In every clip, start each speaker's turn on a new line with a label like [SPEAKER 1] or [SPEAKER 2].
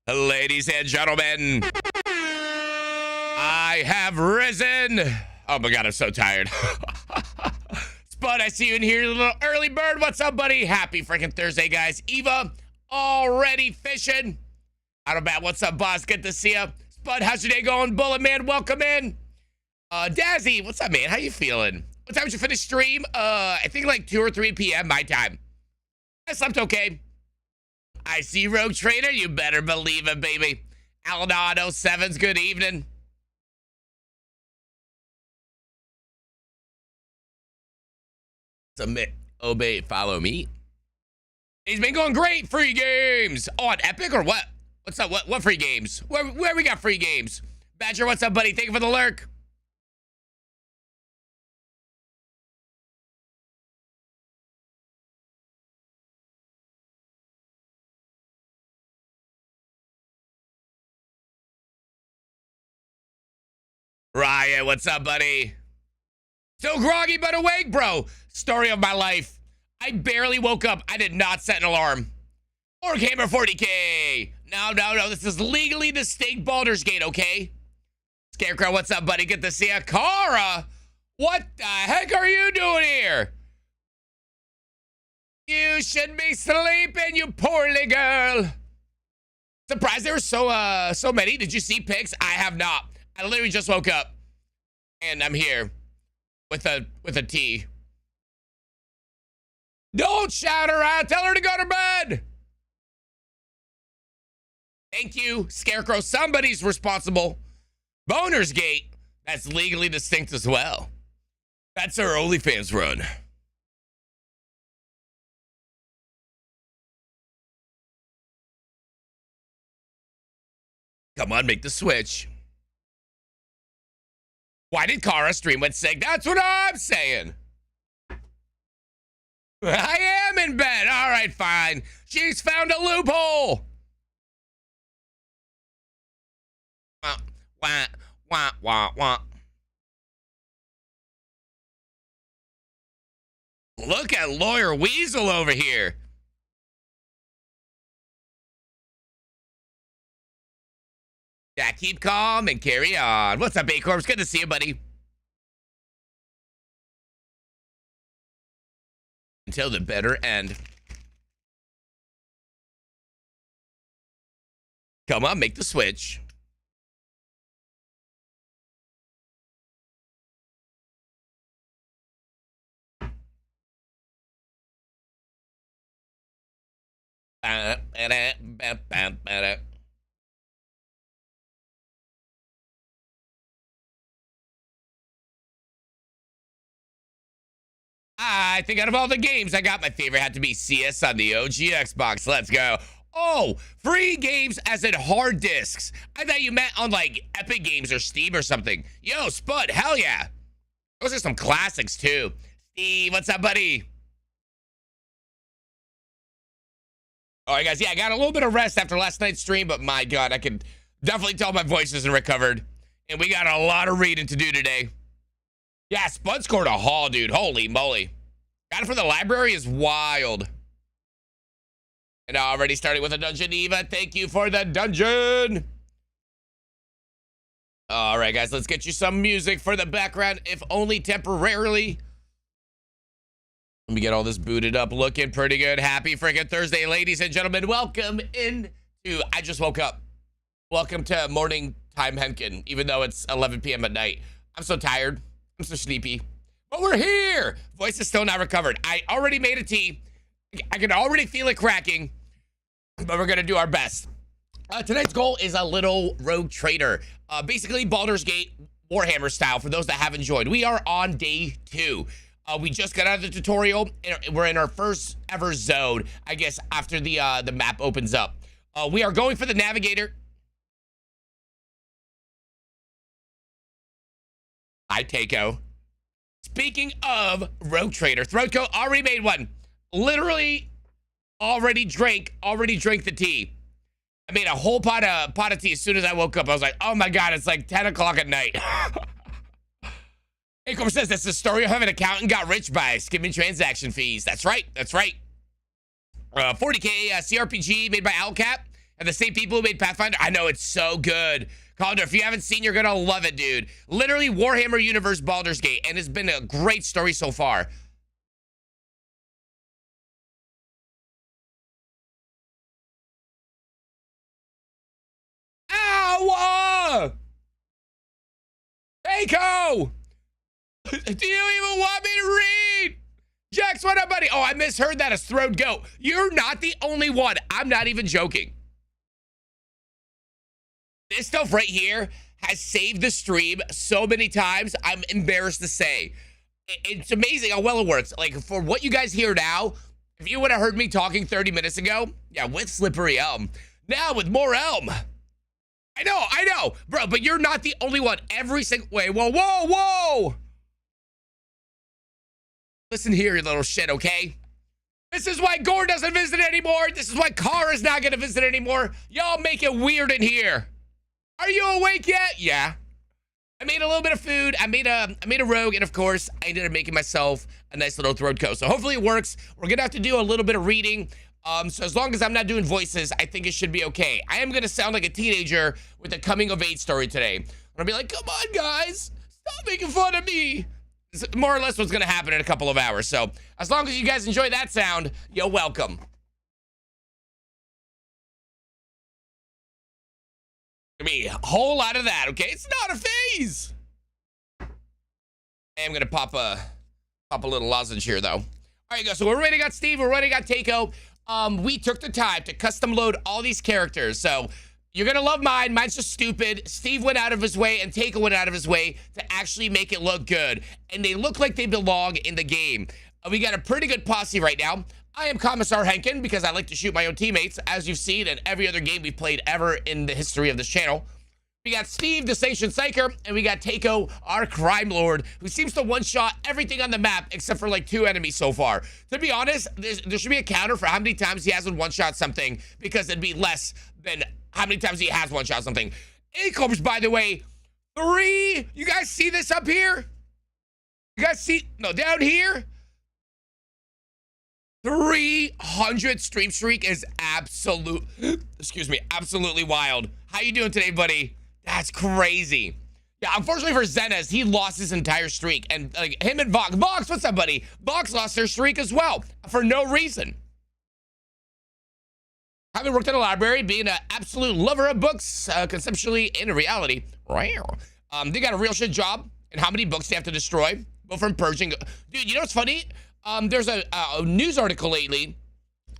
[SPEAKER 1] Ladies and gentlemen, I have risen. Oh my God, I'm so tired. Spud, I see you in here, little early bird. What's up, buddy? Happy freaking Thursday, guys. Eva, already fishing. Not bad. What's up, boss? Good to see you. Spud, how's your day going? Bullet Man, welcome in. Dazzy, what's up, man? How you feeling? What time did you finish stream? I think like 2 or 3 p.m. my time. I slept okay. I see Rogue Trader. You better believe it, baby. Aladon 07's good evening. Submit, obey, follow me. He's been going great. Free games. Oh, on Epic or what? What's up? What free games? Where we got free games? Badger, what's up, buddy? Thank you for the lurk. Riot, what's up, buddy? So groggy but awake, bro. Story of my life. I barely woke up. I did not set an alarm. Or gamer 40K. No. This is legally distinct Baldur's Gate, okay? Scarecrow, what's up, buddy? Good to see you. Kara, what the heck are you doing here? You should be sleeping, you poorly girl. Surprised there were so many. Did you see pics? I have not. I literally just woke up, and I'm here with a tea. Don't shout her out. Tell her to go to bed. Thank you, Scarecrow. Somebody's responsible. Boner's Gate. That's legally distinct as well. That's our OnlyFans run. Come on, make the switch. Why did Kara stream went sick? That's what I'm saying. I am in bed. All right, fine. She's found a loophole. Wah. Look at Lawyer Weasel over here. Yeah, keep calm and carry on. What's up, Acorns? Good to see you, buddy. Until the better end. Come on, make the switch. I think out of all the games I got, my favorite had to be CS on the OG Xbox. Let's go. Oh, free games as in hard disks. I thought you meant on like Epic Games or Steam or something. Yo, Spud, hell yeah. Those are some classics too. Steve, what's up, buddy? All right, guys. Yeah, I got a little bit of rest after last night's stream, but my God, I can definitely tell my voice isn't recovered. And we got a lot of reading to do today. Yeah, Spud scored a haul, dude. Holy moly. Got it from the library is wild. And already starting with a dungeon, Eva. Thank you for the dungeon. All right, guys, let's get you some music for the background, if only temporarily. Let me get all this booted up, looking pretty good. Happy freaking Thursday, ladies and gentlemen. Welcome in to I Just Woke Up. Welcome to morning time, Henkin, even though it's 11 p.m. at night. I'm so tired. I'm so sleepy. But we're here. Voice is still not recovered. I already made a tea. I can already feel it cracking. But we're going to do our best. Tonight's goal is a little Rogue Trader. Basically, Baldur's Gate Warhammer style for those that haven't joined. We are on day 2. We just got out of the tutorial. And we're in our first ever zone, I guess, after the map opens up. We are going for the Navigator. Hi, Takeo. Speaking of Rogue Trader, Throatcoat already made one. Literally already drank the tea. I made a whole pot of tea as soon as I woke up. I was like, oh my God, it's like 10 o'clock at night. Acorn says that's the story of how an accountant got rich by skimming transaction fees. That's right. 40K CRPG made by Owlcat. And the same people who made Pathfinder, I know it's so good. Calder, if you haven't seen, you're gonna love it, dude. Literally Warhammer Universe Baldur's Gate, and it's been a great story so far. Ow! Keiko! Do you even want me to read? Jax, what up, buddy? Oh, I misheard that as throat goat. You're not the only one. I'm not even joking. This stuff right here has saved the stream so many times, I'm embarrassed to say. It's amazing how well it works. Like, for what you guys hear now, if you would have heard me talking 30 minutes ago, yeah, with Slippery Elm. Now with more Elm. I know, bro, but you're not the only one. Every single way. Whoa. Listen here, you little shit, okay? This is why Gore doesn't visit anymore. This is why Kara's not gonna visit anymore. Y'all make it weird in here. Are you awake yet? Yeah. I made a little bit of food. I made a rogue, and of course, I ended up making myself a nice little throat coat. So hopefully it works. We're gonna have to do a little bit of reading. So as long as I'm not doing voices, I think it should be okay. I am gonna sound like a teenager with a coming of age story today. I'm gonna be like, come on, guys, stop making fun of me. It's more or less what's gonna happen in a couple of hours. So as long as you guys enjoy that sound, you're welcome. Gonna be a whole lot of that, okay? It's not a phase. I am gonna pop a little lozenge here, though. All right, go. So we already got Steve. We already got Takeo. We took the time to custom load all these characters. So you're gonna love mine. Mine's just stupid. Steve went out of his way and Takeo went out of his way to actually make it look good, and they look like they belong in the game. We got a pretty good posse right now. I am Commissar Henkin because I like to shoot my own teammates, as you've seen in every other game we've played ever in the history of this channel. We got Steve, the Station Psyker, and we got Takeo, our crime lord, who seems to one-shot everything on the map except for like 2 enemies so far. To be honest, there should be a counter for how many times he hasn't one-shot something, because it'd be less than how many times he has one-shot something. Acorns, by the way, 3. You guys see this up here? You guys see? No, down here? 300 stream streak is absolutely wild. How you doing today, buddy? That's crazy. Yeah, unfortunately for Zenas, he lost his entire streak. And like him and Vox, what's up, buddy? Vox lost their streak as well for no reason. Having worked in a library, being an absolute lover of books, conceptually and in reality, they got a real shit job. And how many books they have to destroy? Go from purging. Dude, you know what's funny? There's a news article lately,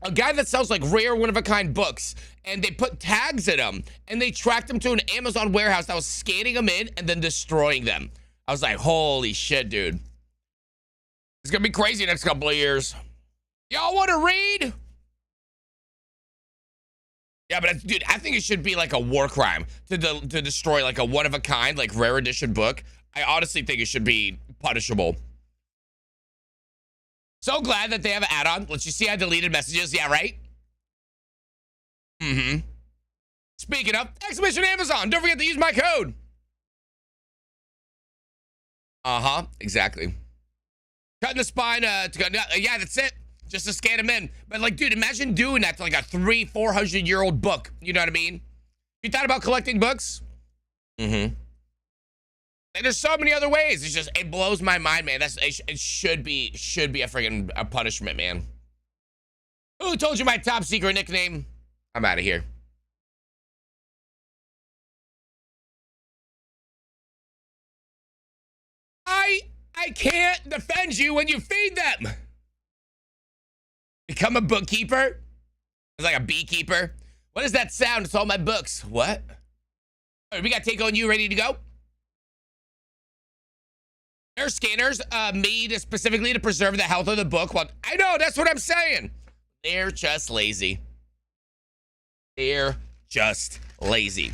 [SPEAKER 1] a guy that sells like rare one-of-a-kind books, and they put tags in them, and they tracked them to an Amazon warehouse that was scanning them in and then destroying them. I was like, holy shit, dude. It's gonna be crazy next couple of years. Y'all want to read? Yeah, but dude, I think it should be like a war crime to destroy like a one-of-a-kind, like rare edition book. I honestly think it should be punishable. So glad that they have an add-on. Let's you see I deleted messages. Yeah, right? Speaking of, exclamation Amazon. Don't forget to use my code. Exactly. Cutting the spine to go. Yeah, that's it. Just to scan them in. But like, dude, imagine doing that to like a 300-400-year-old book. You know what I mean? You thought about collecting books? And there's so many other ways. It's just, it blows my mind, man. It should be a freaking punishment, man. Who told you my top secret nickname? I'm out of here. I can't defend you when you feed them. Become a bookkeeper? It's like a beekeeper. What is that sound? It's all my books. What? All right, we got Take On You ready to go. Their scanners made specifically to preserve the health of the book. Well, I know, that's what I'm saying. They're just lazy. They're just lazy.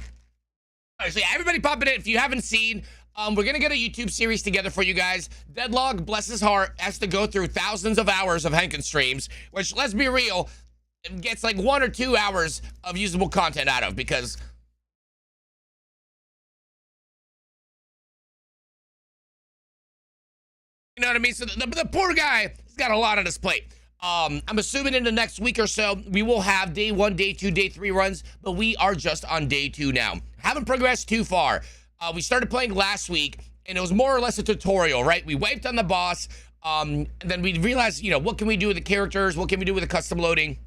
[SPEAKER 1] All right, so yeah, everybody pop it in. If you haven't seen, we're going to get a YouTube series together for you guys. Deadlog, bless his heart, has to go through thousands of hours of Henkin streams, which, let's be real, gets like 1 or 2 hours of usable content out of, because you know what I mean? So the poor guy, he's got a lot on his plate. I'm assuming in the next week or so, we will have day 1, day 2, day 3 runs, but we are just on day 2 now. Haven't progressed too far. We started playing last week, and it was more or less a tutorial, right? We wiped on the boss, and then we realized, what can we do with the characters? What can we do with the custom loading?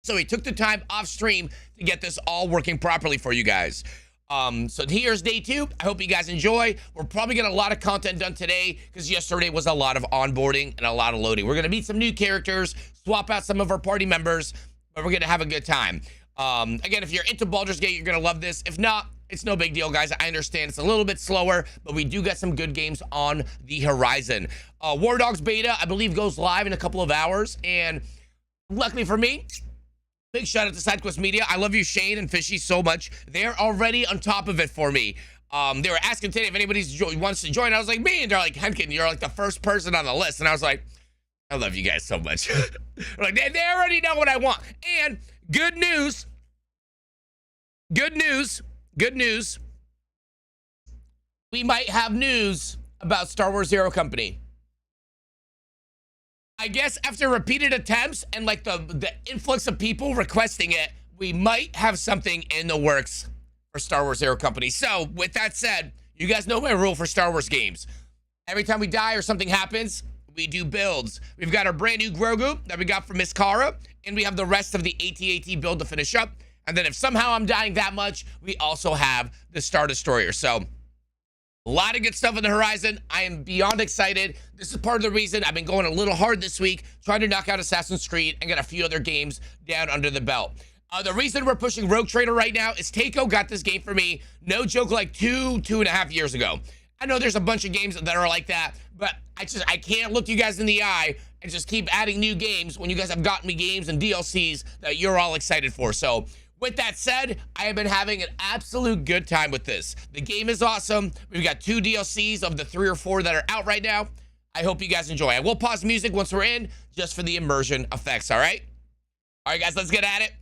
[SPEAKER 1] So we took the time off stream to get this all working properly for you guys. So here's day 2. I hope you guys enjoy. We're probably getting a lot of content done today because yesterday was a lot of onboarding and a lot of loading. We're going to meet some new characters, swap out some of our party members, but we're going to have a good time. Again, if you're into Baldur's Gate, you're going to love this. If not, it's no big deal, guys. I understand it's a little bit slower, but we do get some good games on the horizon. War Dogs beta, I believe, goes live in a couple of hours, and luckily for me, big shout out to SideQuest Media. I love you, Shane and Fishy, so much. They're already on top of it for me. They were asking today if anybody wants to join. I was like, me. And they're like, Henkin, you're like the first person on the list. And I was like, I love you guys so much. Like, they already know what I want. And good news. We might have news about Star Wars Zero Company. I guess after repeated attempts and like the influx of people requesting it, we might have something in the works for Star Wars Zero Company. So with that said, you guys know my rule for Star Wars games. Every time we die or something happens, we do builds. We've got our brand new Grogu that we got from Miss Cara, and we have the rest of the AT-AT build to finish up. And then if somehow I'm dying that much, we also have the Star Destroyer. So a lot of good stuff on the horizon. I am beyond excited. This is part of the reason I've been going a little hard this week, trying to knock out Assassin's Creed and get a few other games down under the belt. The reason we're pushing Rogue Trader right now is Takeo got this game for me, no joke, like 2.5 years ago. I know there's a bunch of games that are like that, but I can't look you guys in the eye and just keep adding new games when you guys have gotten me games and DLCs that you're all excited for. So with that said, I have been having an absolute good time with this. The game is awesome. We've got 2 DLCs of the 3 or 4 that are out right now. I hope you guys enjoy. I will pause music once we're in, just for the immersion effects, all right? All right, guys, let's get at it.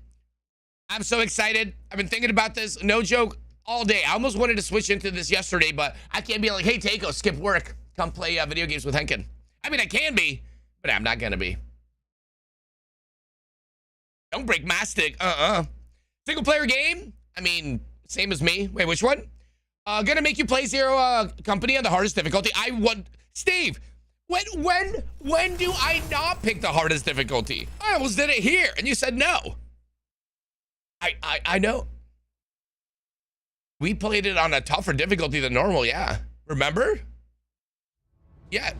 [SPEAKER 1] I'm so excited. I've been thinking about this, no joke, all day. I almost wanted to switch into this yesterday, but I can't be like, hey, Takeo, skip work. Come play video games with Henkin. I mean, I can be, but I'm not going to be. Don't break my stick. Single player game? I mean, same as me. Wait, which one? Gonna make you play Zero Company on the hardest difficulty. I want Steve. When do I not pick the hardest difficulty? I almost did it here, and you said no. I know. We played it on a tougher difficulty than normal. Yeah, remember? Yeah.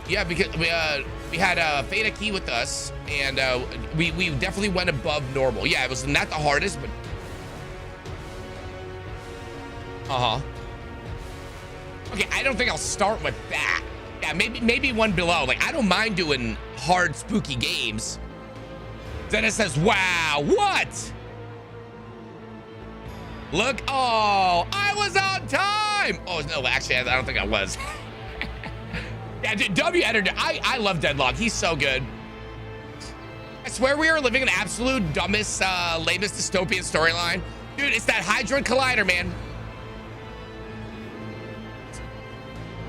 [SPEAKER 1] Yeah, because we had Feta Key with us, and we definitely went above normal. Yeah, it was not the hardest, but okay, I don't think I'll start with that. Yeah, maybe one below. Like, I don't mind doing hard, spooky games. Then it says, wow, what? Look, oh, I was on time. Oh, no, actually, I don't think I was. Yeah, dude, W editor, I love Deadlock. He's so good. I swear we are living an absolute dumbest, lamest dystopian storyline. Dude, it's that Hydroid Collider, man.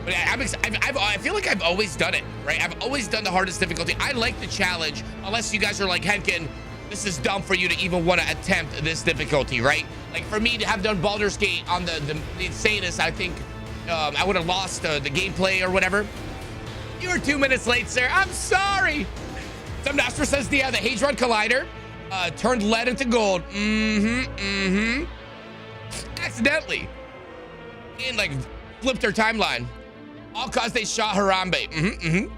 [SPEAKER 1] But I feel like I've always done it, right? I've always done the hardest difficulty. I like the challenge, unless you guys are like, Henkin, this is dumb for you to even want to attempt this difficulty, right? Like, for me to have done Baldur's Gate on the insanest, I think I would have lost the gameplay or whatever. You were 2 minutes late, sir. I'm sorry. Some Nostra says the Hadron Collider turned lead into gold. Accidentally. And like flipped her timeline. All cause they shot Harambe.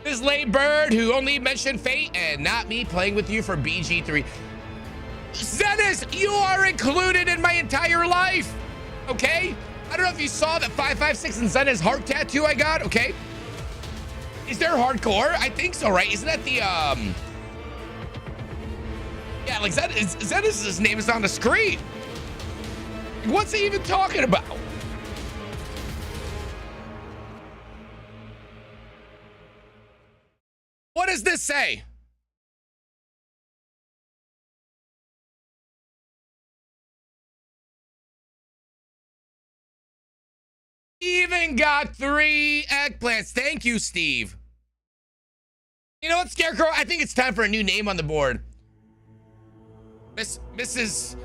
[SPEAKER 1] This late bird who only mentioned fate and not me playing with you for BG3. Zenis, you are included in my entire life. Okay? I don't know if you saw the 556 and Zenis heart tattoo I got, okay? Is there hardcore? I think so, right? Isn't that the, yeah, like Zenis' name is on the screen. What's he even talking about? What does this say? Even got 3 eggplants. Thank you, Steve. You know what, Scarecrow? I think it's time for a new name on the board. Mrs.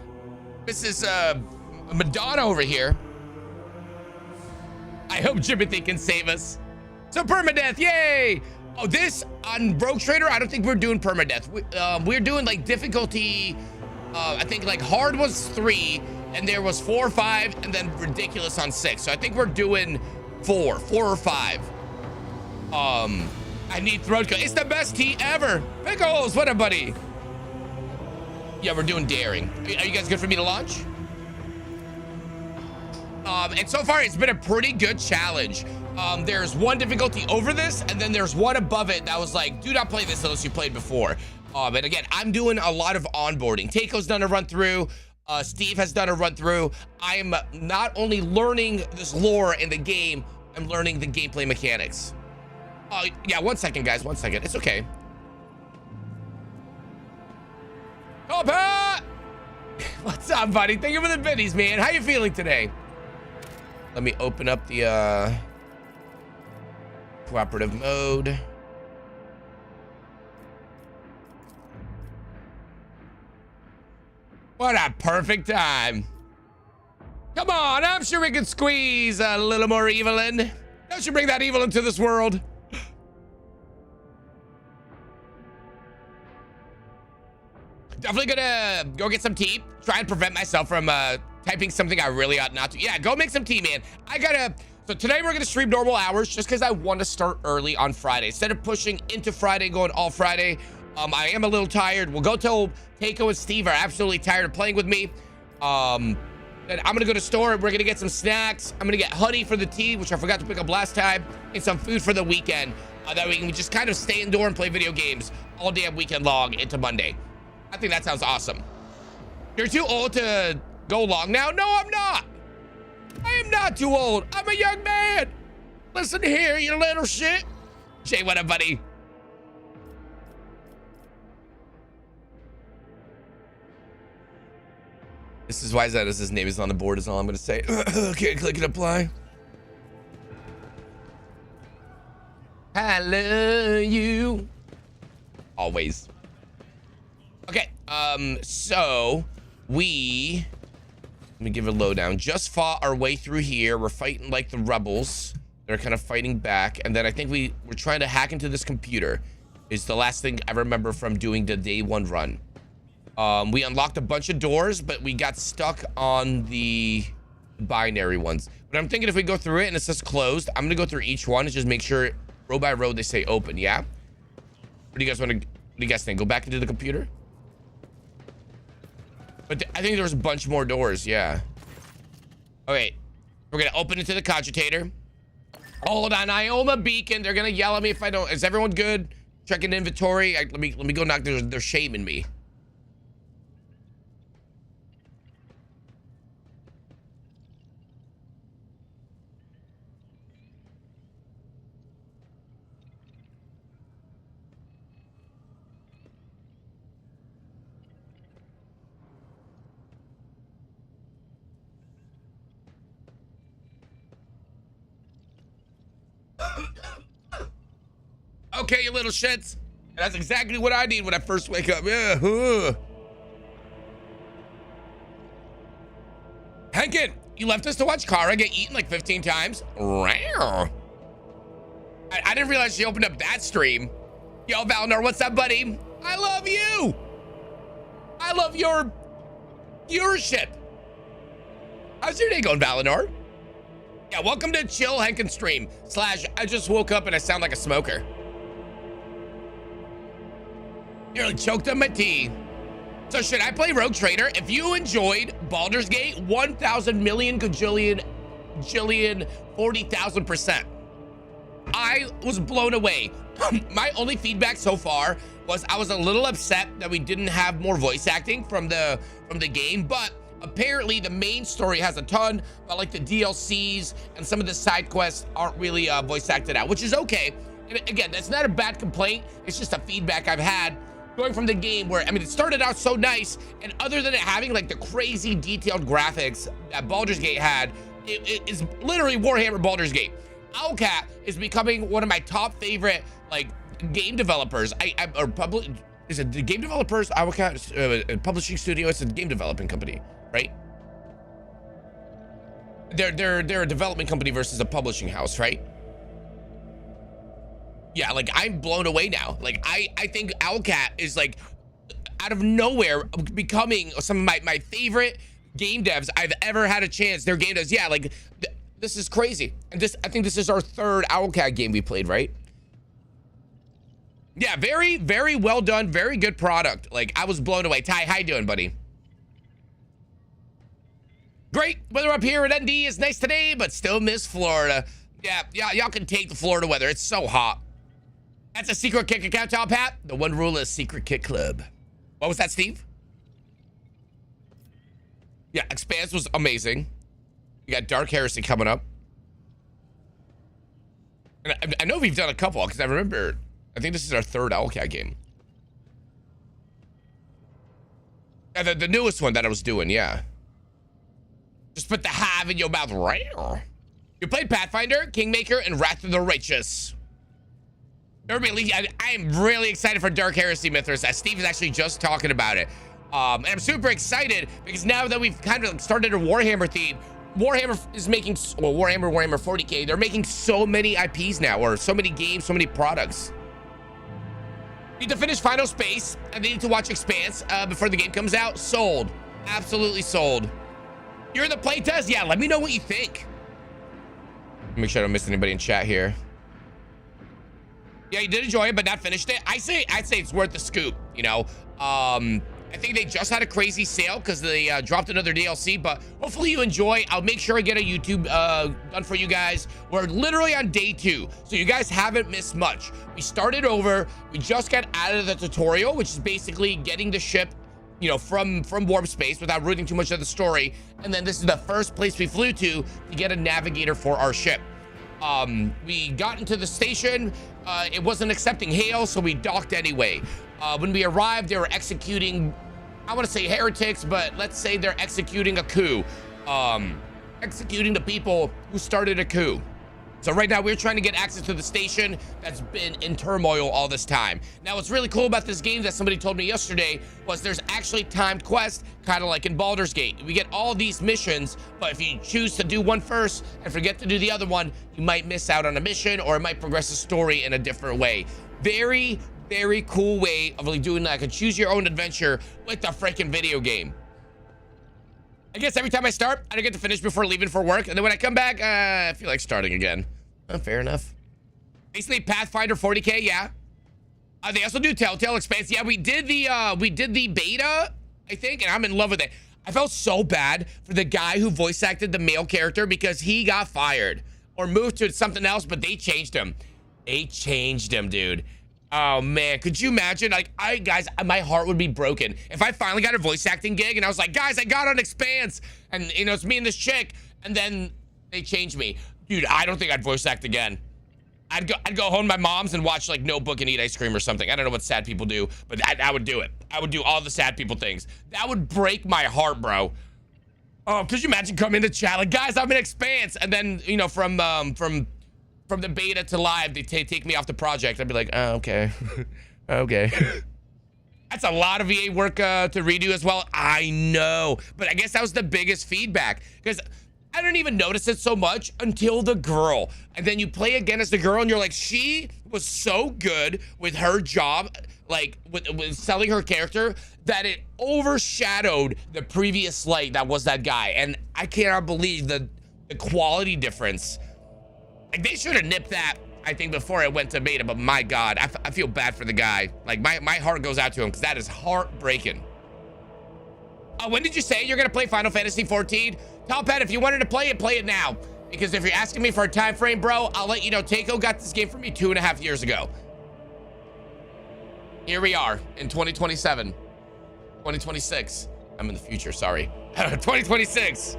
[SPEAKER 1] Madonna over here. I hope Jimothy can save us. So permadeath, yay! Oh, this on Rogue Trader, I don't think we're doing permadeath. We're doing like difficulty. I think like hard was 3, and there was 4 or 5, and then ridiculous on 6. So I think we're doing 4 or 5. I need throat coat. It's the best tea ever. Pickles, what up, buddy? Yeah, we're doing daring. Are you guys good for me to launch? And so far it's been a pretty good challenge. There's one difficulty over this, and then there's one above it that was like, do not play this unless you played before. And again, I'm doing a lot of onboarding. Taco's done a run through. Steve has done a run through. I'm not only learning this lore in the game, I'm learning the gameplay mechanics. Yeah, 1 second, guys, 1 second. It's okay. Oh, Pat! What's up, buddy? Thank you for the biddies, man. How you feeling today? Let me open up the cooperative mode. What a perfect time. Come on, I'm sure we can squeeze a little more evil in. Don't you bring that evil into this world. Definitely gonna go get some tea. Try and prevent myself from typing something I really ought not to. Yeah, go make some tea, man. So today we're gonna stream normal hours just because I want to start early on Friday. Instead of pushing into Friday, going all Friday, I am a little tired. We'll go till Taco and Steve are absolutely tired of playing with me. Then I'm gonna go to store. We're gonna get some snacks. I'm gonna get honey for the tea, which I forgot to pick up last time, and some food for the weekend. That we can just kind of stay indoor and play video games all damn weekend long into Monday. I think that sounds awesome. You're too old to go long now? No, I'm not. I am not too old. I'm a young man. Listen here, you little shit. Jay, what up, buddy? This is why Zeta's his name is on the board is all I'm gonna say. Okay, click and apply. Hello, you. Always. Okay, so let me give a lowdown. Just fought our way through here. We're fighting like the rebels. They're kind of fighting back. And then I think we're trying to hack into this computer is the last thing I remember from doing the day 1 run. We unlocked a bunch of doors, but we got stuck on the binary ones. But I'm thinking if we go through it and it says closed, I'm gonna go through each one and just make sure row by row they say open, yeah? What do you guys think? Go back into the computer? But I think there was a bunch more doors, yeah. Okay, we're gonna open into the cogitator. Hold on, Ioma Beacon. They're gonna yell at me if I don't. Is everyone good? Checking inventory. Let me go knock. They're shaming me. Okay, you little shits. That's exactly what I need when I first wake up. Yeah. Hankin, you left us to watch Kara get eaten like 15 times? I didn't realize she opened up that stream. Yo, Valnor, what's up, buddy? I love you. I love your viewership. How's your day going, Valinor? Yeah, welcome to Chill Hankin stream / I just woke up and I sound like a smoker. Nearly choked on my tea. So should I play Rogue Trader? If you enjoyed Baldur's Gate, 1,000 million gajillion 40,000%. I was blown away. My only feedback so far was I was a little upset that we didn't have more voice acting from the game, but apparently the main story has a ton, but like the DLCs and some of the side quests aren't really voice acted out, which is okay. And again, that's not a bad complaint. It's just a feedback I've had going from the game where, I mean, it started out so nice, and other than it having like the crazy detailed graphics that Baldur's Gate had, it is literally Warhammer Baldur's Gate. Owlcat is becoming one of my top favorite like game developers. Or public, is it the game developers? Owlcat publishing studio. It's a game developing company, right? They're a development company versus a publishing house, right? Yeah, like I'm blown away now. Like I think Owlcat is like out of nowhere becoming some of my favorite game devs I've ever had a chance. Their game devs, yeah, like this is crazy. And I think this is our third Owlcat game we played, right? Yeah, very, very well done. Very good product. Like I was blown away. Ty, how you doing, buddy? Great. Weather up here at ND is nice today, but still miss Florida. Yeah, y'all can take the Florida weather. It's so hot. That's a secret kick account, Top Hat. The one rule is secret kick club. What was that, Steve? Yeah, Expanse was amazing. You got Dark Heresy coming up. And I know we've done a couple, because I remember, I think this is our third Owlcat game. Yeah, the newest one that I was doing, yeah. Just put the have in your mouth, right? You played Pathfinder, Kingmaker, and Wrath of the Righteous. I am really excited for Dark Heresy, Mithras, as Steve is actually just talking about it. And I'm super excited because now that we've kind of started a Warhammer theme, Warhammer is making, well, Warhammer 40K, they're making so many IPs now, or so many games, so many products. Need to finish Final Space, and they need to watch Expanse before the game comes out. Sold. Absolutely sold. You're in the playtest? Yeah, let me know what you think. Make sure I don't miss anybody in chat here. Yeah, you did enjoy it, but not finished it. I'd say it's worth the scoop, you know. I think they just had a crazy sale because they dropped another DLC, but hopefully you enjoy. I'll make sure I get a YouTube done for you guys. We're literally on day 2, so you guys haven't missed much. We started over. We just got out of the tutorial, which is basically getting the ship, you know, from warp space without ruining too much of the story. And then this is the first place we flew to get a navigator for our ship. We got into the station. It wasn't accepting hail, so we docked anyway. When we arrived, they were executing, I want to say heretics, but let's say they're executing a coup. Executing the people who started a coup. So right now we're trying to get access to the station that's been in turmoil all this time. Now what's really cool about this game that somebody told me yesterday was there's actually timed quests, kind of like in Baldur's Gate. We get all these missions, but if you choose to do one first and forget to do the other one, you might miss out on a mission, or it might progress the story in a different way. Very, very cool way of really doing like a choose your own adventure with the freaking video game. I guess every time I start, I don't get to finish before leaving for work. And then when I come back, I feel like starting again. Fair enough. Basically, Pathfinder 40K, yeah. They also do Telltale Expanse. Yeah, we did the beta, I think, and I'm in love with it. I felt so bad for the guy who voice acted the male character because he got fired or moved to something else, but they changed him. They changed him, dude. Oh man, could you imagine? Like, guys, my heart would be broken if I finally got a voice acting gig and I was like, guys, I got on Expanse, and you know, it's me and this chick, and then they changed me. Dude, I don't think I'd voice act again. I'd go home to my mom's and watch like Notebook and eat ice cream or something. I don't know what sad people do, but I would do it. I would do all the sad people things. That would break my heart, bro. Oh, could you imagine coming to chat like, guys, I'm in Expanse, and then, you know, from the beta to live, they take me off the project. I'd be like, oh, okay. Okay. That's a lot of VA work to redo as well. I know, but I guess that was the biggest feedback, because I didn't even notice it so much until the girl. And then you play again as the girl and you're like, she was so good with her job, like with selling her character, that it overshadowed the previous light that was that guy. And I cannot believe the quality difference. Like, they should have nipped that, I think, before it went to beta, but my God, I feel bad for the guy. Like, my heart goes out to him, because that is heartbreaking. When did you say you're gonna play Final Fantasy 14? Top Hat, if you wanted to play it now. Because if you're asking me for a time frame, bro, I'll let you know. Takeo got this game for me 2.5 years ago. Here we are in 2027. 2026. I'm in the future, sorry. 2026.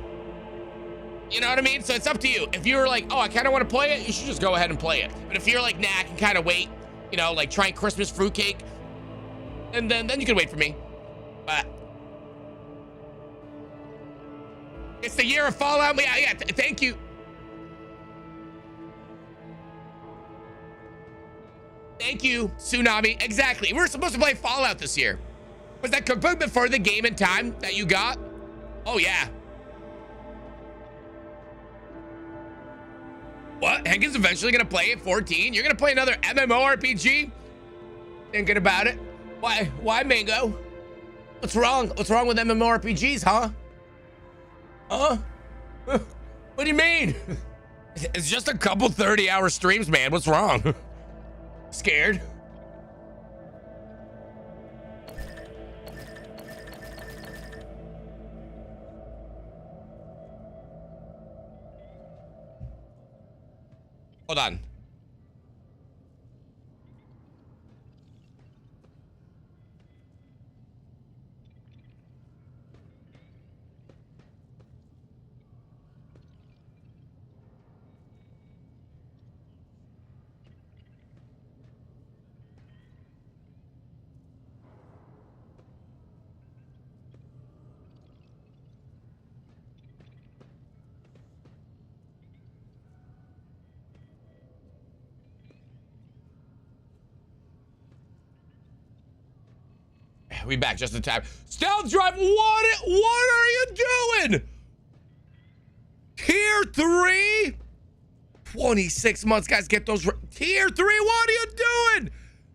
[SPEAKER 1] You know what I mean? So it's up to you. If you're like, oh, I kind of want to play it, you should just go ahead and play it. But if you're like, nah, I can kind of wait, you know, like trying Christmas fruitcake, and then you can wait for me. But it's the year of Fallout. Yeah, thank you. Thank you, Tsunami. Exactly. We were supposed to play Fallout this year. Was that cookbook before the game in time that you got? Oh, yeah. What? Hankins eventually gonna play at 14? You're gonna play another MMORPG? Thinking about it. Why? Why, Mango? What's wrong? What's wrong with MMORPGs, huh? Huh? What do you mean? It's just a couple 30-hour streams, man. What's wrong? Scared? Hold on. We back just in time. Stealth Drive, what are you doing? Tier 3? 26 months, guys, get those. Tier 3, what are you doing?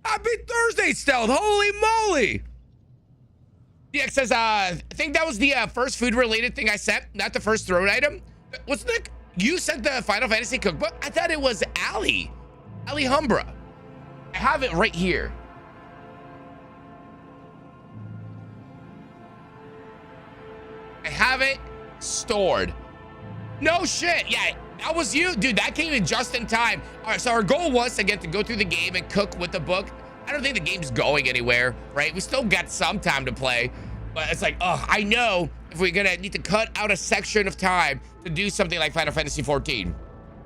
[SPEAKER 1] Happy Thursday, Stealth, holy moly. DX says, I think that was the first food-related thing I sent, not the first throne item. What's the, you sent the Final Fantasy cookbook? I thought it was Alhambra. I have it right here. I have it stored. No shit. Yeah, that was you, dude. That came in just in time. All right, so our goal was to get to go through the game and cook with the book. I don't think the game's going anywhere, right? We still got some time to play, but it's like, oh, I know if we're gonna need to cut out a section of time to do something like Final Fantasy 14.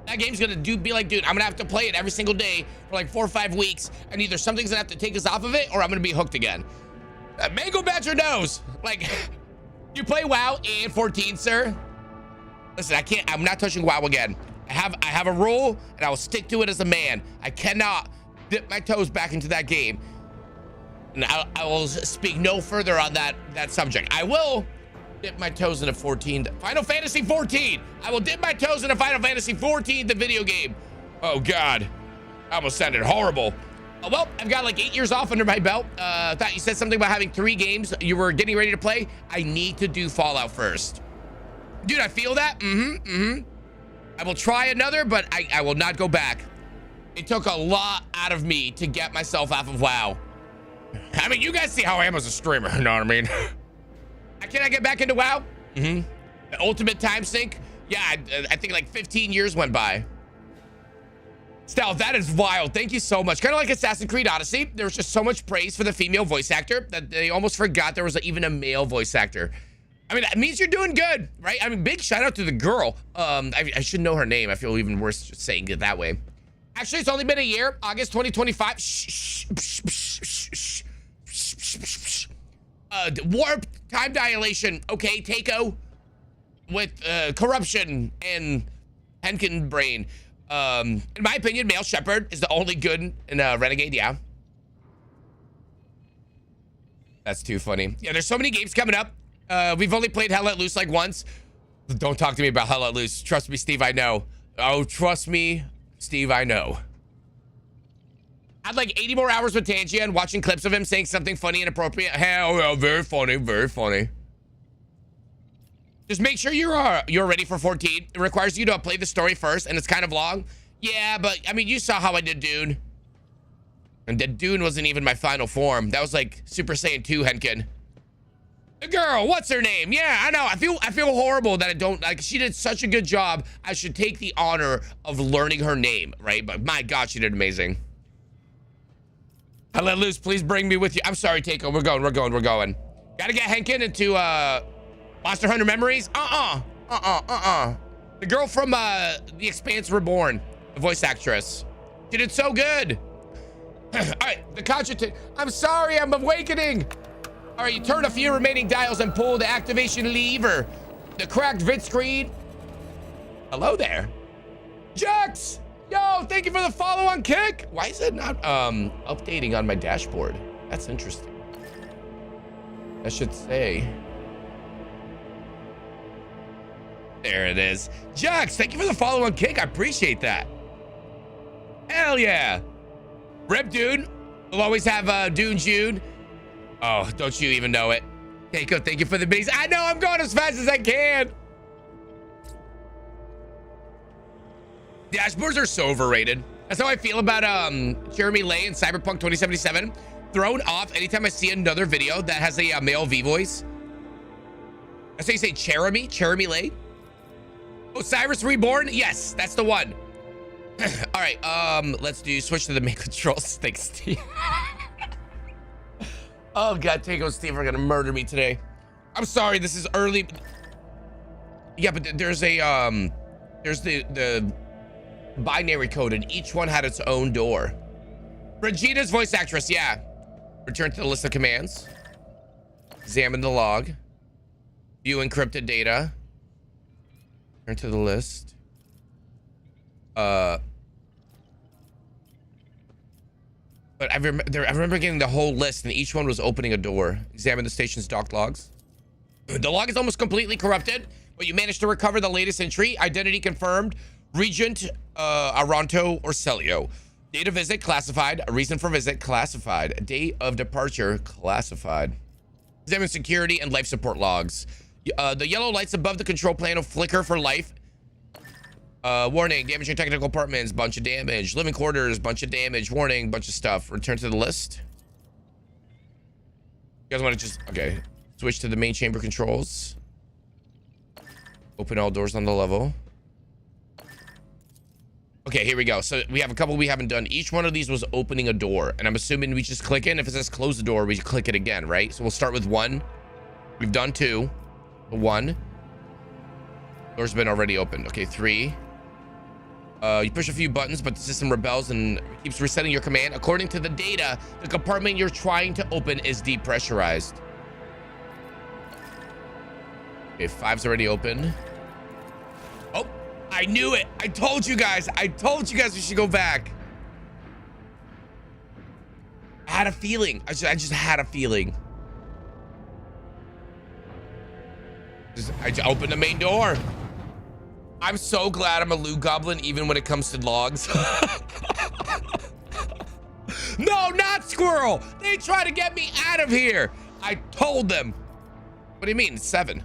[SPEAKER 1] That game's gonna be like, dude, I'm gonna have to play it every single day for like 4 or 5 weeks, and either something's gonna have to take us off of it, or I'm gonna be hooked again. Mango Badger knows, like. You play WoW in 14, sir? Listen, I'm not touching WoW again. I have a rule, and I will stick to it as a man. I cannot dip my toes back into that game. And I will speak no further on that subject. I will dip my toes into Final Fantasy 14. I will dip my toes into Final Fantasy 14, the video game. Oh, God. I almost sounded horrible. Well, I've got like 8 years off under my belt. Thought you said something about having 3 games you were getting ready to play. I need to do Fallout first. Dude, I feel that. I will try another, but I will not go back. It took a lot out of me to get myself off of WoW. I mean, you guys see how I am as a streamer, you know what I mean? Can I get back into WoW? The ultimate time sink? Yeah, I think like 15 years went by. Stealth, that is wild. Thank you so much. Kind of like Assassin's Creed Odyssey. There was just so much praise for the female voice actor that they almost forgot there was even a male voice actor. I mean, that means you're doing good, right? I mean, big shout out to the girl. I should know her name. I feel even worse just saying it that way. Actually, it's only been a year. August 2025. Warp time dilation. Okay, Takeo. With corruption and Henkin brain. In my opinion, Male Shepherd is the only good in Renegade, yeah. That's too funny. Yeah, there's so many games coming up. We've only played Hell Let Loose like once. Don't talk to me about Hell Let Loose. Trust me, Steve, I know. Oh, trust me, Steve, I know. I had like 80 more hours with Tangian, watching clips of him saying something funny and appropriate. Hell, yeah, very funny, very funny. Just make sure you're ready for 14. It requires you to play the story first, and it's kind of long. Yeah, but I mean, you saw how I did Dune. And Dune wasn't even my final form. That was like Super Saiyan 2 Henkin. The girl, what's her name? Yeah, I know. I feel horrible that I don't, like, she did such a good job. I should take the honor of learning her name, right? But my God, she did amazing. I let loose. Please bring me with you. I'm sorry, Takeo. We're going. Gotta get Henkin into Monster Hunter Memories. The girl from The Expanse Reborn, the voice actress. She did so good. All right, the cogitant. I'm sorry, I'm awakening. All right, you turn a few remaining dials and pull the activation lever. The cracked vid screen. Hello there. Jax, Yo, thank you for the follow on Kick. Why is it not updating on my dashboard? That's interesting. I should say. There it is. Jax, thank you for the follow on Kick. I appreciate that. Hell yeah. Rip, dude. We'll always have Dune June. Oh, don't you even know it. Keiko, thank you for the biddies. I know I'm going as fast as I can. Dashboards are so overrated. That's how I feel about Jeremy Lay in Cyberpunk 2077. Thrown off anytime I see another video that has a male V voice. That's how you say Jeremy Lay. Osiris Reborn? Yes, that's the one. All right, let's switch to the main controls. Thanks, Steve. Oh God, Tango and Steve are gonna murder me today. I'm sorry, this is early. Yeah, but there's a there's the binary code, and each one had its own door. Regina's voice actress, yeah. Return to the list of commands. Examine the log. View encrypted data. Return to the list. But I remember getting the whole list, and each one was opening a door. Examine the station's docked logs. The log is almost completely corrupted, but you managed to recover the latest entry. Identity confirmed. Regent Aranto Orselio. Date of visit classified. A reason for visit classified. Date of departure classified. Examine security and life support logs. The yellow lights above the control panel flicker for life. Warning, damaging technical compartments, bunch of damage. Living quarters, bunch of damage. Warning, bunch of stuff. Return to the list. You guys want to just, okay. Switch to the main chamber controls. Open all doors on the level. Okay, here we go. So we have a couple we haven't done. Each one of these was opening a door, and I'm assuming we just click in. If it says close the door, we click it again, right? So we'll start with 1. We've done 2. 1. Door's been already opened. Okay, 3. You push a few buttons, but the system rebels and keeps resetting your command. According to the data, the compartment you're trying to open is depressurized. Okay, 5's already open. Oh, I knew it. I told you guys we should go back. I had a feeling. I just had a feeling. I just opened the main door. I'm so glad I'm a loot goblin, even when it comes to logs. No, not squirrel. They try to get me out of here. I told them. What do you mean? 7.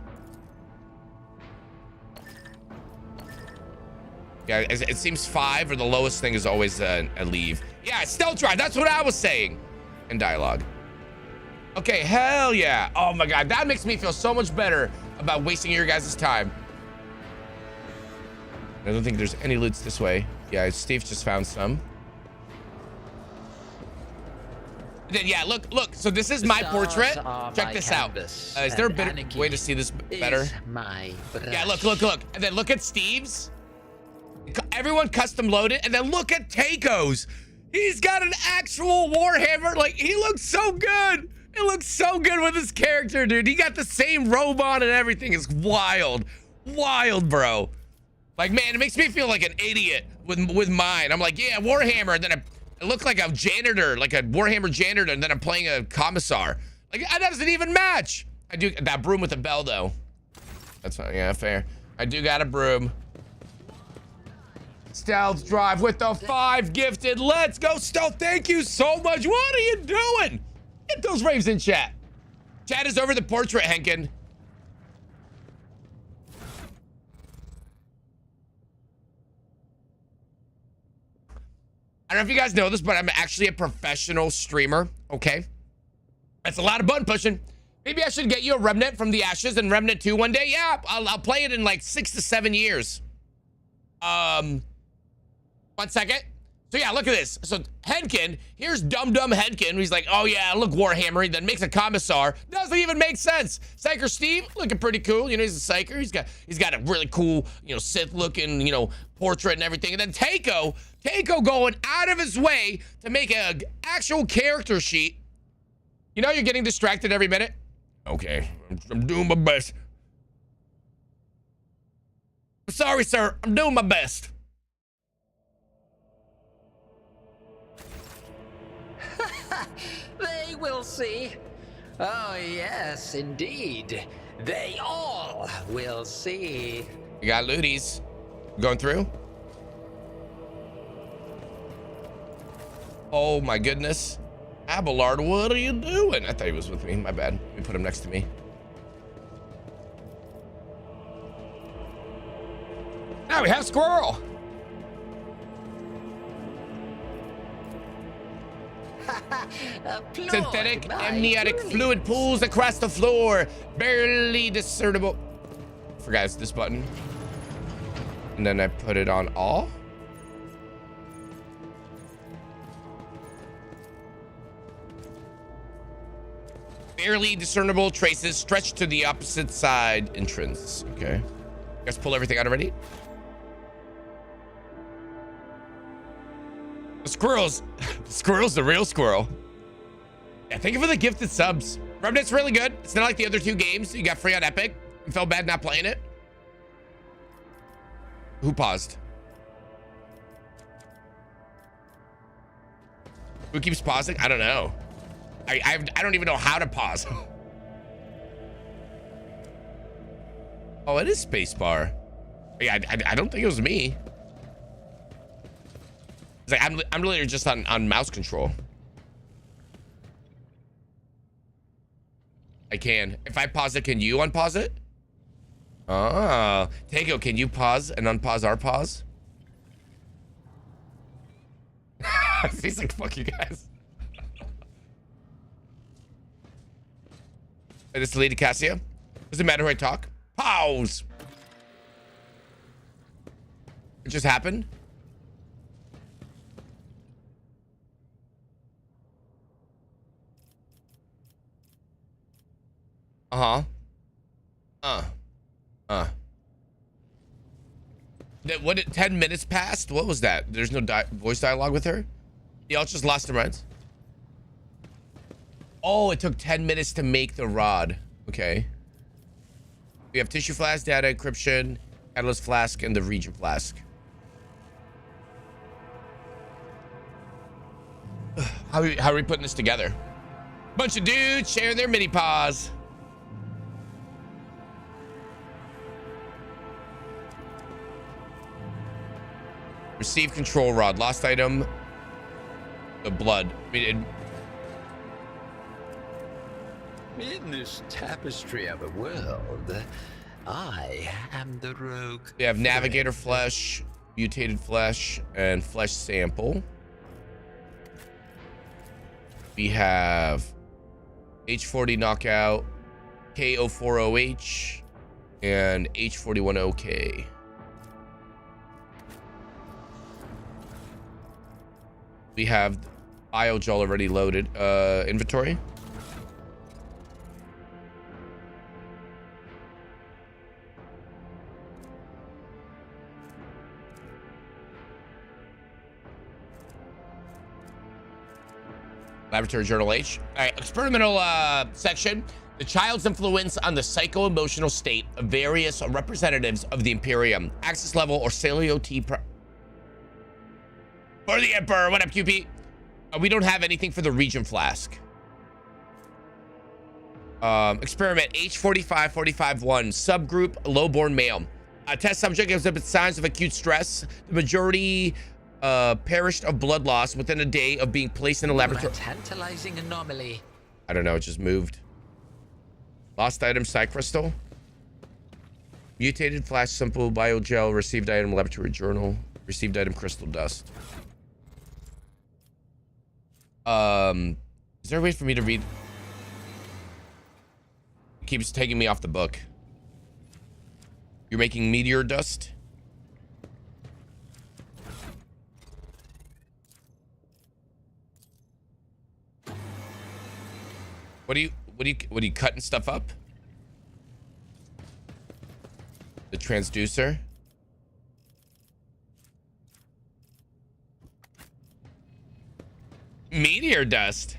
[SPEAKER 1] Yeah, it seems 5 or the lowest thing is always a leave. Yeah, stealth drive. That's what I was saying. In dialogue. Okay, hell yeah. Oh my God, that makes me feel so much better about wasting your guys' time. I don't think there's any loots this way. Yeah, Steve just found some. Then yeah, look. So this is my portrait. Check this out. Is there a better way to see this better? Yeah, look. And then look at Steve's. Everyone custom loaded. And then look at Taco's. He's got an actual Warhammer. Like, he looks so good. It looks so good with his character, dude. He got the same robe on and everything. It's wild. Wild, bro. Like, man, it makes me feel like an idiot with mine. I'm like, yeah, Warhammer. And then I look like a janitor, like a Warhammer janitor, and then I'm playing a commissar. Like, that doesn't even match. I do that broom with a bell, though. That's fine. Yeah, fair. I do got a broom. Stealth drive with the 5 gifted. Let's go, Stealth. Thank you so much. What are you doing? Get those raves in chat. Chat is over the portrait, Henkin. I don't know if you guys know this, but I'm actually a professional streamer, okay? That's a lot of button pushing. Maybe I should get you a Remnant from the Ashes and Remnant 2 one day. Yeah, I'll play it in like 6 to 7 years. 1 second. So yeah, look at this. So Henkin, here's dumb Henkin. He's like, oh yeah, look Warhammer. He then makes a commissar. Doesn't even make sense. Psyker Steve, looking pretty cool. You know, he's a psyker. He's got a really cool, you know, Sith looking, you know, portrait and everything. And then Taco going out of his way to make a actual character sheet. You know, you're getting distracted every minute. Okay, I'm doing my best. I'm sorry, sir. I'm doing my best.
[SPEAKER 2] will see. Oh, yes, indeed. They all will see.
[SPEAKER 1] We got looties. Going through. Oh my goodness. Abelard, what are you doing? I thought he was with me. My bad. Let me put him next to me. Now we have squirrel. Synthetic amniotic fluid pools across the floor, barely discernible. Forgot it's this button. And then I put it on all. Barely discernible traces stretched to the opposite side entrance. Okay. You guys pull everything out already? The squirrel's the real squirrel. Yeah, thank you for the gifted subs. Remnant's really good. It's not like the other two games you got free on Epic. You felt bad not playing it. Who paused? Who keeps pausing? I don't know. I don't even know how to pause. Oh, it is spacebar. Yeah, I don't think it was me. It's like I'm literally just on mouse control. I can. If I pause it, can you unpause it? Oh, Tego, can you pause and unpause our pause? He's like, fuck you guys. I just deleted Cassia. Does it matter who I talk? Pause. It just happened. What? 10 minutes passed? What was that? There's no voice dialogue with her? Y'all just lost their minds? Oh, it took 10 minutes to make the rod. Okay. We have tissue flask, data encryption, catalyst flask, and the region flask. How are we putting this together? Bunch of dudes sharing their mini paws. Receive control rod. Lost item. The blood. In
[SPEAKER 2] this tapestry of a world, I am the rogue.
[SPEAKER 1] We have navigator flesh, mutated flesh, and flesh sample. We have H40 knockout, K040H, and H41OK. We have biogel already loaded. Inventory. Laboratory Journal H. All right, experimental section. The child's influence on the psycho-emotional state of various representatives of the Imperium. Access level or Celio T. For the Emperor. What up, QP? We don't have anything for the region flask. Experiment H4545-1. Subgroup low-born male. Test subject exhibits signs of acute stress. The majority perished of blood loss within a day of being placed in a laboratory.
[SPEAKER 2] A tantalizing anomaly.
[SPEAKER 1] I don't know, it just moved. Lost item, Psych Crystal. Mutated flash simple biogel. Received item, laboratory journal. Received item, crystal dust. Is there a way for me to read? It keeps taking me off the book. You're making meteor dust? What are you cutting stuff up? The transducer. Meteor dust.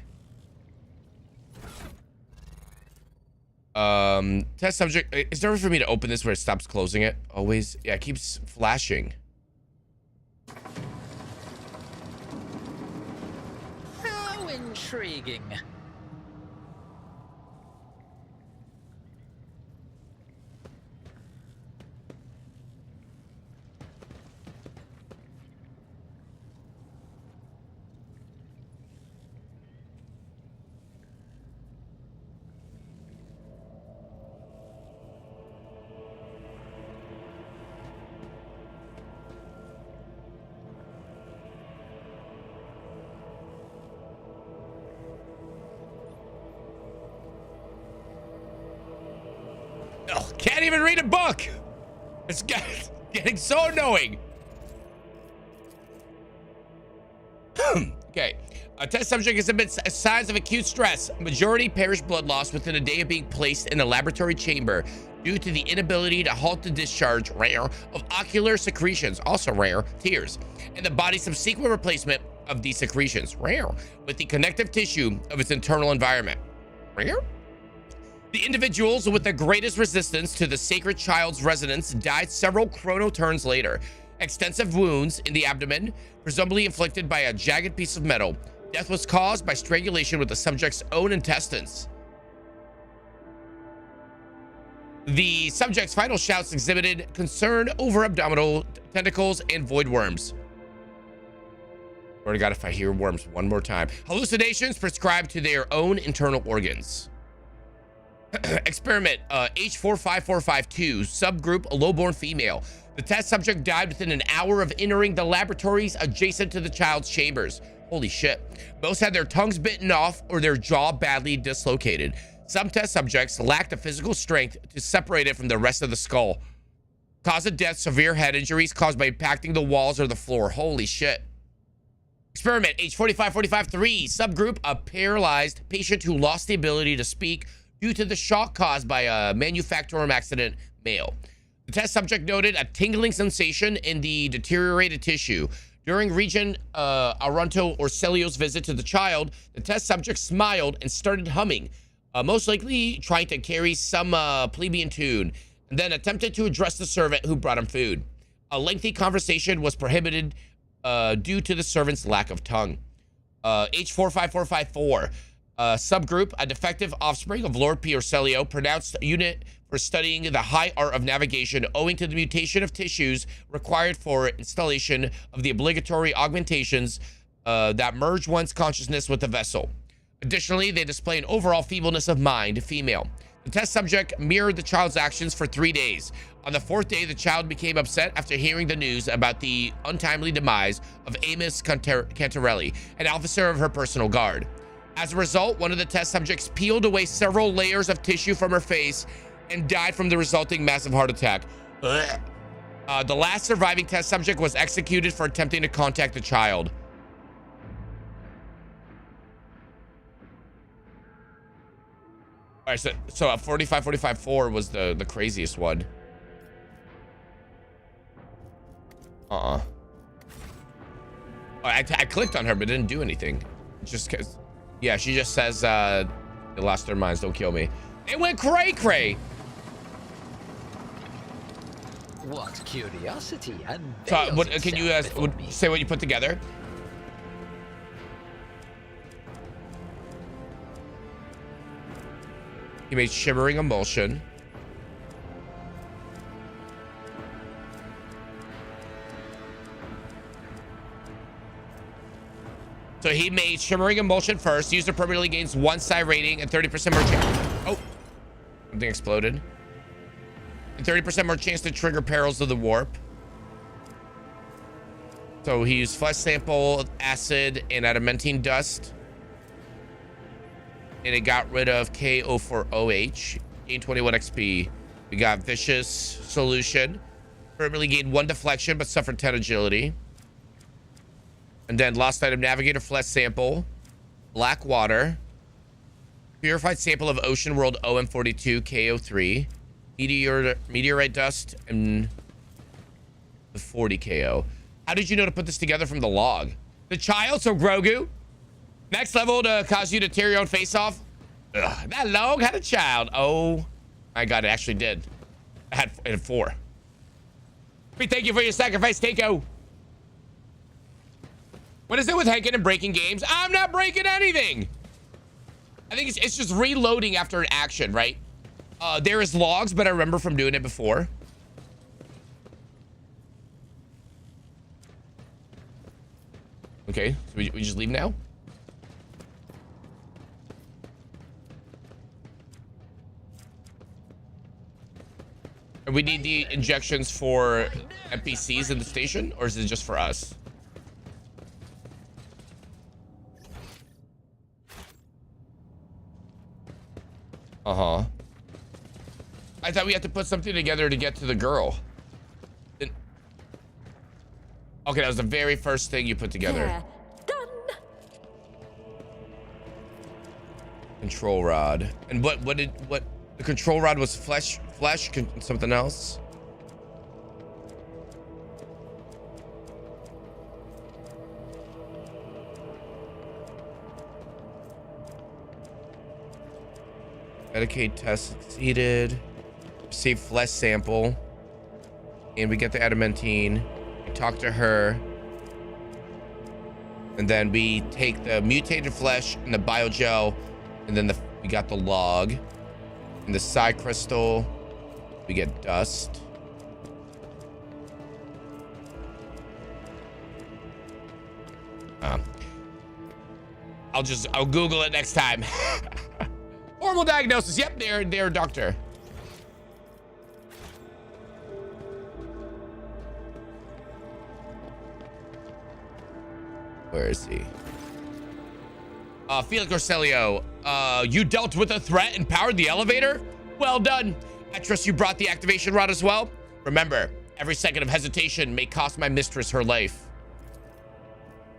[SPEAKER 1] Test subject. Is there a way for me to open this where it stops closing it? Always. Yeah, it keeps flashing.
[SPEAKER 2] How intriguing.
[SPEAKER 1] Oh, can't even read a book. It's getting so annoying. Okay. A test subject exhibits signs of acute stress. Majority perish blood loss within a day of being placed in a laboratory chamber due to the inability to halt the discharge, rare, of ocular secretions, also rare, tears, and the body's subsequent replacement of these secretions, rare, with the connective tissue of its internal environment, rare. The individuals with the greatest resistance to the sacred child's resonance died several chronoturns later. Extensive wounds in the abdomen, presumably inflicted by a jagged piece of metal. Death was caused by strangulation with the subject's own intestines. The subject's final shouts exhibited concern over abdominal tentacles and void worms. Swear to God, if I hear worms one more time. Hallucinations prescribed to their own internal organs. Experiment H45452, subgroup low-born female. The test subject died within an hour of entering the laboratories adjacent to the child's chambers. Holy shit. Most had their tongues bitten off or their jaw badly dislocated. Some test subjects lacked the physical strength to separate it from the rest of the skull. Cause of death, severe head injuries caused by impacting the walls or the floor. Holy shit. Experiment H45453, subgroup a paralyzed patient who lost the ability to speak due to the shock caused by a manufacturing accident, male. The test subject noted a tingling sensation in the deteriorated tissue. During Regent Aranto Orselio's visit to the child, the test subject smiled and started humming, most likely trying to carry some plebeian tune, and then attempted to address the servant who brought him food. A lengthy conversation was prohibited due to the servant's lack of tongue. H45454, subgroup, a defective offspring of Lord P. Orselio, pronounced unit for studying the high art of navigation owing to the mutation of tissues required for installation of the obligatory augmentations that merge one's consciousness with the vessel. Additionally, they display an overall feebleness of mind, female. The test subject mirrored the child's actions for 3 days. On the 4th day, the child became upset after hearing the news about the untimely demise of Amos Cantarelli, an officer of her personal guard. As a result, one of the test subjects peeled away several layers of tissue from her face and died from the resulting massive heart attack. The last surviving test subject was executed for attempting to contact the child. All right, so 45-45-4 was the craziest one. I clicked on her, but didn't do anything. Just because, yeah, she just says, they lost their minds, don't kill me. It went cray-cray.
[SPEAKER 2] What curiosity and
[SPEAKER 1] So, what can you say what you put together? He made shimmering emulsion. So he made shimmering emulsion first. User permanently gains 1 psi rating and 30% more chance. Oh, something exploded. And 30% more chance to trigger perils of the warp. So he used flesh sample, acid, and adamantine dust. And it got rid of KO4OH. Gained 21 XP. We got vicious solution. Permanently gained 1 deflection, but suffered 10 agility. And then lost item navigator flesh sample. Black water. Purified sample of ocean world OM42 KO3. Meteorite dust and the 40 KO. How did you know to put this together from the log? The child, so Grogu. Next level to cause you to tear your own face off. Ugh, that log had a child. Oh my God, it actually did. I had 4. We thank you for your sacrifice, Keiko. What is it with hacking and breaking games? I'm not breaking anything. I think it's just reloading after an action, right? There is logs, but I remember from doing it before. Okay, so we just leave now? And we need the injections for NPCs in the station, or is it just for us? I thought we had to put something together to get to the girl. Okay, that was the very first thing you put together.
[SPEAKER 3] There. Done.
[SPEAKER 1] Control rod. And what the control rod was flesh, something else? Medicaid test succeeded. Receive flesh sample. And we get the adamantine. We talk to her. And then we take the mutated flesh and the biogel. And then we got the log. And the psi crystal. We get dust. I'll Google it next time. Formal diagnosis. Yep, they're doctor. Where is he? Felix Orcelio, you dealt with a threat and powered the elevator? Well done. I trust you brought the activation rod as well. Remember, every second of hesitation may cost my mistress her life.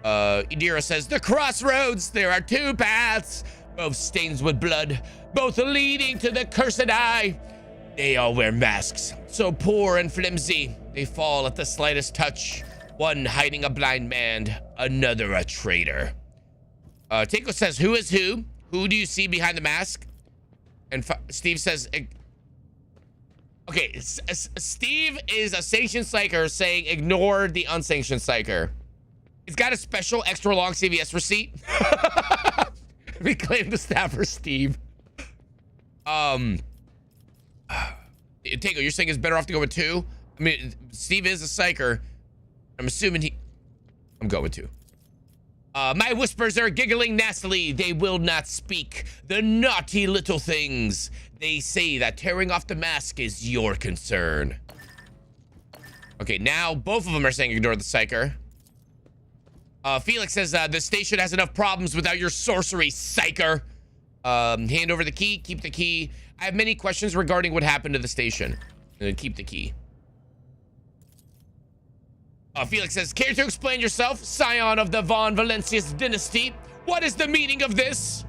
[SPEAKER 1] Idira says, the crossroads, there are two paths, both stains with blood, both leading to the cursed eye. They all wear masks, so poor and flimsy. They fall at the slightest touch. One hiding a blind man, another a traitor. Tinko says, who is who? Who do you see behind the mask? And Steve says, okay, Steve is a sanctioned psyker saying ignore the unsanctioned psyker. He's got a special extra long CVS receipt. We claim the staff for Steve. Tinko, you're saying it's better off to go with 2? I mean, Steve is a psyker. I'm assuming I'm going with 2. My whispers are giggling nastily. They will not speak. The naughty little things. They say that tearing off the mask is your concern. Okay, now both of them are saying ignore the psyker. Felix says, the station has enough problems without your sorcery, psyker. Hand over the key, keep the key. I have many questions regarding what happened to the station. Keep the key. Felix says, care to explain yourself, scion of the Von Valencius dynasty? What is the meaning of this?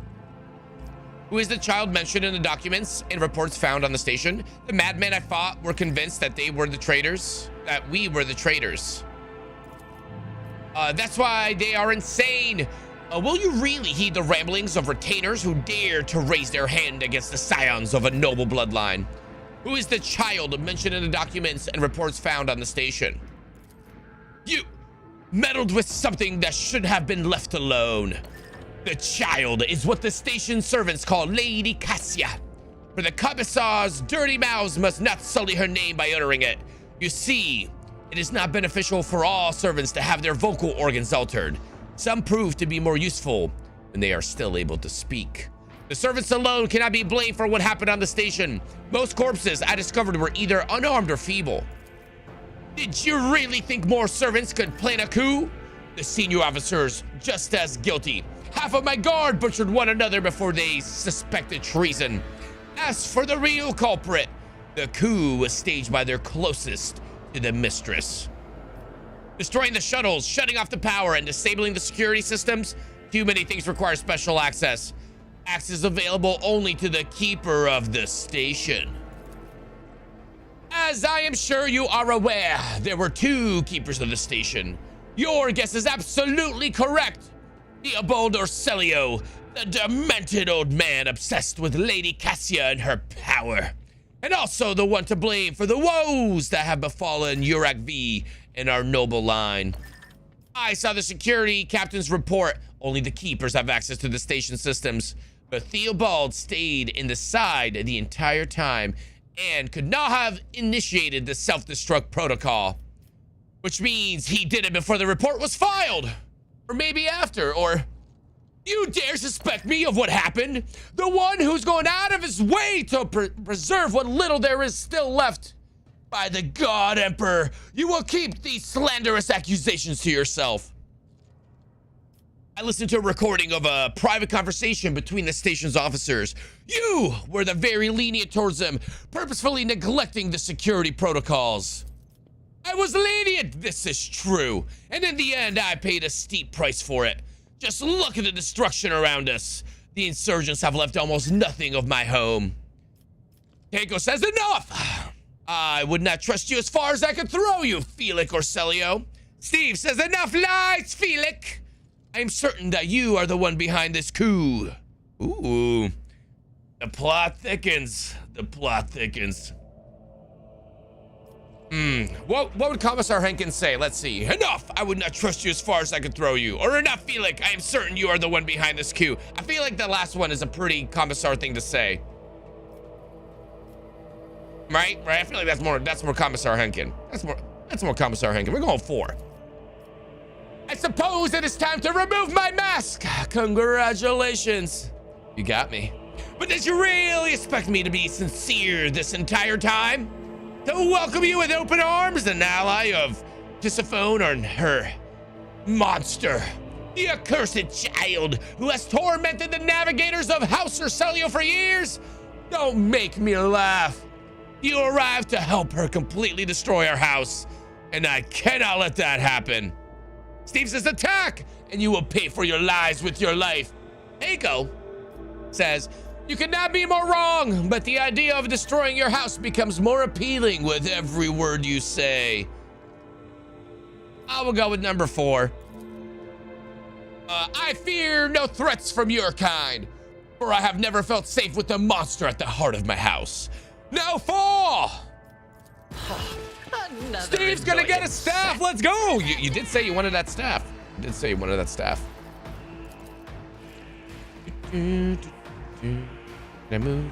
[SPEAKER 1] Who is the child mentioned in the documents and reports found on the station? The madmen I fought were convinced that they were the traitors, that we were the traitors. That's why they are insane. Will you really heed the ramblings of retainers who dare to raise their hand against the scions of a noble bloodline? Who is the child mentioned in the documents and reports found on the station? You meddled with something that should have been left alone. The child is what the station servants call Lady Cassia. For the commissar's dirty mouths must not sully her name by uttering it. You see, it is not beneficial for all servants to have their vocal organs altered. Some prove to be more useful when they are still able to speak. The servants alone cannot be blamed for what happened on the station. Most corpses I discovered were either unarmed or feeble. Did you really think more servants could plan a coup? The senior officers just as guilty. Half of my guard butchered one another before they suspected treason. As for the real culprit, the coup was staged by their closest to the mistress. Destroying the shuttles, shutting off the power, and disabling the security systems. Too many things require special access. Access available only to the keeper of the station. As I am sure you are aware, there were 2 keepers of the station. Your guess is absolutely correct. Theobald Orcelio, the demented old man obsessed with Lady Cassia and her power. And also the one to blame for the woes that have befallen Urak V and our noble line. I saw the security captain's report. Only the keepers have access to the station systems. But Theobald stayed in the side the entire time and could not have initiated the self-destruct protocol. Which means he did it before the report was filed. Or maybe after, or... You dare suspect me of what happened? The one who's going out of his way to preserve what little there is still left. By the God Emperor, you will keep these slanderous accusations to yourself. I listened to a recording of a private conversation between the station's officers. You were the very lenient towards them, purposefully neglecting the security protocols. I was lenient, this is true. And in the end, I paid a steep price for it. Just look at the destruction around us. The insurgents have left almost nothing of my home. Keiko says enough. I would not trust you as far as I could throw you, Felix or Celio. Steve says enough lies, Felix. I am certain that you are the one behind this coup. Ooh. The plot thickens. The plot thickens. What would Commissar Hankins say? Let's see. Enough! I would not trust you as far as I could throw you. Or enough, Felix. I am certain you are the one behind this coup. I feel like the last one is a pretty Commissar thing to say. Right? I feel like that's more Commissar Henkin. That's more Commissar Henkin. We're going 4. I suppose it is time to remove my mask. Congratulations. You got me. But did you really expect me to be sincere this entire time? To welcome you with open arms, an ally of Tisiphone and her monster. The accursed child who has tormented the navigators of House Urselio for years. Don't make me laugh. You arrived to help her completely destroy our house, and I cannot let that happen. Steve says attack, and you will pay for your lies with your life. Eiko says, you could not be more wrong, but the idea of destroying your house becomes more appealing with every word you say. I will go with number 4. I fear no threats from your kind, for I have never felt safe with the monster at the heart of my house. Now 4! Steve's gonna get a staff. Let's go. You did say you wanted that staff. You did say you wanted that staff. Can I move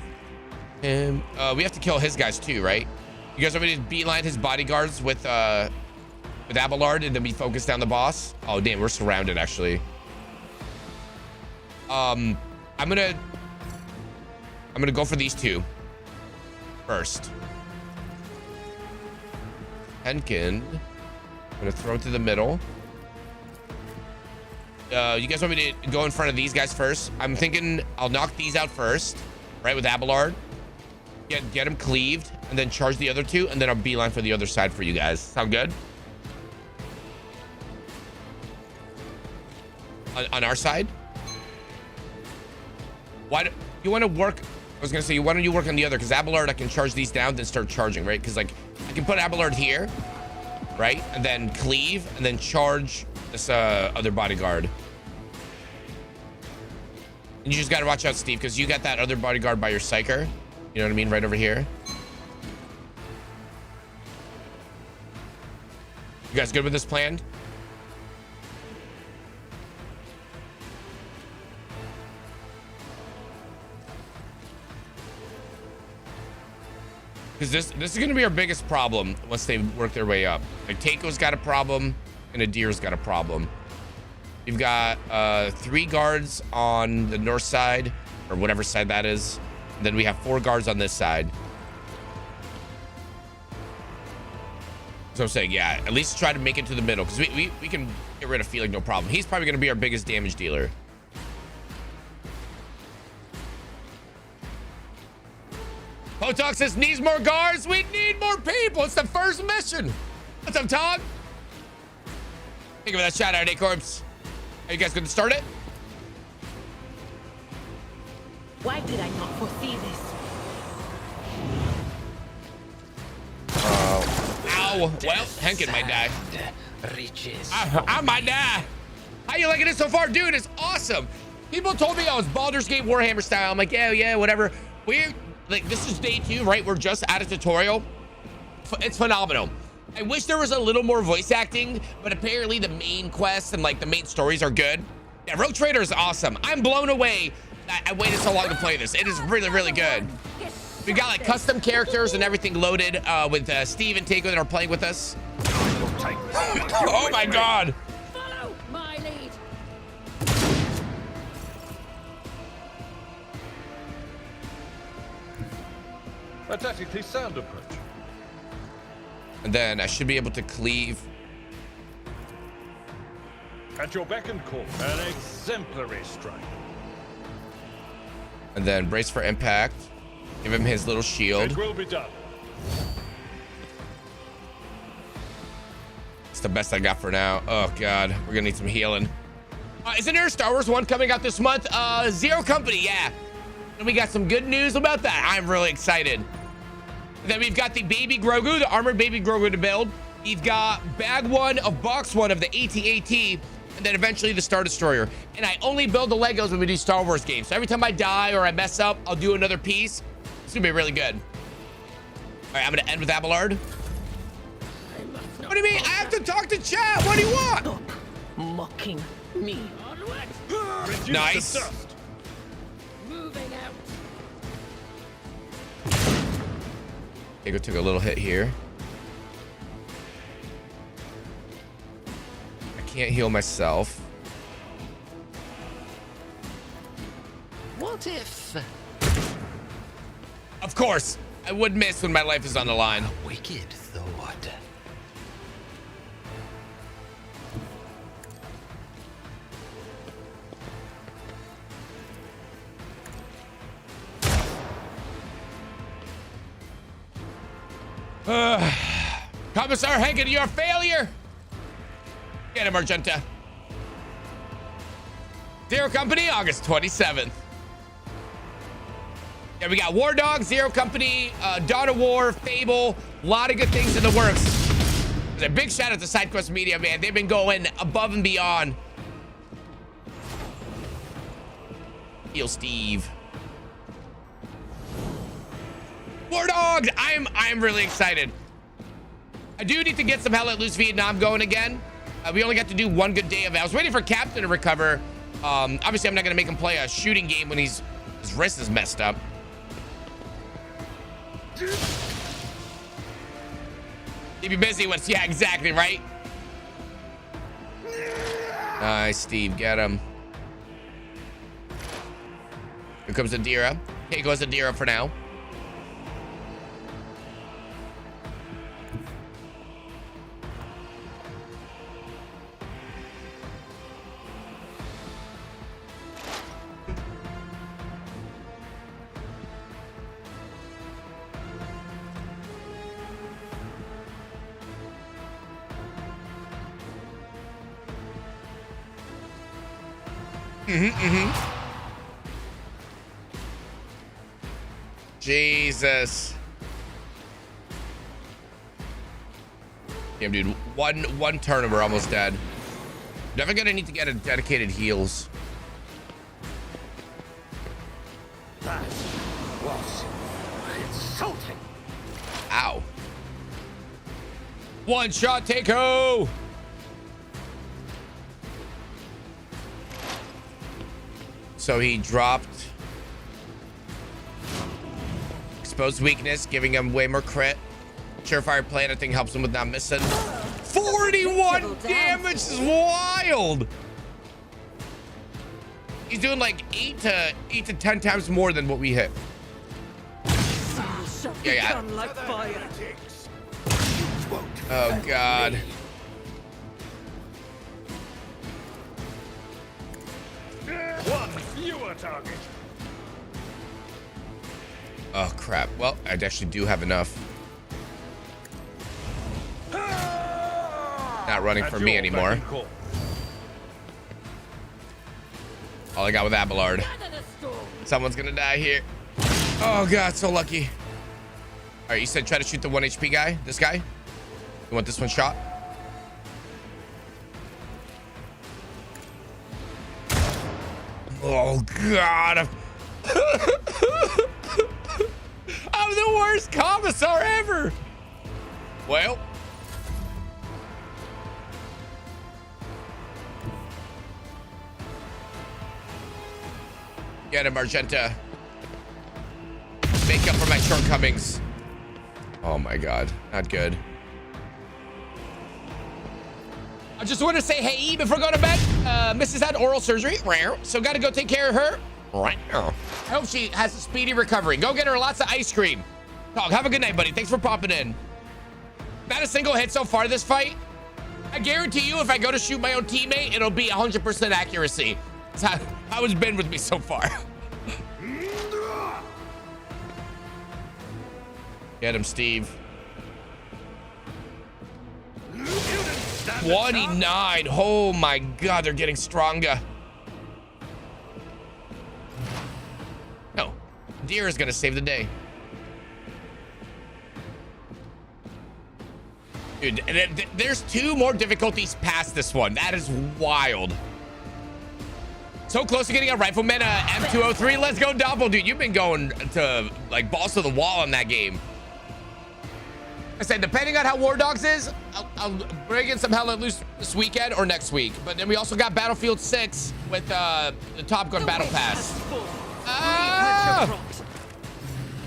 [SPEAKER 1] him? We have to kill his guys too, right? You guys want me to beeline his bodyguards with Abelard and then we focus down the boss? Oh damn, we're surrounded actually. I'm gonna go for these 2 first. Henkin, I'm gonna throw it to the middle. You guys want me to go in front of these guys first? I'm thinking I'll knock these out first, right, with Abelard. Get him cleaved, and then charge the other 2, and then I'll beeline for the other side for you guys. Sound good? On our side? Why do you want to work? I was gonna say, why don't you work on the other? Because Abelard, I can charge these down, then start charging, right? Because like I can put Abelard here, right, and then cleave, and then charge this other bodyguard. And you just gotta watch out, Steve, because you got that other bodyguard by your psyker. You know what I mean? Right over here. You guys good with this plan? Because this is going to be our biggest problem once they work their way up. Like, Taiko's got a problem, and Adir's got a problem. You've got 3 guards on the north side, or whatever side that is. And then we have 4 guards on this side. So I'm saying, yeah, at least try to make it to the middle, because we can get rid of Felix, no problem. He's probably going to be our biggest damage dealer. Potok says, needs more guards. We need more people. It's the first mission. What's up, Tog? Think of that shout out, A-Corps. Are you guys going to start it?
[SPEAKER 3] Why did I not foresee this?
[SPEAKER 1] Ow. Well, Henkin might die. I might die. How you liking it so far? Dude, it's awesome. People told me I was Baldur's Gate Warhammer style. I'm like, yeah, whatever. Like, this is day 2, right? We're just at a tutorial. It's phenomenal. I wish there was a little more voice acting, but apparently the main quests and like the main stories are good. Yeah, Rogue Trader is awesome. I'm blown away that I waited so long to play this. It is really, really good. We got like custom characters and everything loaded with Steve and Taiko that are playing with us. Oh my God.
[SPEAKER 3] Follow my lead.
[SPEAKER 4] A tactically sound approach.
[SPEAKER 1] And then I should be able to cleave.
[SPEAKER 4] At your beck and call. An exemplary strike.
[SPEAKER 1] And then brace for impact. Give him his little shield.
[SPEAKER 4] It will be done.
[SPEAKER 1] It's the best I got for now. Oh God, we're gonna need some healing. Isn't there a Star Wars one coming out this month? Zero Company, yeah. And we got some good news about that. I'm really excited. Then we've got the baby Grogu, the armored baby Grogu to build. We've got bag one of box one of the AT-AT, and then eventually the Star Destroyer. And I only build the Legos when we do Star Wars games. So every time I die or I mess up, I'll do another piece. It's gonna be really good. All right, I'm gonna end with Abelard. What do you mean? I have to talk to chat. What do you want?
[SPEAKER 3] Stop mocking me.
[SPEAKER 4] Reduce
[SPEAKER 1] Nice.
[SPEAKER 4] to dust.
[SPEAKER 3] Moving out.
[SPEAKER 1] Diego took a little hit here. I can't heal myself.
[SPEAKER 2] What if
[SPEAKER 1] Of course, I would miss when my life is on the line.
[SPEAKER 2] wicked thought?
[SPEAKER 1] Commissar Hagen, you're a failure. Get him, Argenta. Zero Company, August 27th. Yeah, we got War Dog, Zero Company, Dawn of War, Fable, a lot of good things in the works. A big shout out to SideQuest Media, man. They've been going above and beyond. Heal Steve. War Dogs! I'm really excited. I do need to get some Hell Let Loose Vietnam going again. We only got to do one good day of it. I was waiting for Captain to recover. Obviously, I'm not going to make him play a shooting game when his wrist is messed up. He'd be busy once. Yeah, exactly, right? Nice, Steve. Get him. Here comes Adira. Here goes Adira for now. Jesus. Damn, dude. One turn and we're almost dead. Definitely gonna need to get a dedicated heals.
[SPEAKER 2] That was insulting.
[SPEAKER 1] Ow. One shot, Takeo. So he dropped exposed weakness, giving him way more crit. Surefire Plan, I think, helps him with not missing. 41 damage is wild. He's doing like 8 to 10 times more than what we hit. Yeah.
[SPEAKER 3] Like fire.
[SPEAKER 1] Oh God.
[SPEAKER 4] One fewer target.
[SPEAKER 1] Oh crap. Well, I actually do have enough. Not running for me anymore. All I got with Abelard. Someone's gonna die here. Oh God, so lucky. All right, you said try to shoot the 1 HP guy. This guy. You want this one shot? Oh God. I'm the worst commissar ever. Well. Get him, Argenta. Make up for my shortcomings. Oh my God, not good. I just want to say hey before going to bed. Mrs. had oral surgery, so got to go take care of her. I hope she has a speedy recovery. Go get her lots of ice cream. Dog, have a good night, buddy. Thanks for popping in. Not a single hit so far this fight. I guarantee you, if I go to shoot my own teammate, it'll be 100% accuracy. That's how it's been with me so far. Get him, Steve. 29. Oh my God, they're getting stronger. No, Deer is gonna save the day. Dude, there's 2 more difficulties past this one. That is wild. So close to getting a Rifleman M203. Let's go, Doppel, dude. You've been going to like balls to the wall in that game. I said, depending on how War Dogs is, I'll bring in some Hell Let Loose this weekend or next week. But then we also got Battlefield 6 with the Top Gun Battle Pass. Ah!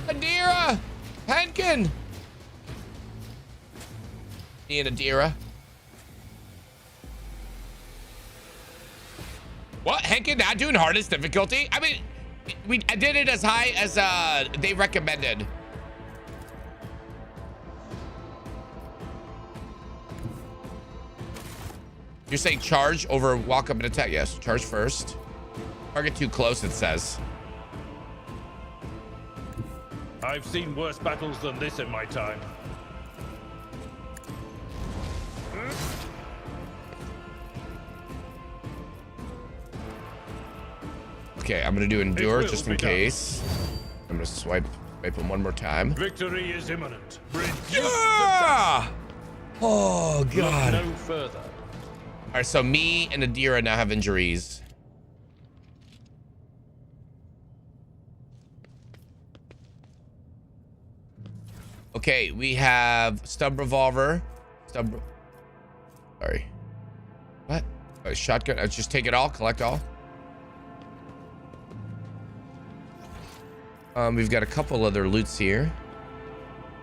[SPEAKER 1] Adira! Henkin! Me and Adira. What? Henkin not doing hardest difficulty? I mean, I did it as high as they recommended. You're saying charge over walk up and attack? Yes, charge first. Target too close, it says.
[SPEAKER 4] I've seen worse battles than this in my time.
[SPEAKER 1] Okay, I'm gonna do endure just in case. I'm gonna swipe him one more time.
[SPEAKER 4] Victory is imminent.
[SPEAKER 1] Yeah! Oh God.
[SPEAKER 4] Look no further.
[SPEAKER 1] All right, so me and Adira now have injuries. Okay, we have stub revolver. Sorry. What? Oh, shotgun. Let's just take it all, collect all. We've got a couple other loots here,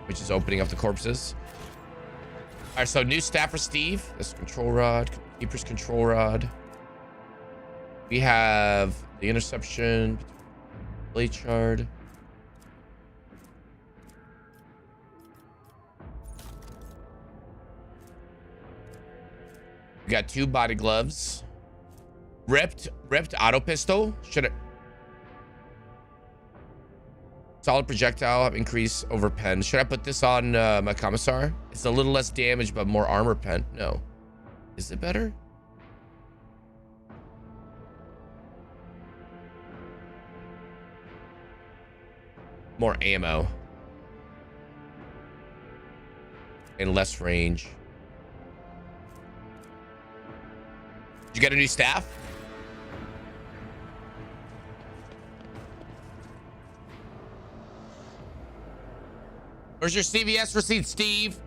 [SPEAKER 1] which is opening up the corpses. All right, so new staff for Steve. This control rod, keeper's control rod. We have the interception, blade shard. We got 2 body gloves. Ripped auto pistol. Should it? Solid projectile, have increase over pen. Should I put this on my commissar? It's a little less damage, but more armor pen. No. Is it better? More ammo. And less range. Did you get a new staff? Where's your CVS receipt, Steve?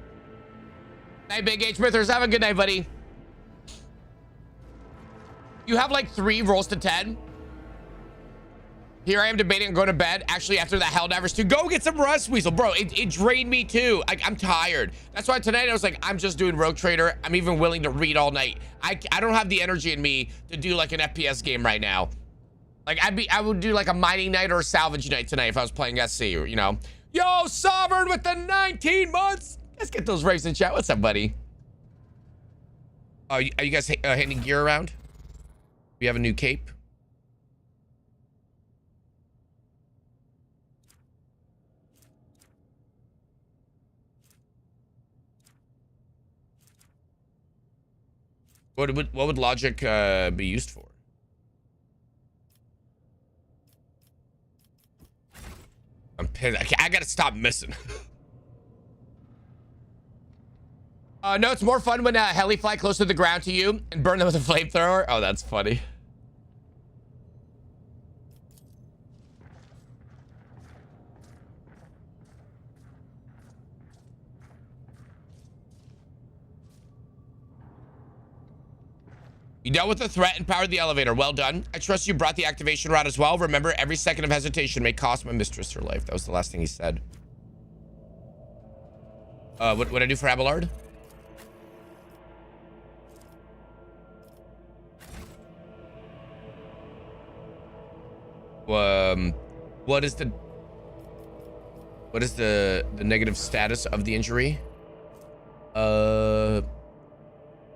[SPEAKER 1] Hey, Big H Smithers, have a good night, buddy. You have like 3 rolls to 10. Here I am debating on going to bed. Actually, after that Helldivers 2, go get some rest, Weasel. Bro, it drained me too. I'm tired. That's why tonight I was like, I'm just doing Rogue Trader. I'm even willing to read all night. I don't have the energy in me to do like an FPS game right now. Like I would do like a mining night or a salvage night tonight if I was playing SC, or, you know. Yo, Sovereign with the 19 months. Let's get those raves in chat. What's up, buddy? Are you guys handing gear around? We have a new cape. What would logic be used for? I'm pissed. I gotta stop missing. No, it's more fun when heli fly close to the ground to you and burn them with a flamethrower. Oh, that's funny. You dealt with the threat and powered the elevator. Well done. I trust you brought the activation rod as well. Remember, every second of hesitation may cost my mistress her life. That was the last thing he said. What I do for Abelard? What is the negative status of the injury?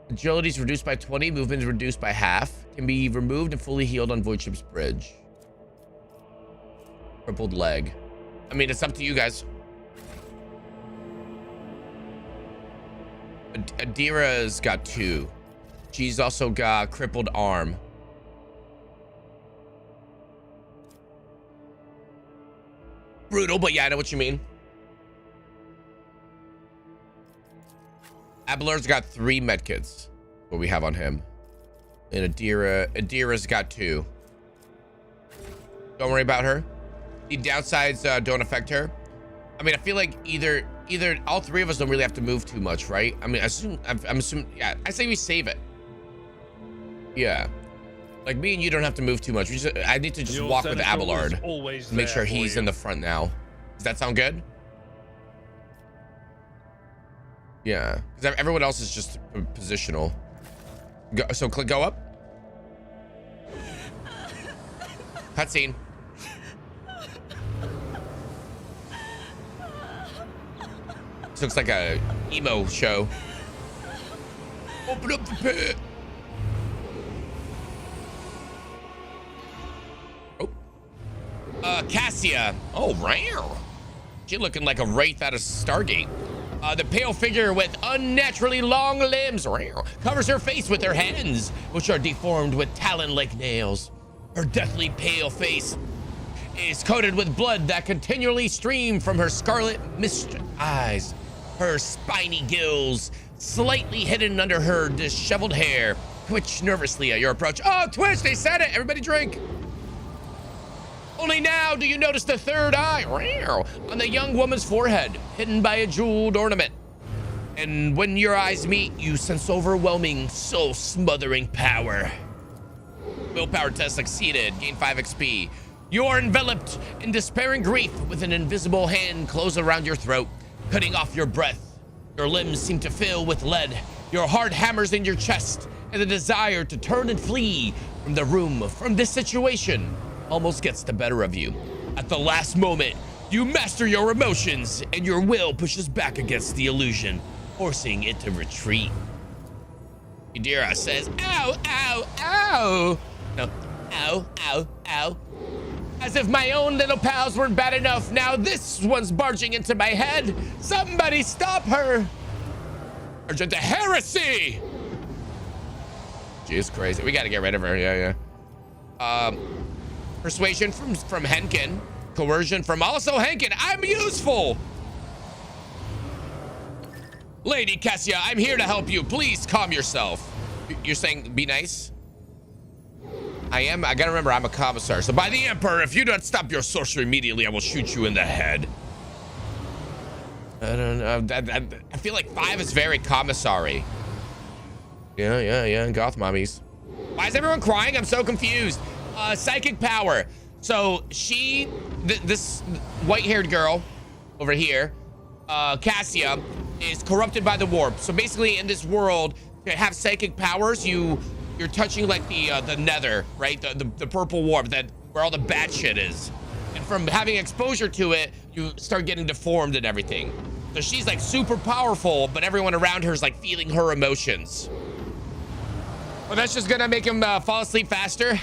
[SPEAKER 1] Agility is reduced by 20. Movement is reduced by half. Can be removed and fully healed on Void Ship's bridge. Crippled leg. I mean, it's up to you guys. Adira's got 2. She's also got crippled arm. Brutal, but yeah, I know what you mean. Abelard's got 3 medkits. What we have on him. And Adira's got 2. Don't worry about her. The downsides don't affect her. I mean, I feel like either all 3 of us don't really have to move too much, right? I mean, I'm assuming, yeah, I say we save it. Yeah. Like me and you don't have to move too much. I need to just walk with Abelard. Make sure he's in the front now. Does that sound good? Yeah, because everyone else is just positional. So click go up. Cutscene. This looks like a emo show. Open up the pit. Oh. Cassia. Oh, wow. She looking like a wraith out of Stargate. The pale figure with unnaturally long limbs covers her face with her hands, which are deformed with talon-like nails. Her deathly pale face is coated with blood that continually stream from her scarlet mist eyes. Her spiny gills, slightly hidden under her disheveled hair, twitch nervously at your approach. Oh, twitch, they said it. Everybody drink. Only now do you notice the third eye on the young woman's forehead, hidden by a jeweled ornament. And when your eyes meet, you sense overwhelming, soul-smothering power. Willpower test succeeded. Gain 5 XP. You are enveloped in despairing grief with an invisible hand closed around your throat, cutting off your breath. Your limbs seem to fill with lead. Your heart hammers in your chest, and the desire to turn and flee from the room, from this situation, almost gets the better of you. At the last moment, you master your emotions, and your will pushes back against the illusion, forcing it to retreat. Adira says, ow, ow, ow. No, ow, ow, ow. As if my own little pals weren't bad enough, now this one's barging into my head. Somebody stop her. Urgent heresy. She's crazy. We gotta get rid of her, yeah. Persuasion from Henkin. Coercion from also Henkin. I'm useful. Lady Cassia, I'm here to help you. Please calm yourself. You're saying be nice? I am. I gotta remember I'm a commissar. So by the Emperor, if you don't stop your sorcery immediately, I will shoot you in the head. I don't know. I feel like 5 is very commissary. Yeah. Goth mommies. Why is everyone crying? I'm so confused. Psychic power. So this white-haired girl over here, Cassia, is corrupted by the warp. So basically, in this world, to have psychic powers, you're touching like the nether, right? The purple warp, where all the bad shit is. And from having exposure to it, you start getting deformed and everything. So she's like super powerful, but everyone around her is like feeling her emotions. Well, that's just gonna make him fall asleep faster.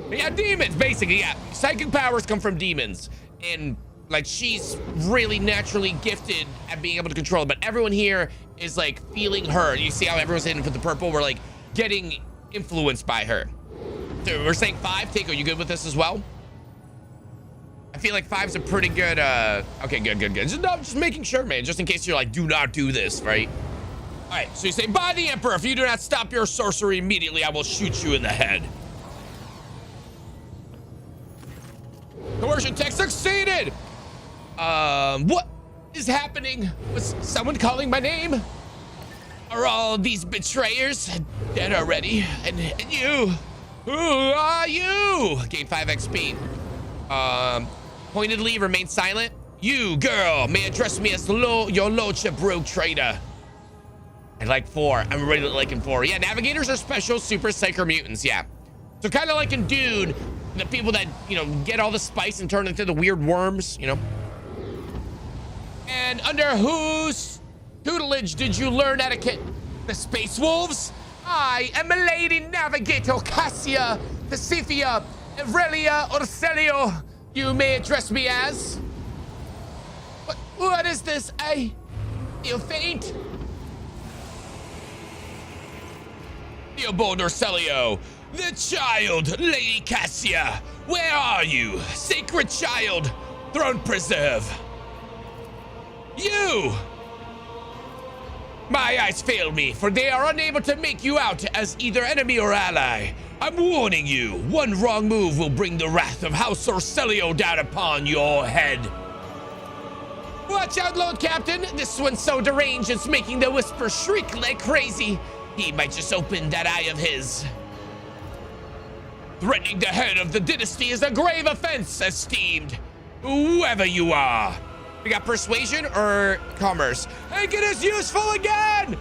[SPEAKER 1] Yeah, demons, basically, yeah. Psychic powers come from demons. And, like, she's really naturally gifted at being able to control it. But everyone here is, like, feeling her. You see how everyone's hitting with the purple? We're, like, getting influenced by her. So we're saying 5. Takeo, you good with this as well? I feel like 5's a pretty good, okay, good. Just making sure, man. Just in case you're like, do not do this, right? All right, so you say, by the Emperor, if you do not stop your sorcery immediately, I will shoot you in the head. Coercion tech succeeded! What is happening? Was someone calling my name? Are all these betrayers dead already? And you? Who are you? Gain 5 XP. Pointedly remain silent. You, girl, may address me as your lordship, rogue trader. I like 4. I'm really liking 4. Yeah, navigators are special super psycho mutants, yeah. So kind of like in Dude, the people that, you know, get all the spice and turn into the weird worms, you know. And under whose tutelage did you learn etiquette? The Space Wolves? I am Lady Navigator Cassia, Paciphia, Evrelia, Orcelio. You may address me as... What is this? You faint? Theobald Orcelio, the child, Lady Cassia. Where are you? Sacred child, throne preserve. You! My eyes fail me, for they are unable to make you out as either enemy or ally. I'm warning you, one wrong move will bring the wrath of House Orcelio down upon your head. Watch out, Lord Captain. This one's so deranged it's making the Whisper shriek like crazy. He might just open that eye of his. Threatening the head of the dynasty is a grave offense, esteemed. Whoever you are. We got persuasion or commerce? Make it as useful again!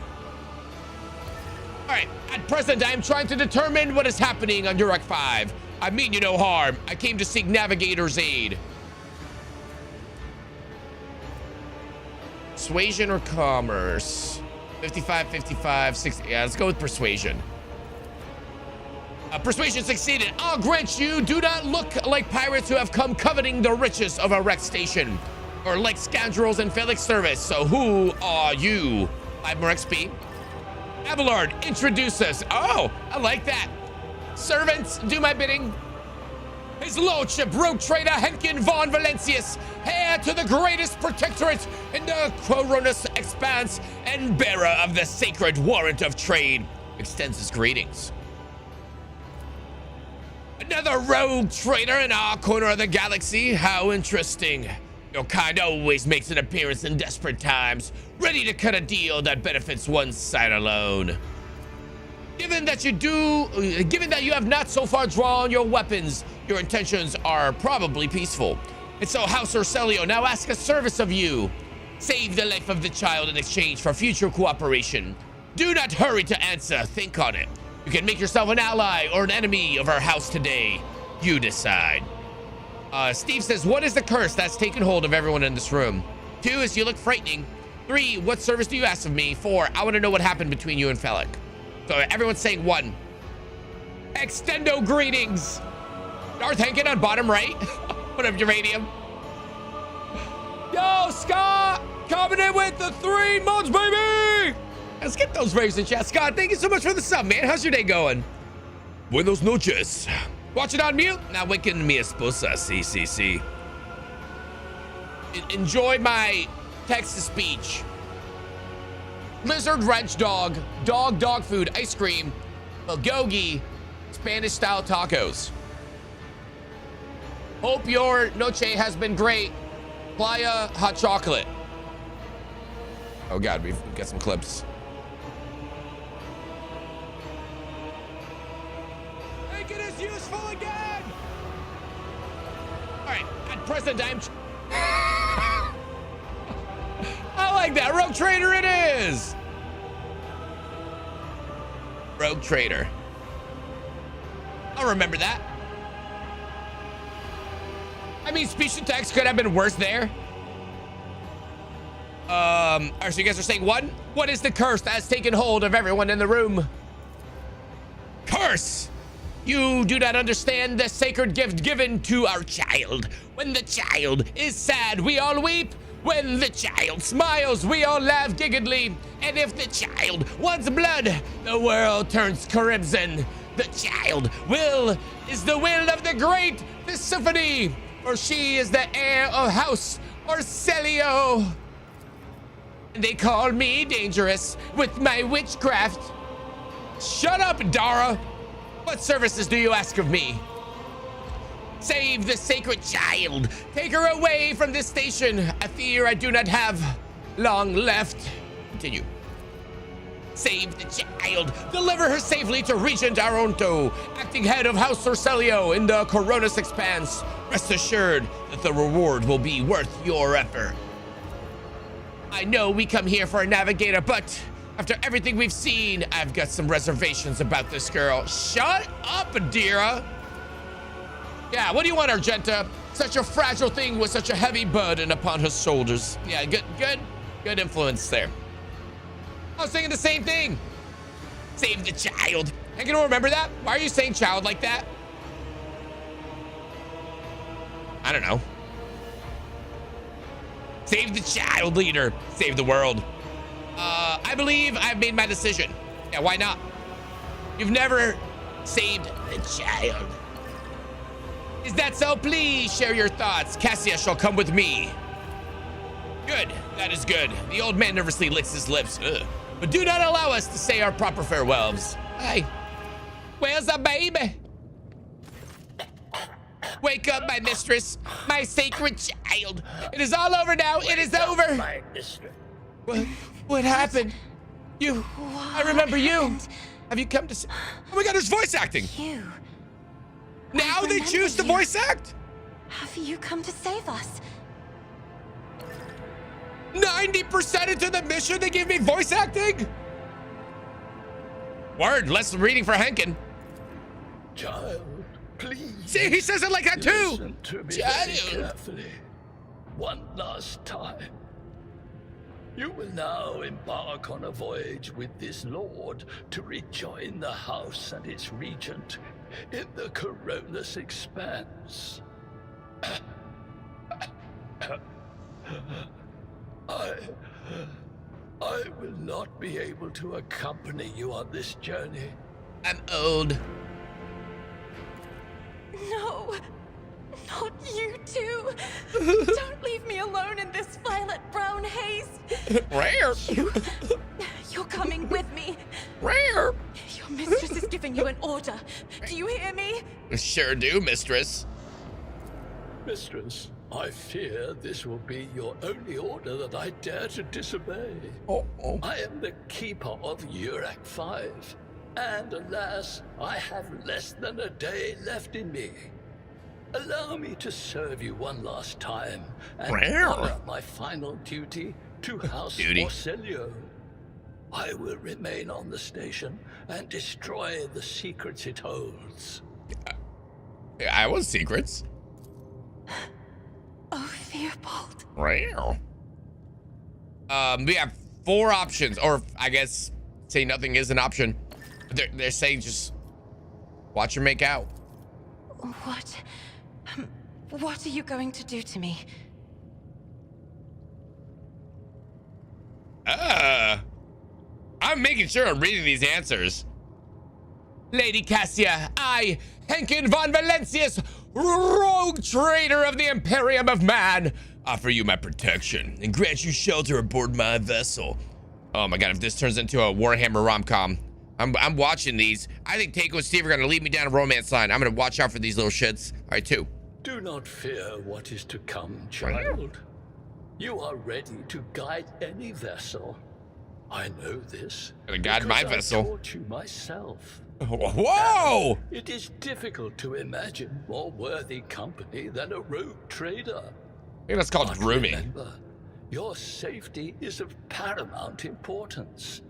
[SPEAKER 1] All right, at present, I am trying to determine what is happening on Uruk 5. I mean you no harm. I came to seek Navigator's aid. Persuasion or commerce? 55, 55, 60. Yeah, let's go with persuasion. Persuasion succeeded. I'll grant you do not look like pirates who have come coveting the riches of a wreck station, or like scoundrels in Felix service. So who are you? 5 more XP. Abelard, introduce us. Oh, I like that. Servants, do my bidding. His Lordship, Rogue Trader Henkin von Valencius, heir to the greatest protectorate in the Coronus Expanse and bearer of the sacred warrant of trade, extends his greetings. Another rogue trader in our corner of the galaxy. How interesting. Your kind always makes an appearance in desperate times, ready to cut a deal that benefits one side alone. Given that you have not so far drawn your weapons, your intentions are probably peaceful. And so House Orcelio now asks a service of you. Save the life of the child in exchange for future cooperation. Do not hurry to answer, think on it. You can make yourself an ally or an enemy of our house today. You decide. Steve says, what is the curse that's taken hold of everyone in this room? 2 is you look frightening. 3, what service do you ask of me? 4, I want to know what happened between you and Felix. So everyone's saying 1. Extendo greetings. Darth Henkin on bottom right. What up, Uranium? Yo, Scott, coming in with the 3 months, baby. Let's get those raves in chat. Scott, thank you so much for the sub, man. How's your day going? Buenos noches. Watch it on mute. Now waking mi esposa, CCC. Enjoy my text-to-speech. Lizard wrench dog food, ice cream, bulgogi, Spanish-style tacos. Hope your noche has been great. Playa hot chocolate. Oh God, we've got some clips. Make it as useful again. All right, at present I'm. I like that. Rogue Trader it is. Rogue Trader. I'll remember that. I mean, speech to text could have been worse there. All right, so you guys are saying 1? What is the curse that has taken hold of everyone in the room? Curse! You do not understand the sacred gift given to our child. When the child is sad, we all weep. When the child smiles, we all laugh giggedly. And if the child wants blood, the world turns crimson. The child is the will of the great Persephone, for she is the heir of House Orcelio. And they call me dangerous with my witchcraft. Shut up, Dara. What services do you ask of me? Save the sacred child. Take her away from this station. I fear I do not have long left. Continue. Save the child. Deliver her safely to Regent Aronto, acting head of House Orcelio in the Coronus Expanse. Rest assured that the reward will be worth your effort. I know we come here for a navigator, but after everything we've seen, I've got some reservations about this girl. Shut up, Adira. Yeah, what do you want, Argenta? Such a fragile thing with such a heavy burden upon her shoulders. Yeah, good influence there. I was thinking the same thing. Save the child. I can remember that. Why are you saying child like that? I don't know. Save the child, leader. Save the world. I believe I've made my decision. Yeah, why not? You've never saved the child. Is that so? Please share your thoughts. Cassia shall come with me. Good. That is good. The old man nervously licks his lips. Ugh. But do not allow us to say our proper farewells. Hi. Where's the baby? Wake up, my mistress, my sacred child. It is all over now. It is over.
[SPEAKER 2] My mistress.
[SPEAKER 1] What happened? You. I remember you. Have you come to see? Oh my God, there's voice acting.
[SPEAKER 5] You.
[SPEAKER 1] Now
[SPEAKER 5] I
[SPEAKER 1] they choose to
[SPEAKER 5] remember you.
[SPEAKER 1] voice act?
[SPEAKER 5] Have you come to save us?
[SPEAKER 1] 90% into the mission, they gave me voice acting? Word, less reading for Henkin.
[SPEAKER 2] Child, please.
[SPEAKER 1] See, he says it like that too.
[SPEAKER 2] Listen to me very
[SPEAKER 1] Child.
[SPEAKER 2] carefully. One last time. You will now embark on a voyage with this lord to rejoin the house and its regent in the Corollas expanse. I will not be able to accompany you on this journey.
[SPEAKER 1] I'm old.
[SPEAKER 5] No, not you too. Don't leave me alone in this violet-brown haze.
[SPEAKER 1] Rare.
[SPEAKER 5] You're coming with me.
[SPEAKER 1] Rare.
[SPEAKER 5] Your mistress is giving you an order. Do you hear me?
[SPEAKER 1] Sure do, mistress.
[SPEAKER 2] Mistress, I fear this will be your only order that I dare to disobey.
[SPEAKER 1] Oh.
[SPEAKER 2] I am the keeper of Urak 5, and alas, I have less than a day left in me. Allow me to serve you one last time and
[SPEAKER 1] Rare.
[SPEAKER 2] honor my final duty to House
[SPEAKER 1] Duty.
[SPEAKER 2] Orselio. I will remain on the station and destroy the secrets it holds.
[SPEAKER 1] I was secrets.
[SPEAKER 5] Oh, Theobald.
[SPEAKER 1] Rare. We have 4 options, or I guess say nothing is an option. They're saying just watch her make out.
[SPEAKER 5] What are you going to do to me?
[SPEAKER 1] I'm making sure I'm reading these answers. Lady Cassia, I, Henkin von Valencius, rogue traitor of the Imperium of Man, offer you my protection and grant you shelter aboard my vessel. Oh my God, if this turns into a Warhammer rom-com, I'm watching these. I think Takeo and Steve are gonna lead me down a romance line. I'm gonna watch out for these little shits. All right, 2.
[SPEAKER 2] Do not fear what is to come, child. You are ready to guide any vessel. I know this.
[SPEAKER 1] Gonna guide my
[SPEAKER 2] because I
[SPEAKER 1] vessel.
[SPEAKER 2] taught you myself.
[SPEAKER 1] Whoa!
[SPEAKER 2] It is difficult to imagine more worthy company than a rogue trader.
[SPEAKER 1] I think that's called
[SPEAKER 2] But
[SPEAKER 1] grooming.
[SPEAKER 2] remember, your safety is of paramount importance.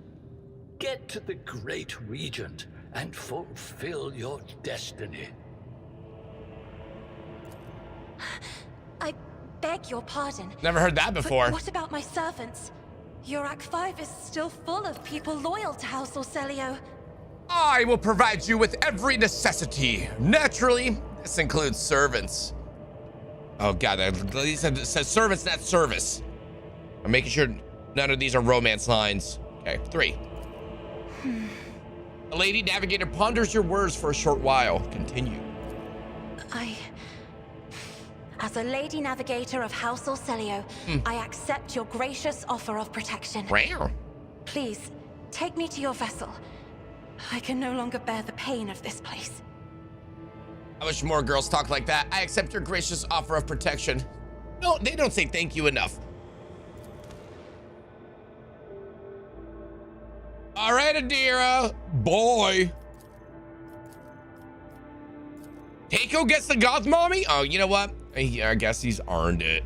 [SPEAKER 2] Get to the Great Regent and fulfill your destiny.
[SPEAKER 5] I beg your pardon.
[SPEAKER 1] Never heard that
[SPEAKER 5] But
[SPEAKER 1] before.
[SPEAKER 5] what about my servants? Urak 5 is still full of people loyal to House Orselio.
[SPEAKER 1] I will provide you with every necessity. Naturally, this includes servants. Oh God, at least it says servants, not service. I'm making sure none of these are romance lines. Okay, 3. The lady navigator ponders your words for a short while. Continue.
[SPEAKER 5] As a lady navigator of House Orselio, I accept your gracious offer of protection.
[SPEAKER 1] Rare.
[SPEAKER 5] Please, take me to your vessel. I can no longer bear the pain of this place.
[SPEAKER 1] I wish more girls talk like that. I accept your gracious offer of protection. No, they don't say thank you enough. All right, Adira. Boy. Takeo gets the goth mommy? Oh, you know what? I guess he's earned it.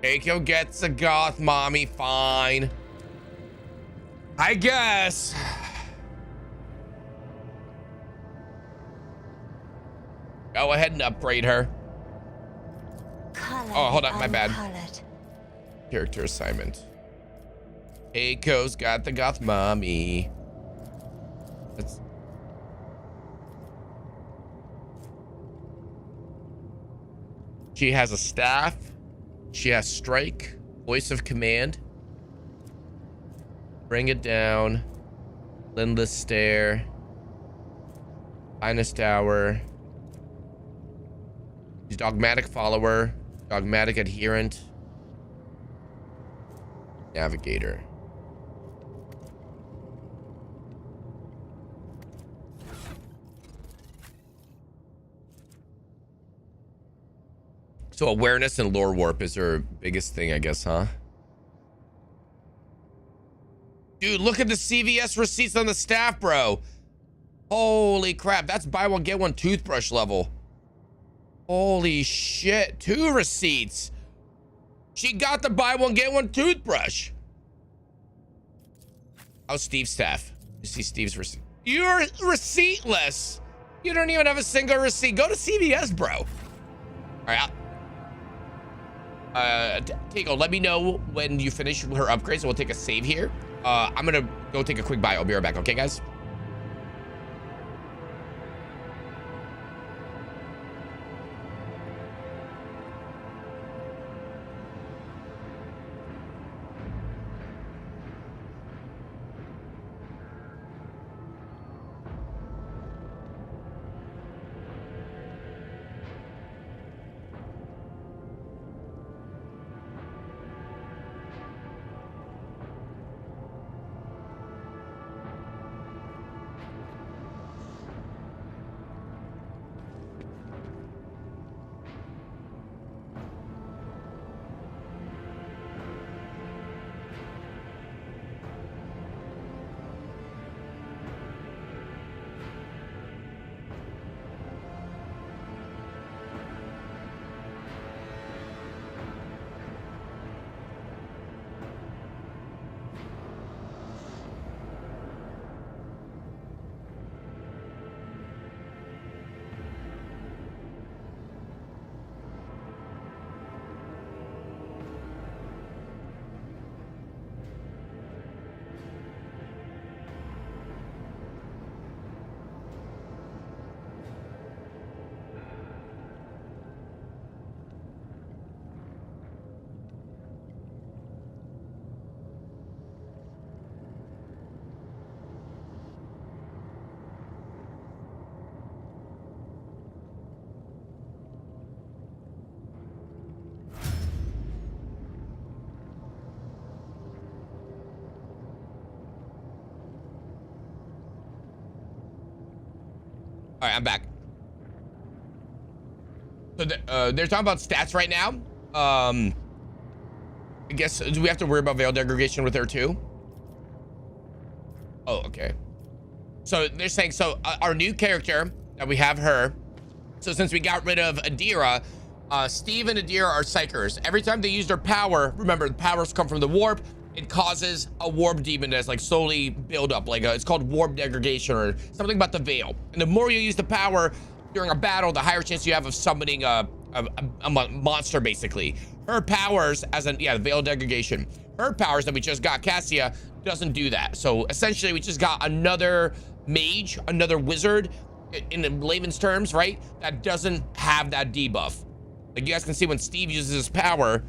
[SPEAKER 1] Takeo gets a goth mommy, fine. I guess. Go ahead and upgrade her. Oh, hold on, my bad. Character assignment. Takeo's got the goth mommy. That's... She has a staff. She has strike, voice of command. Bring it down. Lindless stare. Finest hour. She's dogmatic follower. Dogmatic adherent. Navigator. So awareness and lore warp is her biggest thing, I guess, huh? Dude, look at the CVS receipts on the staff, bro. Holy crap, that's buy one, get one toothbrush level. Holy shit, 2 receipts. She got the buy one, get one toothbrush. How's Steve's staff? You see Steve's receipt. You're receiptless. You don't even have a single receipt. Go to CVS, bro. All right, Tico, let me know when you finish her upgrades and we'll take a save here. I'm gonna go take a quick bite. I'll be right back, okay, guys? All right, I'm back. So they're talking about stats right now. I guess, do we have to worry about veil degradation with her too? Oh, okay. So they're saying, so our new character that we have her. So since we got rid of Adira, Steve and Adira are psychers. Every time they use their power, remember the powers come from the warp. It causes a warp demon that's like slowly build up, like it's called warp degradation or something about the veil. And the more you use the power during a battle, the higher chance you have of summoning a monster, basically. Her powers, the veil degradation. Her powers that we just got, Cassia, doesn't do that. So essentially, we just got another mage, another wizard, in the layman's terms, right? That doesn't have that debuff. Like you guys can see when Steve uses his power.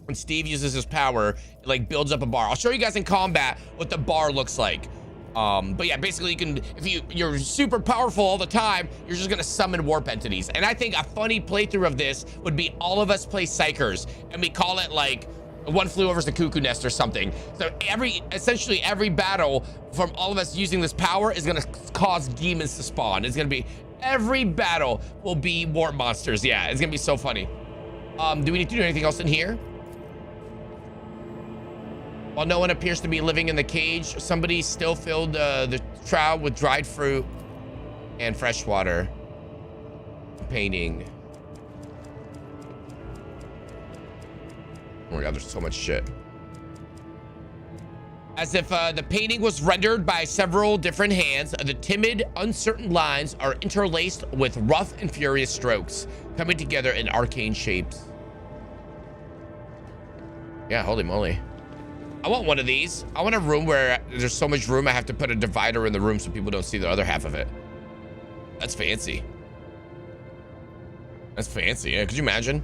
[SPEAKER 1] When Steve uses his power, it like builds up a bar. I'll show you guys in combat what the bar looks like. But yeah, basically you can, if you're super powerful all the time, you're just gonna summon warp entities. And I think a funny playthrough of this would be all of us play Psychers and we call it like One Flew Over the Cuckoo Nest or something. So essentially every battle from all of us using this power is gonna cause demons to spawn. It's gonna be, every battle will be warp monsters. Yeah, it's gonna be so funny. Do we need to do anything else in here? While no one appears to be living in the cage, somebody still filled the trough with dried fruit and fresh water. Painting. Oh my god, there's so much shit. As if the painting was rendered by several different hands, the timid, uncertain lines are interlaced with rough and furious strokes, coming together in arcane shapes. Yeah, holy moly. I want one of these. I want a room where there's so much room I have to put a divider in the room so people don't see the other half of it. That's fancy. That's fancy. Yeah, could you imagine?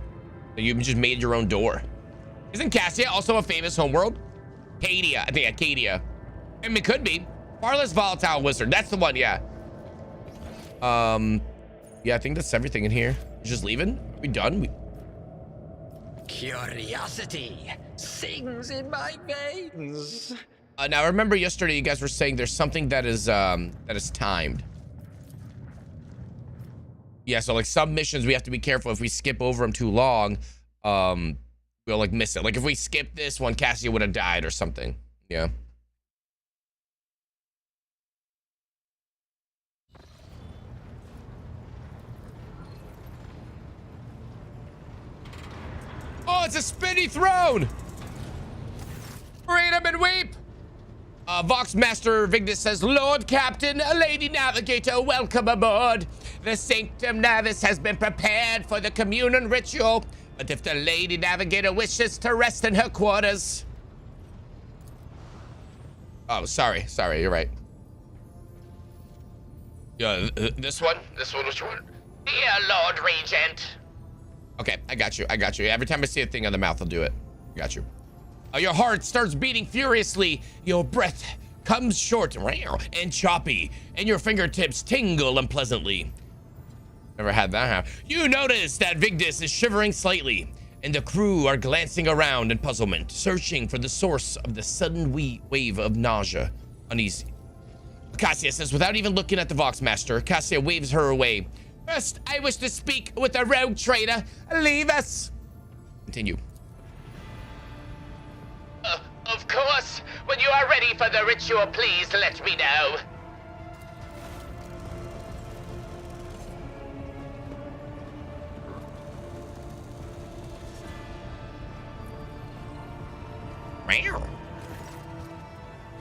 [SPEAKER 1] You just made your own door. Isn't Cassia also a famous homeworld? Cadia. I think Acadia. I mean, it could be. Far less volatile wizard. That's the one, yeah. Yeah, I think that's everything in here. Just leaving? Are we done?
[SPEAKER 3] Curiosity sings in my veins.
[SPEAKER 1] Now, remember yesterday you guys were saying there's something that is timed. Yeah, so like some missions we have to be careful if we skip over them too long, we'll like miss it. Like if we skip this one, Cassia would have died or something. Yeah. Oh, it's a spinny throne! Freedom and weep! Vox Master Vigdis says, Lord Captain, Lady Navigator, welcome aboard. The Sanctum Navis has been prepared for the communion ritual, but if the Lady Navigator wishes to rest in her quarters... Oh, sorry, you're right. Yeah, this one? This one, which one? Dear Lord Regent. Okay, I got you. Every time I see a thing on the mouth, I'll do it. Got you. Your heart starts beating furiously. Your breath comes short and choppy, and your fingertips tingle unpleasantly. Never had that happen. You notice that Vigdis is shivering slightly, and the crew are glancing around in puzzlement, searching for the source of the sudden wave of nausea. Uneasy. Cassia says, without even looking at the Vox Master, Cassia waves her away. First, I wish to speak with a rogue trader. Leave us. Continue. Of course. When you are ready for the ritual, please let me know.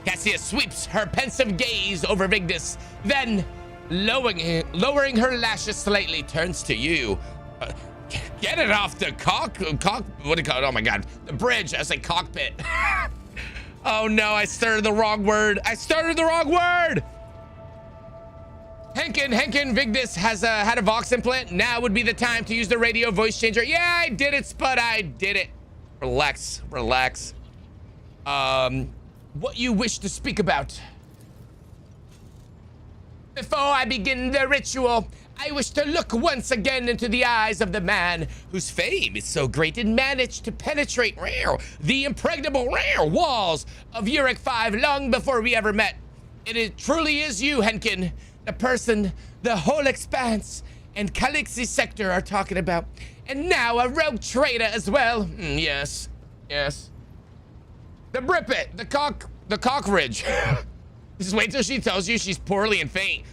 [SPEAKER 1] Cassia sweeps her pensive gaze over Vigdis, then, lowering her lashes slightly, turns to you. Get it off the what do you call it? Oh my God, the bridge. I was like cockpit. Oh no, I started the wrong word. Henkin, Vigdis has had a Vox implant. Now would be the time to use the radio voice changer. Yeah, I did it, Spud. I did it. Relax. What you wish to speak about? Before I begin the ritual, I wish to look once again into the eyes of the man whose fame is so great it managed to penetrate the impregnable walls of Uruk 5 long before we ever met. It truly is you, Henkin, the person the whole Expanse and Calixi sector are talking about. And now a rogue trader as well. Yes. The Brippet, the cockridge. Just wait till she tells you she's poorly and faint.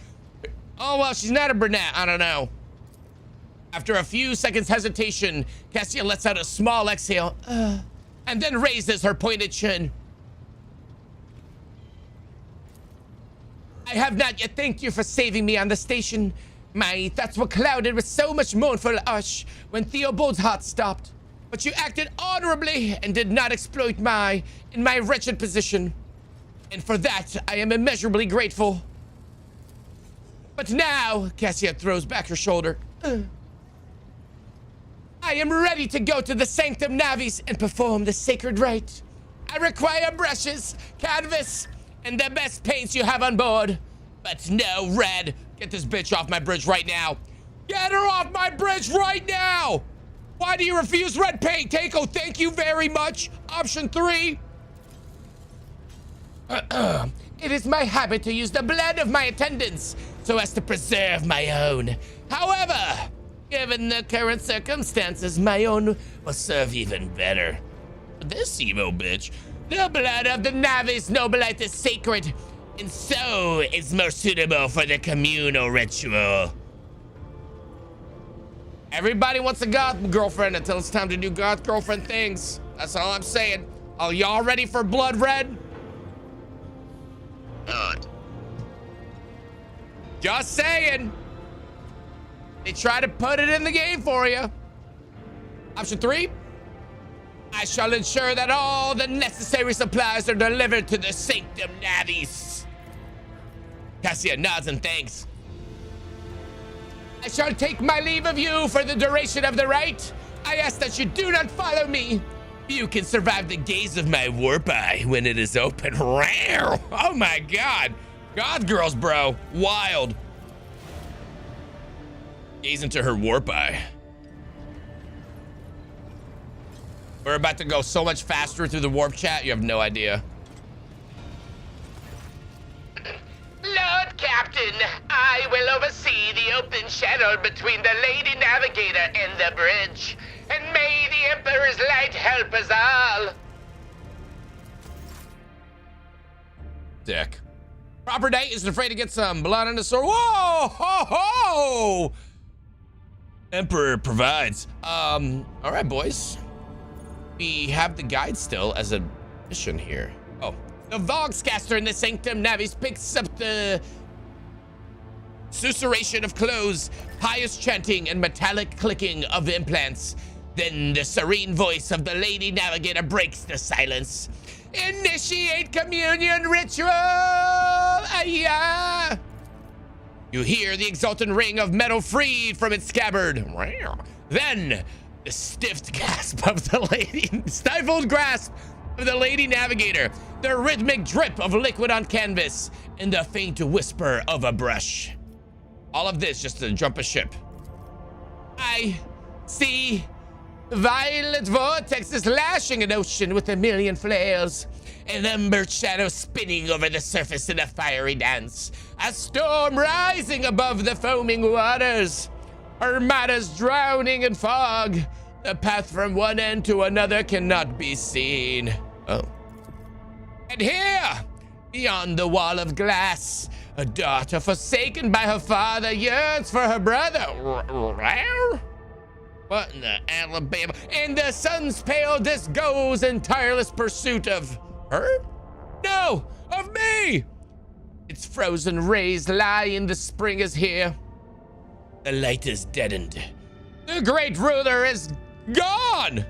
[SPEAKER 1] Oh, well, she's not a brunette. I don't know. After a few seconds hesitation, Cassia lets out a small exhale, and then raises her pointed chin. I have not yet thanked you for saving me on the station. My thoughts were clouded with so much mournful hush when Theobald's heart stopped. But you acted honorably and did not exploit my wretched position. And for that, I am immeasurably grateful. But now, Cassia throws back her shoulder. I am ready to go to the Sanctum Navis and perform the sacred rite. I require brushes, canvas, and the best paints you have on board. But no red. Get this bitch off my bridge right now. Get her off my bridge right now! Why do you refuse red paint, Takeo? Thank you very much. Option 3. It is my habit to use the blood of my attendants so as to preserve my own. However, given the current circumstances, my own will serve even better. This emo bitch. The blood of the Navis Nobilite is sacred, and so is more suitable for the communal ritual. Everybody wants a goth girlfriend until it's time to do goth girlfriend things. That's all I'm saying. Are y'all ready for blood red? Just saying. They try to put it in the game for you. Option 3. I shall ensure that all the necessary supplies are delivered to the Sanctum Navis. Cassia nods and thanks. I shall take my leave of you for the duration of the rite. I ask that you do not follow me. You can survive the gaze of my warp eye when it is open. Oh my God. God girls, bro. Wild. Gaze into her warp eye. We're about to go so much faster through the warp chat, you have no idea.
[SPEAKER 6] Lord Captain, I will oversee the open channel between the Lady Navigator and the bridge, and may the Emperor's light help us all.
[SPEAKER 1] Dick. Proper date isn't afraid to get some blood on the sword. Whoa! Ho ho! Emperor provides. All right, boys. We have the guide still as a mission here. Oh, the Vogscaster in the Sanctum Navis picks up the susurration of clothes, pious chanting, and metallic clicking of implants. Then the serene voice of the Lady Navigator breaks the silence. Initiate communion ritual! Ayah! You hear the exultant ring of metal freed from its scabbard. Then, the stiffed gasp of the lady, stifled grasp of the Lady Navigator, the rhythmic drip of liquid on canvas, and the faint whisper of a brush. All of this just to jump a ship. I see violet vortexes lashing an ocean with a million flails. An ember shadow spinning over the surface in a fiery dance. A storm rising above the foaming waters. Armadas drowning in fog. The path from one end to another cannot be seen. Oh. And here, beyond the wall of glass, a daughter forsaken by her father yearns for her brother. What in the Alabama? And the sun's pale disk goes in tireless pursuit of her? No, of me! Its frozen rays lie in the spring is here. The light is deadened. The great ruler is gone!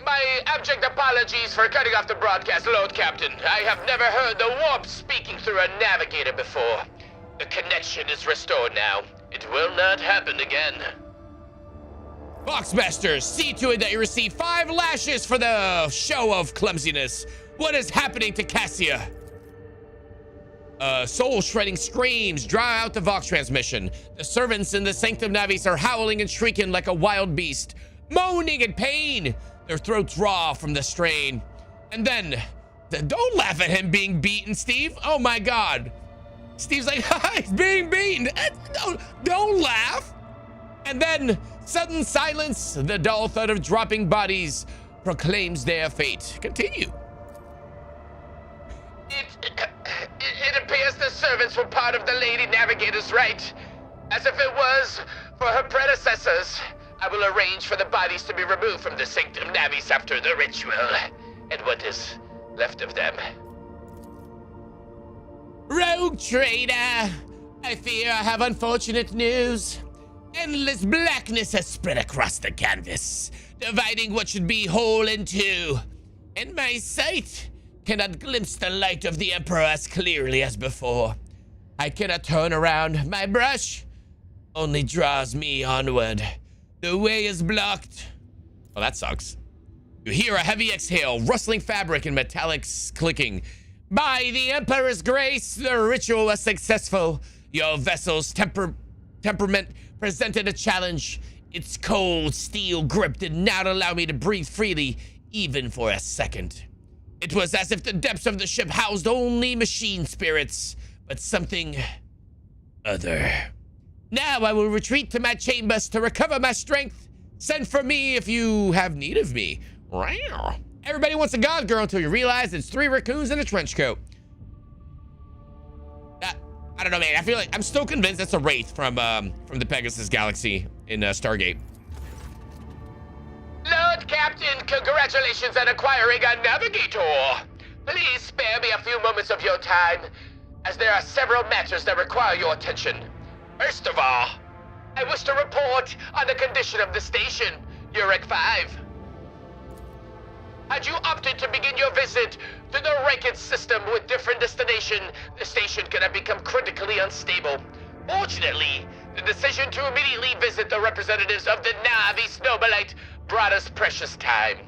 [SPEAKER 6] My abject apologies for cutting off the broadcast, Lord Captain. I have never heard the warp speaking through a navigator before. The connection is restored now. It will not happen again.
[SPEAKER 1] Boxmasters, see to it that you receive 5 lashes for the show of clumsiness. What is happening to Cassia? Soul-shredding screams draw out the Vox transmission. The servants in the Sanctum Navis are howling and shrieking like a wild beast, moaning in pain. Their throats raw from the strain. And then, don't laugh at him being beaten, Steve. Oh my God. Steve's like, he's being beaten. Don't laugh. And then, sudden silence, the dull thud of dropping bodies proclaims their fate. Continue.
[SPEAKER 6] It appears the servants were part of the Lady Navigator's rite, as if it was for her predecessors. I will arrange for the bodies to be removed from the Sanctum Navis after the ritual, and what is left of them.
[SPEAKER 1] Rogue trader, I fear I have unfortunate news. Endless blackness has spread across the canvas, dividing what should be whole in two. And my sight cannot glimpse the light of the Emperor as clearly as before. I cannot turn around. My brush only draws me onward. The way is blocked. Oh, that sucks. You hear a heavy exhale, rustling fabric and metallics clicking. By the Emperor's grace, the ritual was successful. Your vessel's temperament presented a challenge. Its cold steel grip did not allow me to breathe freely, even for a second. It was as if the depths of the ship housed only machine spirits, but something other. Now I will retreat to my chambers to recover my strength. Send for me if you have need of me. Everybody wants a god girl until you realize it's 3 raccoons in a trench coat. I don't know, man. I feel like I'm still convinced that's a wraith from the Pegasus Galaxy in Stargate.
[SPEAKER 6] Lord Captain, congratulations on acquiring a navigator. Please spare me a few moments of your time, as there are several matters that require your attention. First of all, I wish to report on the condition of the station, Urek 5. Had you opted to begin your visit to the Racket system with different destination, the station could have become critically unstable. Fortunately, the decision to immediately visit the representatives of the Navi Snowballite brought us precious time.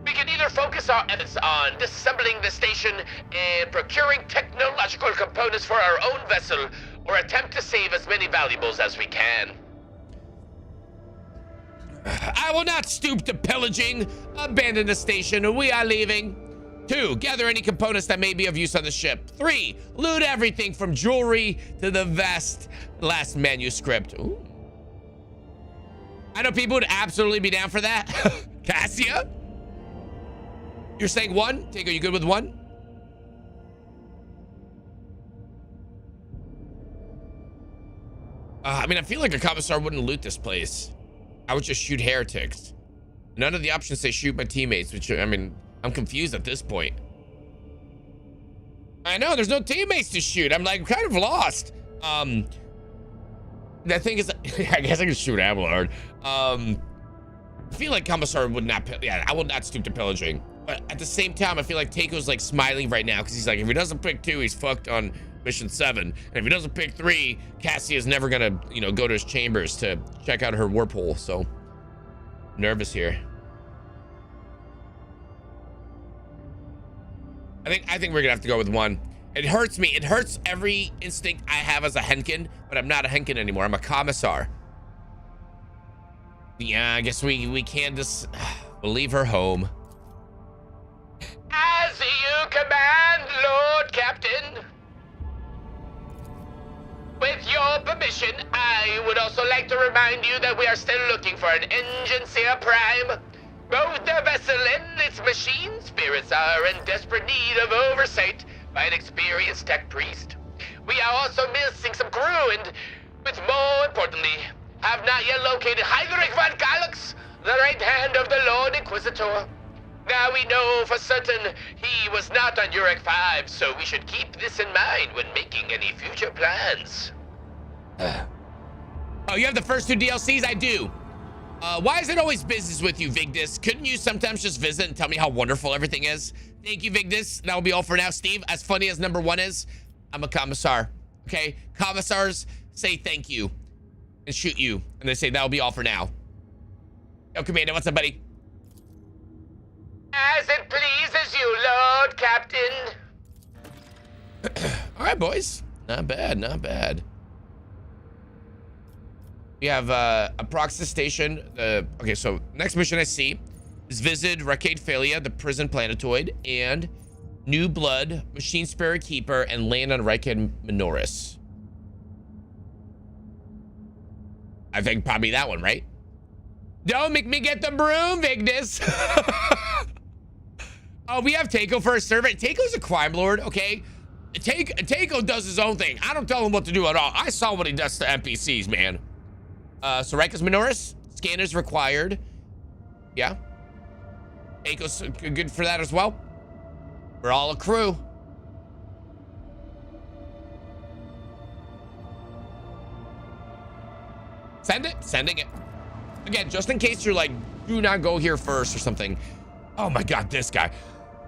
[SPEAKER 6] We can either focus our efforts on disassembling the station and procuring technological components for our own vessel, or attempt to save as many valuables as we can.
[SPEAKER 1] I will not stoop to pillaging. Abandon the station. We are leaving. 2, gather any components that may be of use on the ship. 3, loot everything from jewelry to the last manuscript. Ooh. I know people would absolutely be down for that. Cassia? You're saying 1? Taco, you good with 1? I mean, I feel like a commissar wouldn't loot this place. I would just shoot heretics. None of the options say shoot my teammates, which, I mean, I'm confused at this point. I know, there's no teammates to shoot. I'm like kind of lost. That thing is, I guess I can shoot Abelard. I feel like commissar would not, yeah, I will not stoop to pillaging. But at the same time, I feel like Taco's like smiling right now because he's like, if he doesn't pick 2, he's fucked on mission 7. And if he doesn't pick 3, Cassie is never gonna, you know, go to his chambers to check out her warp hole. So nervous here. I think we're gonna have to go with 1. It hurts me. It hurts every instinct I have as a Henkin, but I'm not a Henkin anymore. I'm a commissar. Yeah, I guess we can't just we'll leave her home.
[SPEAKER 6] As you command, Lord Captain. With your permission, I would also like to remind you that we are still looking for an Engine Seer Prime. Both the vessel and its machine spirits are in desperate need of oversight by an experienced tech priest. We are also missing some crew and, with more importantly, have not yet located Heinrich von Gallux, the right hand of the Lord Inquisitor. Now we know for certain he was not on Urek 5, so we should keep this in mind when making any future plans.
[SPEAKER 1] Oh, you have the first 2 DLCs? I do. Why is it always business with you, Vigdis? Couldn't you sometimes just visit and tell me how wonderful everything is? Thank you, Vigdis. That will be all for now. Steve, as funny as number 1 is, I'm a commissar, okay? Commissars say thank you and shoot you, and they say that'll be all for now. Yo, Commander, what's up, buddy?
[SPEAKER 6] As it pleases you, Lord Captain.
[SPEAKER 1] All right, boys. Not bad, not bad. We have a Proxys station. Okay, so next mission I see is visit Racade Phalia, the prison planetoid, and New Blood, Machine Spirit Keeper, and land on Racade Minoris. I think probably that one, right? Don't make me get the broom, Vigdis. Oh, we have Taco for a servant. Taco's a crime lord, okay? Taco does his own thing. I don't tell him what to do at all. I saw what he does to NPCs, man. So Rikers Minoris, scanners required. Yeah. Taco's good for that as well. We're all a crew. Send it, sending it. Again, just in case you're like, do not go here first or something. Oh my God, this guy.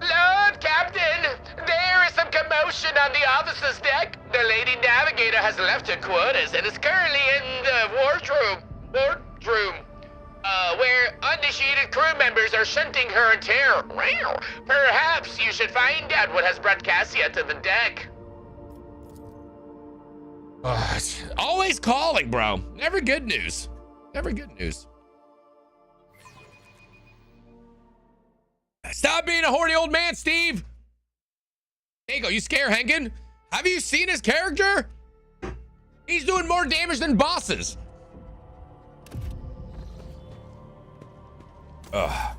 [SPEAKER 6] Lord Captain, there is some commotion on the officer's deck. The Lady Navigator has left her quarters and is currently in the wardroom, where uninitiated crew members are shunting her in terror. Perhaps you should find out what has brought Cassia to the deck.
[SPEAKER 1] Always calling, bro. Never good news. Never good news. Stop being a horny old man, Steve. Taco, you scare Henkin? Have you seen his character? He's doing more damage than bosses. Ugh.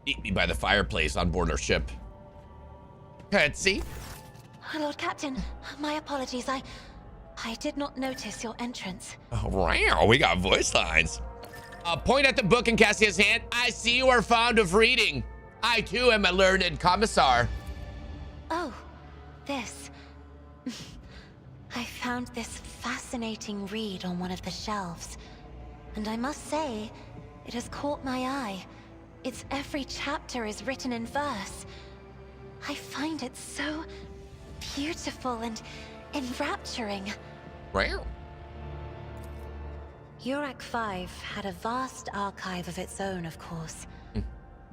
[SPEAKER 1] Eat me by the fireplace on board our ship. See?
[SPEAKER 5] Lord Captain, my apologies. I did not notice your entrance.
[SPEAKER 1] Oh, wow, we got voice lines. Point at the book in Cassia's hand. I see you are fond of reading. I too am a learned commissar.
[SPEAKER 5] Oh, this. I found this fascinating read on one of the shelves. And I must say, it has caught my eye. Its every chapter is written in verse. I find it so beautiful and enrapturing.
[SPEAKER 1] Wow.
[SPEAKER 5] Urek 5 had a vast archive of its own, of course.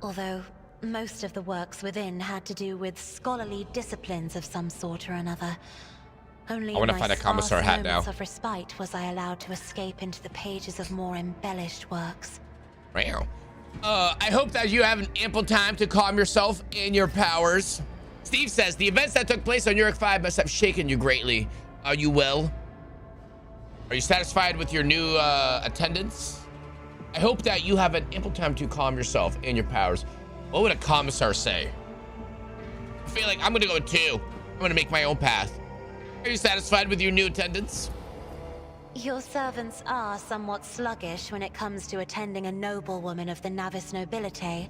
[SPEAKER 5] Although most of the works within had to do with scholarly disciplines of some sort or another. Only
[SPEAKER 1] I want to
[SPEAKER 5] in
[SPEAKER 1] find
[SPEAKER 5] my
[SPEAKER 1] a commissar
[SPEAKER 5] sparse
[SPEAKER 1] hat now.
[SPEAKER 5] moments of respite was I allowed to escape into the pages of more embellished works.
[SPEAKER 1] Wow. I hope that you have an ample time to calm yourself and your powers. Steve says, the events that took place on Urek 5 must have shaken you greatly. Are you well? Are you satisfied with your new attendance? I hope that you have an ample time to calm yourself and your powers. What would a commissar say? I feel like I'm gonna go with 2. I'm gonna make my own path. Are you satisfied with your new attendance?
[SPEAKER 5] Your servants are somewhat sluggish when it comes to attending a noblewoman of the Navis nobility,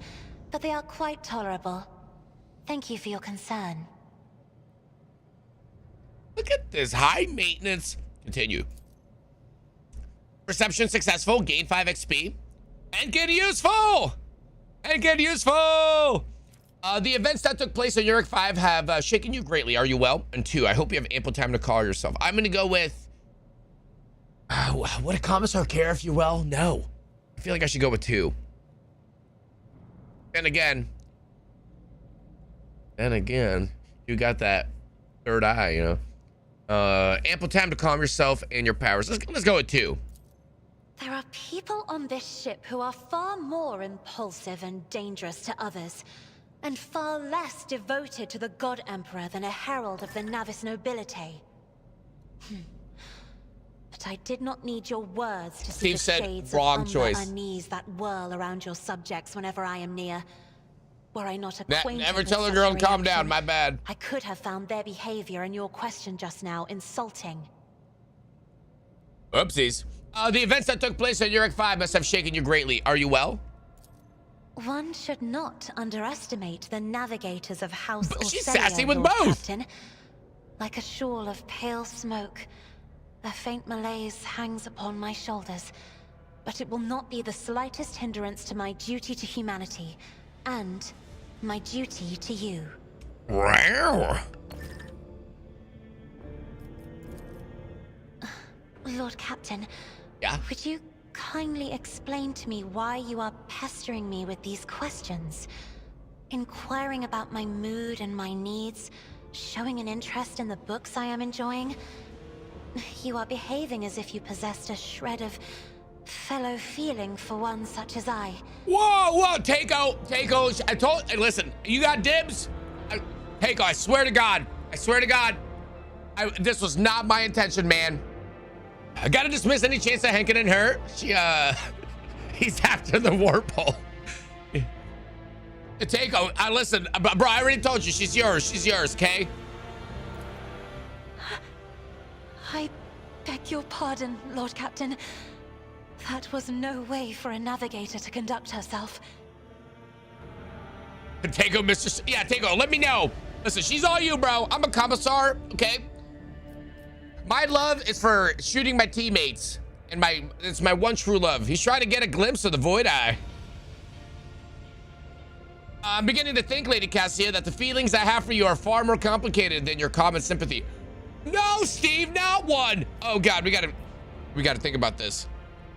[SPEAKER 5] but they are quite tolerable. Thank you for your concern.
[SPEAKER 1] Look at this high maintenance. Continue. Perception successful, gain 5 XP, and get useful! And get useful! The events that took place on Urek 5 have shaken you greatly. Are you well? And 2, I hope you have ample time to call yourself. I'm gonna go with... would a commissar care if you're well? No. I feel like I should go with 2. And again, you got that third eye, you know. Ample time to calm yourself and your powers. Let's go with 2.
[SPEAKER 5] There are people on this ship who are far more impulsive and dangerous to others, and far less devoted to the God Emperor than a herald of the Navis nobility. But I did not need your words to see
[SPEAKER 1] Steve
[SPEAKER 5] the
[SPEAKER 1] said
[SPEAKER 5] shades
[SPEAKER 1] wrong
[SPEAKER 5] of
[SPEAKER 1] choice.
[SPEAKER 5] unease that whirl around your subjects whenever I am near. Were I not acquainted
[SPEAKER 1] Never
[SPEAKER 5] with
[SPEAKER 1] tell a
[SPEAKER 5] such
[SPEAKER 1] girl to calm down,
[SPEAKER 5] reaction,
[SPEAKER 1] my bad.
[SPEAKER 5] I could have found their behavior and your question just now insulting.
[SPEAKER 1] Oopsies. The events that took place at Urek 5 must have shaken you greatly. Are you well?
[SPEAKER 5] One should not underestimate the navigators of House
[SPEAKER 1] But she's
[SPEAKER 5] Orselia,
[SPEAKER 1] sassy with
[SPEAKER 5] Lord
[SPEAKER 1] both.
[SPEAKER 5] Captain. Like a shawl of pale smoke, a faint malaise hangs upon my shoulders, but it will not be the slightest hindrance to my duty to humanity, and my duty to you.
[SPEAKER 1] Wow.
[SPEAKER 5] Lord Captain,
[SPEAKER 1] Yeah?
[SPEAKER 5] would you kindly explain to me why you are pestering me with these questions? Inquiring about my mood and my needs, showing an interest in the books I am enjoying? You are behaving as if you possessed a shred of fellow feeling for one such as I.
[SPEAKER 1] Whoa, Takeo, hey, listen, you got dibs? Takeo, I swear to God, this was not my intention, man. I gotta dismiss any chance of Henkin and her. He's after the warp hole. Takeo, listen, bro, I already told you, she's yours, okay?
[SPEAKER 5] I beg your pardon, Lord Captain. That was no way for a navigator to conduct herself.
[SPEAKER 1] Takeo, Takeo, let me know. Listen, she's all you, bro. I'm a commissar, okay? My love is for shooting my teammates, and it's my one true love. He's trying to get a glimpse of the Void Eye. I'm beginning to think, Lady Cassia, that the feelings I have for you are far more complicated than your common sympathy. No, Steve, not one. Oh God, we gotta think about this.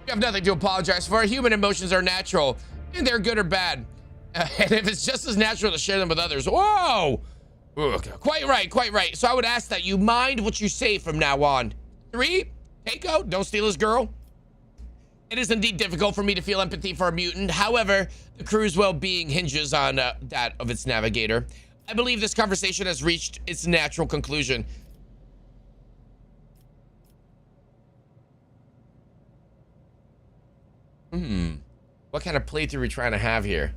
[SPEAKER 1] You have nothing to apologize for. Human emotions are natural, and they're good or bad. And if it's just as natural to share them with others, whoa! Ugh, quite right. So I would ask that you mind what you say from now on. 3, Takeo, don't steal his girl. It is indeed difficult for me to feel empathy for a mutant. However, the crew's well-being hinges on that of its navigator. I believe this conversation has reached its natural conclusion. What kind of playthrough are we trying to have here?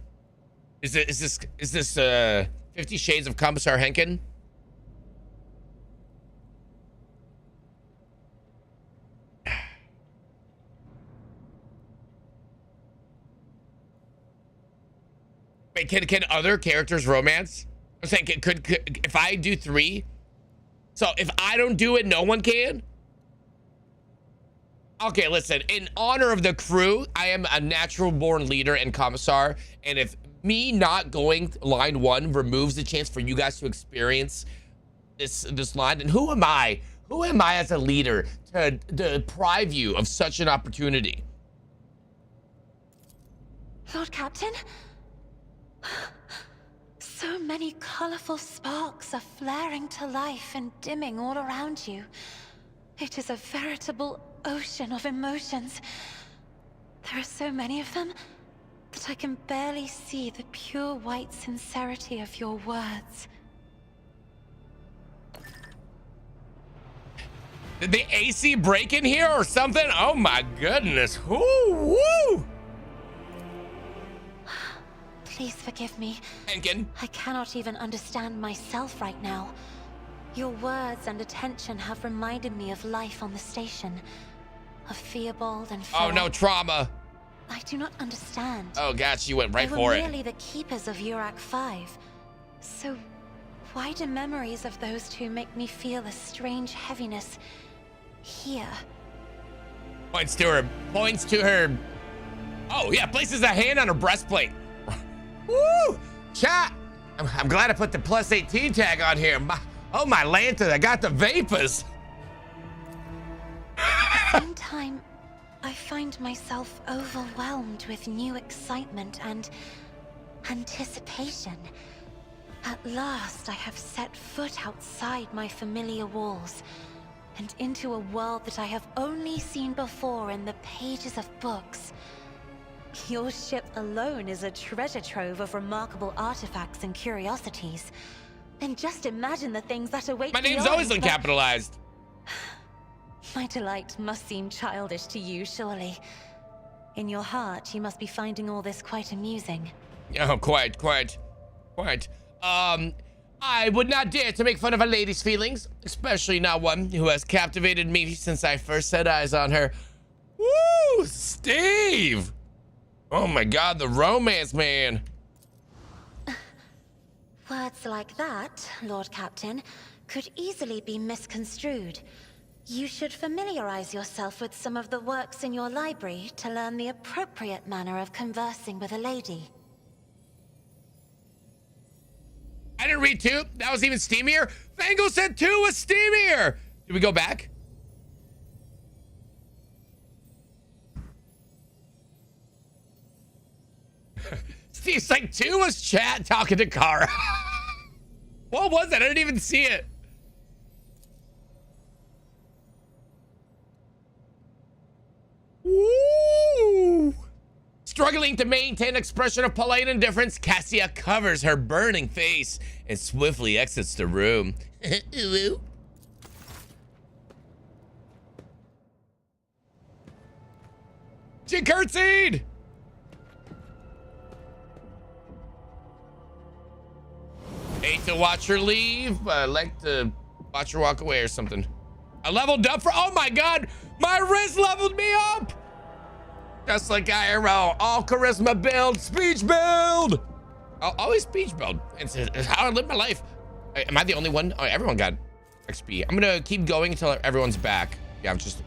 [SPEAKER 1] Is this 50 Shades of Commissar Henkin? Wait, can other characters romance? I'm saying, could if I do 3? So if I don't do it, no one can? Okay, listen, in honor of the crew, I am a natural born leader and commissar. And if me not going line 1 removes the chance for you guys to experience this line, then who am I? Who am I as a leader to deprive you of such an opportunity?
[SPEAKER 5] Lord Captain? So many colorful sparks are flaring to life and dimming all around you. It is a veritable ocean of emotions. There are so many of them that I can barely see the pure white sincerity of your words.
[SPEAKER 1] Did the AC break in here or something? Oh my goodness. Woo, woo.
[SPEAKER 5] Please forgive me.
[SPEAKER 1] Henkin.
[SPEAKER 5] I cannot even understand myself right now. Your words and attention have reminded me of life on the station. Of Theobald and Philip.
[SPEAKER 1] Oh no, trauma.
[SPEAKER 5] I do not understand.
[SPEAKER 1] Oh god, she went right
[SPEAKER 5] They
[SPEAKER 1] for
[SPEAKER 5] were
[SPEAKER 1] it.
[SPEAKER 5] merely the keepers of Urak 5. So why do memories of those two make me feel a strange heaviness here?
[SPEAKER 1] Points to her. Points to her. Oh yeah, places a hand on her breastplate. Woo! Chat! I'm glad I put the +18 tag on here. Oh my lanta, I got the vapors.
[SPEAKER 5] At the same time, I find myself overwhelmed with new excitement and anticipation. At last, I have set foot outside my familiar walls and into a world that I have only seen before in the pages of books. Your ship alone is a treasure trove of remarkable artifacts and curiosities. And just imagine the things that await
[SPEAKER 1] My name's
[SPEAKER 5] beyond,
[SPEAKER 1] always
[SPEAKER 5] but
[SPEAKER 1] uncapitalized.
[SPEAKER 5] my delight must seem childish to you, surely. In your heart, you must be finding all this quite amusing.
[SPEAKER 1] Oh, quite. I would not dare to make fun of a lady's feelings, especially not one who has captivated me since I first set eyes on her. Woo, Steve! Oh my god, the romance man.
[SPEAKER 5] Words like that, Lord Captain, could easily be misconstrued. You should familiarize yourself with some of the works in your library to learn the appropriate manner of conversing with a lady.
[SPEAKER 1] I didn't read 2. That was even steamier. Fango said 2 was steamier. Did we go back? Steve's like 2 was chat talking to Kara. What was that? I didn't even see it. Woo! Struggling to maintain expression of polite indifference, Cassia covers her burning face and swiftly exits the room. She curtsied! Hate to watch her leave, but I like to watch her walk away or something. I leveled up for, oh my god, my wrist leveled me up! Just like IRL, all charisma build, speech build! I'll always speech build. It's how I live my life. Am I the only one? Oh, everyone got XP. I'm gonna keep going until everyone's back. Yeah, I'm just...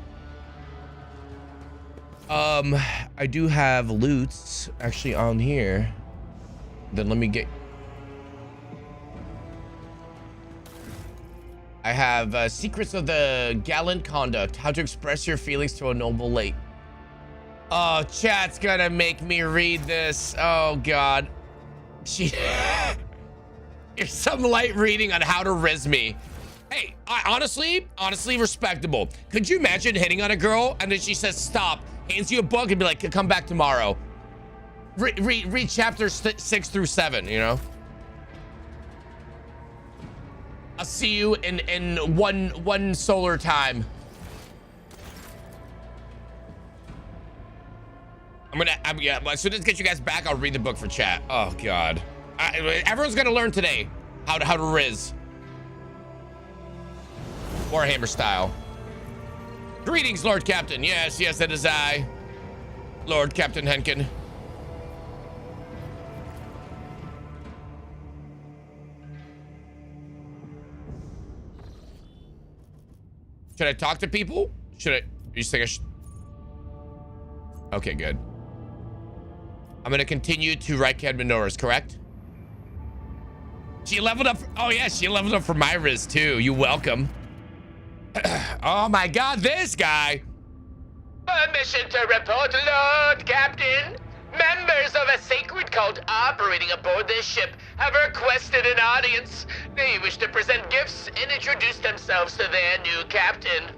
[SPEAKER 1] I do have loots actually on here. Then let me get... I have secrets of the gallant conduct, how to express your feelings to a noble lady. Oh, chat's gonna make me read this. Oh god. Here's some light reading on how to riz me. Hey, honestly respectable. Could you imagine hitting on a girl and then she says stop, hands you a book and be like, come back tomorrow. Read chapters 6 through 7, you know? I'll see you in one solar time. Yeah, as soon as I get you guys back, I'll read the book for chat. Oh god. Everyone's gonna learn today how to riz. Warhammer style. Greetings, Lord Captain. Yes, it is I. Lord Captain Henkin. Should I talk to people? You think I should? Okay, good. I'm gonna continue to right-hand menorahs, correct? She leveled up. Oh yeah, she leveled up for my Riz too. You welcome. Oh my God, this guy.
[SPEAKER 6] Permission to report, Lord Captain. Members of a sacred cult operating aboard this ship have requested an audience. They wish to present gifts and introduce themselves to their new captain.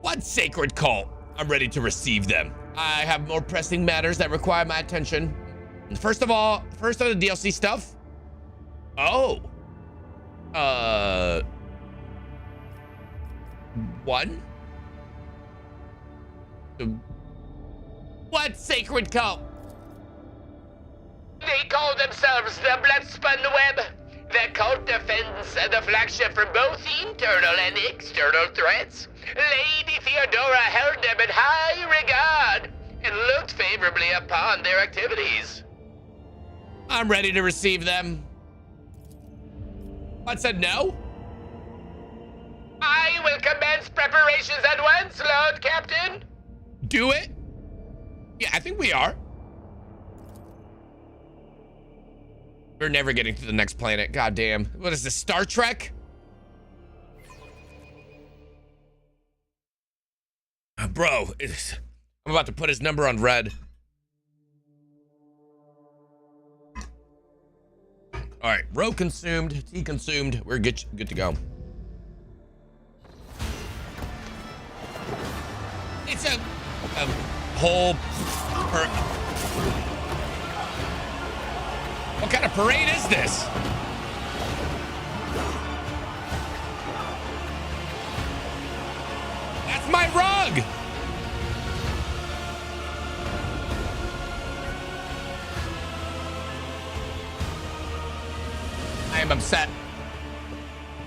[SPEAKER 1] What sacred cult? I'm ready to receive them. I have more pressing matters that require my attention. First of all, first on the DLC stuff. Oh. One? What sacred cult?
[SPEAKER 6] They call themselves the Bloodspun Web. The cult defends the flagship from both internal and external threats. Lady Theodora held them in high regard and looked favorably upon their activities.
[SPEAKER 1] I'm ready to receive them. What said no?
[SPEAKER 6] I will commence preparations at once, Lord Captain.
[SPEAKER 1] Do it? Yeah, I think we are. We're never getting to the next planet. God damn. What is this, Star Trek? Bro, I'm about to put his number on red. All right, row consumed, tea consumed. We're good to go. It's a whole... What kind of parade is this? That's my rug! I am upset.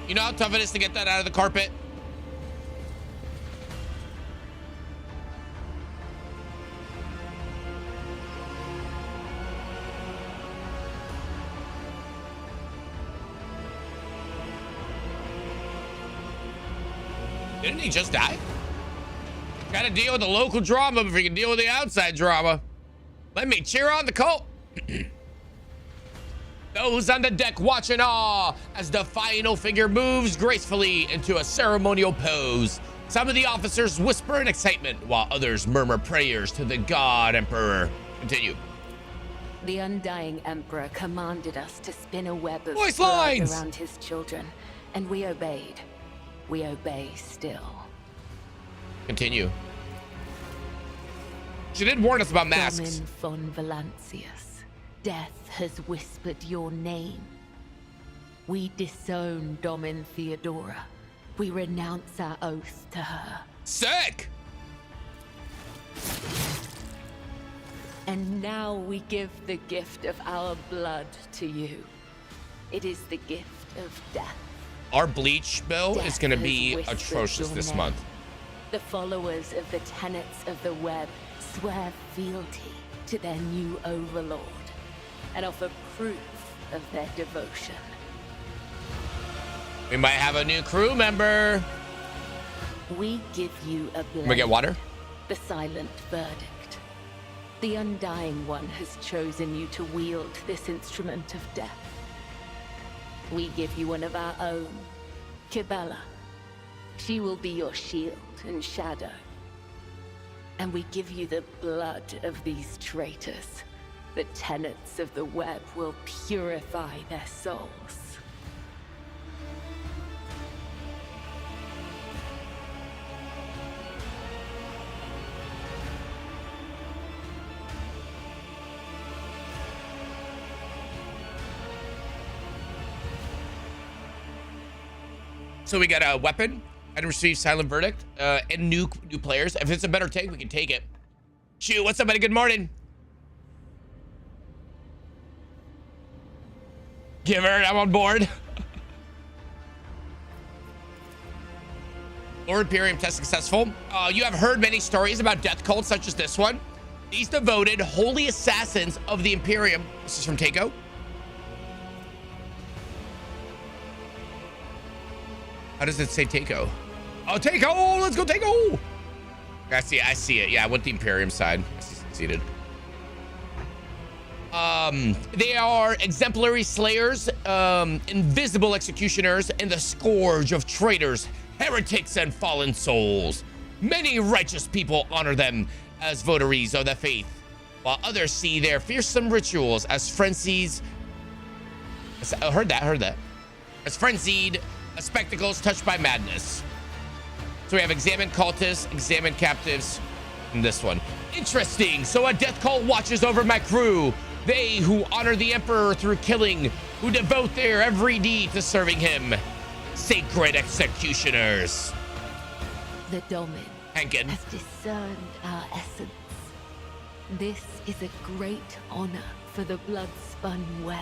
[SPEAKER 1] You know how tough it is to get that out of the carpet? Didn't he just die? Gotta deal with the local drama before you can deal with the outside drama. Let me cheer on the cult. Those on the deck watch in awe as the final figure moves gracefully into a ceremonial pose. Some of the officers whisper in excitement while others murmur prayers to the God Emperor. Continue.
[SPEAKER 7] The Undying Emperor commanded us to spin a web of
[SPEAKER 1] Voice
[SPEAKER 7] blood
[SPEAKER 1] lines!
[SPEAKER 7] around his children, and we obeyed. We obey still.
[SPEAKER 1] Continue. She did warn us about masks.
[SPEAKER 7] Domin von Valancius, death has whispered your name. We disown Domin Theodora. We renounce our oath to her.
[SPEAKER 1] Sick!
[SPEAKER 7] And now we give the gift of our blood to you. It is the gift of death.
[SPEAKER 1] Our bleach bill is going to be
[SPEAKER 7] Death has whispered
[SPEAKER 1] atrocious
[SPEAKER 7] your
[SPEAKER 1] this
[SPEAKER 7] name.
[SPEAKER 1] month.
[SPEAKER 7] The followers of the tenets of the web swear fealty to their new overlord and offer proof of their devotion.
[SPEAKER 1] We might have a new crew member.
[SPEAKER 7] We give you a blade.
[SPEAKER 1] Can we get water?
[SPEAKER 7] The silent verdict. The Undying One has chosen you to wield this instrument of death. We give you one of our own, Kibella. She will be your shield and shadow. And we give you the blood of these traitors. The tenets of the web will purify their souls.
[SPEAKER 1] So we got a weapon. Item received silent verdict. And new players. If it's a better take, we can take it. Shoot, what's up, buddy? Good morning. Give her, I'm on board. Lord Imperium test successful. You have heard many stories about death cults such as this one. These devoted holy assassins of the Imperium. This is from Takeo. How does it say Takeo? Oh, Takeo! Let's go, Takeo! I see it. Yeah, I went the Imperium side. I succeeded. They are exemplary slayers, invisible executioners, and the scourge of traitors, heretics, and fallen souls. Many righteous people honor them as votaries of the faith, while others see their fearsome rituals as frenzied. Heard that. As frenzied spectacles touched by madness. So we have examined cultists, examined captives, and this one. Interesting. So a death cult watches over my crew. They who honor the Emperor through killing, who devote their every deed to serving him. Sacred executioners.
[SPEAKER 7] The Domin
[SPEAKER 1] Hankin.
[SPEAKER 7] has discerned our essence. This is a great honor for the blood-spun web.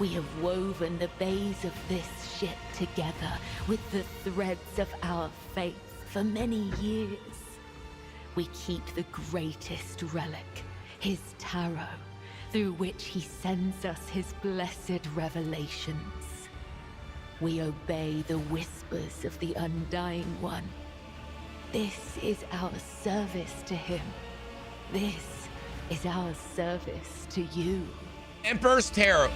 [SPEAKER 7] We have woven the bays of this ship together with the threads of our faith for many years. We keep the greatest relic, his tarot, through which he sends us his blessed revelations. We obey the whispers of the Undying One. This is our service to him. This is our service to you.
[SPEAKER 1] Emperor's Tarot.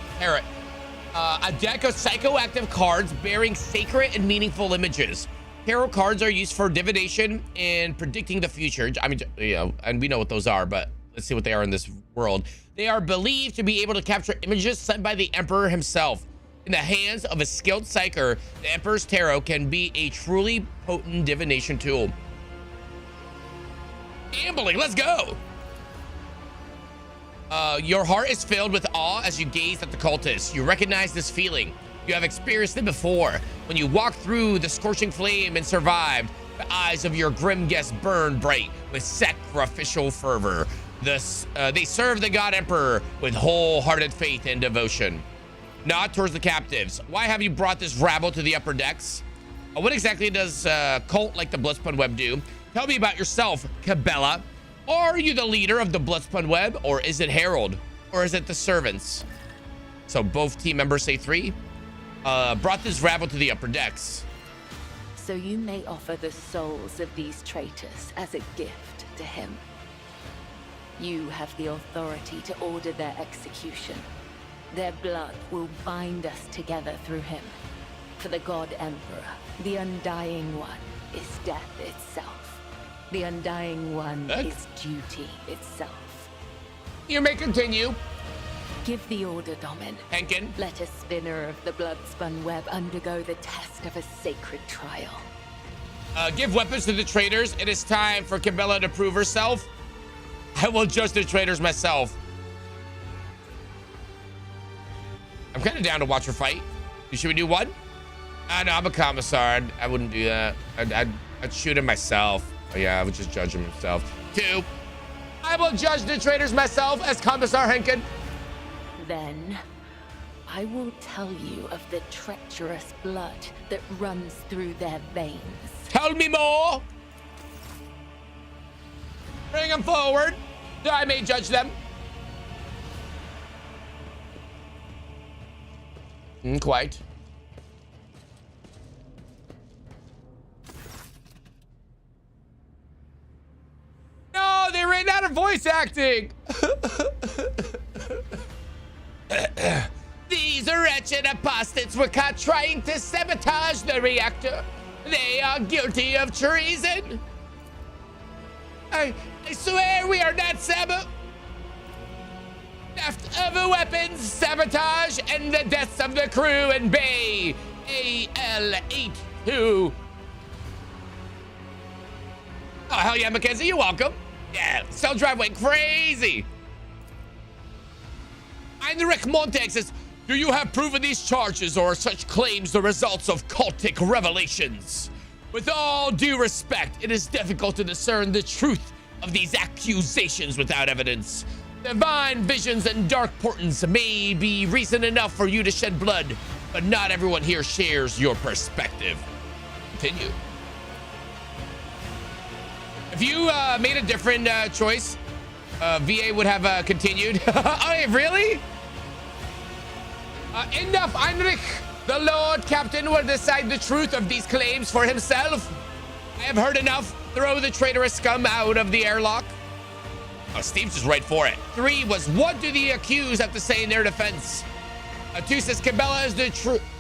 [SPEAKER 1] A deck of psychoactive cards bearing sacred and meaningful images. Tarot cards are used for divination and predicting the future. I mean, you know, and we know what those are, but let's see what they are in this world. They are believed to be able to capture images sent by the Emperor himself. In the hands of a skilled psyker, the Emperor's Tarot can be a truly potent divination tool. Gambling, let's go! Your heart is filled with awe as you gaze at the cultists. You recognize this feeling. You have experienced it before. When you walked through the scorching flame and survived, the eyes of your grim guests burned bright with sacrificial fervor. Thus, they serve the God Emperor with wholehearted faith and devotion. Nod towards the captives. Why have you brought this rabble to the upper decks? What exactly does a cult like the Bloodspun Web do? Tell me about yourself, Cabela. Are you the leader of the Bloodspun Web, or is it Herald, or is it the servants? So both team members say 3. Brought this rabble to the upper decks.
[SPEAKER 7] So you may offer the souls of these traitors as a gift to him. You have the authority to order their execution. Their blood will bind us together through him. For the God Emperor, the Undying One is death itself. The Undying One is duty itself.
[SPEAKER 1] You may continue.
[SPEAKER 7] Give the order, Domin.
[SPEAKER 1] Henkin.
[SPEAKER 7] Let a spinner of the blood-spun web undergo the test of a sacred trial.
[SPEAKER 1] Give weapons to the traitors. It is time for Cabela to prove herself. I will judge the traitors myself. I'm kind of down to watch her fight. Should we do 1? No, I'm a commissar. I wouldn't do that. I'd shoot him myself. Oh, yeah, I would just judge him myself. 2. I will judge the traitors myself as Commissar Henkin.
[SPEAKER 7] Then, I will tell you of the treacherous blood that runs through their veins.
[SPEAKER 1] Tell me more. Bring them forward, that I may judge them. Quite. No, they ran out of voice acting. These wretched apostates were caught trying to sabotage the reactor. They are guilty of treason. I swear we are not theft of weapons, sabotage, and the deaths of the crew in Bay AL-82. Oh, hell yeah, Mackenzie, you're welcome. Yeah, cell drive went crazy. Heinrich Montek says, do you have proof of these charges, or are such claims the results of cultic revelations? With all due respect, it is difficult to discern the truth of these accusations without evidence. Divine visions and dark portents may be reason enough for you to shed blood, but not everyone here shares your perspective. Continue. If you made a different choice, VA would have continued. Oh, really? Enough, Heinrich. The Lord Captain will decide the truth of these claims for himself. I have heard enough. Throw the traitorous scum out of the airlock. Oh, Steve's just right for it. 3 was, what do the accused have to say in their defense? 2 says, Cabela,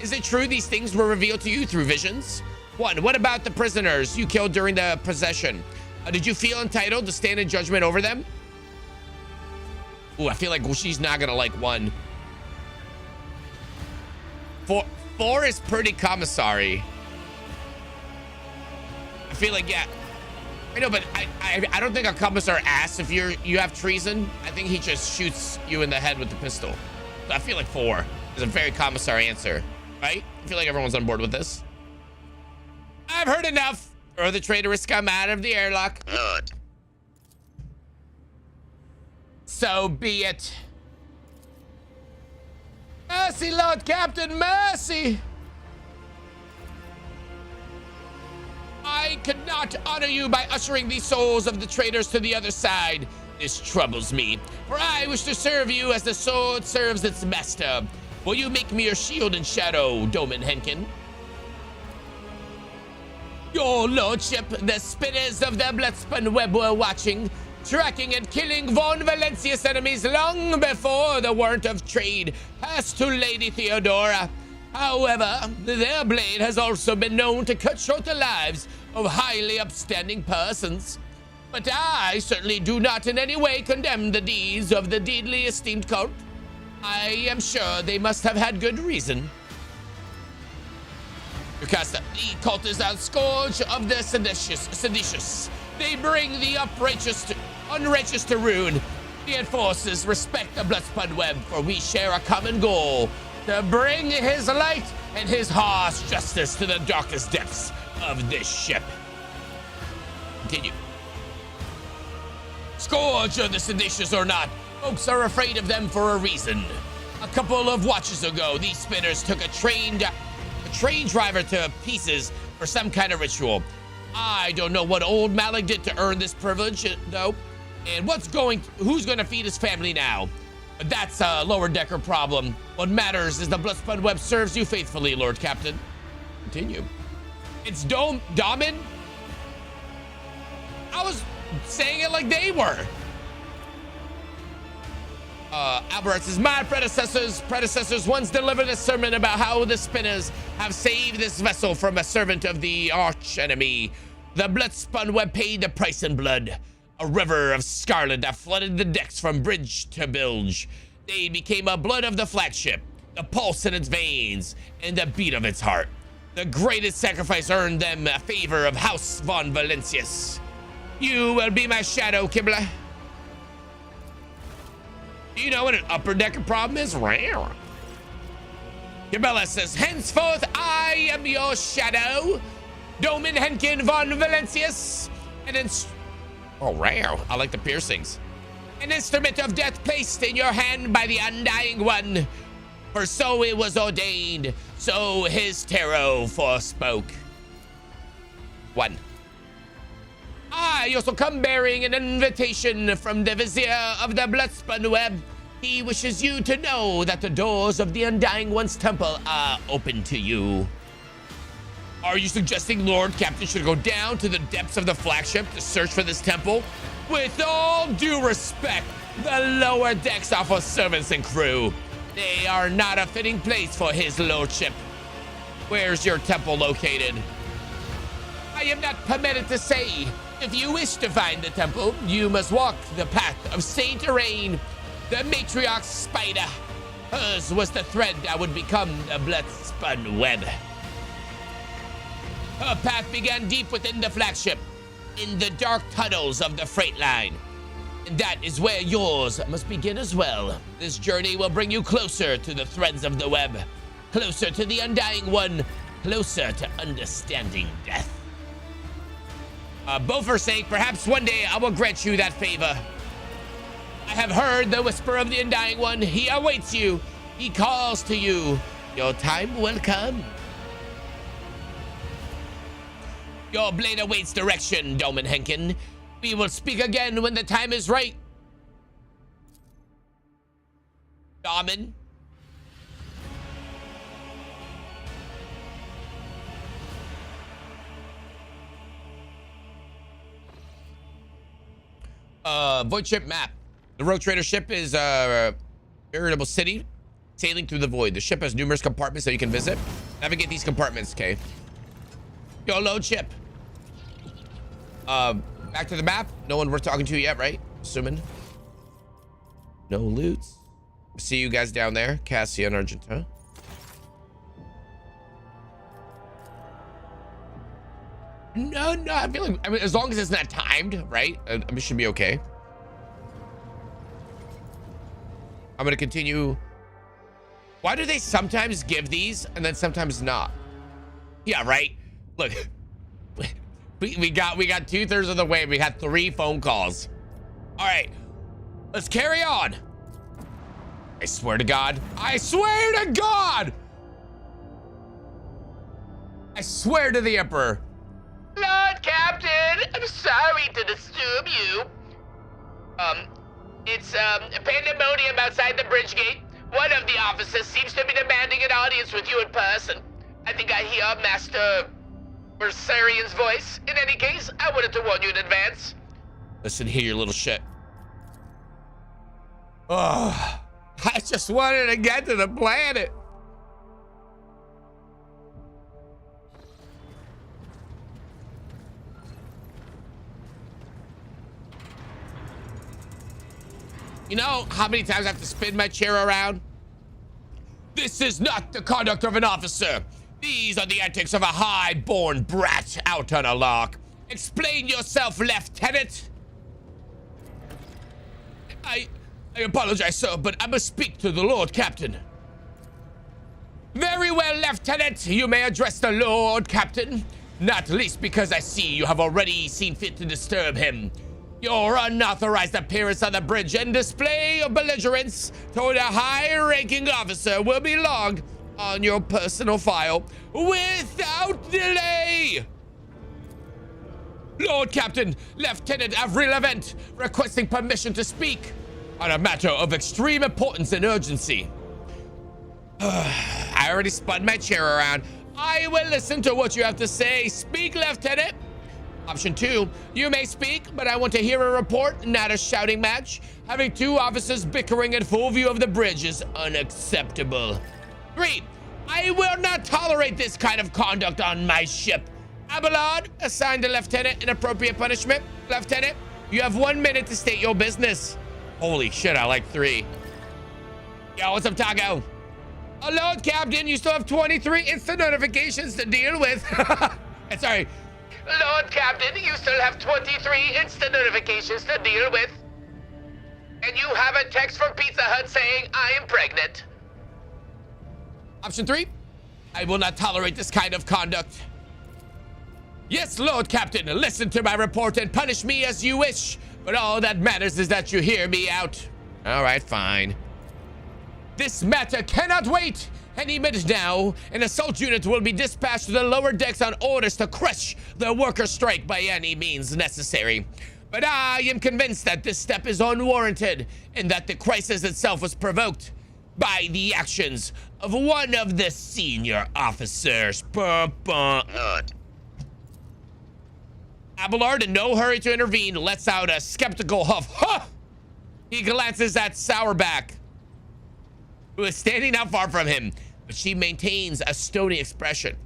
[SPEAKER 1] is it true these things were revealed to you through visions? 1, what about the prisoners you killed during the possession? Did you feel entitled to stand in judgment over them? Ooh, I feel like she's not gonna like 1. 4 is pretty commissary. I feel like, yeah. I know, but I don't think a commissar asks if you have treason. I think he just shoots you in the head with the pistol. So I feel like 4 is a very commissary answer, right? I feel like everyone's on board with this. I've heard enough. Throw the traitorous scum out of the airlock.
[SPEAKER 3] Good.
[SPEAKER 1] So be it. Mercy, Lord Captain, mercy. I could not honor you by ushering the souls of the traitors to the other side. This troubles me, for I wish to serve you as the sword serves its master. Will you make me your shield and shadow, Doman Henkin? Your lordship, the spinners of the Bloodspun Web were watching, tracking and killing Von Valencia's enemies long before the warrant of trade passed to Lady Theodora. However, their blade has also been known to cut short the lives of highly upstanding persons. But I certainly do not in any way condemn the deeds of the deedly esteemed cult. I am sure they must have had good reason. Because the cult is a scourge of the seditious. They bring the unrighteous to ruin. The enforcers respect the Bloodspun Web, for we share a common goal: to bring his light and his harsh justice to the darkest depths of this ship. Continue. Scourge of the seditious or not, folks are afraid of them for a reason. A couple of watches ago, these spinners took a train driver to pieces for some kind of ritual. I don't know what old Malik did to earn this privilege, though. And who's gonna feed his family now? But that's a lower decker problem. What matters is the Bloodspun Web serves you faithfully, Lord Captain. Continue. It's Domin? I was saying it like they were. Albert says, my predecessors once delivered a sermon about how the spinners have saved this vessel from a servant of the arch enemy. The Bloodspun Web paid the price in blood. A river of scarlet that flooded the decks from bridge to bilge. They became a blood of the flagship, the pulse in its veins, and the beat of its heart. The greatest sacrifice earned them a favor of House von Valencius. You will be my shadow, Kibble. Do you know what an upper decker problem is? Kibella says, henceforth I am your shadow, Domin Henkin von Valencius, oh, rare. I like the piercings. An instrument of death placed in your hand by the Undying One. For so it was ordained, so his tarot forspoke. 1. I also come bearing an invitation from the Vizier of the Bloodspun Web. He wishes you to know that the doors of the Undying One's temple are open to you. Are you suggesting Lord Captain should go down to the depths of the flagship to search for this temple? With all due respect, the lower decks are for servants and crew. They are not a fitting place for his lordship. Where's your temple located? I am not permitted to say. If you wish to find the temple, you must walk the path of Saint Irene, the matriarch's spider. Hers was the thread that would become the Bloodspun Web. Her path began deep within the flagship, in the dark tunnels of the freight line. And that is where yours must begin as well. This journey will bring you closer to the threads of the web, closer to the Undying One, closer to understanding death. Both are saying, perhaps one day I will grant you that favor. I have heard the whisper of the Undying One. He awaits you. He calls to you. Your time will come. Your blade awaits direction, Doman Henkin. We will speak again when the time is right. Doman. Void ship map. The rogue trader ship is a veritable city sailing through the void. The ship has numerous compartments that you can visit. Navigate these compartments, okay? Yo, load ship. Back to the map. No one we're talking to yet, right? Assuming. No loots. See you guys down there. Cassia and Argenta. No, I feel like, I mean, as long as it's not timed, right? It should be okay. I'm gonna continue. Why do they sometimes give these and then sometimes not? Yeah, right? Look, we got 2/3 of the way. We had 3 phone calls. All right, let's carry on. I swear to God. I swear to God. I swear to the Emperor.
[SPEAKER 6] Lord Captain, I'm sorry to disturb you. It's pandemonium outside the bridge gate. One of the officers seems to be demanding an audience with you in person. I think I hear Master Bersarian's voice. In any case, I wanted to warn you in advance.
[SPEAKER 1] Listen here, you little shit. Oh, I just wanted to get to the planet. You know how many times I have to spin my chair around? This is not the conduct of an officer. These are the antics of a high-born brat out on a lark. Explain yourself, Lieutenant. I apologize, sir, but I must speak to the Lord Captain. Very well, Lieutenant. You may address the Lord Captain. Not least because I see you have already seen fit to disturb him. Your unauthorized appearance on the bridge and display of belligerence toward a high-ranking officer will be logged on your personal file without delay. Lord Captain, Lieutenant Avril Event, requesting permission to speak on a matter of extreme importance and urgency. I already spun my chair around. I will listen to what you have to say. Speak, Lieutenant. Option 2, you may speak, but I want to hear a report, not a shouting match. Having 2 officers bickering in full view of the bridge is unacceptable. 3, I will not tolerate this kind of conduct on my ship. Abelard, assign the lieutenant an appropriate punishment. Lieutenant, you have 1 minute to state your business. Holy shit, I like 3. Yo, what's up, Taco? Oh, Lord Captain, you still have 23 instant notifications to deal with. Sorry.
[SPEAKER 6] Lord Captain, you still have 23 instant notifications to deal with. And you have a text from Pizza Hut saying, I am pregnant.
[SPEAKER 1] Option 3, I will not tolerate this kind of conduct. Yes, Lord Captain, listen to my report and punish me as you wish. But all that matters is that you hear me out. All right, fine. This matter cannot wait. Any minute now, an assault unit will be dispatched to the lower decks on orders to crush the worker strike by any means necessary. But I am convinced that this step is unwarranted and that the crisis itself was provoked by the actions of one of the senior officers. Abelard, in no hurry to intervene, lets out a skeptical huff. Huh! He glances at Sourback, who is standing not far from him, but she maintains a stony expression.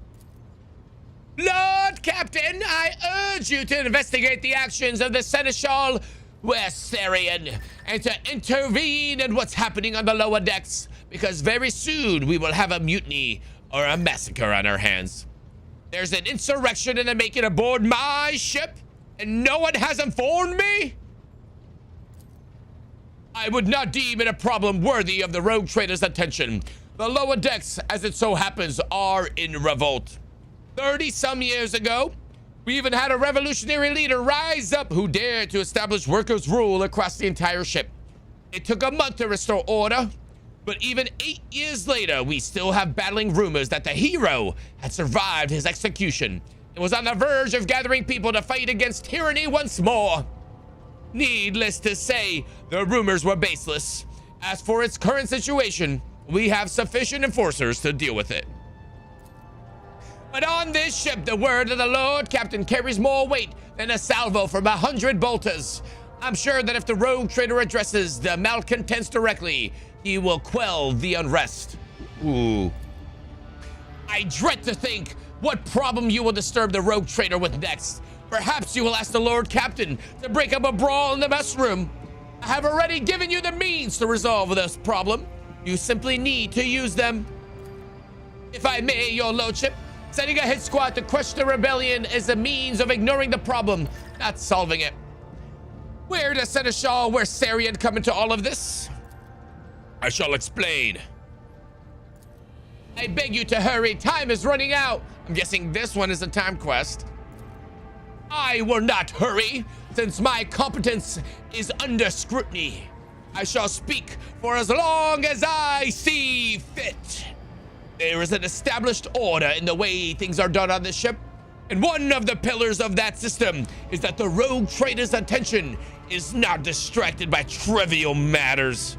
[SPEAKER 1] Lord Captain, I urge you to investigate the actions of the Seneschal Westarian and to intervene in what's happening on the lower decks, because very soon we will have a mutiny or a massacre on our hands. There's an insurrection in the making aboard my ship, and no one has informed me? I would not deem it a problem worthy of the rogue trader's attention. The lower decks, as it so happens, are in revolt. 30-some years ago, we even had a revolutionary leader rise up who dared to establish workers' rule across the entire ship. It took a month to restore order, but even 8 years later, we still have battling rumors that the hero had survived his execution and was on the verge of gathering people to fight against tyranny once more. Needless to say, the rumors were baseless. As for its current situation, we have sufficient enforcers to deal with it. But on this ship, the word of the Lord Captain carries more weight than a salvo from 100 bolters. I'm sure that if the rogue trader addresses the malcontents directly, he will quell the unrest. Ooh. I dread to think what problem you will disturb the rogue trader with next. Perhaps you will ask the Lord Captain to break up a brawl in the mess room. I have already given you the means to resolve this problem. You simply need to use them. If I may, your lordship, sending a hit squad to crush the rebellion is a means of ignoring the problem, not solving it. Where does Seneschal Wersarian come into all of this? I shall explain. I beg you to hurry, time is running out. I'm guessing this one is a time quest. I will not hurry, since my competence is under scrutiny. I shall speak for as long as I see fit. There is an established order in the way things are done on this ship, and one of the pillars of that system is that the rogue trader's attention is not distracted by trivial matters.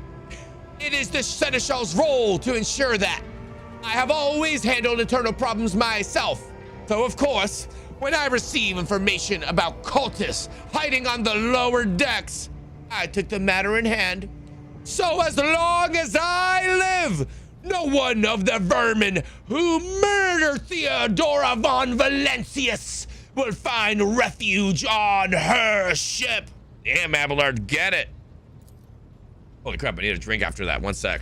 [SPEAKER 1] It is the Seneschal's role to ensure that. I have always handled internal problems myself, so of course, when I receive information about cultists hiding on the lower decks, I took the matter in hand. So as long as I live, no one of the vermin who murdered Theodora von Valentius will find refuge on her ship. Damn, Abelard, get it. Holy crap, I need a drink after that. One sec.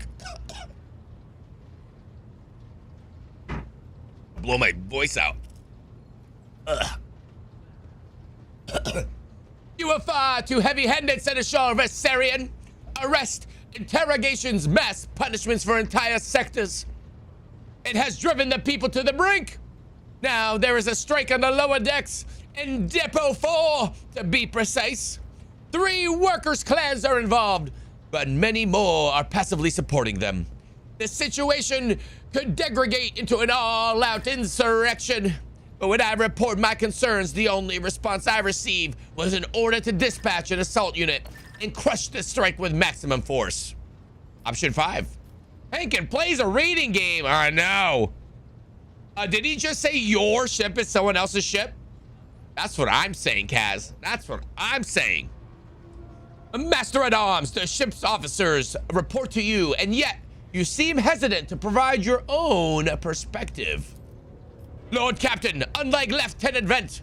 [SPEAKER 1] Blow my voice out. You are far too heavy-handed, Seneschal Versarian. Arrest, interrogations, mass punishments for entire sectors. It has driven the people to the brink. Now there is a strike on the lower decks, in Depot 4, to be precise. 3 workers' clans are involved, but many more are passively supporting them. The situation could degenerate into an all-out insurrection. But when I report my concerns, the only response I received was an order to dispatch an assault unit and crush the strike with maximum force. Option 5. Hankin plays a raiding game. I know. Did he just say your ship is someone else's ship? That's what I'm saying, Kaz. That's what I'm saying. Master at Arms, the ship's officers report to you, and yet you seem hesitant to provide your own perspective. Lord Captain, unlike Lieutenant Vent.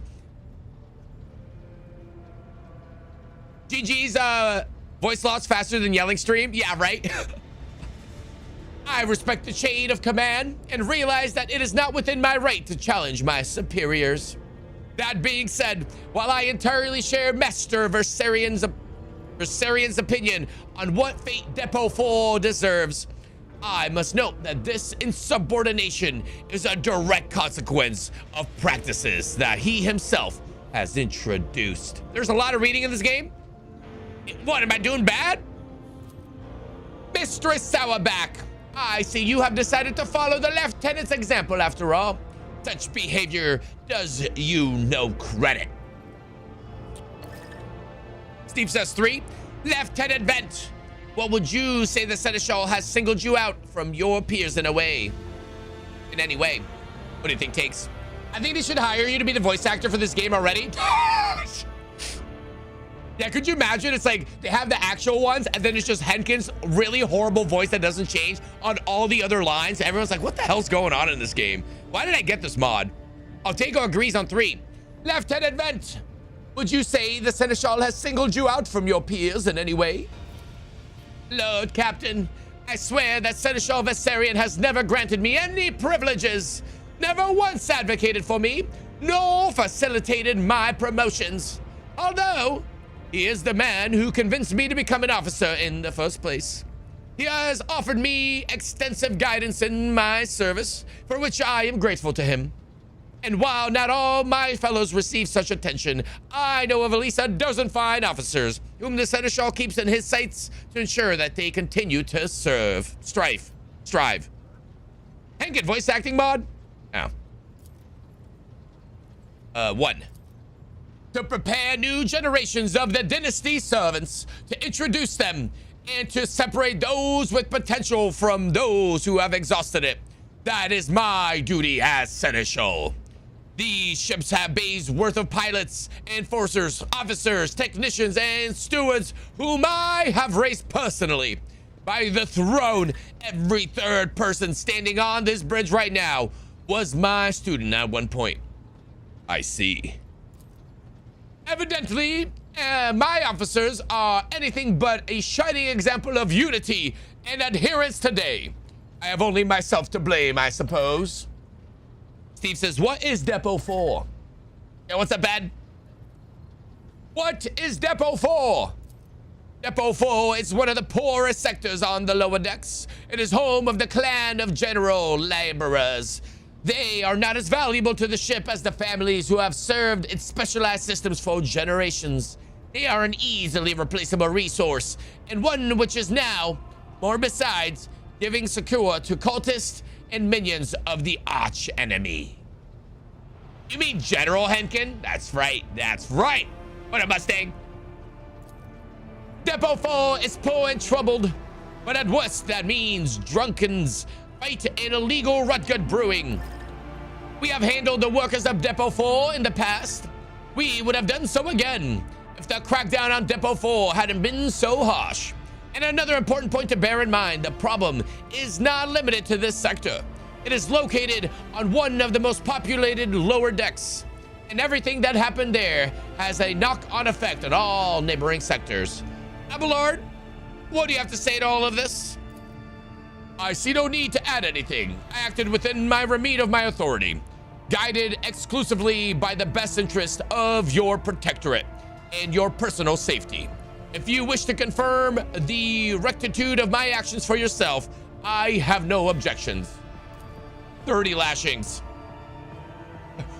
[SPEAKER 1] GG's voice loss faster than yelling stream? Yeah, right? I respect the chain of command and realize that it is not within my right to challenge my superiors. That being said, while I entirely share Master Versarian's opinion on what fate Depot 4 deserves, I must note that this insubordination is a direct consequence of practices that he himself has introduced. There's a lot of reading in this game. What, am I doing bad? Mistress Sourback, I see you have decided to follow the lieutenant's example after all. Such behavior does you no credit. Steve says 3. Lieutenant Vent, what would you say the Seneschal has singled you out from your peers in any way? What do you think takes? I think they should hire you to be the voice actor for this game already. Yeah, could you imagine? It's like they have the actual ones and then it's just Henkin's really horrible voice that doesn't change on all the other lines. Everyone's like, what the hell's going on in this game? Why did I get this mod? Altego agrees on 3. Lieutenant Vent, would you say the Seneschal has singled you out from your peers in any way? Lord Captain, I swear that Seneschal Versarian has never granted me any privileges, never once advocated for me, nor facilitated my promotions. Although, he is the man who convinced me to become an officer in the first place. He has offered me extensive guidance in my service, for which I am grateful to him. And while not all my fellows receive such attention, I know of at least a dozen fine officers whom the Seneschal keeps in his sights to ensure that they continue to strive. Hankin voice acting mod? Oh. 1. To prepare new generations of the dynasty servants, to introduce them, and to separate those with potential from those who have exhausted it. That is my duty as Seneschal. These ships have bays worth of pilots, enforcers, officers, technicians, and stewards whom I have raised personally. By the throne, every third person standing on this bridge right now was my student at one point. I see. Evidently, my officers are anything but a shining example of unity and adherence today. I have only myself to blame, I suppose. Steve says, what is Depot 4? Yeah, what's up, bad? What is Depot 4? Depot 4 is one of the poorest sectors on the lower decks. It is home of the clan of general laborers. They are not as valuable to the ship as the families who have served its specialized systems for generations. They are an easily replaceable resource, and one which is now, more besides, giving succor to cultists and minions of the arch enemy. You mean General Henkin? That's right, that's right. What a Mustang. Depot 4 is poor and troubled, but at worst that means drunkens fight in illegal rutgut brewing. We have handled the workers of Depot 4 in the past. We would have done so again if the crackdown on Depot 4 hadn't been so harsh. And another important point to bear in mind, the problem is not limited to this sector. It is located on one of the most populated lower decks, and everything that happened there has a knock-on effect on all neighboring sectors. Abelard, what do you have to say to all of this? I see no need to add anything. I acted within my remit of my authority, guided exclusively by the best interest of your protectorate and your personal safety. If you wish to confirm the rectitude of my actions for yourself, I have no objections. 30 lashings.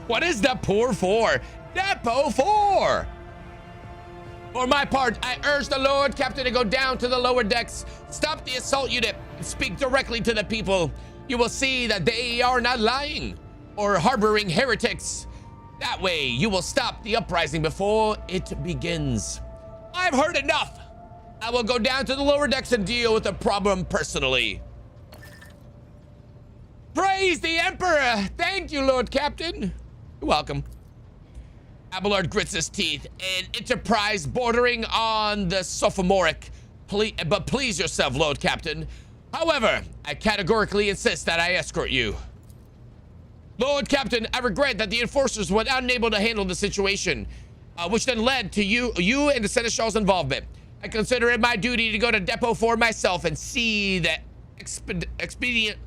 [SPEAKER 1] What is that pour for? Depot 4! For my part, I urge the Lord Captain to go down to the lower decks, stop the assault unit, and speak directly to the people. You will see that they are not lying or harboring heretics. That way, you will stop the uprising before it begins. I've heard enough. I will go down to the lower decks and deal with the problem personally. Praise the Emperor! Thank you, Lord Captain. You're welcome. Abelard grits his teeth. An enterprise bordering on the sophomoric. But please yourself, Lord Captain. However, I categorically insist that I escort you. Lord Captain, I regret that the enforcers were unable to handle the situation, which then led to you and the Seneschal's involvement. I consider it my duty to go to Depot 4 myself and see the expedient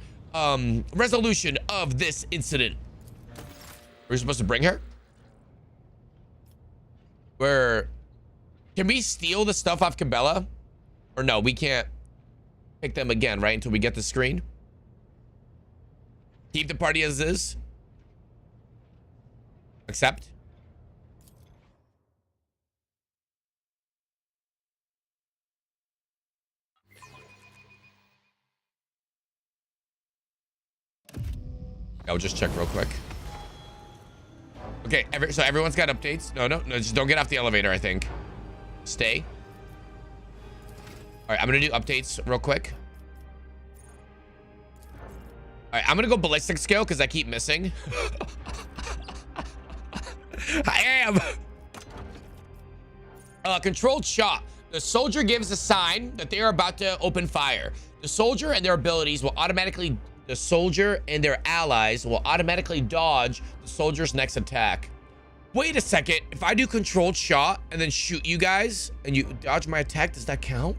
[SPEAKER 1] resolution of this incident. We're supposed to bring her? Can we steal the stuff off Cabela? Or no, we can't pick them again, right? Until we get the screen. Keep the party as is. Accept. I'll just check real quick. Okay, so everyone's got updates. No, just don't get off the elevator, I think. Stay. All right, I'm gonna do updates real quick. All right, I'm gonna go ballistic skill because I keep missing. I am. Controlled shot. The soldier gives a sign that they are about to open fire. The soldier and their abilities will automatically... The soldier and their allies will automatically dodge the soldier's next attack. Wait a second. If I do controlled shot and then shoot you guys and you dodge my attack, does that count?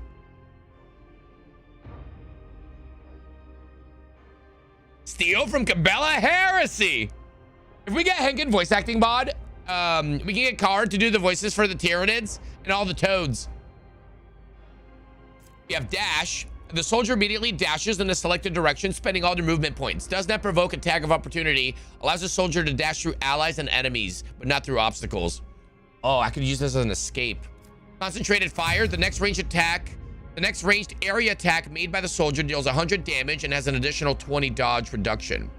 [SPEAKER 1] Steal from Cabela? Heresy! If we get Henkin voice acting mod, we can get Card to do the voices for the Tyranids and all the Toads. We have Dash. The soldier immediately dashes in a selected direction, spending all their movement points. Does not provoke a tag of opportunity. Allows the soldier to dash through allies and enemies, but not through obstacles. Oh, I could use this as an escape. Concentrated fire. The next ranged area attack made by the soldier deals 100 damage and has an additional 20 dodge reduction.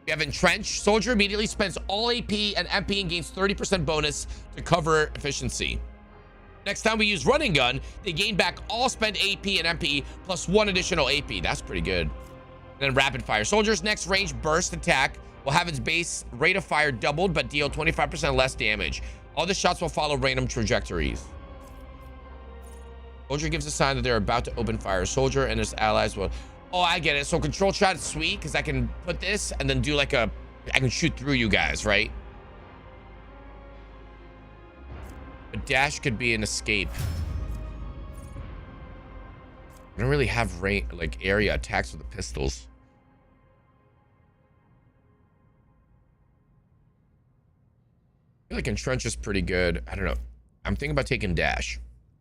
[SPEAKER 1] We have Entrench. Soldier immediately spends all AP and MP and gains 30% bonus to cover efficiency. Next time we use Running Gun, they gain back all spent AP and MP plus 1 additional AP. That's pretty good. then rapid fire. Soldier's next range burst attack will have its base rate of fire doubled, but deal 25% less damage. All the shots will follow random trajectories. Soldier gives a sign that they're about to open fire. Soldier and his allies will... Oh, I get it. So control shot is sweet because I can put this and then do like a... I can shoot through you guys, right? But dash could be an escape. I don't really have like area attacks with the pistols. I feel like entrench is pretty good. I don't know. I'm thinking about taking dash.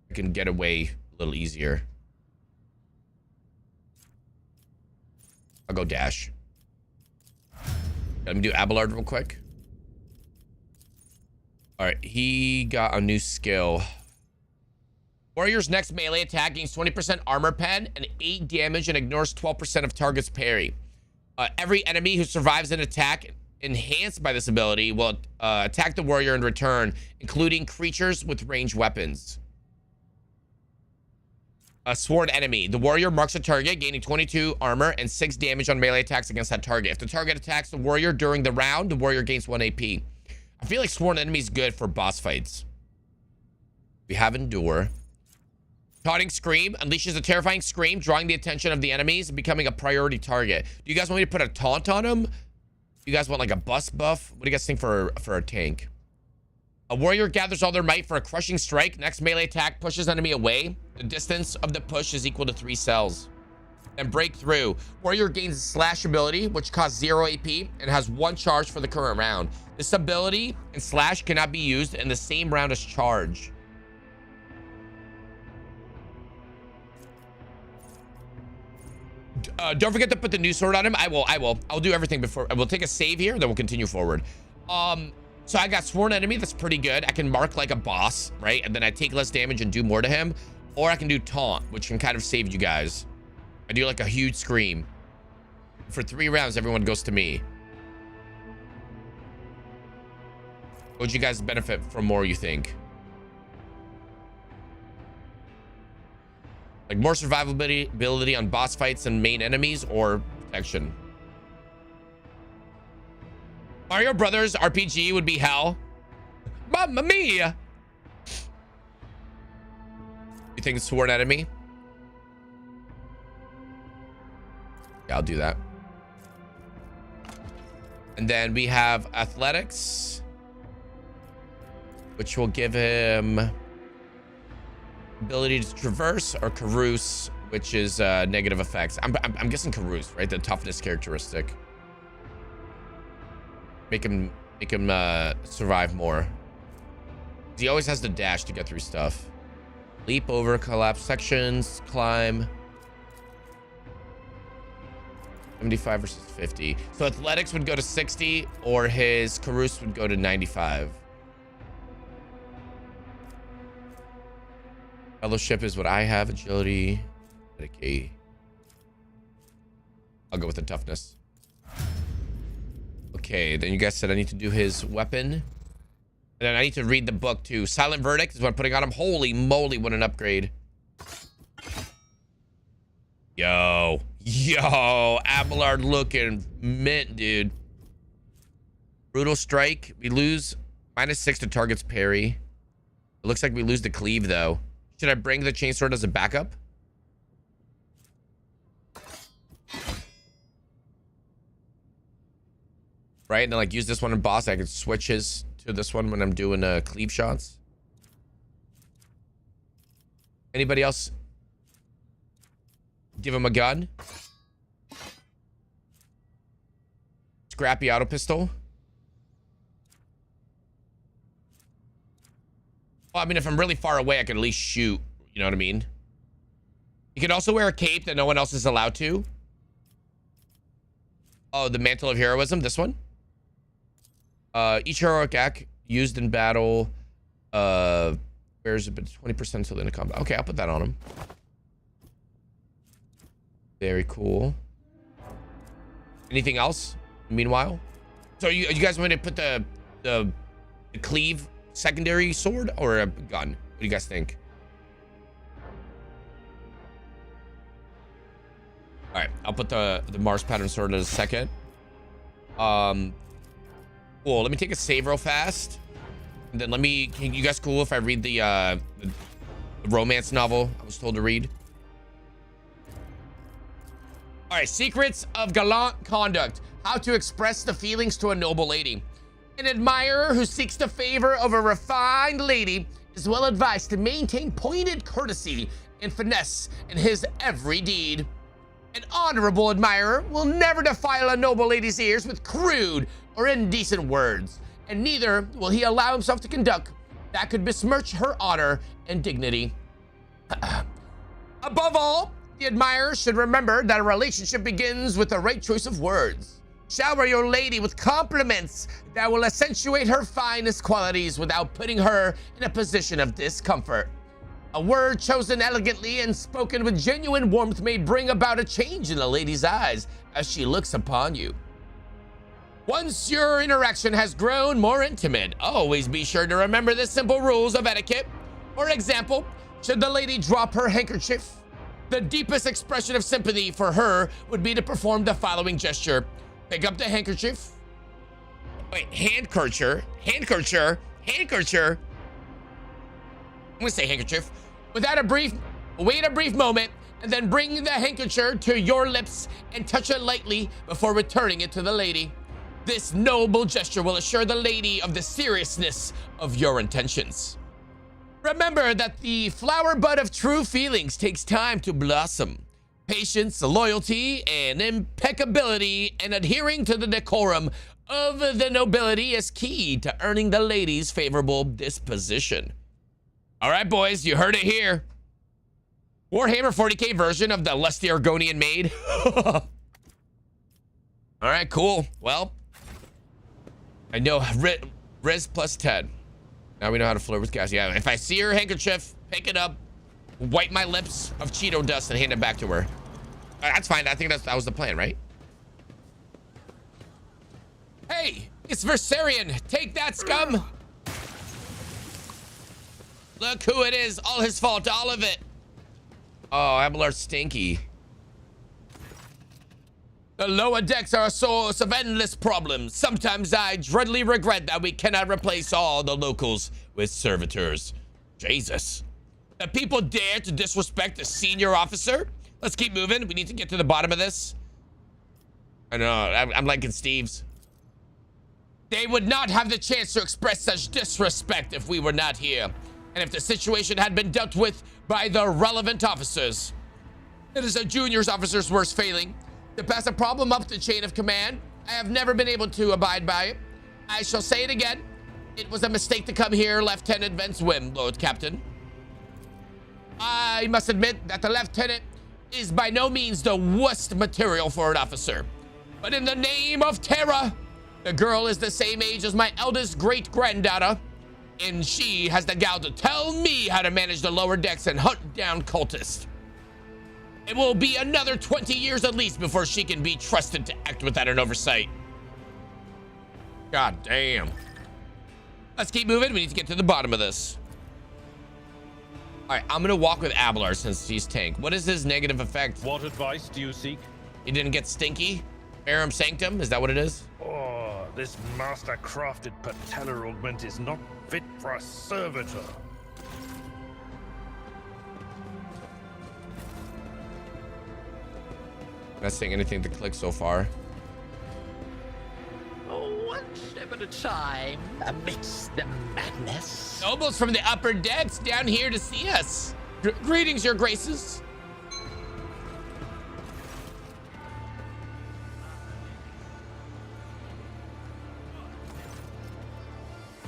[SPEAKER 1] I can get away a little easier. I'll go dash. Let me do Abelard real quick. All right, he got a new skill. Warrior's next melee attack gains 20% armor pen and 8 damage and ignores 12% of target's parry. Every enemy who survives an attack enhanced by this ability will attack the warrior in return, including creatures with ranged weapons. A sworn enemy. The warrior marks a target, gaining 22 armor and 6 damage on melee attacks against that target. If the target attacks the warrior during the round, the warrior gains 1 AP. I feel like sworn enemy is good for boss fights. We have Endure. Taunting Scream unleashes a terrifying scream, drawing the attention of the enemies and becoming a priority target. Do you guys want me to put a taunt on him? You guys want like a bust buff? What do you guys think for a tank? A warrior gathers all their might for a crushing strike. Next melee attack pushes enemy away. The distance of the push is equal to 3 cells. And breakthrough. Warrior gains a slash ability, which costs 0 AP and has 1 charge for the current round. This ability and slash cannot be used in the same round as charge. Don't forget to put the new sword on him. I'll do everything before. I will take a save here, then we'll continue forward. So I got sworn enemy. That's pretty good. I can mark like a boss, right? And then I take less damage and do more to him. Or I can do taunt, which can kind of save you guys. I do like a huge scream. For 3 rounds, everyone goes to me. What would you guys benefit from more, you think? Like more survivability on boss fights and main enemies, or protection? Mario Brothers RPG would be hell. Mamma mia! You think it's sworn enemy? Yeah, I'll do that. And then we have athletics, which will give him ability to traverse, or Carouse, which is negative effects. I'm guessing Carouse, right? The toughness characteristic. Make him survive more. He always has the dash to get through stuff. Leap over collapse sections, climb. 75 versus 50. So athletics would go to 60, or his Carouse would go to 95. Fellowship is what I have. Agility. Okay. I'll go with the toughness. Okay, then you guys said I need to do his weapon. And then I need to read the book too. Silent Verdict is what I'm putting on him. Holy moly, what an upgrade. Yo, Abelard looking mint, dude. Brutal Strike. We lose -6 to target's parry. It looks like we lose the cleave though. Should I bring the chainsword as a backup? Right, and then like use this one in boss. I can switch his to this one when I'm doing cleave shots. Anybody else? Give him a gun. Scrappy auto pistol. Well, I mean, if I'm really far away, I can at least shoot. You know what I mean? You can also wear a cape that no one else is allowed to. Oh, the Mantle of Heroism. This one. Each heroic act used in battle bears a bit 20% until the end of combat. Okay, I'll put that on him. Very cool. Anything else? Meanwhile, so you guys want me to put the cleave secondary sword or a gun? What do you guys think? All right, I'll put the Mars pattern sword in a second. Cool. Let me take a save real fast. And then can you guys cool if I read the romance novel I was told to read? All right, secrets of gallant conduct. How to express the feelings to a noble lady. An admirer who seeks the favor of a refined lady is well advised to maintain pointed courtesy and finesse in his every deed. An honorable admirer will never defile a noble lady's ears with crude or indecent words, and neither will he allow himself to conduct that could besmirch her honor and dignity. Above all, the admirer should remember that a relationship begins with the right choice of words. Shower your lady with compliments that will accentuate her finest qualities without putting her in a position of discomfort. A word chosen elegantly and spoken with genuine warmth may bring about a change in a lady's eyes as she looks upon you. Once your interaction has grown more intimate, always be sure to remember the simple rules of etiquette. For example, should the lady drop her handkerchief, the deepest expression of sympathy for her would be to perform the following gesture. Pick up the handkerchief. Wait, handkerchief. I'm gonna say handkerchief. Wait a brief moment, and then bring the handkerchief to your lips and touch it lightly before returning it to the lady. This noble gesture will assure the lady of the seriousness of your intentions. Remember that the flower bud of true feelings takes time to blossom. Patience, loyalty, and impeccability, and adhering to the decorum of the nobility is key to earning the lady's favorable disposition. All right, boys, you heard it here. Warhammer 40k version of the lusty Argonian maid. All right, cool. Well, I know Riz plus 10. Now we know how to flirt with Cassie. Yeah, if I see her handkerchief, pick it up, wipe my lips of Cheeto dust, and hand it back to her. That's fine. I think that was the plan, right? Hey, it's Versarion. Take that, scum. Look who it is. All his fault. All of it. Oh, Abelard's stinky. The lower decks are a source of endless problems. Sometimes I dreadfully regret that we cannot replace all the locals with servitors. Jesus. The people dare to disrespect a senior officer? Let's keep moving. We need to get to the bottom of this. I know. I'm liking Steve's. They would not have the chance to express such disrespect if we were not here, and if the situation had been dealt with by the relevant officers. It is a junior officer's worst failing to pass a problem up the chain of command. I have never been able to abide by it. I shall say it again. It was a mistake to come here, Lieutenant Vince Wim, Lord Captain. I must admit that the lieutenant is by no means the worst material for an officer. But in the name of terror, the girl is the same age as my eldest great-granddaughter, and she has the gall to tell me how to manage the lower decks and hunt down cultists. It will be another 20 years at least before she can be trusted to act without an oversight. God damn. Let's keep moving. We need to get to the bottom of this. All right, I'm gonna walk with Abelard since he's tank. What is his negative effect?
[SPEAKER 4] What advice do you seek?
[SPEAKER 1] He didn't get stinky? Arum Sanctum, is that what it is?
[SPEAKER 4] Oh, this master-crafted patellar augment is not fit for a servitor.
[SPEAKER 1] Not seeing anything to click so far.
[SPEAKER 3] One step at a time amidst the madness.
[SPEAKER 1] Nobles from the upper decks down here to see us. Greetings, your graces.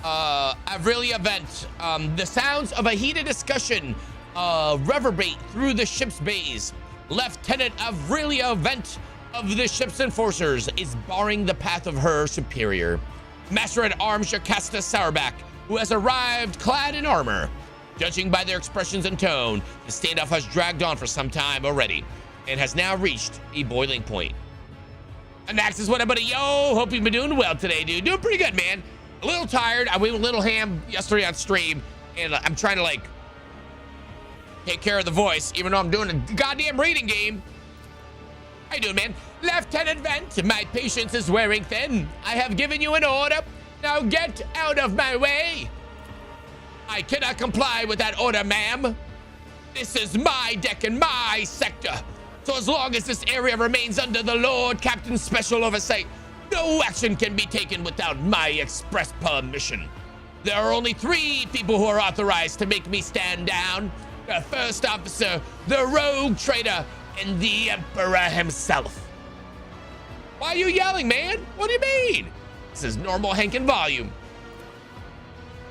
[SPEAKER 1] Avrilia event. The sounds of a heated discussion reverberate through the ship's bays. Lieutenant Avrilia Vent of the ship's enforcers is barring the path of her superior, Master-at-Arms Jocasta Sourback, who has arrived clad in armor. Judging by their expressions and tone, the standoff has dragged on for some time already and has now reached a boiling point. Anaxis, what up, buddy? Yo, hope you've been doing well today, dude. Doing pretty good, man. A little tired. I went a little ham yesterday on stream, and I'm trying to, like, take care of the voice, even though I'm doing a goddamn reading game. How you doing, man? Lieutenant Vent, my patience is wearing thin. I have given you an order. Now get out of my way. I cannot comply with that order, ma'am. This is my deck and my sector. So as long as this area remains under the Lord Captain's special oversight, no action can be taken without my express permission. There are only 3 people who are authorized to make me stand down. The first officer, the rogue trader, and the Emperor himself. Why are you yelling, man? What do you mean? This is normal Hankin volume.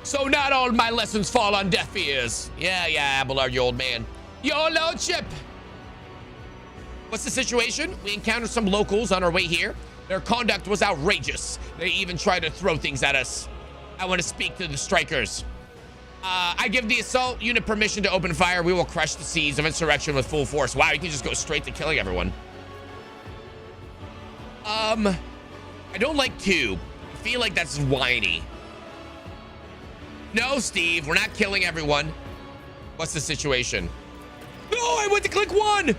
[SPEAKER 1] So not all my lessons fall on deaf ears. Yeah, Abelard, you old man. Your lordship. What's the situation? We encountered some locals on our way here. Their conduct was outrageous. They even tried to throw things at us. I want to speak to the strikers. I give the assault unit permission to open fire. We will crush the seeds of insurrection with full force. Wow, you can just go straight to killing everyone. I don't like 2. I feel like that's whiny. No, Steve, we're not killing everyone. What's the situation? No, I went to click 1.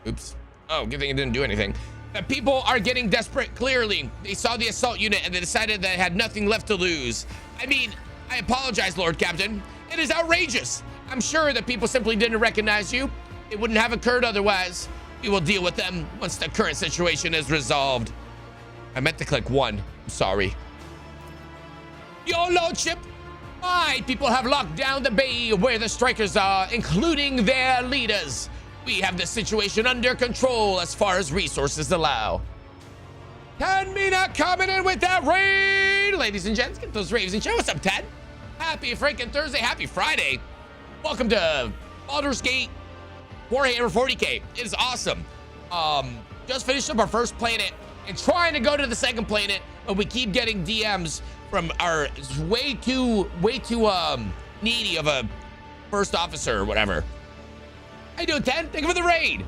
[SPEAKER 1] Oops. Oh, good thing it didn't do anything. The people are getting desperate, clearly. They saw the assault unit and they decided they had nothing left to lose. I mean, I apologize, Lord Captain. It is outrageous. I'm sure that people simply didn't recognize you. It wouldn't have occurred otherwise. We will deal with them once the current situation is resolved. I meant to click 1. I'm sorry. Your lordship, my people have locked down the bay where the strikers are, including their leaders. We have the situation under control as far as resources allow. Ted Mina coming in with that raid. Ladies and gents, get those raves and show. What's up, Ted? Happy freaking Thursday. Happy Friday. Welcome to Baldur's Gate Warhammer 40K. It is awesome. Just finished up our first planet and trying to go to the second planet, but we keep getting DMs from our way too needy of a first officer or whatever. How you doing, Ted? Thank you for the raid.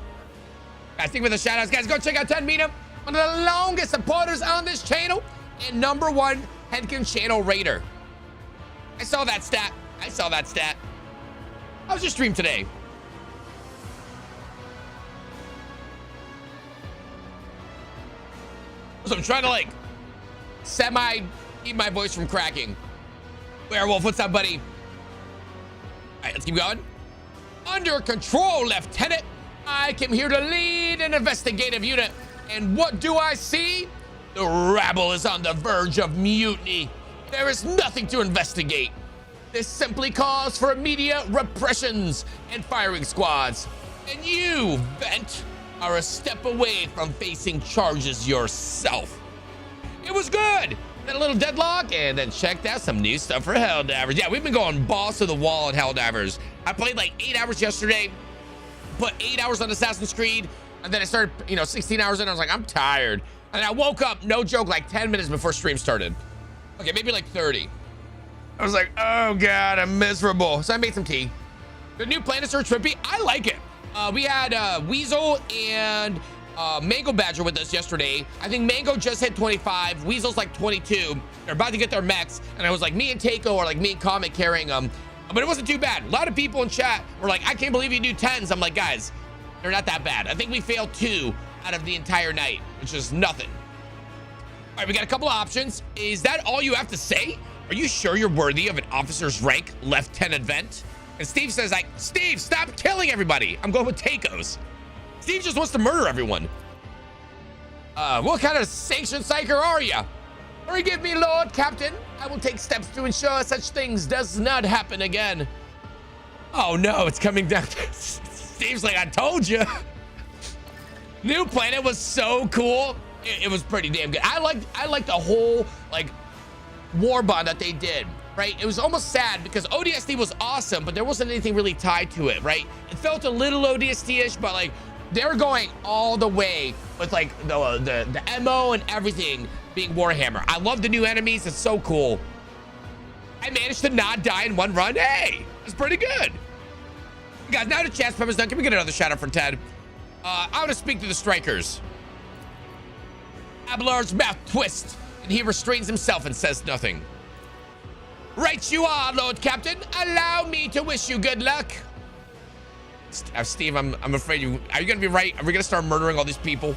[SPEAKER 1] Guys, thank you for the shout outs. Guys, go check out Ted Mina, one of the longest supporters on this channel and #1 Henkin channel raider. I saw that stat. How's your stream today? So I'm trying to like keep my voice from cracking. Werewolf, what's up, buddy? All right, let's keep going. Under control, Lieutenant. I came here to lead an investigative unit. And what do I see? The rabble is on the verge of mutiny. There is nothing to investigate. This simply calls for immediate repressions and firing squads. And you, Vent, are a step away from facing charges yourself. It was good. Had a little deadlock and then checked out some new stuff for Helldivers. Yeah, we've been going balls to the wall on Helldivers. I played like 8 hours yesterday, put 8 hours on Assassin's Creed, and then I started, 16 hours in. I was like, I'm tired. And I woke up, no joke, like 10 minutes before stream started. Okay, maybe like 30. I was like, oh God, I'm miserable. So I made some tea. The new planets are trippy. I like it. We had Weasel and Mango Badger with us yesterday. I think Mango just hit 25. Weasel's like 22. They're about to get their mechs. And I was like, me and Takeo, or like me and Comet carrying them. But it wasn't too bad. A lot of people in chat were like, I can't believe you do 10s. I'm like, guys, they're not that bad. I think we failed 2 out of the entire night, which is nothing. All right, we got a couple of options. Is that all you have to say? Are you sure you're worthy of an officer's rank, Lieutenant Vent? And Steve says, Steve, stop killing everybody. I'm going with Taco's. Steve just wants to murder everyone. What kind of sanctioned psyker are you? Forgive me, Lord Captain. I will take steps to ensure such things does not happen again. Oh no, it's coming down. Steve's like, I told you. New planet was so cool. It was pretty damn good. I liked the whole like war bond that they did, right? It was almost sad because ODST was awesome, but there wasn't anything really tied to it, right? It felt a little ODST-ish, but like they were going all the way with like the MO and everything being Warhammer. I love the new enemies. It's so cool. I managed to not die in one run. Hey, that's pretty good. Guys, now the chat spam is done. Can we get another shout out from Ted? I want to speak to the strikers. Abelard's mouth twists, and he restrains himself and says nothing. Right you are, Lord Captain. Allow me to wish you good luck. Steve, I'm afraid you. Are you gonna be right? Are we gonna start murdering all these people?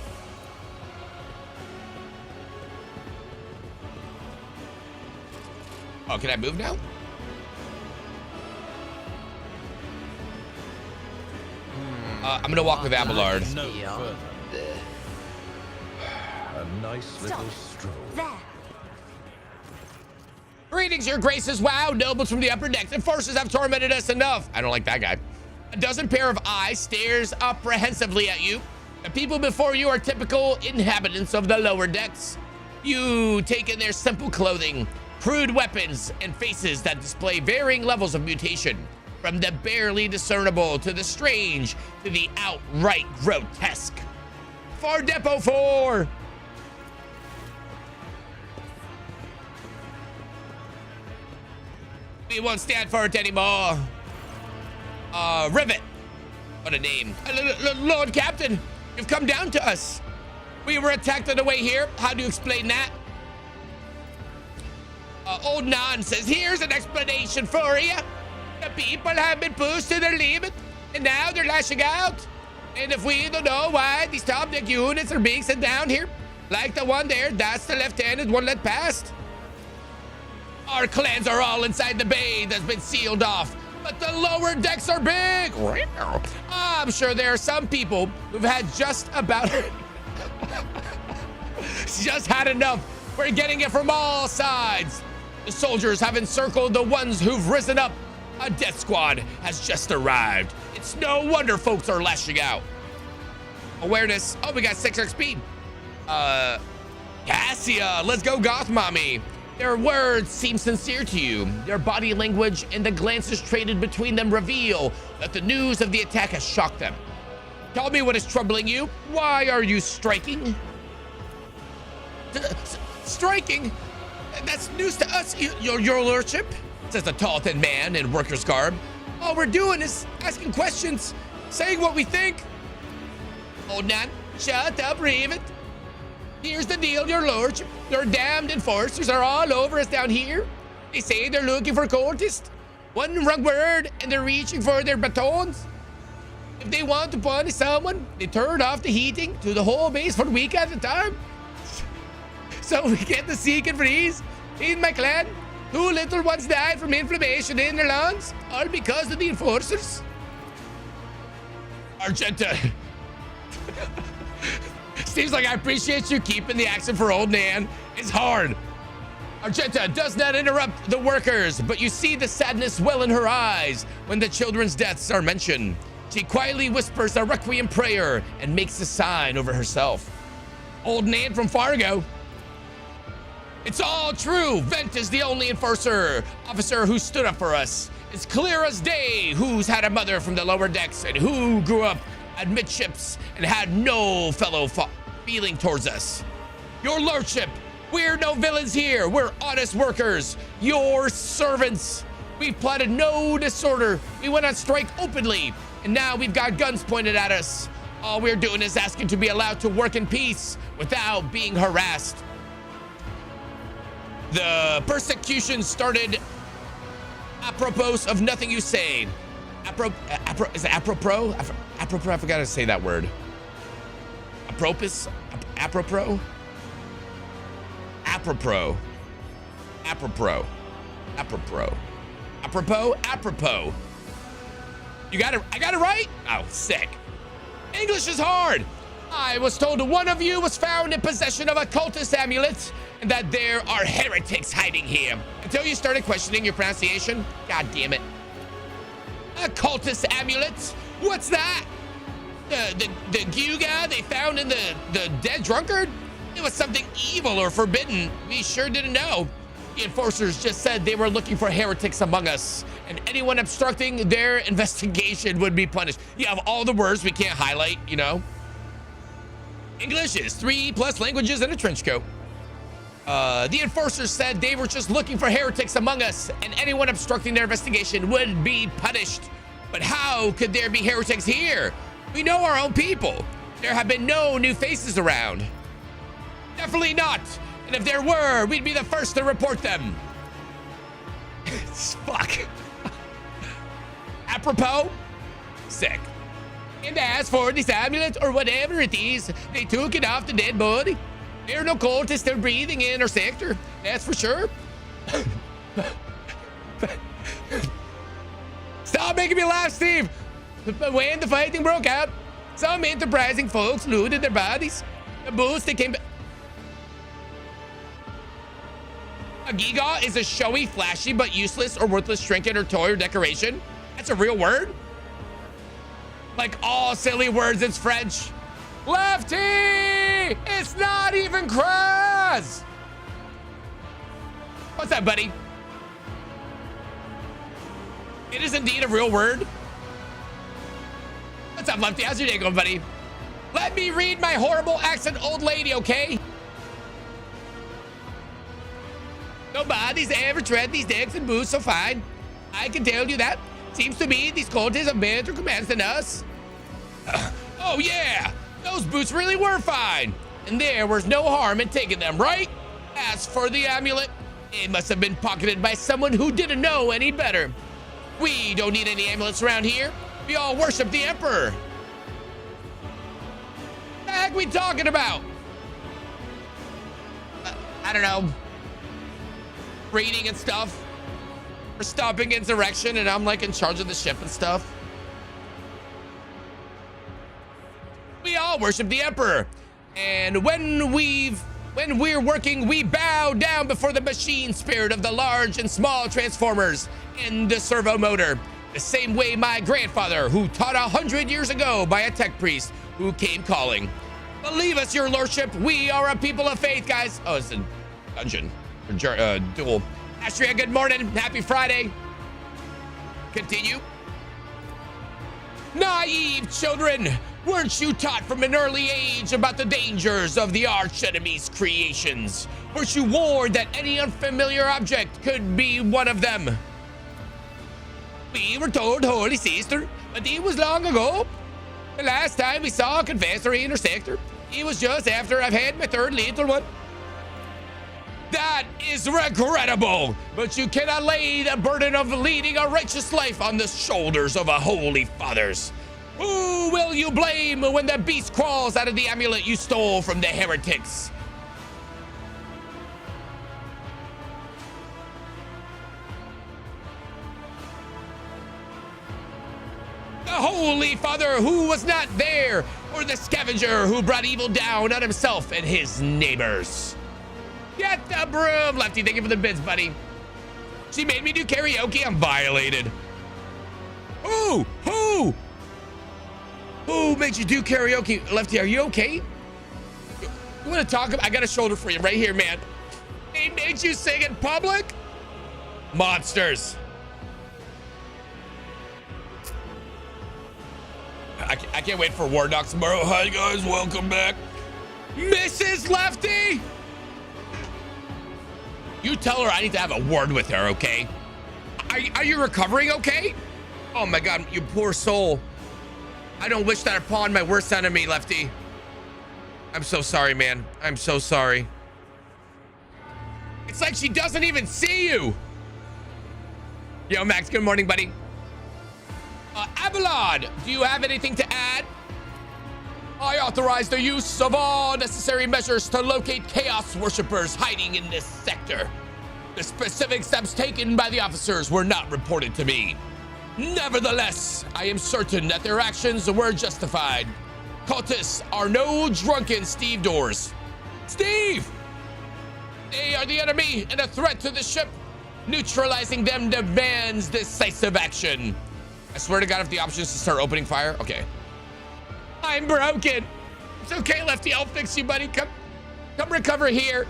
[SPEAKER 1] Oh, can I move now? I'm gonna walk with Abelard.
[SPEAKER 4] No further. A nice little stroll.
[SPEAKER 5] There.
[SPEAKER 1] Greetings, your graces. Wow, nobles from the upper decks. The forces have tormented us enough. I don't like that guy. A dozen pair of eyes stares apprehensively at you. The people before you are typical inhabitants of the lower decks. You take in their simple clothing, crude weapons, and faces that display varying levels of mutation, from the barely discernible to the strange to the outright grotesque. For Depot 4! We won't stand for it anymore. Rivet. What a name. Lord Captain, you've come down to us. We were attacked on the way here. How do you explain that? Old Nan says, here's an explanation for you. The people have been pushed to their limit, and now they're lashing out. And if we don't know why these top deck units are being sent down here, like the one there, that's the lieutenant one let past. Our clans are all inside the bay that's been sealed off, but the lower decks are big. I'm sure there are some people who've had just had enough. We're getting it from all sides. The soldiers have encircled the ones who've risen up. A death squad has just arrived. It's no wonder folks are lashing out. Awareness. Oh, we got 6 XP. Cassia, let's go goth mommy. Their words seem sincere to you. Their body language and the glances traded between them reveal that the news of the attack has shocked them. Tell me what is troubling you. Why are you striking? Striking? That's news to us, your lordship, says the tall, thin man in worker's garb. All we're doing is asking questions, saying what we think. Old Nan, shut up, Raven. Here's the deal, your lordship. Their damned enforcers are all over us down here. They say they're looking for cultists. One wrong word and they're reaching for their batons. If they want to punish someone, they turn off the heating to the whole base for a week at a time. So we get the seek and freeze. In my clan, 2 little ones died from inflammation in their lungs, all because of the enforcers. Argenta. Seems like I appreciate you keeping the accent for old Nan. It's hard. Argenta does not interrupt the workers, but you see the sadness well in her eyes when the children's deaths are mentioned. She quietly whispers a requiem prayer and makes a sign over herself. Old Nan from Fargo. It's all true. Vent is the only enforcer officer who stood up for us. It's clear as day who's had a mother from the lower decks and who grew up amidships and had no fellow feeling towards us. Your lordship, we're no villains here. We're honest workers, your servants. We've plotted no disorder. We went on strike openly, and now we've got guns pointed at us. All we're doing is asking to be allowed to work in peace without being harassed. The persecution started apropos of nothing you say. Is it apropos? Apropos, I forgot to say that word. Apropos? Apropos? Apropos. Apropos. Apropos. Apropos? Apropos. You got it? I got it right? Oh, sick. English is hard. I was told one of you was found in possession of a cultist amulet and that there are heretics hiding here. Until you started questioning your pronunciation, god damn it. A cultist amulet? What's that? The Gyuga they found in the dead drunkard? It was something evil or forbidden. We sure didn't know. The enforcers just said they were looking for heretics among us, and anyone obstructing their investigation would be punished. You have all the words we can't highlight, you know? English is 3+ languages and a trench coat. The enforcers said they were just looking for heretics among us, and anyone obstructing their investigation would be punished. But how could there be heretics here? We know our own people. There have been no new faces around. Definitely not. And if there were, we'd be the first to report them. Fuck. Apropos? Sick. And as for this amulet or whatever it is, they took it off the dead body. There are no cultists still breathing in our sector, that's for sure. Stop making me laugh, Steve. But when the fighting broke out, some enterprising folks looted their bodies. The boots they came back. A giga is a showy, flashy, but useless or worthless trinket or toy or decoration. That's a real word? Like all silly words, it's French. Lefty! It's not even Kraz! What's that, buddy? It is indeed a real word. What's up, Lefty? How's your day going, buddy? Let me read my horrible accent, old lady, okay? Nobody's ever tread these decks and boots so fine. I can tell you that. Seems to me these cultists have better commands than us. Oh yeah, those boots really were fine. And there was no harm in taking them, right? As for the amulet, it must have been pocketed by someone who didn't know any better. We don't need any amulets around here. We all worship the Emperor. The heck we talking about? I don't know. Raiding and stuff. We're stopping insurrection and I'm like in charge of the ship and stuff. We all worship the Emperor. And when we're working, we bow down before the machine spirit of the large and small transformers and the servo motor. The same way my grandfather, who taught 100 years ago by a tech priest who came calling. Believe us, your lordship, we are a people of faith, guys. Oh, it's a dungeon. Duel. Astria, good morning. Happy Friday. Continue. Naive children, weren't you taught from an early age about the dangers of the arch enemy's creations? Weren't you warned that any unfamiliar object could be one of them? We were told, Holy Sister, but it was long ago. The last time we saw a confessor in our sector, it was just after I've had my third little one. That is regrettable, but you cannot lay the burden of leading a righteous life on the shoulders of a holy fathers. Who will you blame when the beast crawls out of the amulet you stole from the heretics? The Holy Father who was not there, or the scavenger who brought evil down on himself and his neighbors. Get the broom, Lefty. Thank you for the bits, buddy. She made me do karaoke. I'm violated. Who made you do karaoke? Lefty, are you okay? You want to talk about? I got a shoulder for you right here, man. They made you sing in public? Monsters. I can't wait for War Dogs tomorrow. Hi, guys. Welcome back. Mrs. Lefty! You tell her I need to have a word with her, okay? Are you recovering okay? Oh my God, you poor soul. I don't wish that upon my worst enemy, Lefty. I'm so sorry, man. I'm so sorry. It's like she doesn't even see you. Yo, Max, good morning, buddy. Abelard, do you have anything to add? I authorize the use of all necessary measures to locate Chaos worshippers hiding in this sector. The specific steps taken by the officers were not reported to me. Nevertheless, I am certain that their actions were justified. Cultists are no drunken stevedores. Steve! They are the enemy and a threat to the ship. Neutralizing them demands decisive action. I swear to God, if the option is to start opening fire, okay. I'm broken. It's okay, Lefty. I'll fix you, buddy. Come recover here.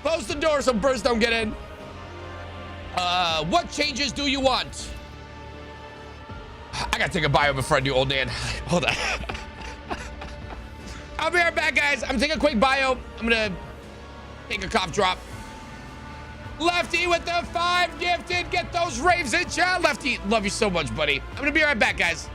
[SPEAKER 1] Close the door so birds don't get in. What changes do you want? I gotta take a bio before I do, old man. Hold on. I'll be right back, guys. I'm taking a quick bio. I'm gonna take a cough drop. Lefty with the 5 gifted. Get those raves in, chat. Lefty, love you so much, buddy. I'm gonna be right back, guys.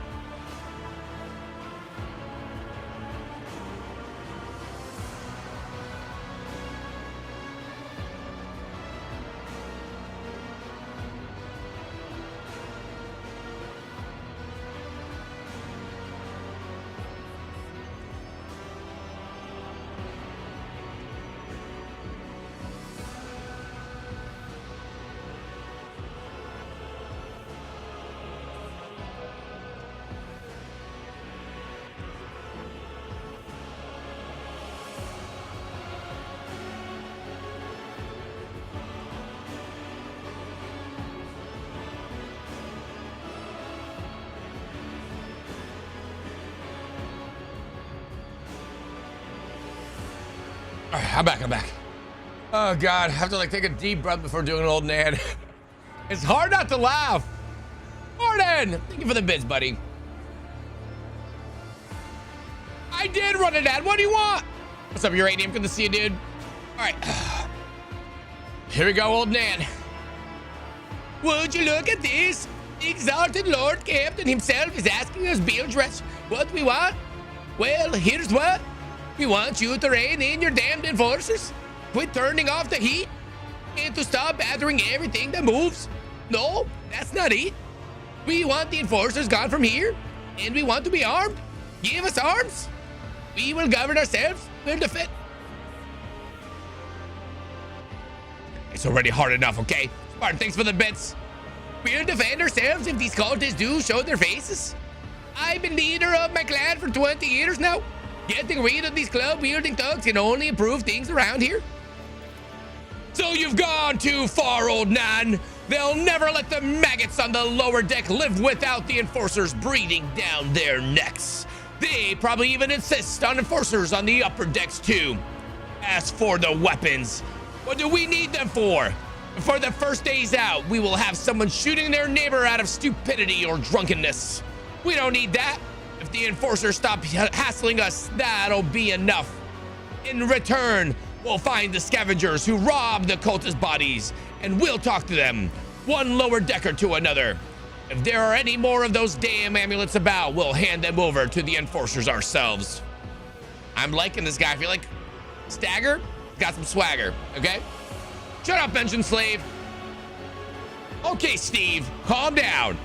[SPEAKER 1] All right, I'm back. Oh God, I have to like take a deep breath before doing old Nan. It's hard not to laugh. Morning! Thank you for the bits, buddy. I did run an ad. What do you want? What's up, Uranium? Good to see you, dude. All right. Here we go, old Nan. Would you look at this? The exalted Lord Captain himself is asking us Beeldress what we want. Well, here's what. We want you to rein in your damned enforcers. Quit turning off the heat. And to stop battering everything that moves. No, that's not it. We want the enforcers gone from here. And we want to be armed. Give us arms. We will govern ourselves. We'll defend. It's already hard enough, okay? Spartan, thanks for the bits. We'll defend ourselves if these cultists do show their faces. I've been leader of my clan for 20 years now. Getting rid of these club-wielding thugs can only improve things around here. So you've gone too far, old Nan. They'll never let the maggots on the lower deck live without the enforcers breathing down their necks. They probably even insist on enforcers on the upper decks too. As for the weapons, what do we need them for? For the first days out, we will have someone shooting their neighbor out of stupidity or drunkenness. We don't need that. If the enforcers stop hassling us, that'll be enough. In return, we'll find the scavengers who robbed the cultist bodies, and we'll talk to them, one lower decker to another. If there are any more of those damn amulets about, we'll hand them over to the enforcers ourselves. I'm liking this guy. I feel like Stagger got some swagger, okay? Shut up, engine slave. Okay, Steve, calm down.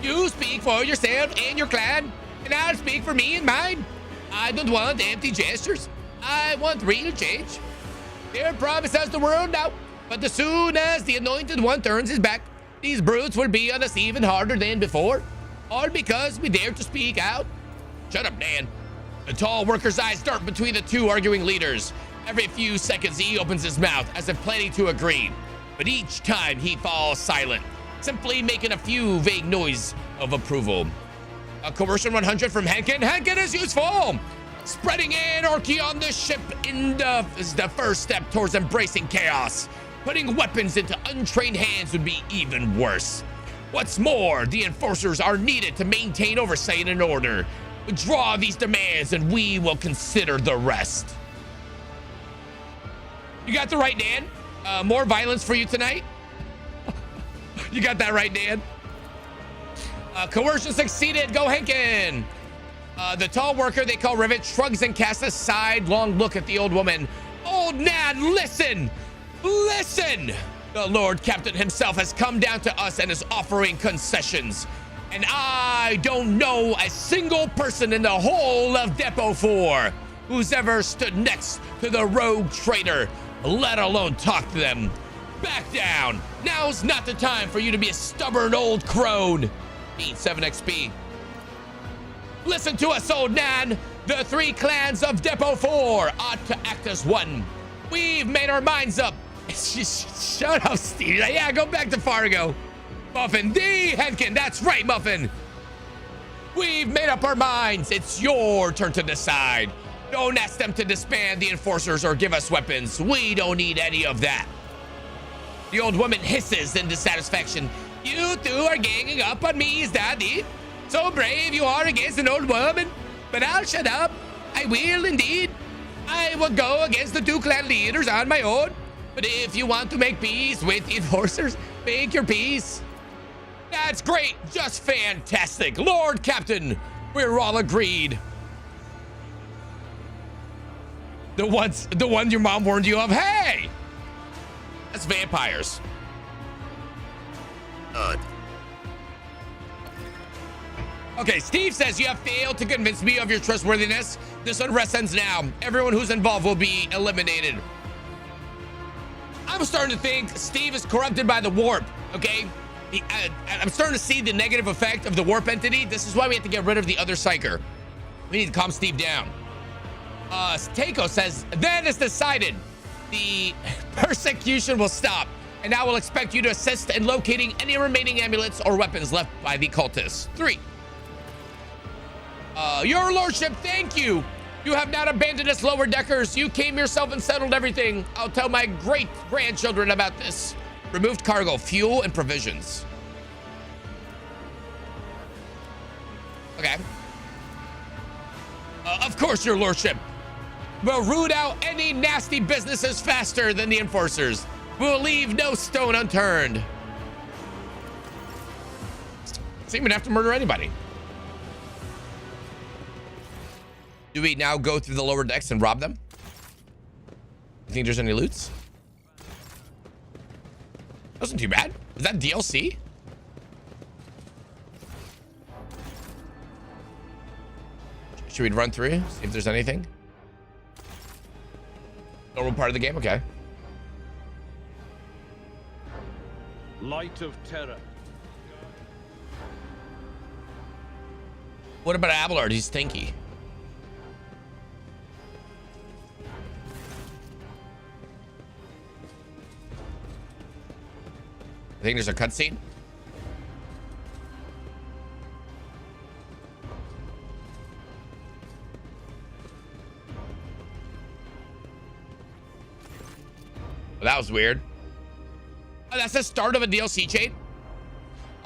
[SPEAKER 1] You speak for yourself and your clan, and I'll speak for me and mine. I don't want empty gestures. I want real change. They'll promise us the world now, but as soon as the Anointed One turns his back, these brutes will be on us even harder than before, all because we dare to speak out. Shut up, Dan. The tall worker's eyes dart between the two arguing leaders. Every few seconds, he opens his mouth as if planning to agree, but each time he falls silent, simply making a few vague noise of approval. A coercion 100 from Henkin. Henkin is useful. Spreading anarchy on the ship is the first step towards embracing chaos. Putting weapons into untrained hands would be even worse. What's more, the enforcers are needed to maintain oversight and order. Withdraw these demands and we will consider the rest. You got the right, Dan. More violence for you tonight. You got that right, Dan. Coercion succeeded. Go, Henkin. The tall worker they call Rivet shrugs and casts a sidelong look at the old woman. Old Nan, listen! Listen! The Lord Captain himself has come down to us and is offering concessions. And I don't know a single person in the whole of Depot 4 who's ever stood next to the rogue traitor, let alone talk to them. Back down. Now's not the time for you to be a stubborn old crone. Need 7 XP. Listen to us, old Nan. The 3 clans of Depot 4 ought to act as one. We've made our minds up. Shut up, Steve. Yeah, go back to Fargo. Muffin D. Henkin, that's right, Muffin. We've made up our minds. It's your turn to decide. Don't ask them to disband the enforcers or give us weapons. We don't need any of that. The old woman hisses in dissatisfaction. You two are ganging up on me, is that it? So brave you are against an old woman. But I'll shut up. I will indeed. I will go against the 2 clan leaders on my own. But if you want to make peace with the enforcers, make your peace. That's great. Just fantastic. Lord Captain, we're all agreed. The one your mom warned you of. Hey! That's vampires. Okay, Steve says you have failed to convince me of your trustworthiness. This unrest ends now. Everyone who's involved will be eliminated. I'm starting to think Steve is corrupted by the warp, okay? I'm starting to see the negative effect of the warp entity. This is why we have to get rid of the other psyker. We need to calm Steve down. Teiko says, then it's decided. The persecution will stop, and I will expect you to assist in locating any remaining amulets or weapons left by the cultists. 3. Your lordship, thank you. You have not abandoned us, lower deckers. You came yourself and settled everything. I'll tell my great grandchildren about this. Removed cargo, fuel, and provisions. Okay. Of course, your lordship. We'll root out any nasty businesses faster than the enforcers. We'll leave no stone unturned. So you even have to murder anybody. Do we now go through the lower decks and rob them? You think there's any loots? Wasn't too bad. Is that DLC? Should we run through? See if there's anything? Normal part of the game? Okay.
[SPEAKER 4] Light of terror.
[SPEAKER 1] What about Abelard? He's stinky. I think there's a cutscene. Well, that was weird. Oh, that's the start of a DLC chain.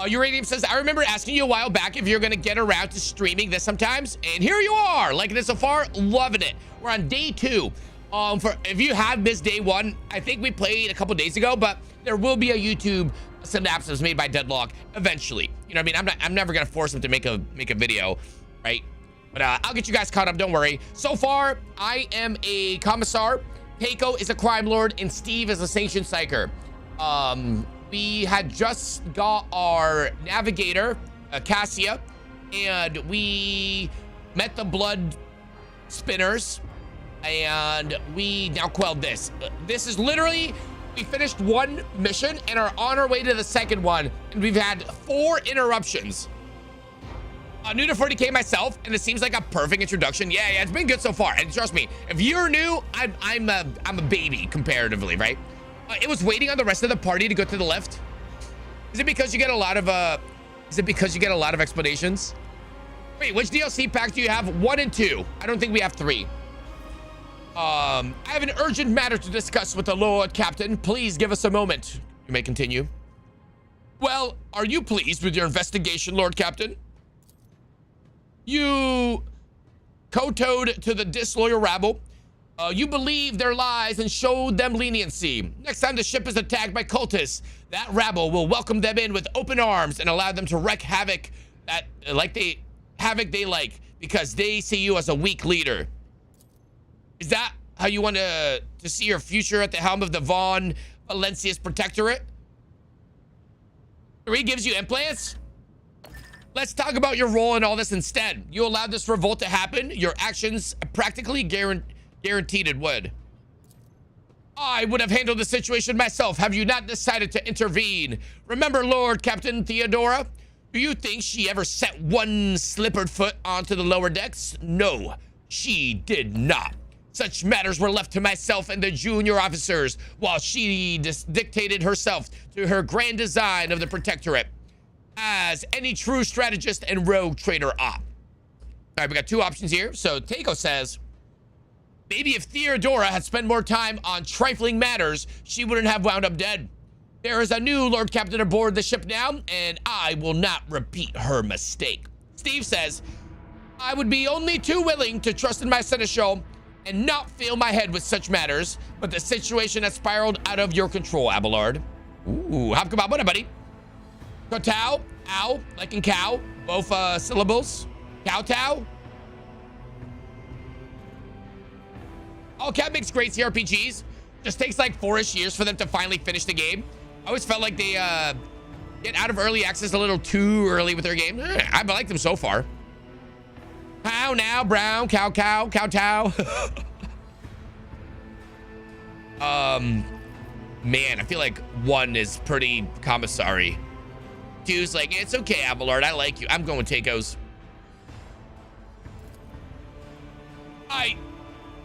[SPEAKER 1] Uranium says, I remember asking you a while back if you're going to get around to streaming this sometimes. And here you are, liking it so far, loving it. We're on day 2. If you have missed day 1, I think we played a couple days ago, but there will be a YouTube synopsis made by Deadlock eventually. You know what I mean? I'm never going to force him to make a video, right? But I'll get you guys caught up, don't worry. So far, I am a commissar. Keiko is a crime lord, and Steve is a sanctioned psyker. We had just got our navigator, Cassia, and we met the blood spinners, and we now quelled this. This is literally, we finished one mission and are on our way to the second one, and we've had 4 interruptions. New to 40K myself, and it seems like a perfect introduction. Yeah, it's been good so far. And trust me, if you're new, I'm a baby comparatively, right? It was waiting on the rest of the party to go to the left. Is it because you get a lot of explanations? Wait, which DLC pack do you have? 1 and 2. I don't think we have 3. I have an urgent matter to discuss with the Lord Captain. Please give us a moment. You may continue. Well, are you pleased with your investigation, Lord Captain? You kowtowed to the disloyal rabble. You believed their lies and showed them leniency. Next time the ship is attacked by cultists, that rabble will welcome them in with open arms and allow them to wreak havoc they like because they see you as a weak leader. Is that how you want to see your future at the helm of the Von Valencia's Protectorate? 3 gives you implants? Let's talk about your role in all this instead. You allowed this revolt to happen. Your actions practically guaranteed it would. I would have handled the situation myself. Have you not decided to intervene? Remember Lord Captain Theodora? Do you think she ever set one slippered foot onto the lower decks? No, she did not. Such matters were left to myself and the junior officers while she dictated herself to her grand design of the Protectorate, as any true strategist and rogue trader ought. All right, we got 2 options here. So Teiko says, maybe if Theodora had spent more time on trifling matters, she wouldn't have wound up dead. There is a new Lord Captain aboard the ship now, and I will not repeat her mistake. Steve says, I would be only too willing to trust in my seneschal and not fill my head with such matters, but the situation has spiraled out of your control, Abelard. Ooh, hop kebab, what up, buddy? Kotao, ow, like in cow, both syllables. Kowtow. All Cat makes great CRPGs. Just takes like 4-ish years for them to finally finish the game. I always felt like they get out of early access a little too early with their game. I like them so far. Cow now, brown, cow, kowtow. Man, I feel like 1 is pretty commissary. 2's like, it's okay, Abelard, I like you. I'm going with Teiko's. I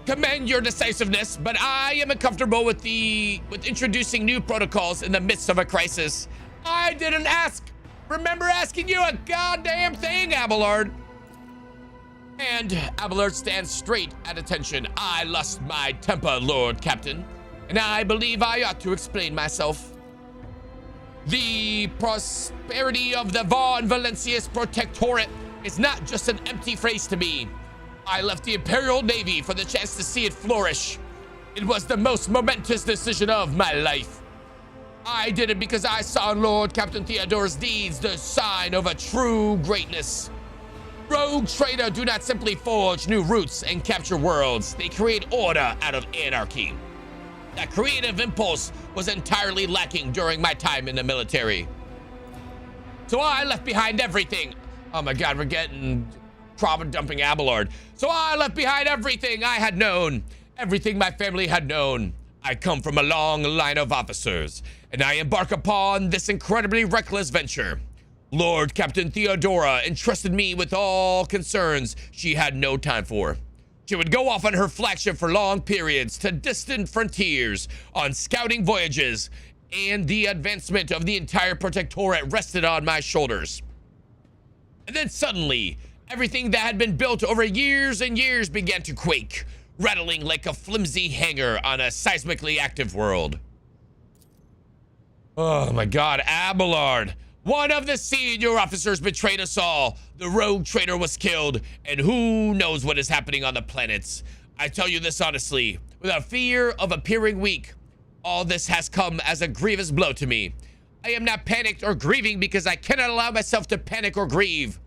[SPEAKER 1] commend your decisiveness, but I am uncomfortable with introducing new protocols in the midst of a crisis. I didn't remember asking you a goddamn thing, Abelard. And Abelard stands straight at attention. I lost my temper, Lord Captain, and I believe I ought to explain myself. The prosperity of the Von Valencius Protectorate is not just an empty phrase to me. I left the Imperial Navy for the chance to see it flourish. It was the most momentous decision of my life. I did it because I saw in Lord Captain Theodore's deeds the sign of a true greatness. Rogue trader do not simply forge new routes and capture worlds. They create order out of anarchy. That creative impulse was entirely lacking during my time in the military. So I left behind everything. Oh my God, we're getting profit dumping Abelard. So I left behind everything I had known, everything my family had known. I come from a long line of officers, and I embark upon this incredibly reckless venture. Lord Captain Theodora entrusted me with all concerns she had no time for. She would go off on her flagship for long periods to distant frontiers on scouting voyages, and the advancement of the entire Protectorate rested on my shoulders. And then suddenly, everything that had been built over years and years began to quake, rattling like a flimsy hanger on a seismically active world. Oh my God, Abelard! One of the senior officers betrayed us all. The rogue traitor was killed, and who knows what is happening on the planets. I tell you this honestly, without fear of appearing weak. All this has come as a grievous blow to me. I am not panicked or grieving because I cannot allow myself to panic or grieve.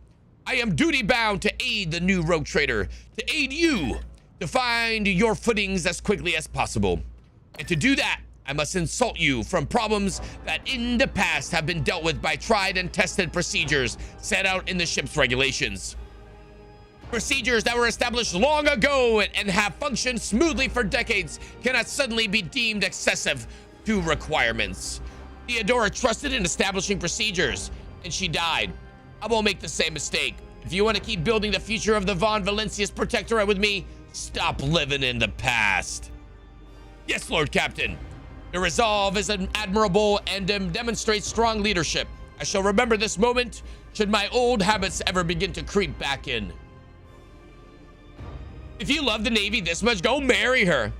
[SPEAKER 1] I am duty-bound to aid the new rogue trader, to aid you, to find your footings as quickly as possible. And to do that, I must insult you from problems that in the past have been dealt with by tried and tested procedures set out in the ship's regulations. Procedures that were established long ago and have functioned smoothly for decades cannot suddenly be deemed excessive to requirements. Theodora trusted in establishing procedures, and she died. I won't make the same mistake. If you want to keep building the future of the Von Valencius Protectorate with me, stop living in the past. Yes, Lord Captain. The resolve is admirable and demonstrates strong leadership. I shall remember this moment should my old habits ever begin to creep back in. If you love the Navy this much, go marry her.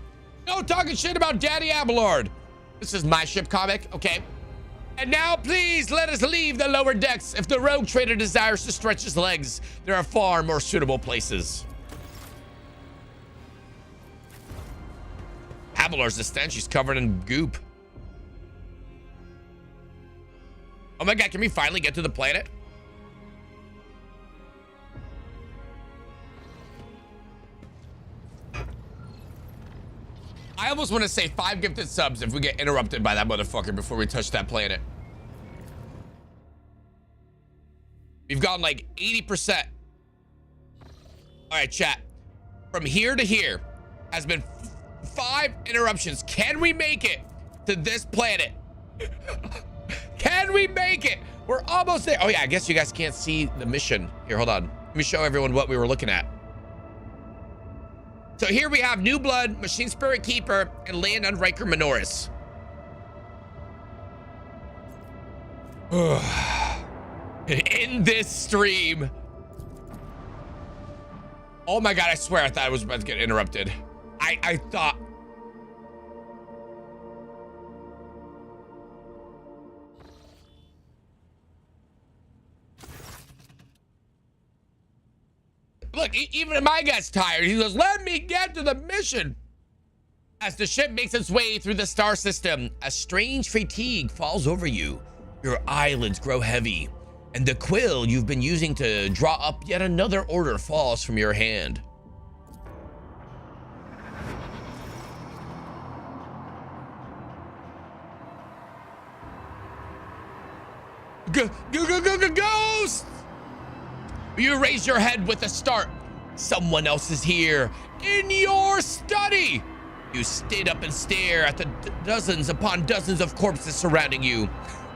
[SPEAKER 1] No talking shit about Daddy Abelard. This is my ship comic, okay? And now please let us leave the lower decks. If the rogue trader desires to stretch his legs, there are far more suitable places. Abelard's the stench. She's covered in goop. Oh my God, can we finally get to the planet? I almost want to say 5 gifted subs if we get interrupted by that motherfucker before we touch that planet. We've gone like 80%. All right, chat. From here to here has been 5 interruptions. Can we make it to this planet? Can we make it? We're almost there. Oh yeah, I guess you guys can't see the mission. Here, hold on. Let me show everyone what we were looking at. So here we have New Blood, Machine Spirit Keeper, and land on Riker Minoris. In this stream. Oh my God, I swear I thought I was about to get interrupted. I thought. Look, even my guy's tired. He goes, let me get to the mission. As the ship makes its way through the star system, a strange fatigue falls over you. Your eyelids grow heavy, and the quill you've been using to draw up yet another order falls from your hand. Ghost! You raise your head with a start. Someone else is here in your study. You stand up and stare at the dozens upon dozens of corpses surrounding you.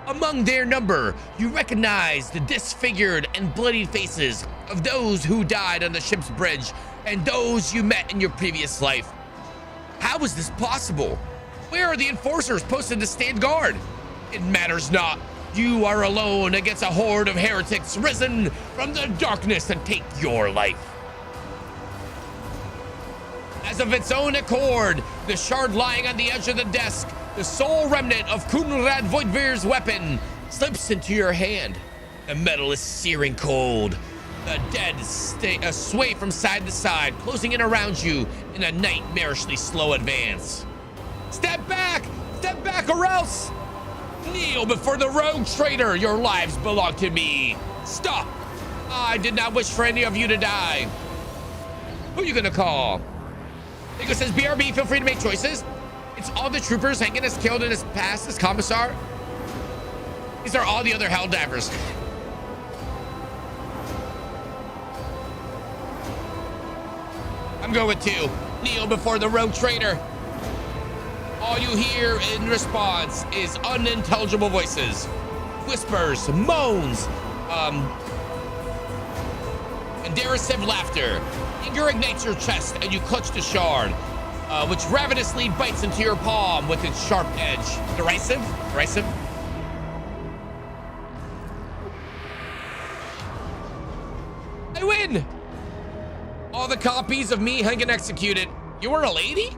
[SPEAKER 1] Among their number, you recognize the disfigured and bloodied faces of those who died on the ship's bridge and those you met in your previous life. How is this possible? Where are the enforcers posted to stand guard? It matters not. You are alone against a horde of heretics risen from the darkness to take your life. As of its own accord, the shard lying on the edge of the desk, the sole remnant of Kunrad Voidvir's weapon, slips into your hand. The metal is searing cold. The dead sway from side to side, closing in around you in a nightmarishly slow advance. Step back or else! Kneel before the rogue traitor. Your lives belong to me. Stop. I did not wish for any of you to die. Who are you gonna call? Nico says, BRB, feel free to make choices. It's all the troopers Hagen has killed in his past as commissar. These are all the other Helldivers. I'm going with 2. Kneel before the rogue traitor. All you hear in response is unintelligible voices, whispers, moans, and derisive laughter. Anger ignites your chest and you clutch the shard, which ravenously bites into your palm with its sharp edge. Derisive? I win! All the copies of me hang and executed. You were a lady?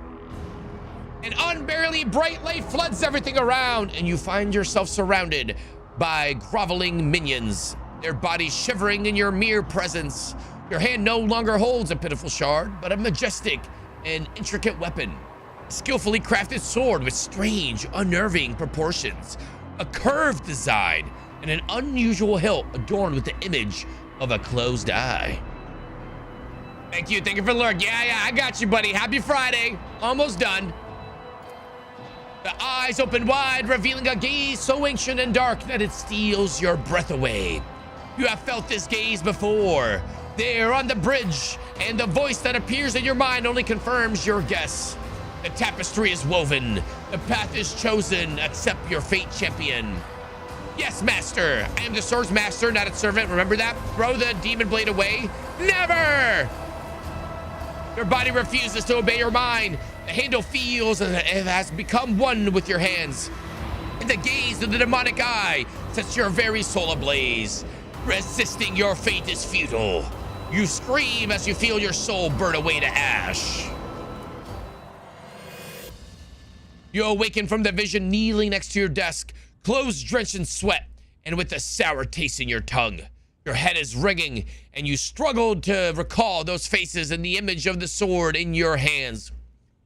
[SPEAKER 1] An unbearably bright light floods everything around, and you find yourself surrounded by groveling minions, their bodies shivering in your mere presence. Your hand no longer holds a pitiful shard, but a majestic and intricate weapon. A skillfully crafted sword with strange, unnerving proportions, a curved design, and an unusual hilt adorned with the image of a closed eye. Thank you for the lurk. Yeah, I got you, buddy. Happy Friday. Almost done. The eyes open wide, revealing a gaze so ancient and dark that it steals your breath away. You have felt this gaze before. There on the bridge, and the voice that appears in your mind only confirms your guess. The tapestry is woven. The path is chosen. Accept your fate, champion. Yes, master. I am the sword's master, not its servant. Remember that? Throw the demon blade away. Never! Your body refuses to obey your mind. The handle feels and it has become one with your hands. And the gaze of the demonic eye sets your very soul ablaze. Resisting your fate is futile. You scream as you feel your soul burn away to ash. You awaken from the vision kneeling next to your desk, clothes drenched in sweat and with a sour taste in your tongue. Your head is ringing and you struggle to recall those faces and the image of the sword in your hands.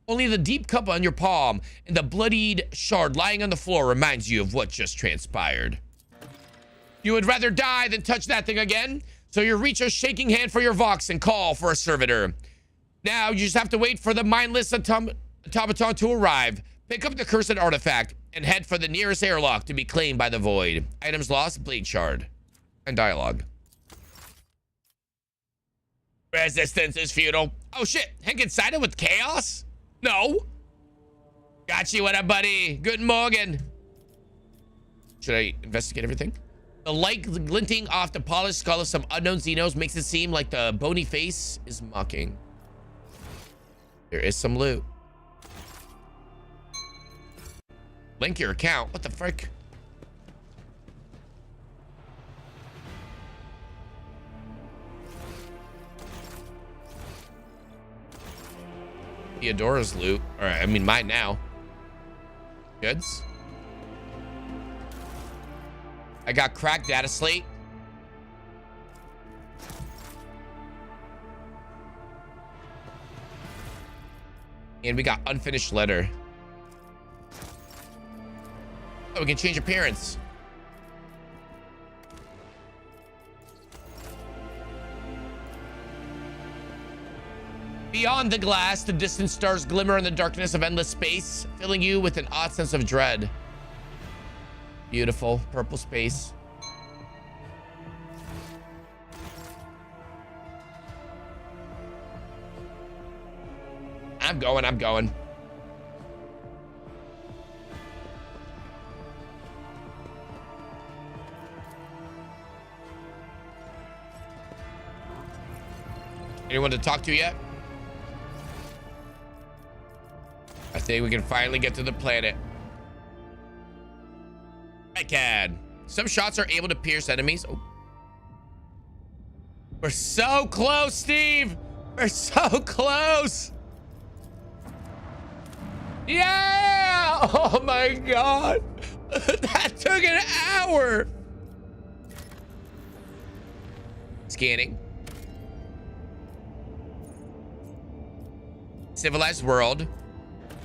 [SPEAKER 1] Only the deep cup on your palm and the bloodied shard lying on the floor reminds you of what just transpired. You would rather die than touch that thing again, so you reach a shaking hand for your Vox and call for a servitor. Now you just have to wait for the mindless automaton to arrive, pick up the cursed artifact, and head for the nearest airlock to be claimed by the void. Items lost, blade shard, and dialogue. Resistance is futile. Oh shit, Henkin sided with chaos? No. Got you, what up, buddy? Good morning. Should I investigate everything? The light glinting off the polished skull of some unknown Xenos makes it seem like the bony face is mocking. There is some loot. Link your account. What the frick? Theodora's loot. All right, I mean mine now. Goods. I got cracked data slate. And we got unfinished letter. Oh, we can change appearance. Beyond the glass, the distant stars glimmer in the darkness of endless space, filling you with an odd sense of dread. Beautiful purple space. I'm going. Anyone to talk to yet? I think we can finally get to the planet. Icad. Some shots are able to pierce enemies. Oh. We're so close, Steve. We're so close. Yeah! Oh my god. That took an hour. Scanning. Civilized world.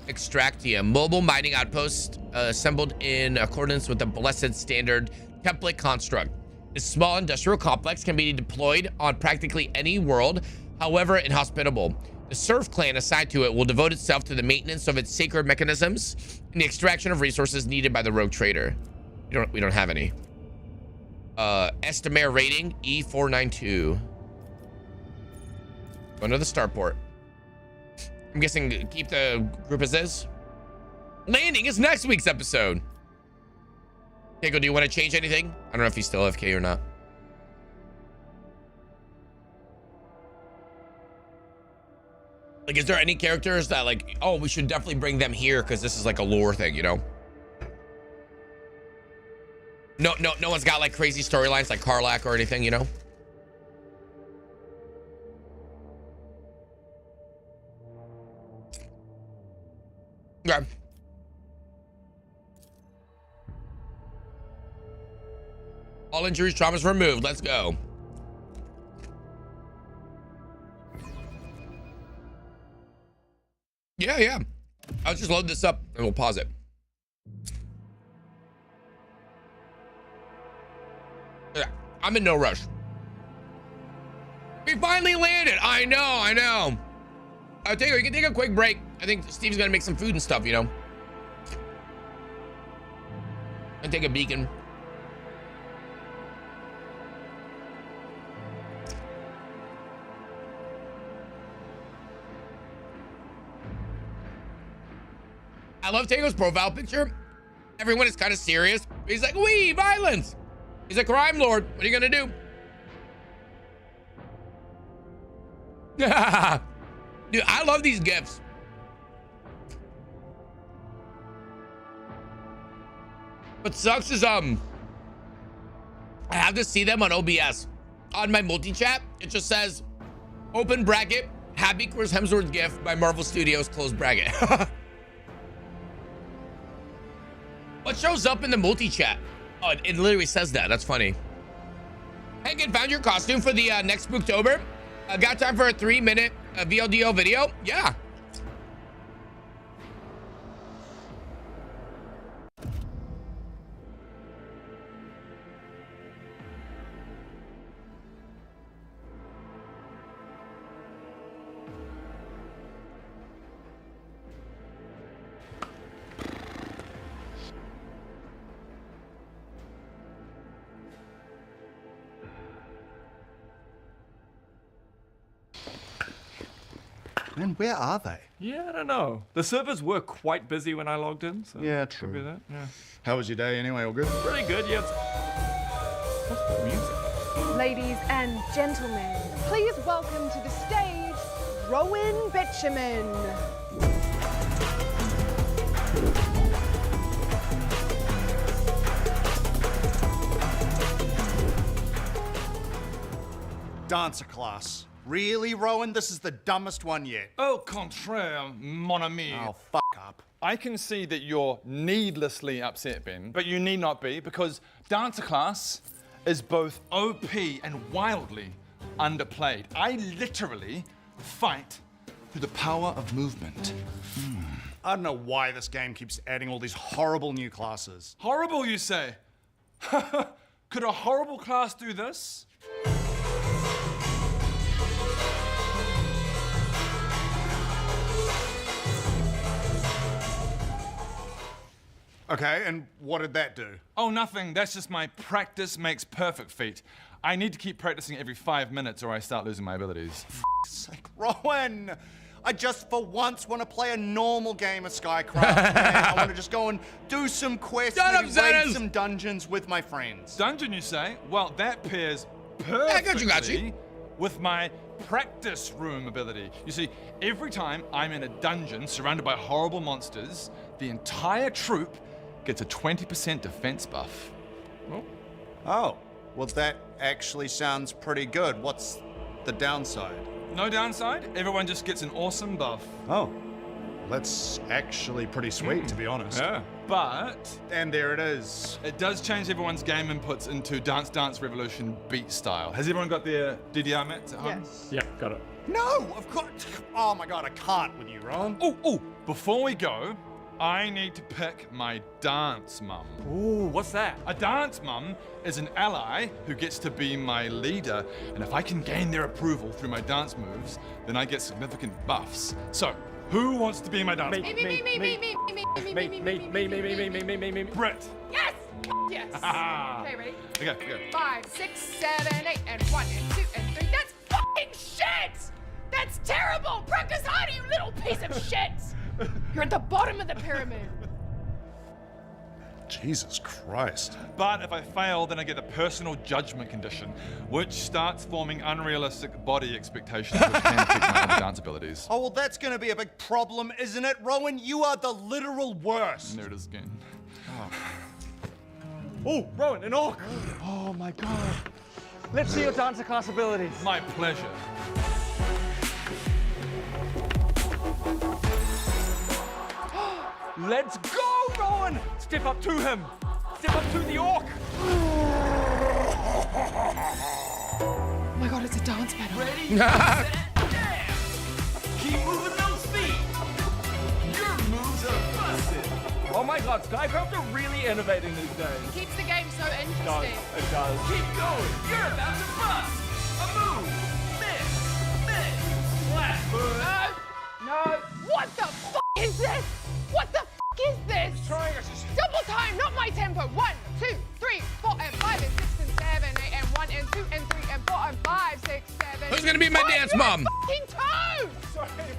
[SPEAKER 1] Extractia. Mobile mining outpost assembled in accordance with the Blessed Standard template construct. This small industrial complex can be deployed on practically any world, however inhospitable. The Surf clan assigned to it will devote itself to the maintenance of its sacred mechanisms and the extraction of resources needed by the rogue trader. We don't have any. Estimare rating E492. Go to the starport. I'm guessing keep the group as is. Landing is next week's episode. Keiko, do you want to change anything? I don't know if he's still AFK or not. Like, is there any characters that like, oh, we should definitely bring them here because this is like a lore thing, you know? No one's got like crazy storylines like Karlach or anything, you know? Okay. All injuries, traumas removed. Let's go. Yeah. I'll just load this up and we'll pause it. Yeah, I'm in no rush. We finally landed. I know. You can take a quick break. I think Steve's gonna make some food and stuff, you know. And take a beacon. I love Tego's profile picture. Everyone is kind of serious. He's like, wee, violence. He's a crime lord. What are you gonna do? Dude, I love these gifts. What sucks is I have to see them on OBS. On my multi-chat, it just says, open bracket, happy Chris Hemsworth gift by Marvel Studios, close bracket. What shows up in the multi-chat? Oh, it literally says that. That's funny. Hey, kid, found your costume for the next Spooktober? Got time for a 3-minute VLDO video? Yeah.
[SPEAKER 8] Man, where are they?
[SPEAKER 9] Yeah, I don't know. The servers were quite busy when I logged in, so
[SPEAKER 8] Yeah,
[SPEAKER 9] could be
[SPEAKER 8] true.
[SPEAKER 9] that. Yeah.
[SPEAKER 8] How was your day anyway? All good?
[SPEAKER 9] Pretty good, yeah. What's the music?
[SPEAKER 10] Ladies and gentlemen, please welcome to the stage, Rowan Bitumen.
[SPEAKER 8] Dancer class. Really, Rowan? This is the dumbest one yet.
[SPEAKER 11] Au contraire, mon ami.
[SPEAKER 8] Oh, fuck up.
[SPEAKER 11] I can see that you're needlessly upset, Ben, but you need not be, because Dancer Class is both OP and wildly underplayed. I literally fight through the power of movement.
[SPEAKER 8] I don't know why this game keeps adding all these horrible new classes.
[SPEAKER 11] Horrible, you say? Could a horrible class do this?
[SPEAKER 8] Okay, and what did that do?
[SPEAKER 11] Oh, nothing. That's just my practice makes perfect feat. I need to keep practicing every 5 minutes or I start losing my abilities.
[SPEAKER 8] Sake, Rowan! I just for once want to play a normal game of SkyCraft. Man. I want to just go and do some quests, maybe raid some dungeons with my friends.
[SPEAKER 11] Dungeon, you say? Well, that pairs perfectly
[SPEAKER 1] got you.
[SPEAKER 11] with my practice room ability. You see, every time I'm in a dungeon surrounded by horrible monsters, the entire troop gets a 20% defense buff.
[SPEAKER 8] Oh, well that actually sounds pretty good. What's the downside?
[SPEAKER 11] No downside, everyone just gets an awesome buff.
[SPEAKER 8] Oh, That's actually pretty sweet, to be honest.
[SPEAKER 11] Yeah. But
[SPEAKER 8] And there it is.
[SPEAKER 11] it does change everyone's game inputs into Dance Dance Revolution beat style. Has everyone got their DDR mats at home?
[SPEAKER 10] Yes.
[SPEAKER 9] Yeah, got it.
[SPEAKER 8] No, of course. Oh my god, I can't with you, Rowan.
[SPEAKER 11] Oh, before we go, I need to pick my dance mum.
[SPEAKER 9] Ooh, what's that?
[SPEAKER 11] A dance mum is an ally who gets to be my leader, and if I can gain their approval through my dance moves, then I get significant buffs. So, who wants to be my dance mum?
[SPEAKER 9] Me.
[SPEAKER 11] Brett.
[SPEAKER 10] Yes! Yes! Okay, ready?
[SPEAKER 11] Okay, go.
[SPEAKER 10] 5, 6, 7, 8, and 1, and 2, and 3. That's fucking shit! That's terrible! Practice harder, you little piece of shit! You're at the bottom of the pyramid.
[SPEAKER 8] Jesus Christ.
[SPEAKER 11] But if I fail, then I get the personal judgment condition, which starts forming unrealistic body expectations which can affect my other dance abilities.
[SPEAKER 8] Oh, well, that's gonna be a big problem, isn't it, Rowan? You are the literal worst.
[SPEAKER 11] There it is again.
[SPEAKER 9] Oh, Rowan, an orc. Oh my god. Let's see your dancer class abilities.
[SPEAKER 11] My pleasure.
[SPEAKER 9] Let's go, Rowan! Step up to him. Step up to the orc.
[SPEAKER 10] Oh my god, it's a dance battle.
[SPEAKER 2] Ready, set, dance! Keep moving those feet! Your moves are busted!
[SPEAKER 9] Oh my god, Skycraft are really innovating these days.
[SPEAKER 10] Keeps the game so
[SPEAKER 9] It does.
[SPEAKER 10] interesting.
[SPEAKER 9] It does.
[SPEAKER 2] Keep going! You're about to bust! A move! Miss! Flat foot!
[SPEAKER 10] No! What the fuck is this? What the fuck is this? Double time, not my tempo. 1, 2, 3, 4, and 5, and 6, and 7, 8, and 1, and 2, and 3, and 4, and 5, 6, 7.
[SPEAKER 1] Who's gonna be my dance mom?
[SPEAKER 10] Fucking toes!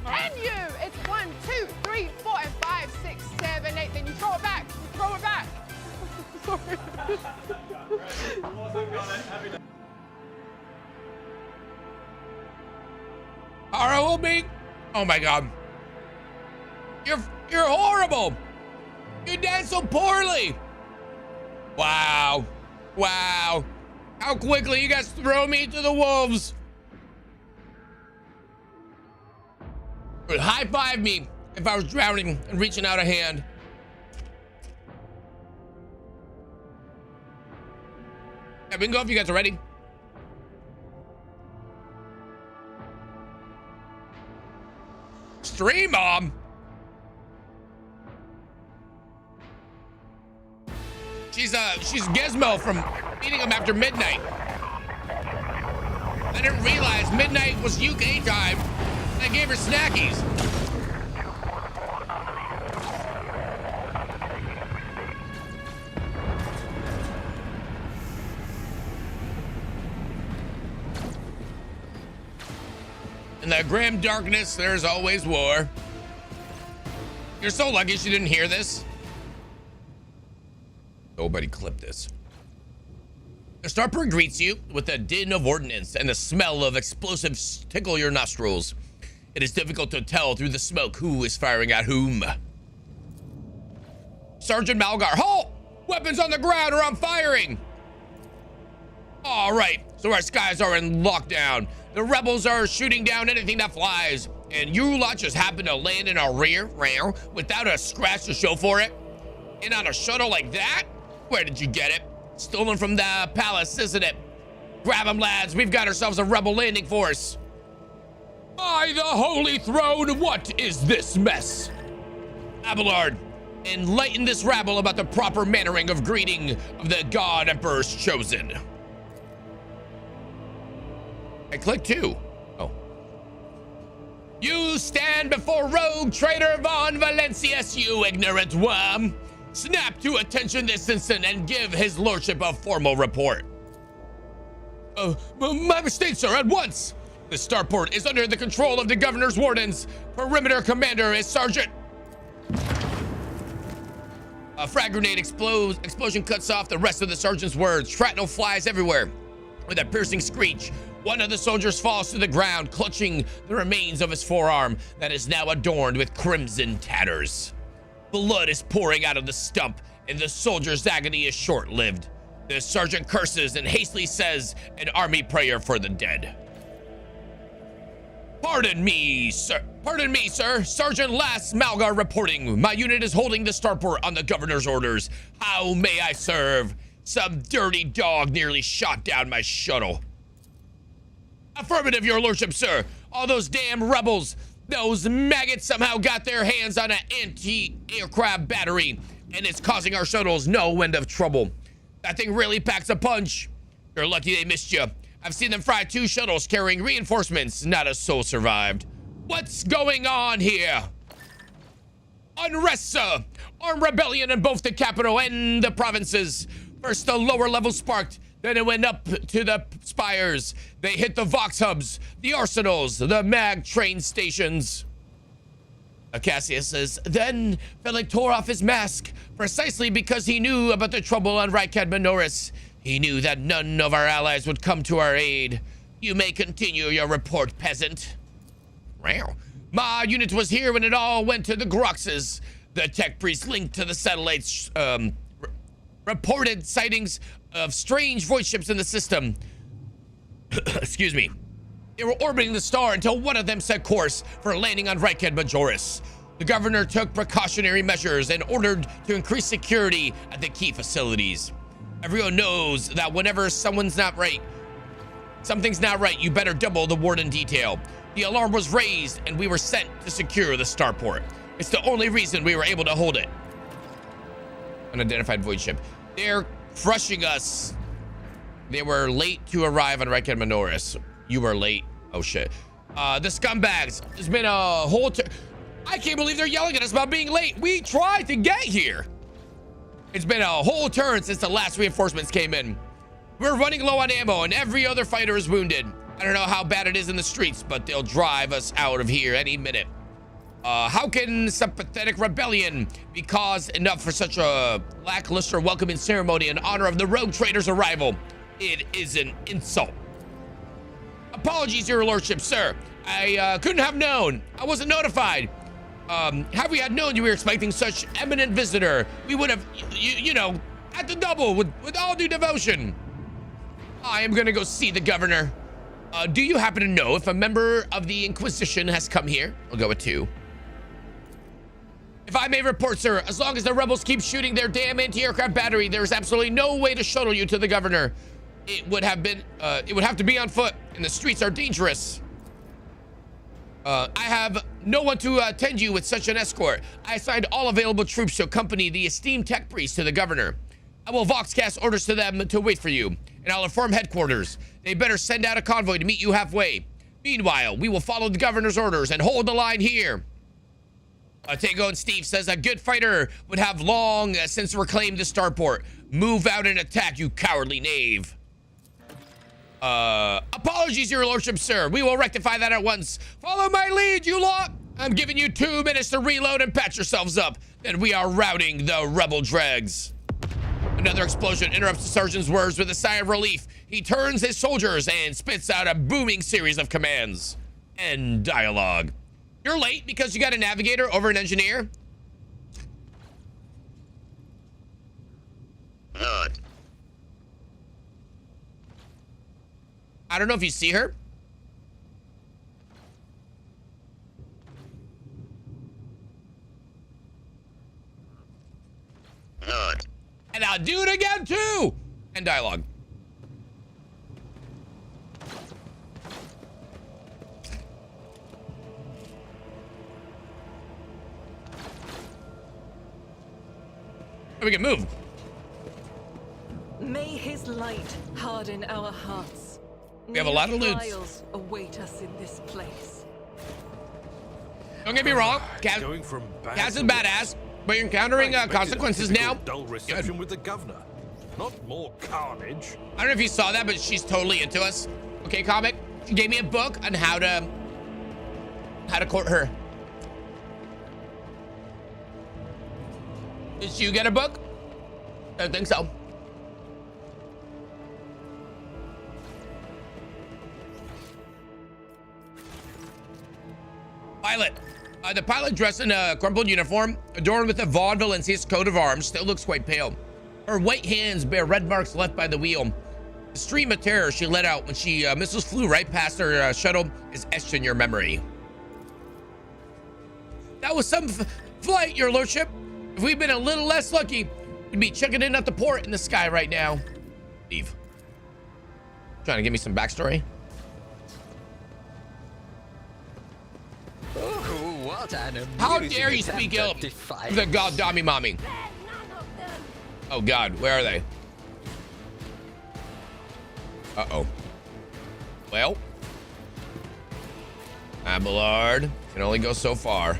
[SPEAKER 10] And you! It's 1, 2, 3, 4, and 5, 6, 7, 8. Then you throw it back. You throw it back. Sorry.
[SPEAKER 1] Ara will be. Oh my god. You're horrible. You dance so poorly. Wow. Wow. How quickly you guys throw me to the wolves. Would high five me if I was drowning and reaching out a hand. Yeah, we can go if you guys are ready. Stream Mom. She's Gizmo from Beating 'em After Midnight. I didn't realize midnight was UK time. I gave her snackies. In the grim darkness, there's always war. You're so lucky she didn't hear this. Nobody clip this. The starport greets you with the din of ordnance and the smell of explosives tickle your nostrils. It is difficult to tell through the smoke who is firing at whom. Sergeant Malgar, halt! Weapons on the ground or I'm firing! All right, so our skies are in lockdown. The rebels are shooting down anything that flies. And you lot just happen to land in our rear without a scratch to show for it? And on a shuttle like that? Where did you get it? Stolen from the palace, isn't it? Grab them, lads. We've got ourselves a rebel landing force. By the holy throne, what is this mess? Abelard, enlighten this rabble about the proper mannering of greeting of the God Emperor's chosen. I clicked 2. Oh. You stand before rogue traitor Von Valencius, you ignorant worm. Snap to attention this instant and give his lordship a formal report. My mistake, sir, at once. The starport is under the control of the governor's wardens. Perimeter commander is Sergeant. A frag grenade explosion cuts off the rest of the sergeant's words. Shrapnel flies everywhere. With a piercing screech, one of the soldiers falls to the ground, clutching the remains of his forearm that is now adorned with crimson tatters. Blood is pouring out of the stump, and the soldier's agony is short-lived. The sergeant curses and hastily says an army prayer for the dead. Pardon me, sir. Pardon me, sir. Sergeant Lass Malgar reporting. My unit is holding the starport on the governor's orders. How may I serve? Some dirty dog nearly shot down my shuttle. Affirmative, your lordship, sir. All those damn rebels, those maggots somehow got their hands on an anti-aircraft battery, and it's causing our shuttles no end of trouble. That thing really packs a punch. You're lucky they missed you. I've seen them fry 2 shuttles carrying reinforcements. Not a soul survived. What's going on here? Unrest, sir. Armed rebellion in both the capital and the provinces. First, the lower level sparked. Then it went up to the spires. They hit the Vox hubs, the arsenals, the mag train stations. Cassius says, then Felix tore off his mask precisely because he knew about the trouble on Rykad Minoris. He knew that none of our allies would come to our aid. You may continue your report, peasant. Wow. My unit was here when it all went to the Groxes. The tech priest linked to the satellites reported sightings of strange void ships in the system. Excuse me. They were orbiting the star until one of them set course for landing on Rykad Majoris. The governor took precautionary measures and ordered to increase security at the key facilities. Everyone knows that whenever something's not right, you better double the warden detail. The alarm was raised and we were sent to secure the starport. It's the only reason we were able to hold it. Unidentified void ship. They're crushing us. They were late to arrive on Rykad Minoris. You were late. Oh shit. The scumbags. There's been a whole I can't believe they're yelling at us about being late. We tried to get here. It's been a whole turn since the last reinforcements came in. We're running low on ammo and every other fighter is wounded. I don't know how bad it is in the streets, but they'll drive us out of here any minute. How can some pathetic rebellion be cause enough for such a lackluster welcoming ceremony in honor of the rogue trader's arrival? It is an insult. Apologies, your lordship, sir. I couldn't have known. I wasn't notified. Had we had known you were expecting such eminent visitor, we would have, you know, at the double with all due devotion. I am gonna go see the governor. Do you happen to know if a member of the Inquisition has come here? We'll go with 2. If I may report, sir, as long as the rebels keep shooting their damn anti-aircraft battery, there is absolutely no way to shuttle you to the governor. It would have to be on foot, and the streets are dangerous. I have no one to attend you with such an escort. I assigned all available troops to accompany the esteemed tech priest to the governor. I will voxcast orders to them to wait for you, and I'll inform headquarters. They better send out a convoy to meet you halfway. Meanwhile, we will follow the governor's orders and hold the line here. Tango and Steve says a good fighter would have long since reclaimed the starport. Move out and attack, you cowardly knave. Apologies, your lordship, sir. We will rectify that at once. Follow my lead, you lot. I'm giving you 2 minutes to reload and patch yourselves up. Then we are routing the rebel dregs. Another explosion interrupts the sergeant's words with a sigh of relief. He turns his soldiers and spits out a booming series of commands. End dialogue. You're late because you got a navigator over an engineer? Good. I don't know if you see her. Good. And I'll do it again too. End dialogue. We can move.
[SPEAKER 12] May his light harden our hearts.
[SPEAKER 1] We have a lot of loot.
[SPEAKER 12] Await us in this place.
[SPEAKER 1] Don't get me wrong, Kaz is badass, but you're encountering consequences now.
[SPEAKER 4] Dull reception with the governor, not more carnage.
[SPEAKER 1] I don't know if you saw that, but she's totally into us. Okay, comic. She gave me a book on how to court her. Did you get a book? I don't think so. Pilot. The pilot, dressed in a crumpled uniform, adorned with a Vaudevillain's coat of arms, still looks quite pale. Her white hands bear red marks left by the wheel. The stream of terror she let out when missiles flew right past her shuttle is etched in your memory. That was some flight, your lordship. If we'd been a little less lucky, we'd be checking in at the port in the sky right now. Leave. Trying to give me some backstory?
[SPEAKER 3] Oh, what an
[SPEAKER 1] How dare you speak ill of the god Dami Mommy? Oh god, where are they? Uh-oh. Well, Abelard can only go so far.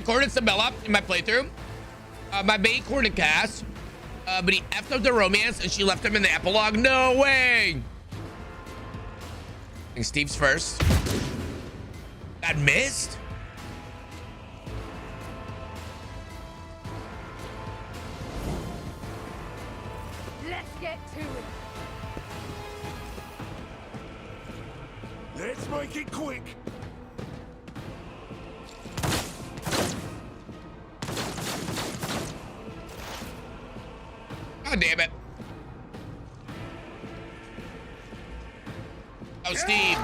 [SPEAKER 1] Coordinates Sabella in my playthrough. My mate coordinate Cass, but he effed up the romance and she left him in the epilogue. No way. I think Steve's first. That missed.
[SPEAKER 10] Let's get to it.
[SPEAKER 4] Let's make it quick.
[SPEAKER 1] God damn it. Oh, Steve.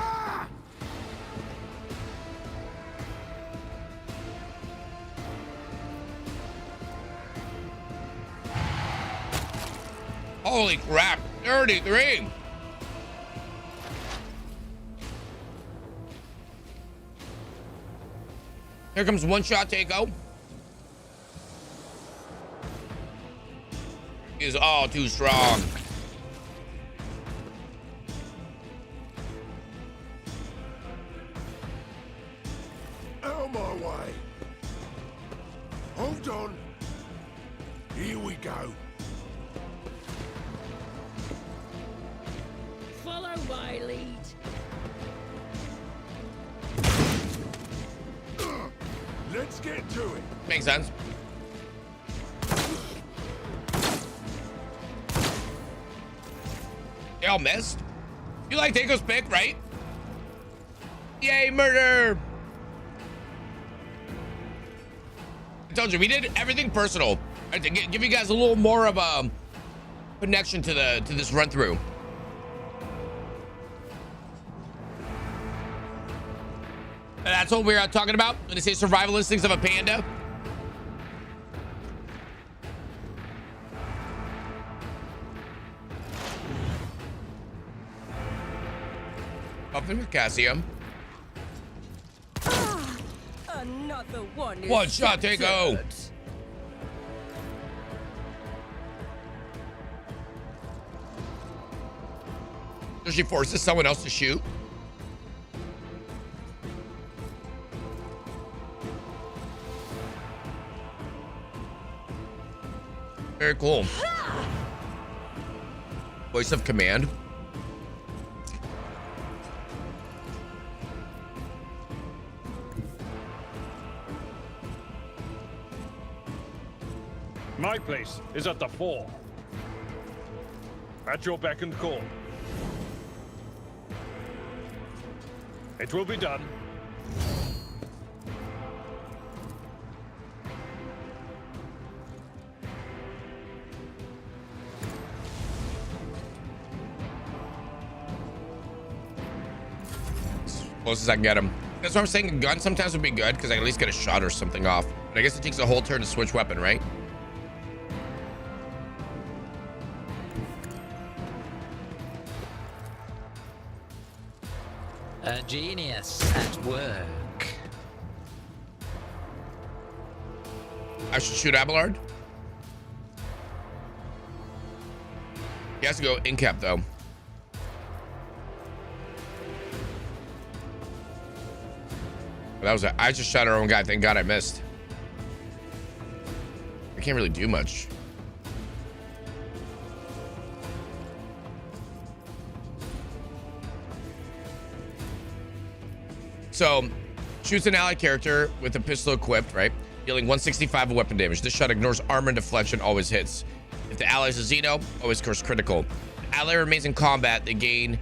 [SPEAKER 1] Holy crap. 33. Here comes one shot Takeo. Is all too strong.
[SPEAKER 4] Out of my way. Hold on. Here we go.
[SPEAKER 3] Follow my lead.
[SPEAKER 4] Let's get to it.
[SPEAKER 1] Makes sense. They all missed. You like Takeo's pick, right? Yay, murder! I told you, we did everything personal. I had to give you guys a little more of a connection to this run through. And that's what we're talking about when they say survival instincts of a panda. Something with Cassium.
[SPEAKER 12] Another one.
[SPEAKER 1] One shot, Takeo. So she forces someone else to shoot. Very cool. Voice of command.
[SPEAKER 4] My place is at the fore. At your beck and call. It will be done.
[SPEAKER 1] Close as I can get him. That's what I'm saying. A gun sometimes would be good because I can at least get a shot or something off. But I guess it takes a whole turn to switch weapon, right?
[SPEAKER 3] A genius at work.
[SPEAKER 1] I should shoot Abelard. He has to go in cap though. That was I just shot our own guy. Thank God I missed. I can't really do much. So, shoots an allied character with a pistol equipped, right? Dealing 165 of weapon damage. This shot ignores armor and deflection, always hits. If the ally is a Xeno, always scores critical. If the ally remains in combat, they gain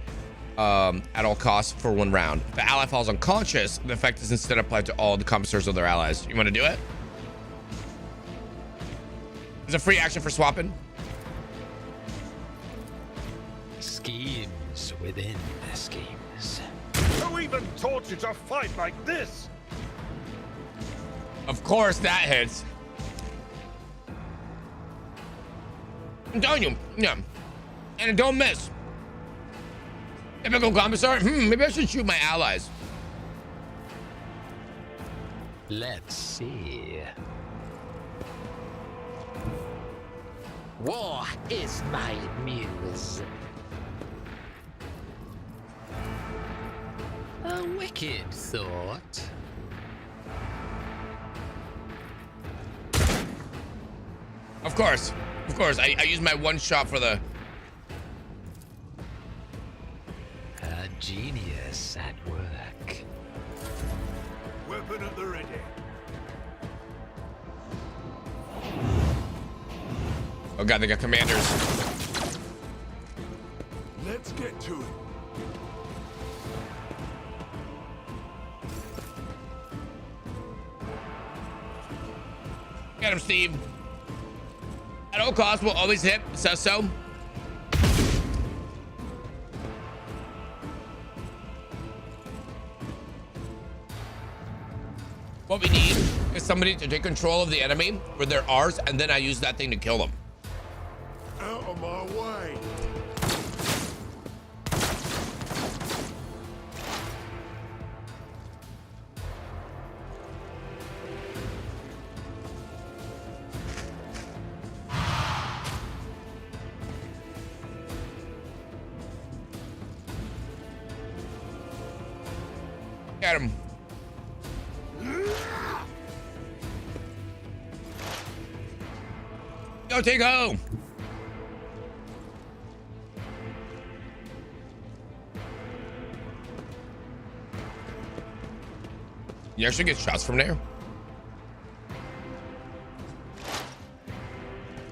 [SPEAKER 1] at all costs for 1 round. If the ally falls unconscious, the effect is instead applied to all the compensators of their allies. You want to do it? There's a free action for swapping.
[SPEAKER 3] Schemes within the schemes.
[SPEAKER 4] Who even taught you to fight like this?
[SPEAKER 1] Of course that hits. I'm telling you, yeah. And it don't miss. Typical commissar. Maybe I should shoot my allies.
[SPEAKER 3] Let's see. War is my muse. A wicked thought.
[SPEAKER 1] Of course. Of course. I use my 1 shot for the...
[SPEAKER 3] A genius at work.
[SPEAKER 4] Weapon at the ready.
[SPEAKER 1] Oh god, they got commanders.
[SPEAKER 4] Let's get to it.
[SPEAKER 1] Get him, Steve. At all costs, we'll always hit. Says so. What we need is somebody to take control of the enemy where they're ours, and then I use that thing to kill them.
[SPEAKER 4] Out of my way.
[SPEAKER 1] Get him. Go, Tingo! You actually get shots from there?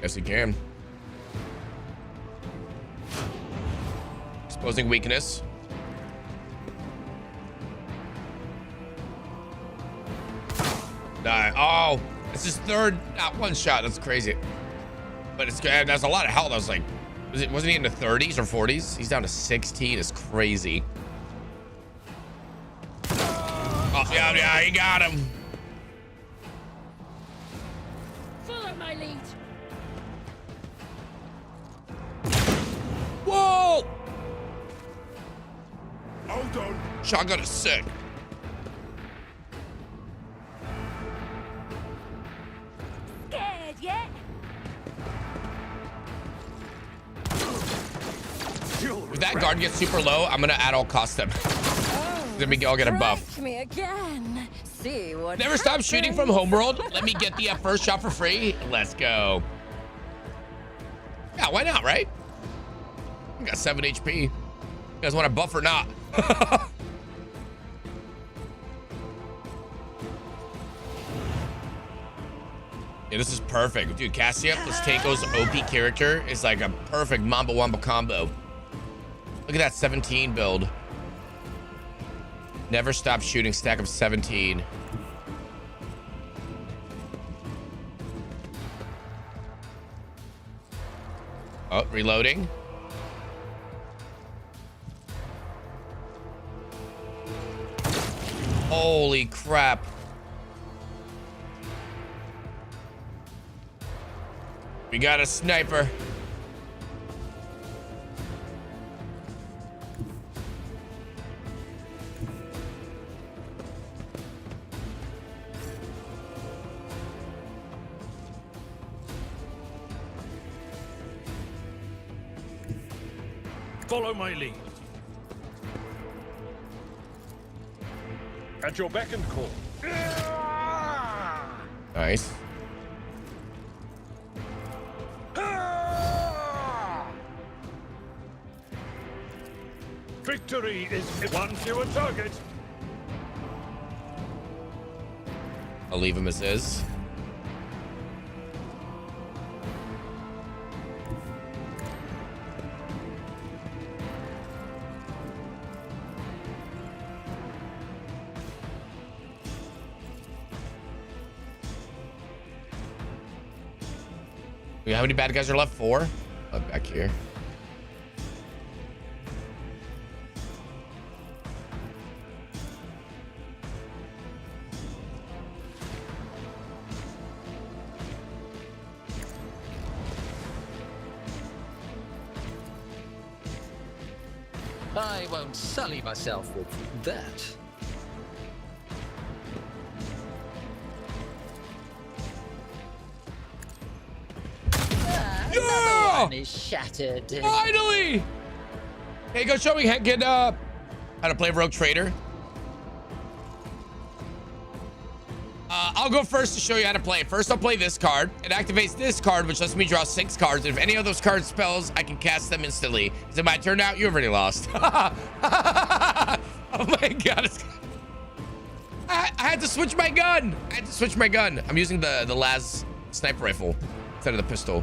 [SPEAKER 1] Yes, you can. Exposing weakness. Die. Oh, it's his 3rd, not 1 shot. That's crazy. But it's good. That's a lot of health. I was like, wasn't he in the 30s or 40s? He's down to 16. It's crazy. Oh, yeah, he got him.
[SPEAKER 12] Follow my lead.
[SPEAKER 1] Whoa!
[SPEAKER 4] Hold on.
[SPEAKER 1] Shotgun is sick.
[SPEAKER 12] Scared yet?
[SPEAKER 1] If that guard gets super low, I'm gonna at all cost them. Then we all get a buff.
[SPEAKER 12] Strike me again. See what
[SPEAKER 1] Never stop shooting from Homeworld. Let me get the first shot for free. Let's go. Yeah, why not, right? We got 7 HP. You guys want a buff or not? Yeah, this is perfect. Dude, Cassia plus Tanko's OP character is like a perfect Mamba Wamba combo. Look at that 17 build. Never stop shooting, stack of 17. Oh, reloading. Holy crap. We got a sniper.
[SPEAKER 4] Follow my lead. At your beck and call.
[SPEAKER 1] Nice.
[SPEAKER 4] Victory is 1 fewer target.
[SPEAKER 1] I'll leave him as is. How many bad guys are left? 4? Oh, back here.
[SPEAKER 3] I won't sully myself with that.
[SPEAKER 1] Yeah!
[SPEAKER 3] One is shattered.
[SPEAKER 1] Finally! Hey, go show me how to play Rogue Trader. I'll go first to show you how to play. First, I'll play this card. It activates this card, which lets me draw 6 cards. And if any of those cards spells, I can cast them instantly. Is it my turn now? You've already lost. Oh my god. I had to switch my gun. I'm using the Laz sniper rifle instead of the pistol.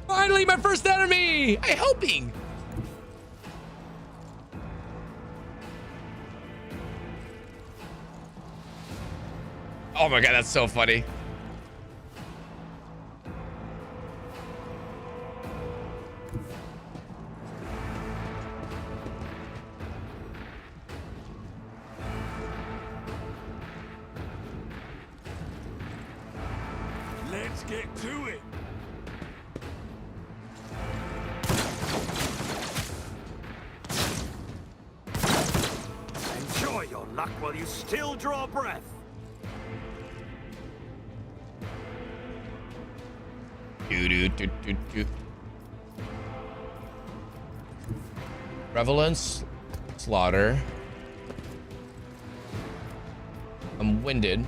[SPEAKER 1] Finally, my first enemy. I'm helping. Oh my god, that's so funny.
[SPEAKER 4] Let's get to it. Enjoy your luck while you still draw breath.
[SPEAKER 1] Prevalence, slaughter. I'm winded.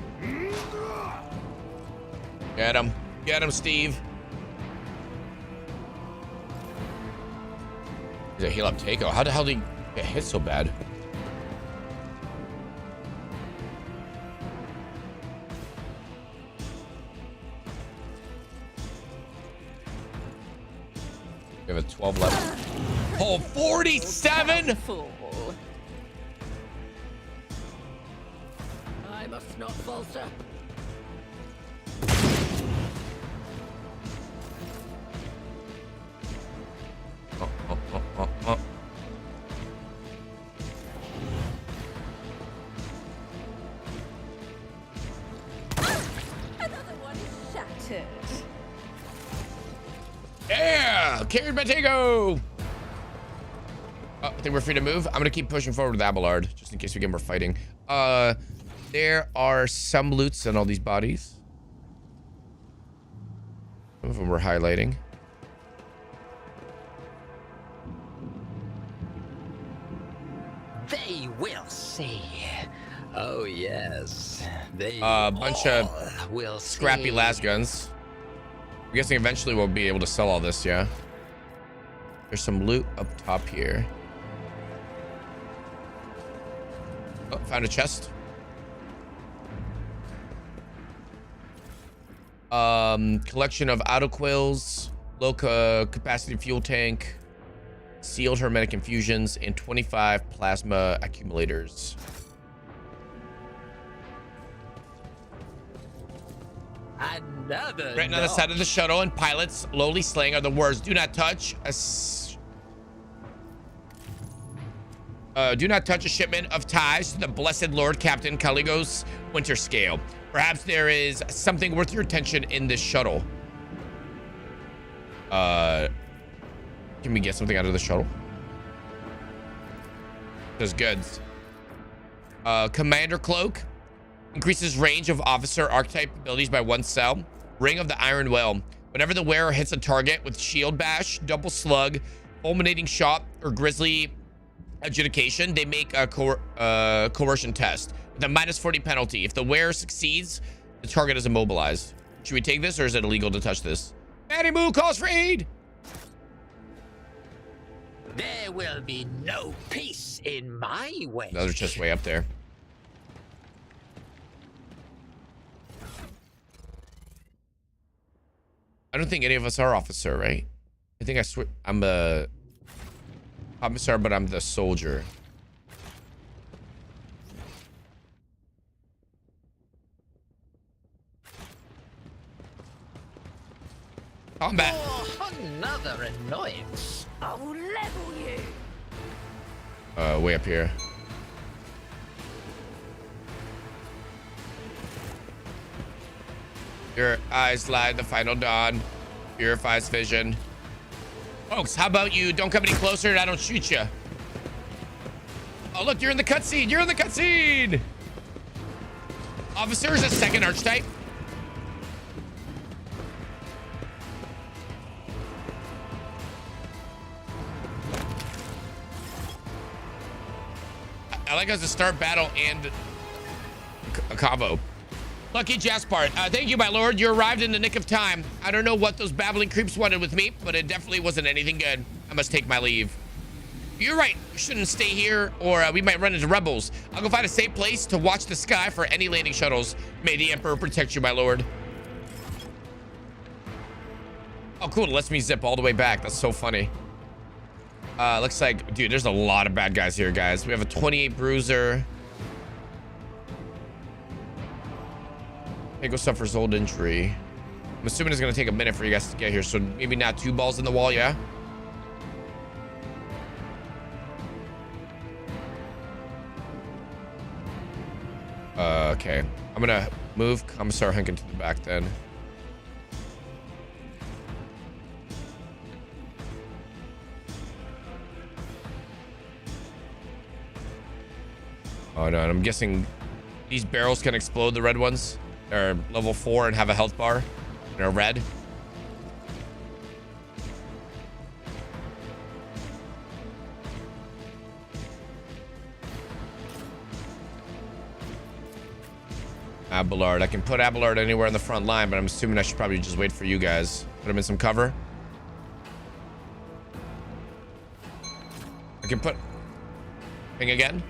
[SPEAKER 1] Get him, Steve. He's a heal up Takeo. How the hell did he get hit so bad? We have a 12 left. Oh, 47!
[SPEAKER 3] I must not falter.
[SPEAKER 12] Another one is shattered.
[SPEAKER 1] Yeah! Carried by Takeo! I think we're free to move. I'm gonna keep pushing forward with Abelard, just in case we get more fighting. There are some loots on all these bodies. Some of them we're highlighting.
[SPEAKER 3] They will see. Oh yes, they
[SPEAKER 1] Bunch of
[SPEAKER 3] will
[SPEAKER 1] scrappy
[SPEAKER 3] see.
[SPEAKER 1] las guns. I'm guessing eventually we'll be able to sell all this, yeah? There's some loot up top here. Oh, found a chest. Collection of autoquills, low capacity fuel tank, sealed hermetic infusions, and 25 plasma accumulators.
[SPEAKER 3] Another
[SPEAKER 1] Written on the side of the shuttle in pilot's lowly slang are the words, do not touch a shipment of ties to the blessed Lord Captain Caligos winter scale. Perhaps there is something worth your attention in this shuttle. Can we get something out of the shuttle? There's goods. Commander Cloak. Increases range of officer archetype abilities by 1 cell. Ring of the Iron Well. Whenever the wearer hits a target with shield bash, double slug, fulminating shot, or grisly adjudication, they make a coercion test with a -40 penalty. If the wearer succeeds, the target is immobilized. Should we take this, or is it illegal to touch this? Manny Moo calls for aid.
[SPEAKER 3] There will be no peace in my way.
[SPEAKER 1] Another chest way up there. don't think any of us are officer, right? I think I'm a officer, but I'm the soldier. Combat.
[SPEAKER 3] Oh, another annoyance.
[SPEAKER 12] I will level you.
[SPEAKER 1] Way up here. Your eyes light the final dawn. Purifies vision. Folks, how about you don't come any closer and I don't shoot you? Oh, look, you're in the cutscene. You're in the cutscene. Officer is a second archetype. I like us to start battle and a combo. Lucky Jaspart, thank you, my lord. You arrived in the nick of time. I don't know what those babbling creeps wanted with me, but it definitely wasn't anything good. I must take my leave. You're right. We shouldn't stay here, or we might run into rebels. I'll go find a safe place to watch the sky for any landing shuttles. May the Emperor protect you, my lord. Oh, cool. It lets me zip all the way back. That's so funny. Looks like, dude, there's a lot of bad guys here, guys. We have a 28 bruiser. Pico suffers old injury. I'm assuming it's gonna take a minute for you guys to get here, so maybe not 2 balls in the wall, yeah? Okay. I'm gonna move Commissar Henkin to the back then. Oh no, and I'm guessing these barrels can explode, the red ones. They're level 4 and have a health bar. They're red. Abelard. I can put Abelard anywhere in the front line, but I'm assuming I should probably just wait for you guys. Put him in some cover. I can put... Ping again.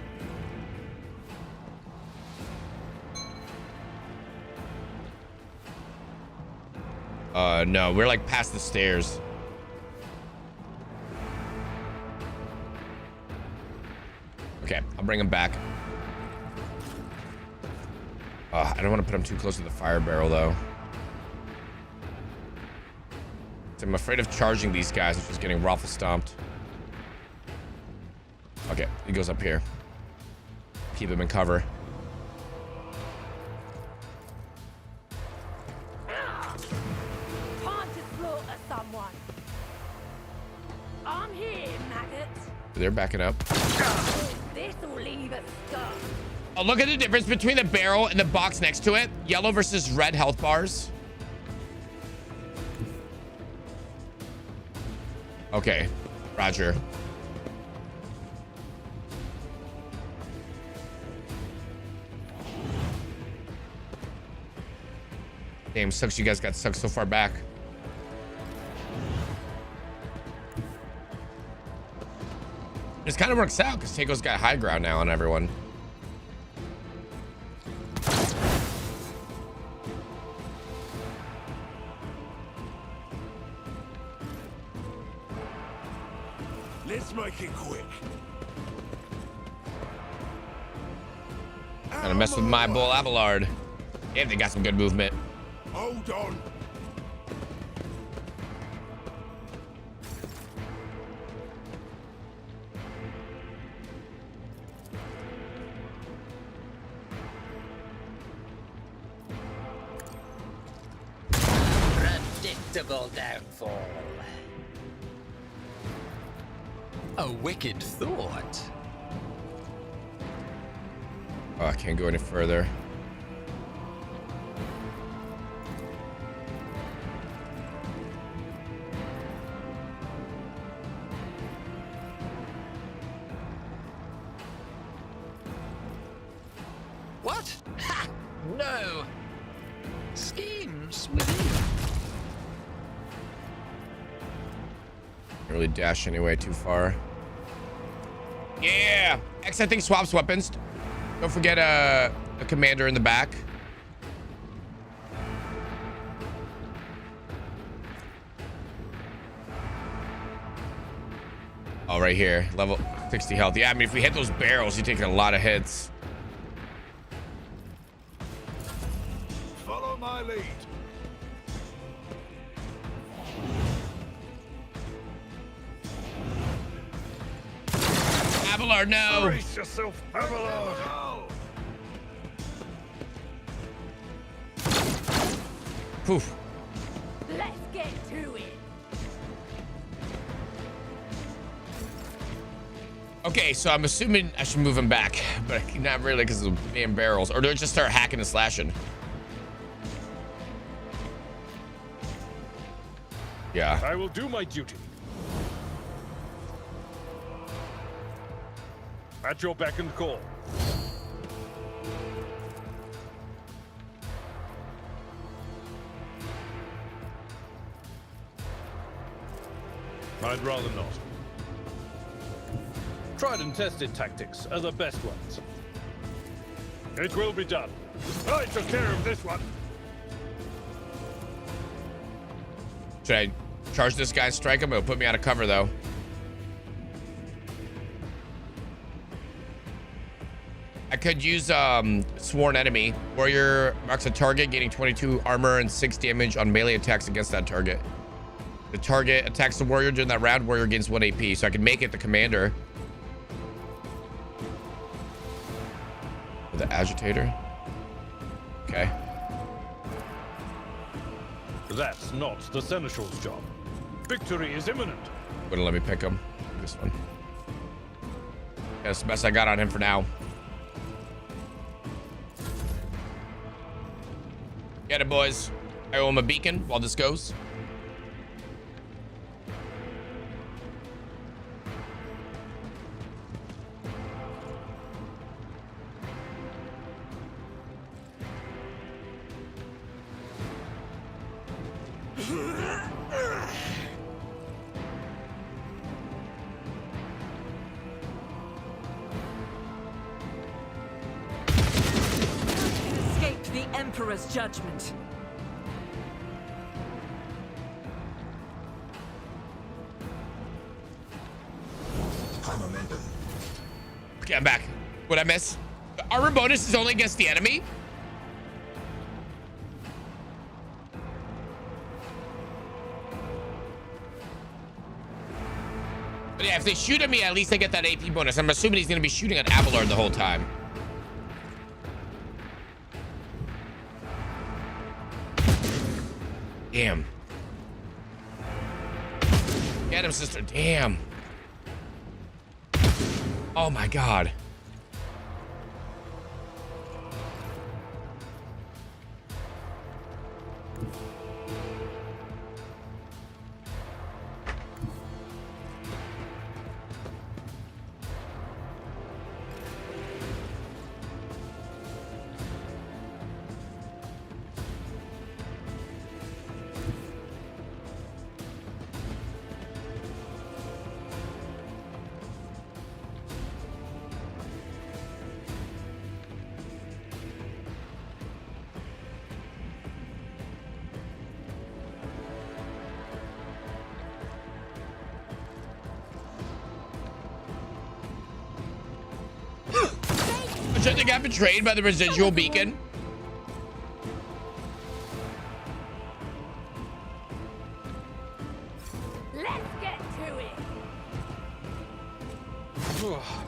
[SPEAKER 1] No, we're like past the stairs. Okay, I'll bring him back. I don't want to put him too close to the fire barrel, though. I'm afraid of charging these guys, which is getting raffle stomped. Okay, he goes up here. Keep him in cover.
[SPEAKER 12] I'm here, maggot.
[SPEAKER 1] They're backing up.
[SPEAKER 12] This'll leave a scar.
[SPEAKER 1] Oh, look at the difference between the barrel and the box next to it. Yellow versus red health bars. Okay, Roger. Damn, sucks you guys got stuck so far back. This kind of works out because Taco's got high ground now on everyone.
[SPEAKER 4] Let's make it quick.
[SPEAKER 1] Gonna mess with my bull Abelard. Yeah, they got some good movement.
[SPEAKER 4] Hold on.
[SPEAKER 3] Predictable downfall. A wicked thought.
[SPEAKER 1] Oh, I can't go any further.
[SPEAKER 3] What? Ha! No. Schemes within.
[SPEAKER 1] Can't really dash anyway too far. Yeah! X, I think, swaps weapons. Don't forget a commander in the back. Oh, right here. Level 60 health. Yeah, I mean, if we hit those barrels, you're taking a lot of hits.
[SPEAKER 4] Follow my lead.
[SPEAKER 1] Abelard, no.
[SPEAKER 4] Brace yourself, Abelard.
[SPEAKER 1] Poof.
[SPEAKER 12] Let's get to it.
[SPEAKER 1] Okay, so I'm assuming I should move him back, but not really because of the damn barrels. Or do I just start hacking and slashing? Yeah.
[SPEAKER 4] I will do my duty. At your beck and call. I'd rather not. Tried and tested tactics are the best ones. It will be done. I took care of this one.
[SPEAKER 1] Should I charge this guy and strike him? It'll put me out of cover, though. I could use Sworn Enemy. Warrior marks a target, gaining 22 armor and 6 damage on melee attacks against that target. The target attacks the warrior during that round. Warrior gains 1 AP, so I can make it the commander. The agitator. Okay.
[SPEAKER 4] That's not the Seneschal's job. Victory is imminent.
[SPEAKER 1] Wouldn't let me pick him. This one. Yeah, that's the best I got on him for now. Get it, boys. I owe him a beacon while this goes.
[SPEAKER 13] Escaped the Emperor's judgment.
[SPEAKER 1] Okay, I'm back. What'd I miss? The armor bonus is only against the enemy? But yeah, if they shoot at me, at least I get that AP bonus. I'm assuming he's gonna be shooting at Abelard the whole time. Damn. Get him, sister. Damn. Oh my God. Should they got betrayed by the residual beacon?
[SPEAKER 12] Let's get to it.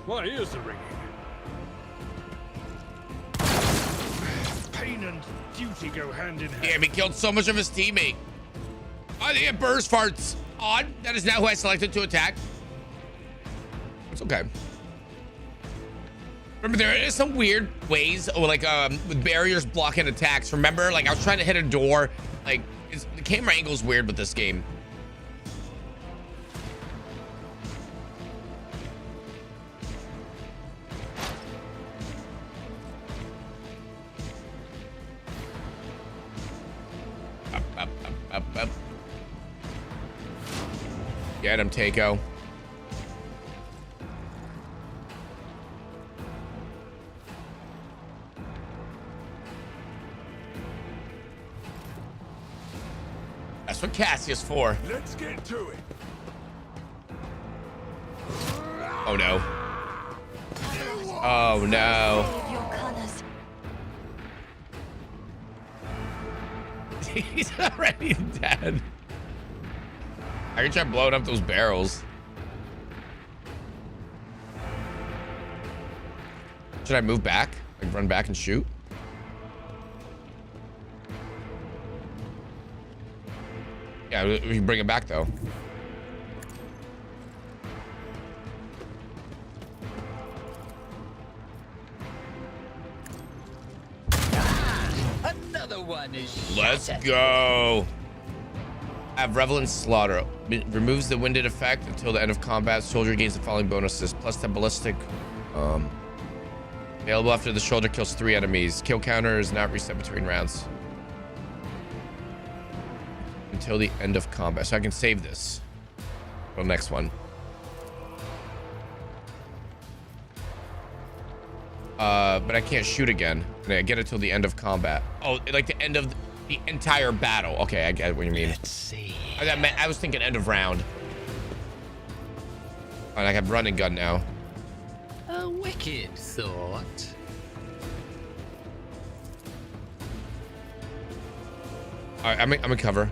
[SPEAKER 4] My ears are ringing. Pain and duty go hand in hand.
[SPEAKER 1] Damn, he killed so much of his teammate. Oh, the Emperor's farts. Odd. That is now who I selected to attack. It's okay. Remember, there is some weird ways, like with barriers blocking attacks. Remember, like I was trying to hit a door. Like the camera angle's weird with this game. Up. Get him, Takeo. That's what Cassius for.
[SPEAKER 4] Let's get to it.
[SPEAKER 1] Oh no. Oh no.
[SPEAKER 5] Your colors.
[SPEAKER 1] He's already dead. I can try blowing up those barrels. Should I move back? Like run back and shoot? Yeah, we can bring it back though.
[SPEAKER 3] Another one is
[SPEAKER 1] Let's
[SPEAKER 3] shattered.
[SPEAKER 1] go. Have Revelant Slaughter. Removes the winded effect until the end of combat. Soldier gains the following bonuses. Plus 10 ballistic. Available after the shoulder kills 3 enemies. Kill counter is not reset between rounds. Until the end of combat. So I can save this. Well, next one. But I can't shoot again. And I get it till the end of combat. Oh, like the end of the entire battle. Okay, I get what you mean.
[SPEAKER 3] Let's see.
[SPEAKER 1] I was thinking end of round. And I have running gun now.
[SPEAKER 3] A wicked thought.
[SPEAKER 1] All right, I'm in cover.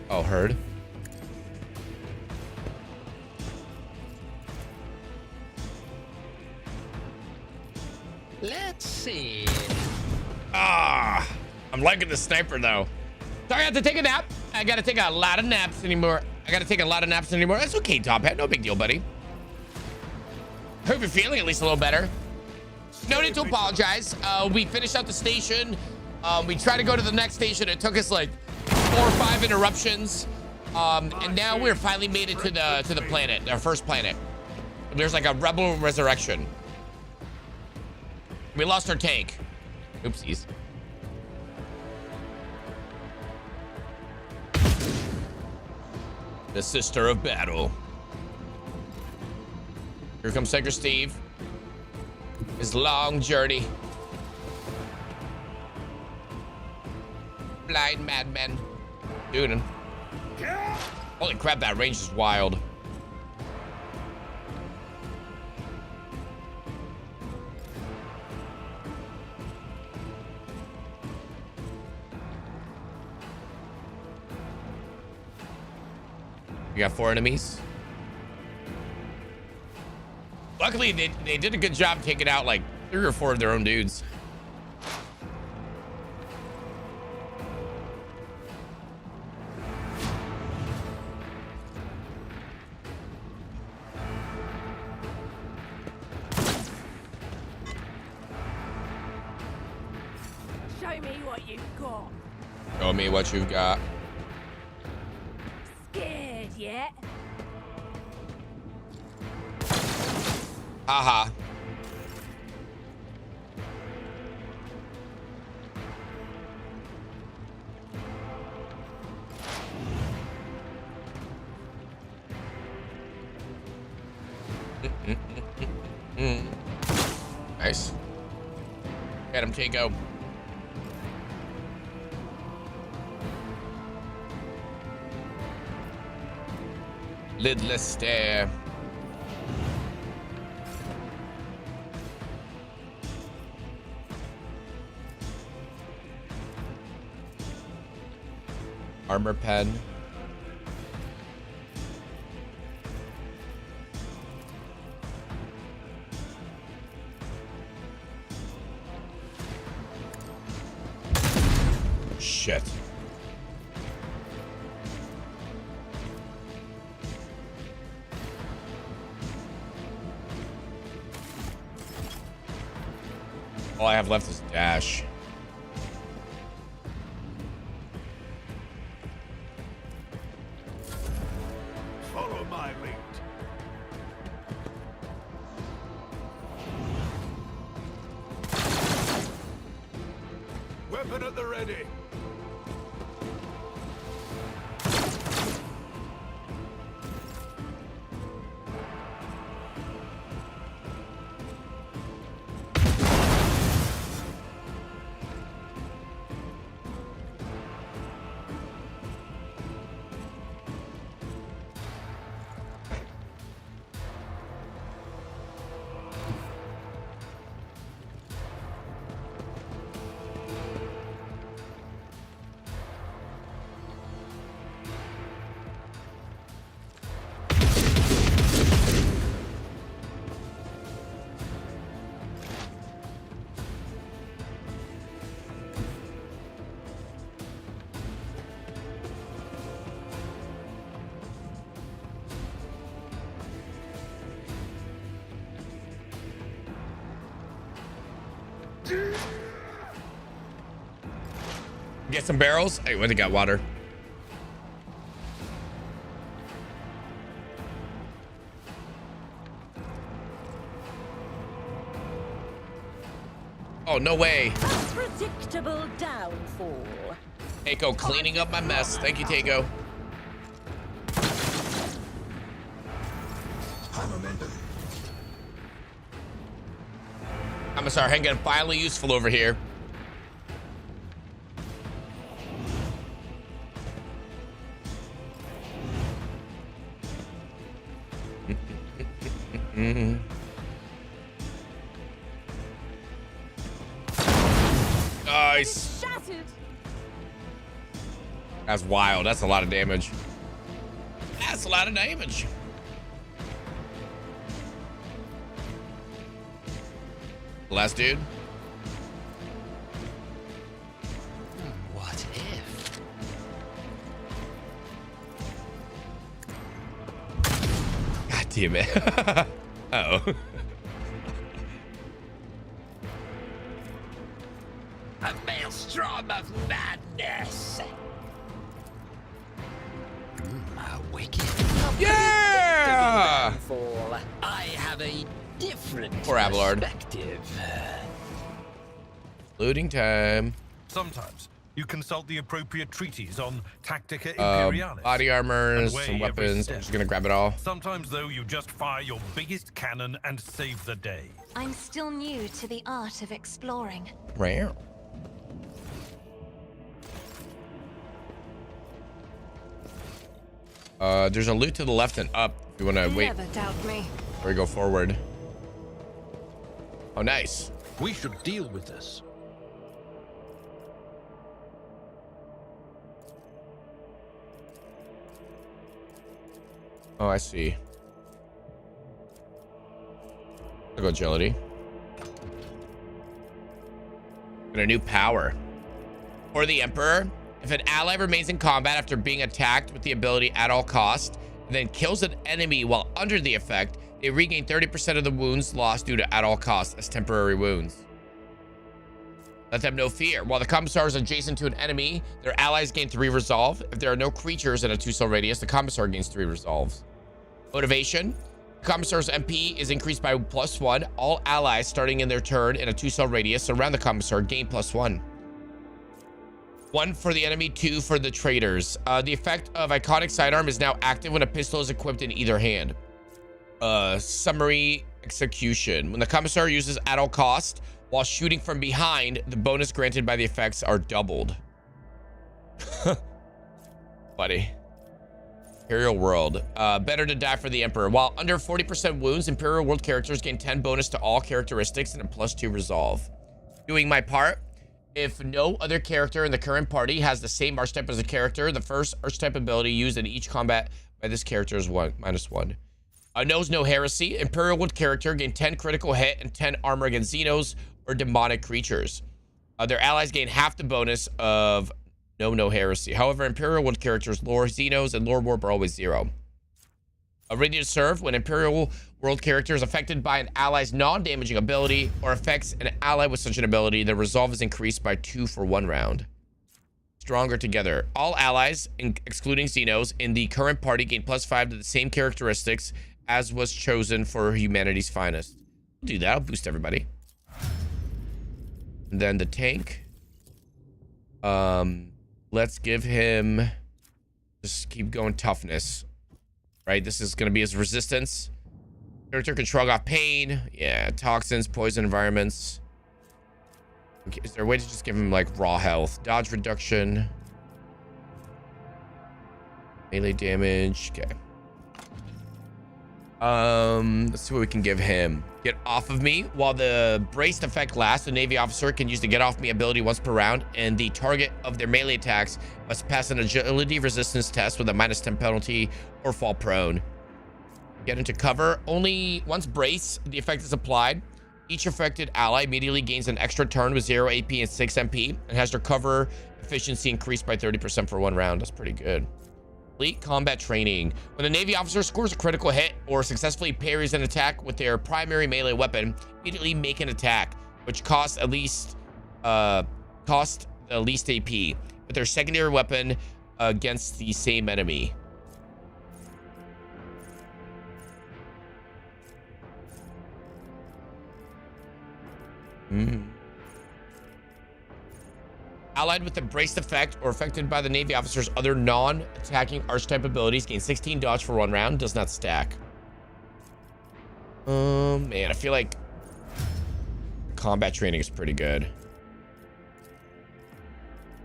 [SPEAKER 1] Oh, heard.
[SPEAKER 3] Let's see.
[SPEAKER 1] Ah, I'm liking the sniper though. Sorry, I have to take a nap. I gotta take a lot of naps anymore. That's okay, Top Hat. No big deal, buddy. Hope you're feeling at least a little better. No need to apologize. We finished out the station. We tried to go to the next station. It took us like 4 or 5 interruptions. And now we're finally made it to the planet, our first planet. There's like a rebel resurrection. We lost our tank. Oopsies. The sister of battle. Here comes Sacred Steve. His long journey. Blind madman. Dude. Holy crap, that range is wild. We got 4 enemies. Luckily, they did a good job taking out like 3 or 4 of their own dudes.
[SPEAKER 12] Show me what you've got.
[SPEAKER 1] Show me what you've got.
[SPEAKER 12] Scared yet?
[SPEAKER 1] Haha. Nice. Get him, Chico. Lidless stare. Armor pen. Shit. All I have left is dash.
[SPEAKER 4] Follow my lead. Weapon at the ready.
[SPEAKER 1] get some barrels. Hey, when they got water. Oh, no way.
[SPEAKER 12] Predictable downfall.
[SPEAKER 1] Takeo cleaning up my mess. Thank you, Takeo. Commissar Hengen finally useful over here. Nice. That's wild. That's a lot of damage. That's a lot of damage. Last dude.
[SPEAKER 3] What if?
[SPEAKER 1] God damn it. Uh-oh.
[SPEAKER 3] A maelstrom of madness. A wicked.
[SPEAKER 1] Yeah!
[SPEAKER 3] Fall. I have a different
[SPEAKER 1] Poor Abelard.
[SPEAKER 3] perspective.
[SPEAKER 1] Loading time.
[SPEAKER 14] Sometimes you consult the appropriate treaties on Tactica Imperialis.
[SPEAKER 1] Body armor,
[SPEAKER 14] and weigh
[SPEAKER 1] some
[SPEAKER 14] every
[SPEAKER 1] weapons.
[SPEAKER 14] step.
[SPEAKER 1] I'm just gonna grab it all.
[SPEAKER 14] Sometimes, though, you just fire your biggest cannon and save the day.
[SPEAKER 5] I'm still new to the art of exploring.
[SPEAKER 1] Rare. There's a loot to the left and up. If you wanna wait
[SPEAKER 12] Never doubt me.
[SPEAKER 1] or go forward. Oh, nice.
[SPEAKER 2] We should deal with this.
[SPEAKER 1] Oh, I see. I'll go agility. And a new power. For the Emperor, if an ally remains in combat after being attacked with the ability at all cost, and then kills an enemy while under the effect, they regain 30% of the wounds lost due to at all costs as temporary wounds. Let them know fear. While the Commissar is adjacent to an enemy, their allies gain 3 resolve. If there are no creatures in a 2-cell radius, the Commissar gains 3 resolves. Motivation. The Commissar's MP is increased by +1. All allies starting in their turn in a 2-cell radius around the Commissar gain +1. 1 for the enemy, 2 for the traders. The effect of Iconic Sidearm is now active when a pistol is equipped in either hand. Summary execution. When the Commissar uses at all cost while shooting from behind, the bonus granted by the effects are doubled. Buddy. Imperial World. Better to die for the Emperor. While under 40% wounds, Imperial World characters gain 10 bonus to all characteristics and a +2 resolve. Doing my part. If no other character in the current party has the same archetype as a character, the first archetype ability used in each combat by this character is -1. Knows no heresy. Imperial World character gain 10 critical hit and 10 armor against Xenos or demonic creatures. Their allies gain half the bonus of no heresy. However, Imperial World characters, lore Xenos and lore warp are always 0. Ready to serve. When Imperial World character is affected by an ally's non-damaging ability or affects an ally with such an ability, the resolve is increased by 2 for 1 round. Stronger together. All allies, excluding Xenos, in the current party gain +5 to the same characteristics as was chosen for humanity's finest. I'll do that. I'll boost everybody. And then the tank. Let's give him... Just keep going toughness. Right? This is going to be his resistance. Character can shrug off pain. Yeah, toxins, poison environments. Okay, is there a way to just give him, like, raw health? Dodge reduction. Melee damage. Okay. Let's see what we can give him. Get off of me. While the braced effect lasts, the Navy officer can use the get off me ability once per round, and the target of their melee attacks must pass an agility resistance test with a -10 penalty or fall prone. Get into cover. Only once brace the effect is applied, each affected ally immediately gains an extra turn with 0 AP and 6 MP and has their cover efficiency increased by 30% for 1 round. That's pretty good. Elite combat training. When the Navy officer scores a critical hit or successfully parries an attack with their primary melee weapon, immediately make an attack, which costs the least AP. with their secondary weapon against the same enemy. Allied with the braced effect or affected by the Navy officer's other non-attacking archetype abilities, gain 16 dodge for 1 round, does not stack. Man, I feel like combat training is pretty good.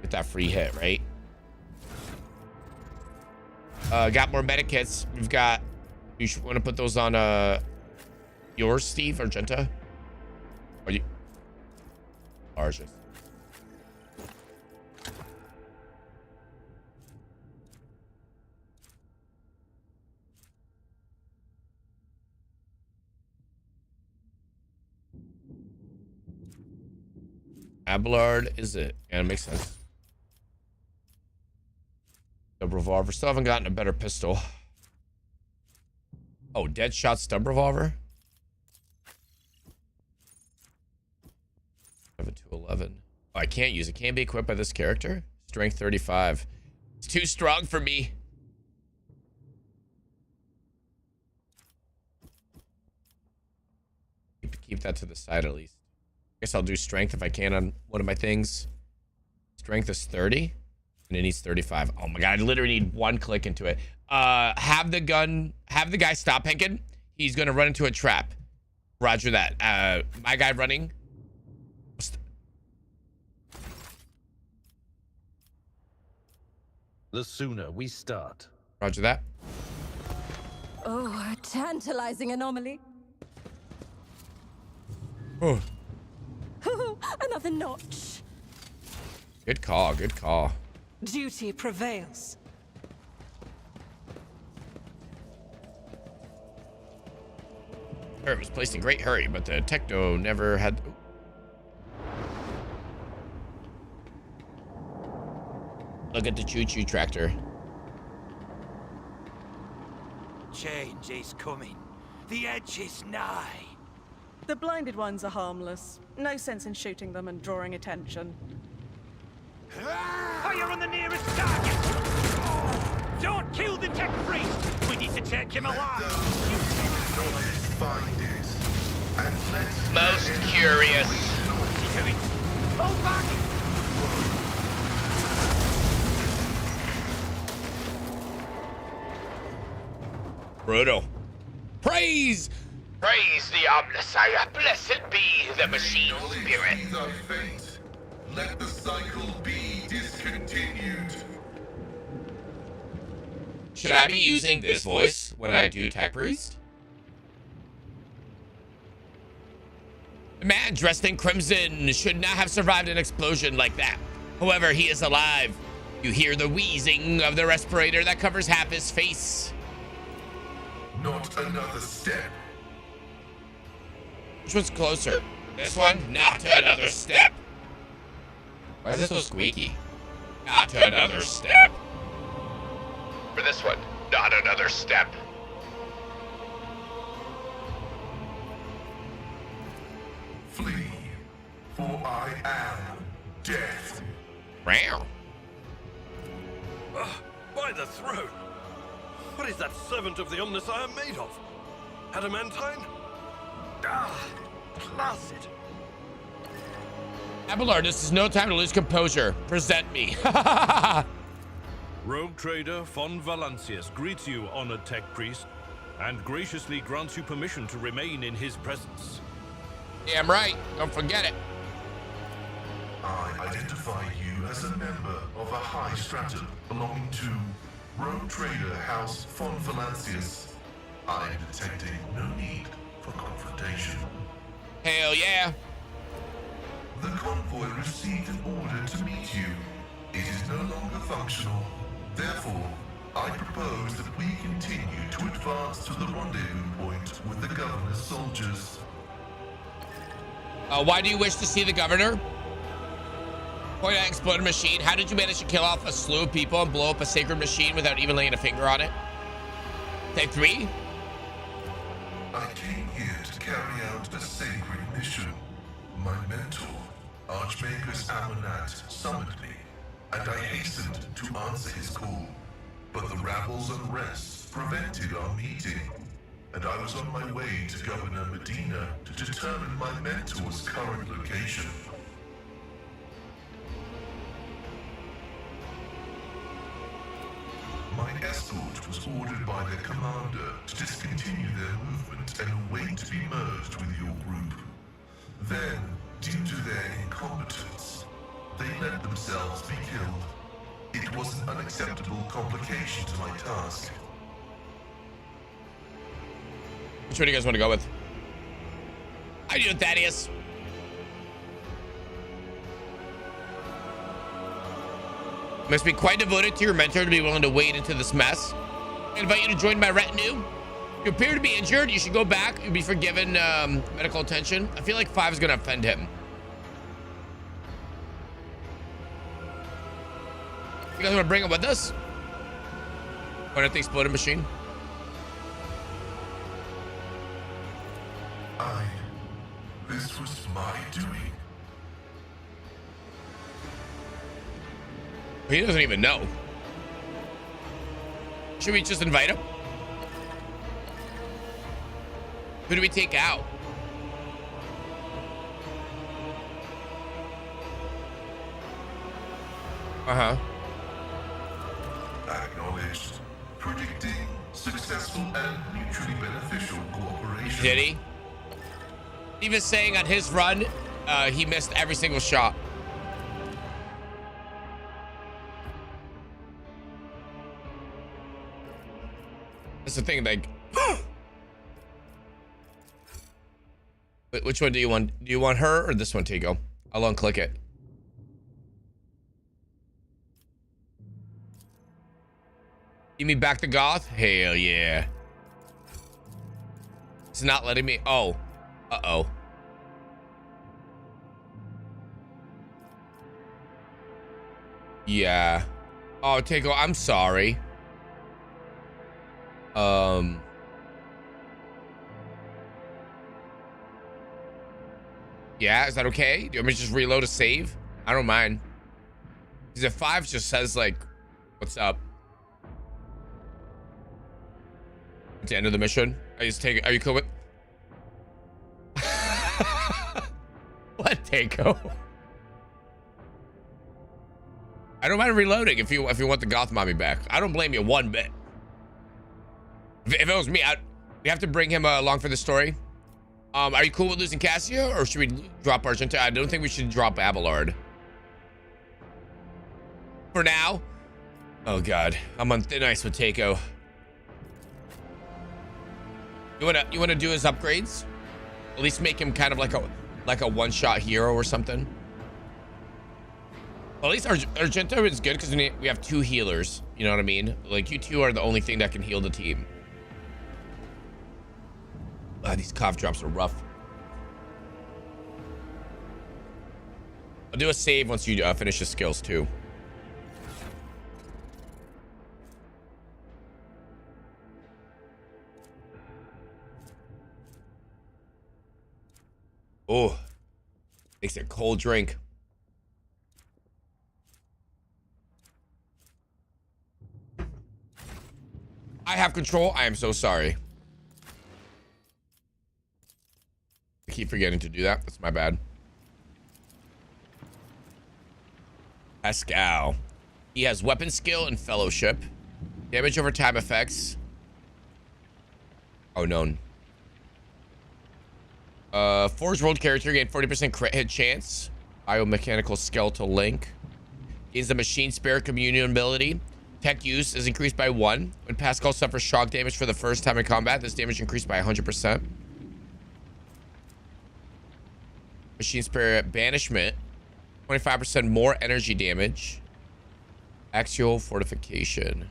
[SPEAKER 1] Get that free hit, right? Got more medikits. We've got, you should want to put those on yours, Steve, Argenta? Are you? Argent. Abelard is it? Yeah, it makes sense. Stub revolver. Still haven't gotten a better pistol. Oh, Deadshot stub revolver. 7 to 11. Oh, I can't use it. Can't be equipped by this character. Strength 35. It's too strong for me. Keep that to the side at least. Guess I'll do strength if I can on one of my things. Strength is 30 and it needs 35. Oh my god, I literally need 1 click into it. Have the guy stop Henkin. He's gonna run into a trap. Roger that. My guy running.
[SPEAKER 14] The sooner we start.
[SPEAKER 1] Roger that.
[SPEAKER 12] Oh, a tantalizing anomaly.
[SPEAKER 1] Oh.
[SPEAKER 12] Another notch.
[SPEAKER 1] Good call, good call.
[SPEAKER 13] Duty prevails.
[SPEAKER 1] It was placed in great hurry, but the techno never had. Look at the choo-choo tractor.
[SPEAKER 15] Change is coming. The edge is nigh.
[SPEAKER 13] The blinded ones are harmless. No sense in shooting them and drawing attention.
[SPEAKER 15] Fire on the nearest target! Don't kill the tech priest! We need to take him alive!
[SPEAKER 6] Most curious.
[SPEAKER 15] Hold back!
[SPEAKER 1] Brutal. Praise!
[SPEAKER 6] Praise the Omnissiah. Blessed be the machine spirit.
[SPEAKER 16] Let the cycle be discontinued.
[SPEAKER 1] Should I be using this voice when I do Tech Priest? The man dressed in crimson should not have survived an explosion like that. However, he is alive. You hear the wheezing of the respirator that covers half his face.
[SPEAKER 16] Not another step.
[SPEAKER 1] Which one's closer? This one? Not another step. Why is it so squeaky? Not another step.
[SPEAKER 6] For this one, not another step.
[SPEAKER 16] Flee, for I am death.
[SPEAKER 1] Wow.
[SPEAKER 14] By the throat! What is that servant of the Omnissiah made of? Adamantine? Ah, placid.
[SPEAKER 1] Abelard, this is no time to lose composure. Present me.
[SPEAKER 14] Rogue trader von Valancius greets you, honored tech priest, and graciously grants you permission to remain in his presence.
[SPEAKER 1] Damn right. Don't forget it.
[SPEAKER 16] I identify you as a member of a high stratum belonging to Rogue Trader House von Valancius. I am detecting no need for confrontation.
[SPEAKER 1] Hell yeah.
[SPEAKER 16] The convoy received an order to meet you. It is no longer functional. Therefore, I propose that we continue to advance to the rendezvous point with the governor's soldiers.
[SPEAKER 1] Why do you wish to see the governor? Point out exploded machine. How did you manage to kill off a slew of people and blow up a sacred machine without even laying a finger on it? Take 3.
[SPEAKER 16] I came here to carry out a sacred mission. My mentor, Archmagus Amonat, summoned me, and I hastened to answer his call. But the rabble's unrest prevented our meeting, and I was on my way to Governor Medina to determine my mentor's current location. My escort was ordered by their commander to discontinue their movement and await to be merged with your group. Then, due to their incompetence, they let themselves be killed. It was an unacceptable complication to my task.
[SPEAKER 1] Which one do you guys want to go with? How you doing, Thaddeus? Must be quite devoted to your mentor to be willing to wade into this mess. I invite you to join my retinue. If you appear to be injured, you should go back. You'll be forgiven medical attention. I feel like 5 is going to offend him. You guys want to bring him with us? Point at the exploding machine.
[SPEAKER 16] This was my doing.
[SPEAKER 1] He doesn't even know. Should we just invite him? Who do we take out? Uh-huh.
[SPEAKER 16] Acknowledged. Predicting successful and mutually beneficial cooperation.
[SPEAKER 1] Did he? Even saying on his run, he missed every single shot. That's the thing, like. Wait, which one do you want? Do you want her or this one, Tigo? I'll unclick it. You mean back to Goth? Hell yeah. It's not letting me. Oh. Uh-oh. Yeah. Oh, Tigo, I'm sorry. Yeah, is that okay? Do you want me to just reload a save? I don't mind. Because if 5 just says, like, what's up? At the end of the mission, I just take it. Are you cool with? Let Tigo. I don't mind reloading if you want the Goth mommy back. I don't blame you one bit. If it was me, we have to bring him along for the story. Are you cool with losing Cassia, or should we drop Argenta? I don't think we should drop Abelard. For now. Oh God, I'm on thin ice with Takeo. You wanna do his upgrades? At least make him kind of like a one-shot hero or something. Well, at least Argento is good because we have 2 healers. You know what I mean? Like, you 2 are the only thing that can heal the team. These cough drops are rough. I'll do a save once you finish your skills too. Oh, makes it a cold drink. I have control. I am so sorry. I keep forgetting to do that. That's my bad. Pascal. He has weapon skill and fellowship. Damage over time effects. Oh, no. Forge World character gain 40% crit hit chance. Biomechanical skeletal link. Gains the machine spirit communion ability. Tech use is increased by 1. When Pascal suffers shock damage for the first time in combat, this damage increased by 100%. Machine spirit banishment. 25% more energy damage. Axial fortification.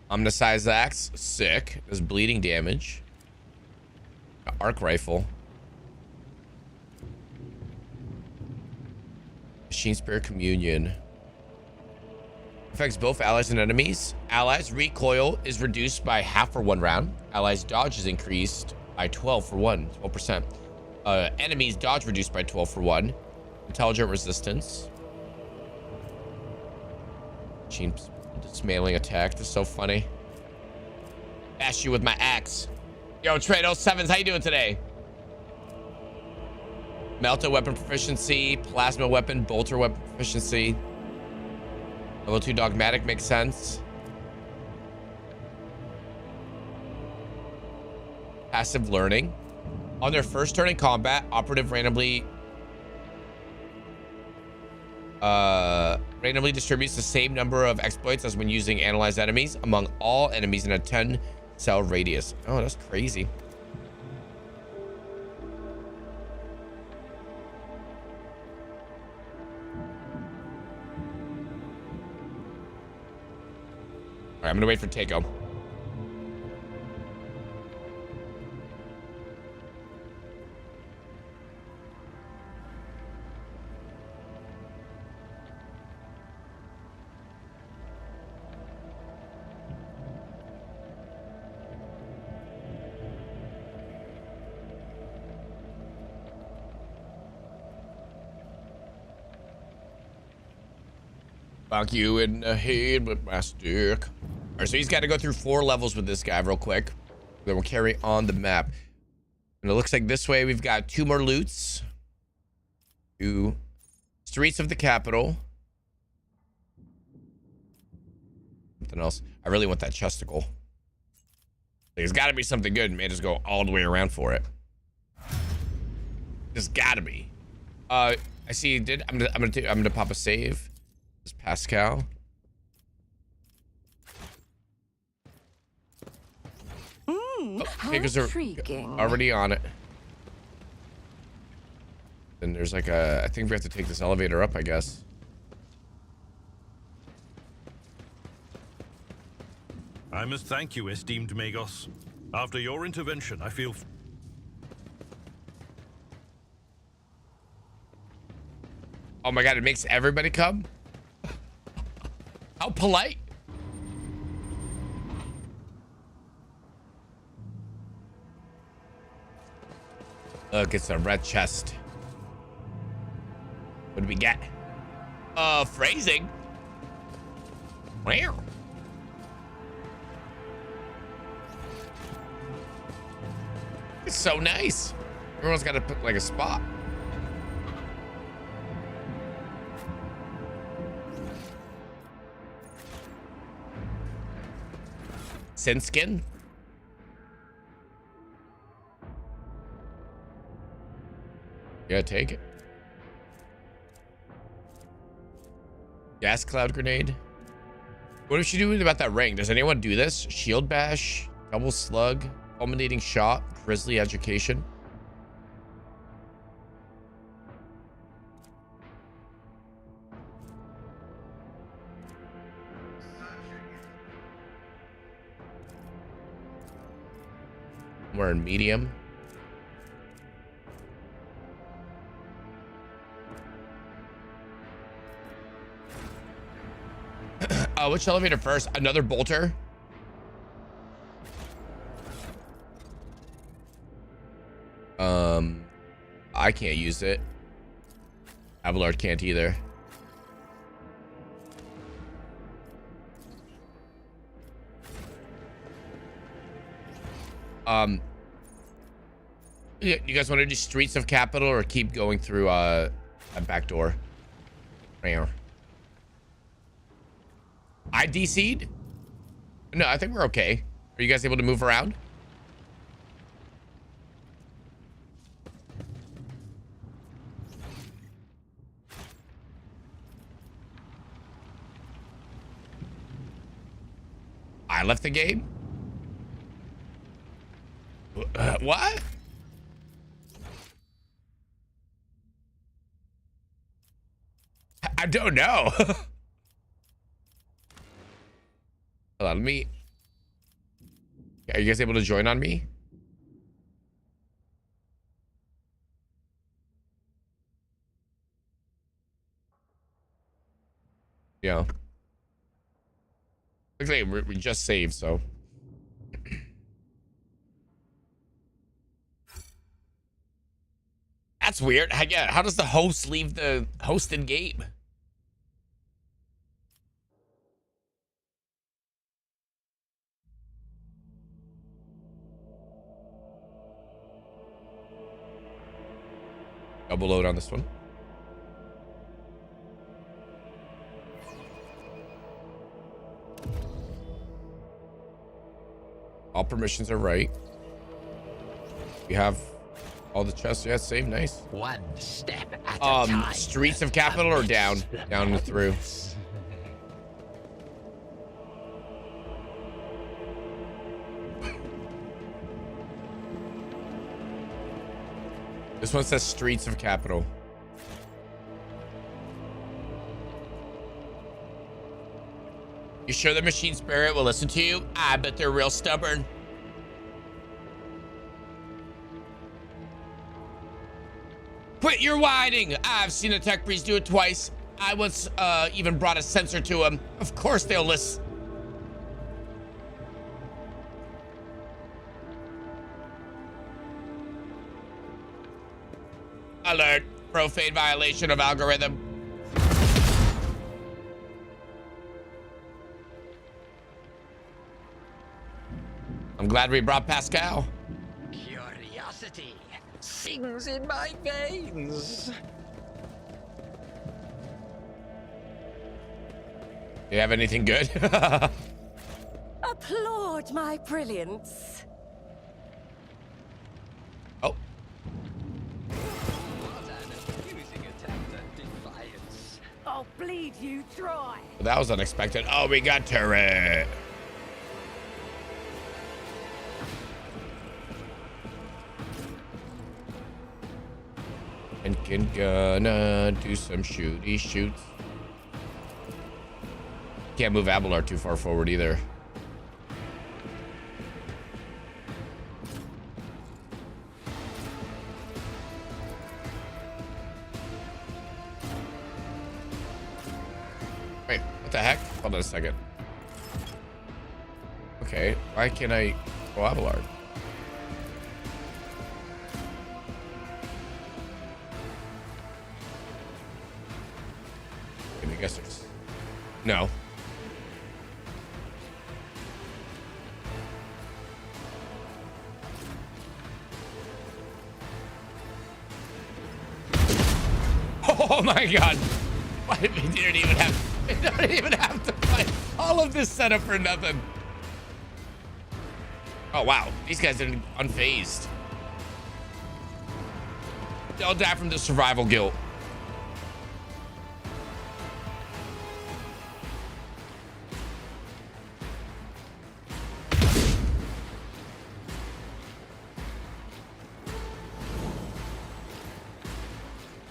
[SPEAKER 1] Omnicized axe. Sick. Does bleeding damage. Arc rifle. Machine spirit communion. Affects both allies and enemies. Allies recoil is reduced by half for 1 round. Allies dodge is increased by 12 for 1. 12%. Enemies dodge reduced by 12 for 1. Intelligent resistance. Machine dismantling attack. This is so funny. Bash you with my axe. Yo, Trade 07s, how you doing today? Melta weapon proficiency, plasma weapon, bolter weapon proficiency. Level 2 dogmatic makes sense. Passive learning. On their first turn in combat, operative randomly distributes the same number of exploits as when using analyzed enemies among all enemies in a 10 cell radius. Oh, that's crazy. All right, I'm gonna wait for Takeo. Fuck you in the head with my stick. All right, so he's got to go through 4 levels with this guy real quick. Then we'll carry on the map. And it looks like this way we've got 2 more loots. 2 streets of the capital. Something else. I really want that chesticle. There's got to be something good and may just go all the way around for it. There's got to be. I see you did. I'm gonna pop a save. This is Pascal. Takers are already on it. Then there's like a, I think we have to take this elevator up, I guess.
[SPEAKER 14] I must thank you, esteemed Magos. After your intervention, I feel...
[SPEAKER 1] Oh my god, it makes everybody come? How polite. Look, it's a red chest. What do we get? Phrasing. Wow. It's so nice. Everyone's got to put like a spot. Sin skin. Yeah, take it. Gas cloud grenade. What is she doing about that ring? Does anyone do this? Shield bash, double slug, fulminating shot, grizzly education. We're in medium. Which elevator first? Another bolter? I can't use it. Abelard can't either. You guys want to do Streets of Capital or keep going through a back door? I DC'd? No, I think we're okay. Are you guys able to move around? I left the game? What? I don't know. Hold on, let me... Are you guys able to join on me? Yeah. Looks like we just saved, so... That's weird. Yeah, how does the host leave the hosted game? Double load on this one. All permissions are right. We have all the chests. Yeah, save. Nice.
[SPEAKER 3] One step at a time.
[SPEAKER 1] Streets of Capital or down? Down and through. This one says Streets of Capital. You sure the machine spirit will listen to you? I bet they're real stubborn. Quit your whining. I've seen a tech priest do it twice. I once even brought a sensor to him. Of course they'll listen. Alert. Profane violation of algorithm. I'm glad we brought Pascal.
[SPEAKER 3] Curiosity sings in my veins.
[SPEAKER 1] Do you have anything good?
[SPEAKER 12] Applaud my brilliance.
[SPEAKER 1] Oh.
[SPEAKER 12] I'll bleed you dry.
[SPEAKER 1] That was unexpected. Oh, we got turret. And gonna do some shooty shoots. Can't move Abelard too far forward either. Wait, what the heck? Hold on a second. Okay, why can't I go Abelard? I guess there's... No. Oh my god. Why did we didn't even have to fight all of this setup for nothing. Oh wow, these guys are unfazed. They'll die from the survival guilt.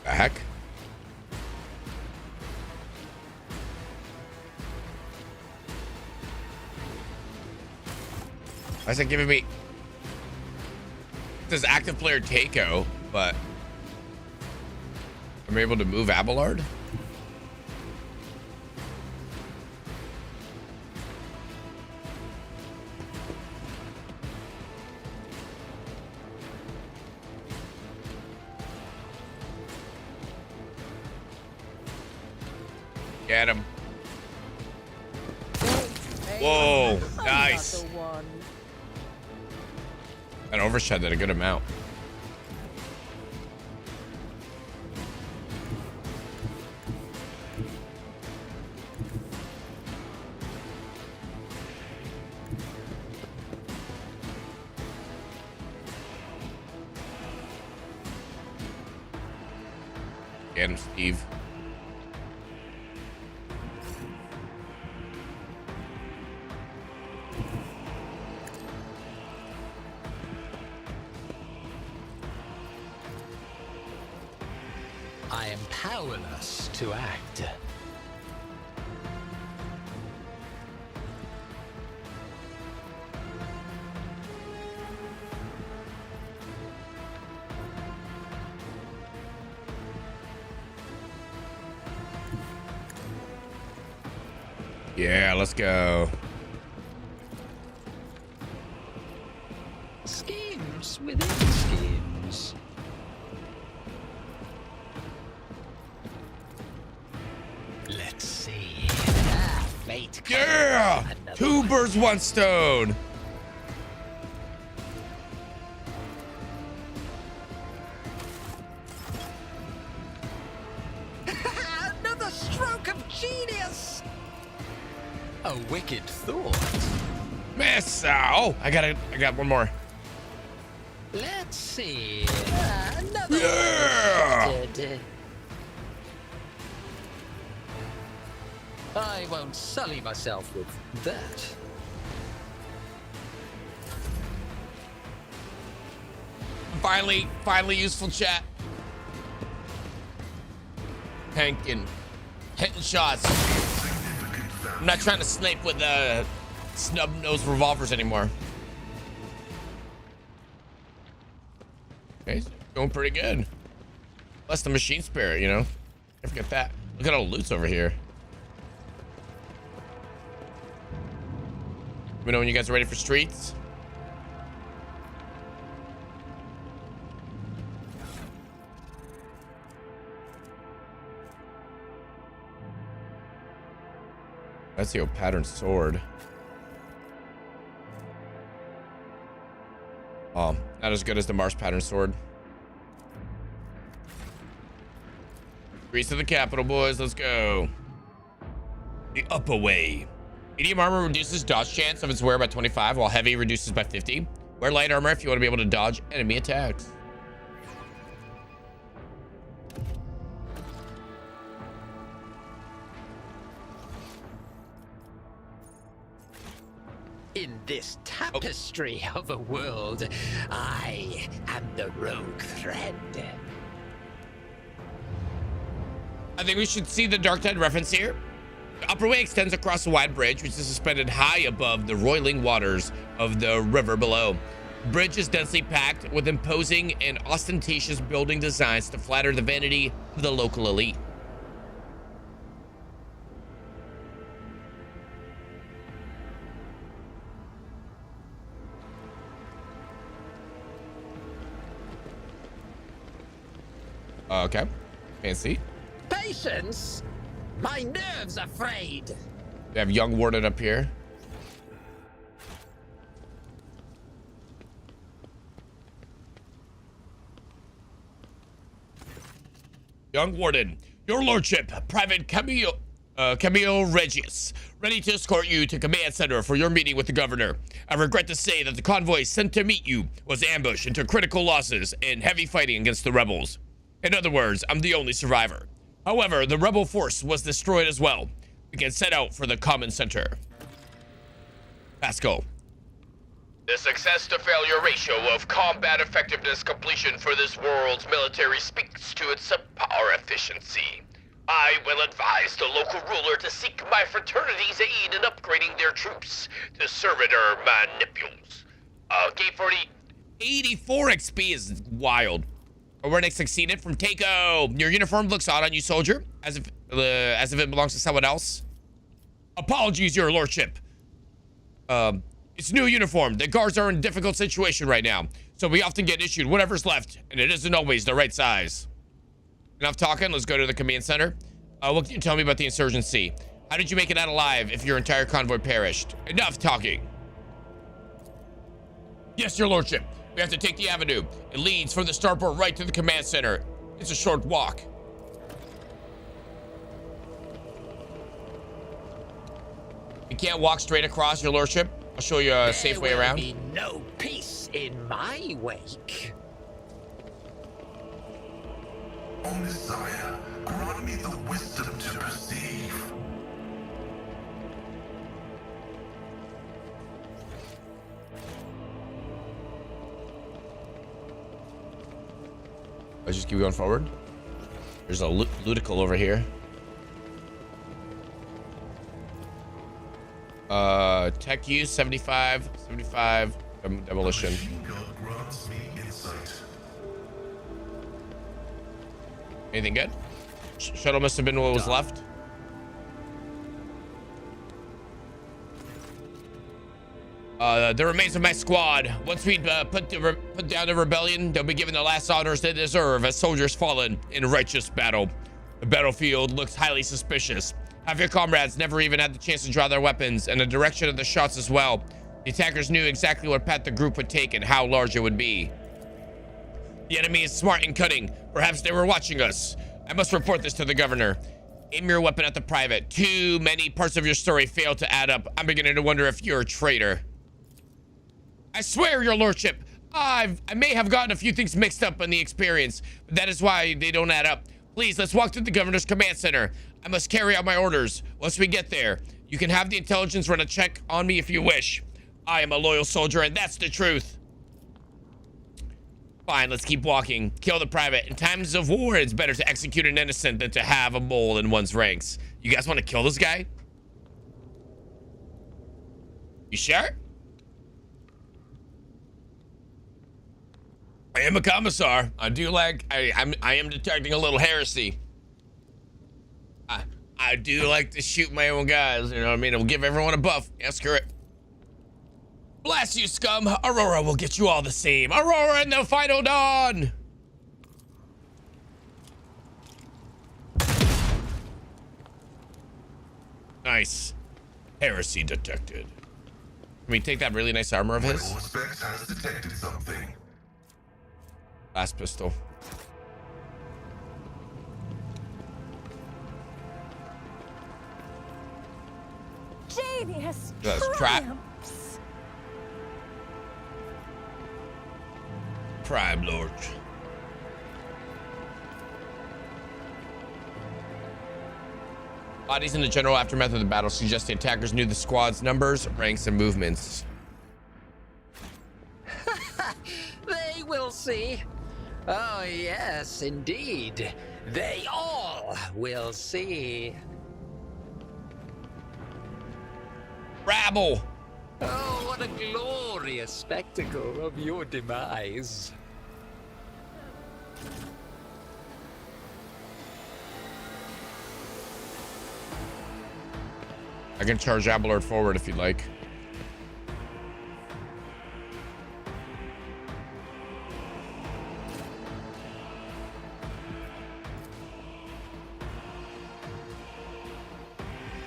[SPEAKER 1] The heck? Why is it giving me... This active player Takeo, but I'm able to move Abelard? Get him. Whoa, nice. That overshot did a good amount. Get him, Steve.
[SPEAKER 3] I am powerless to act.
[SPEAKER 1] Yeah, let's go.
[SPEAKER 3] Schemes within schemes. Let's see. Fate.
[SPEAKER 1] Yeah! 2 birds, 1 stone.
[SPEAKER 3] Another stroke of genius. A wicked thought.
[SPEAKER 1] Miss. Oh, I got one more.
[SPEAKER 3] Let's see. Another.
[SPEAKER 1] Yeah!
[SPEAKER 3] I won't sully myself with that.
[SPEAKER 1] Finally useful chat. Hitting shots. I'm not trying to snipe with snub-nosed revolvers anymore. Okay, going pretty good. Plus the machine spirit, you know. Can't forget that. Look at all the loot's over here. Let me know when you guys are ready for streets. That's the old patterned sword. Oh, not as good as the Mars pattern sword. Grease to the capital, boys. Let's go. The upper way. Medium armor reduces dodge chance of its wear by 25, while heavy reduces by 50. Wear light armor if you want to be able to dodge enemy attacks.
[SPEAKER 3] In this tapestry of a world, I am the rogue thread.
[SPEAKER 1] I think we should see the Dark Tide reference here. The upper way extends across a wide bridge, which is suspended high above the roiling waters of the river below. The bridge is densely packed with imposing and ostentatious building designs to flatter the vanity of the local elite. Okay, fancy.
[SPEAKER 3] Patience? My nerves are frayed.
[SPEAKER 1] We have young Warden up here. Young Warden, your lordship, Private Camille Regius, ready to escort you to command center for your meeting with the governor. I regret to say that the convoy sent to meet you was ambushed and took critical losses in heavy fighting against the rebels. In other words, I'm the only survivor. However, the rebel force was destroyed as well. We can set out for the common center. Pascal.
[SPEAKER 6] The success to failure ratio of combat effectiveness completion for this world's military speaks to its subpar efficiency. I will advise the local ruler to seek my fraternity's aid in upgrading their troops to servitor manipules. Gate 40.
[SPEAKER 1] 84 XP is wild. Overnick succeeded from Keiko. Your uniform looks odd on you, soldier, as if it belongs to someone else. Apologies, your lordship. It's a new uniform. The guards are in a difficult situation right now, so we often get issued whatever's left, and it isn't always the right size. Enough talking. Let's go to the command center. What can you tell me about the insurgency? How did you make it out alive if your entire convoy perished? Enough talking. Yes, your lordship. We have to take the avenue. It leads from the starport right to the command center. It's a short walk. You can't walk straight across, your lordship. I'll show you a safe way around.
[SPEAKER 3] There will be no peace in my wake.
[SPEAKER 16] O Messiah, grant me the wisdom to perceive.
[SPEAKER 1] Let's just keep going forward. There's a Ludical over here. Tech use 75, demolition.
[SPEAKER 16] Grants me insight.
[SPEAKER 1] Anything good? Shuttle must have been what was left. The remains of my squad. Once we put down the rebellion, they'll be given the last honors they deserve as soldiers fallen in righteous battle. The battlefield looks highly suspicious. Half your comrades never even had the chance to draw their weapons, and the direction of the shots as well. The attackers knew exactly what path the group would take and how large it would be. The enemy is smart and cunning. Perhaps they were watching us. I must report this to the governor. Aim your weapon at the private. Too many parts of your story fail to add up. I'm beginning to wonder if you're a traitor. I swear, your lordship, I may have gotten a few things mixed up in the experience, but that is why they don't add up. Please, let's walk to the governor's command center. I must carry out my orders. Once we get there, you can have the intelligence run a check on me if you wish. I am a loyal soldier, and that's the truth. Fine, let's keep walking. Kill the private. In times of war, it's better to execute an innocent than to have a mole in one's ranks. You guys want to kill this guy? You sure? I am a commissar. I do like, I am detecting a little heresy. I do like to shoot my own guys, you know what I mean? It'll give everyone a buff. Yeah, screw it. Blast you, scum! Aurora will get you all the same. Aurora in the final dawn! Nice. Heresy detected. Can we take that really nice armor of his?
[SPEAKER 16] Specs has detected something.
[SPEAKER 1] Last pistol.
[SPEAKER 12] Genius!
[SPEAKER 1] That's trap. Prime Lord. Bodies in the general aftermath of the battle suggest the attackers knew the squad's numbers, ranks, and movements.
[SPEAKER 3] They will see. Oh, yes, indeed. They all will see.
[SPEAKER 1] Rabble!
[SPEAKER 3] Oh, what a glorious spectacle of your demise.
[SPEAKER 1] I can charge Abelard forward if you'd like.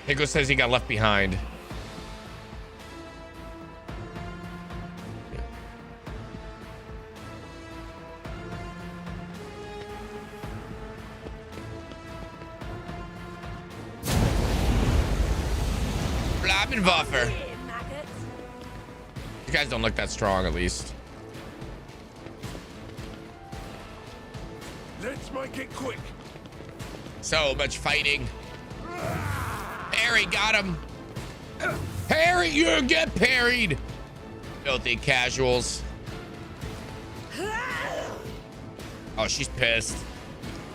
[SPEAKER 1] Higo says he got left behind. Blabbenwaffer. You guys don't look that strong, at least.
[SPEAKER 14] Let's make it quick.
[SPEAKER 1] So much fighting. Harry got him. Harry, you get parried. Filthy casuals. Oh, she's pissed.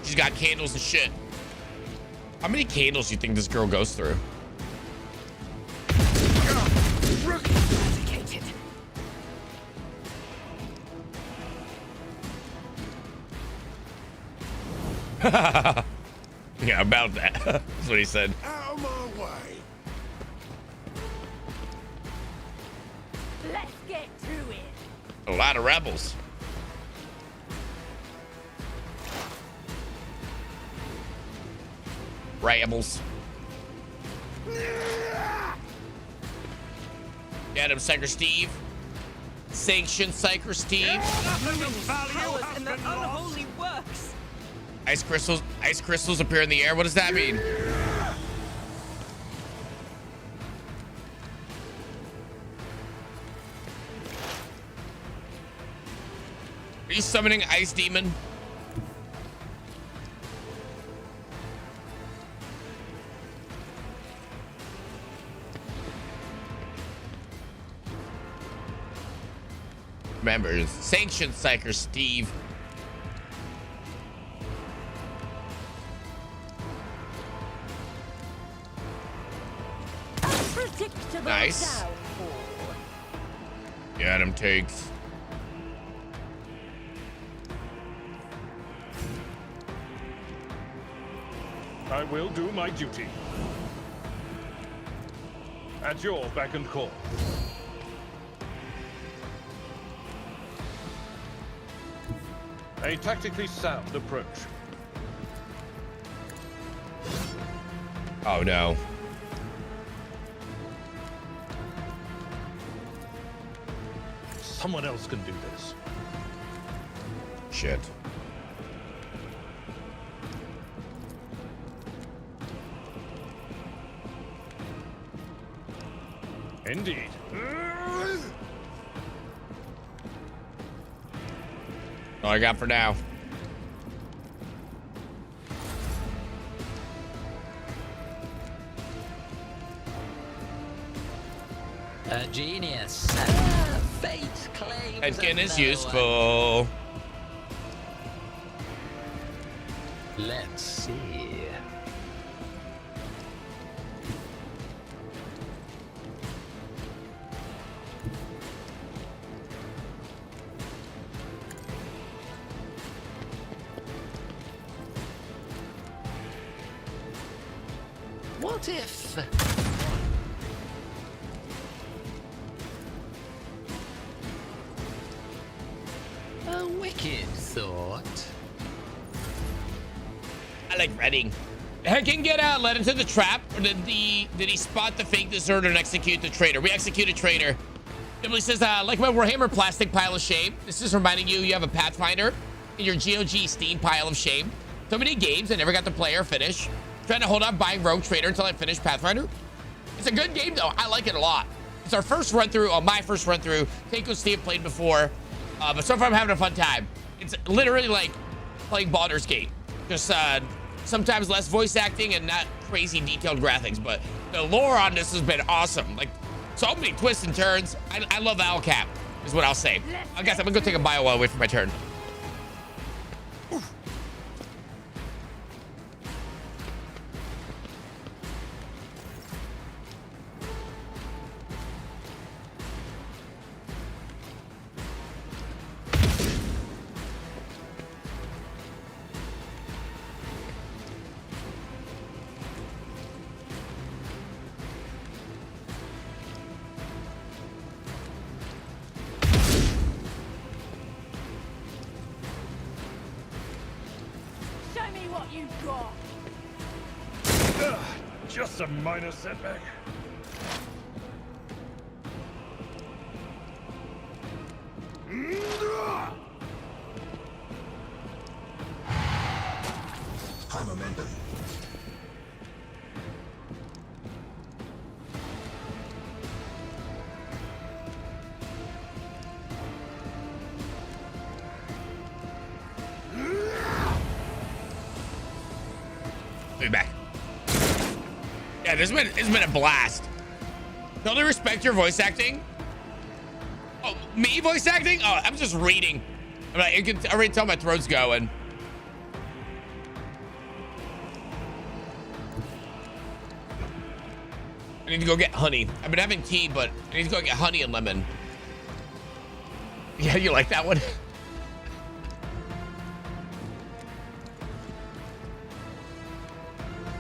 [SPEAKER 1] She's got candles and shit. How many candles do you think this girl goes through? Yeah, about that. That's what he said.
[SPEAKER 14] Out of my way.
[SPEAKER 12] Let's get to it.
[SPEAKER 1] A lot of rebels. Rebels. Get him, Psyker Steve. Sanction Psyker Steve.
[SPEAKER 12] Powers and their unholy works.
[SPEAKER 1] Ice crystals appear in the air. What does that mean? Are you summoning Ice Demon? Remember, Sanction Psyker Steve. Nice. Get him, takes.
[SPEAKER 4] I will do my duty. At your beck and call. A tactically sound approach.
[SPEAKER 1] Oh no.
[SPEAKER 4] Someone else can do this.
[SPEAKER 1] Shit.
[SPEAKER 4] Indeed.
[SPEAKER 1] All I got for now.
[SPEAKER 3] A genius. Fate claims
[SPEAKER 1] Edkin is
[SPEAKER 3] another
[SPEAKER 1] useful.
[SPEAKER 3] one. Let's see. What if... A wicked thought.
[SPEAKER 1] I like Redding. Heckin, get out, led into the trap. Or did he spot the fake deserter and execute the traitor? We executed traitor. Dibbly says, like my Warhammer plastic pile of shame. This is reminding you have a Pathfinder in your GOG Steam pile of shame. So many games I never got to play or finish. Trying to hold up buying Rogue Trader until I finish Pathfinder. It's a good game though. I like it a lot. It's our first run through, my first run through. Keiko Steve played before, but so far I'm having a fun time. It's literally like playing Baldur's Gate. Just sometimes less voice acting and not crazy detailed graphics, but the lore on this has been awesome. Like so many twists and turns. I love Owlcap is what I'll say. Guys, I'm gonna go take a bio while I wait for my turn.
[SPEAKER 4] Just a minor setback.
[SPEAKER 16] High momentum.
[SPEAKER 1] Be back. Yeah, this has been a blast. Totally respect your voice acting. Oh, me voice acting? Oh, I'm just reading. I'm like, you can already tell my throat's going. I need to go get honey. I've been having tea, but I need to go get honey and lemon. Yeah, you like that one?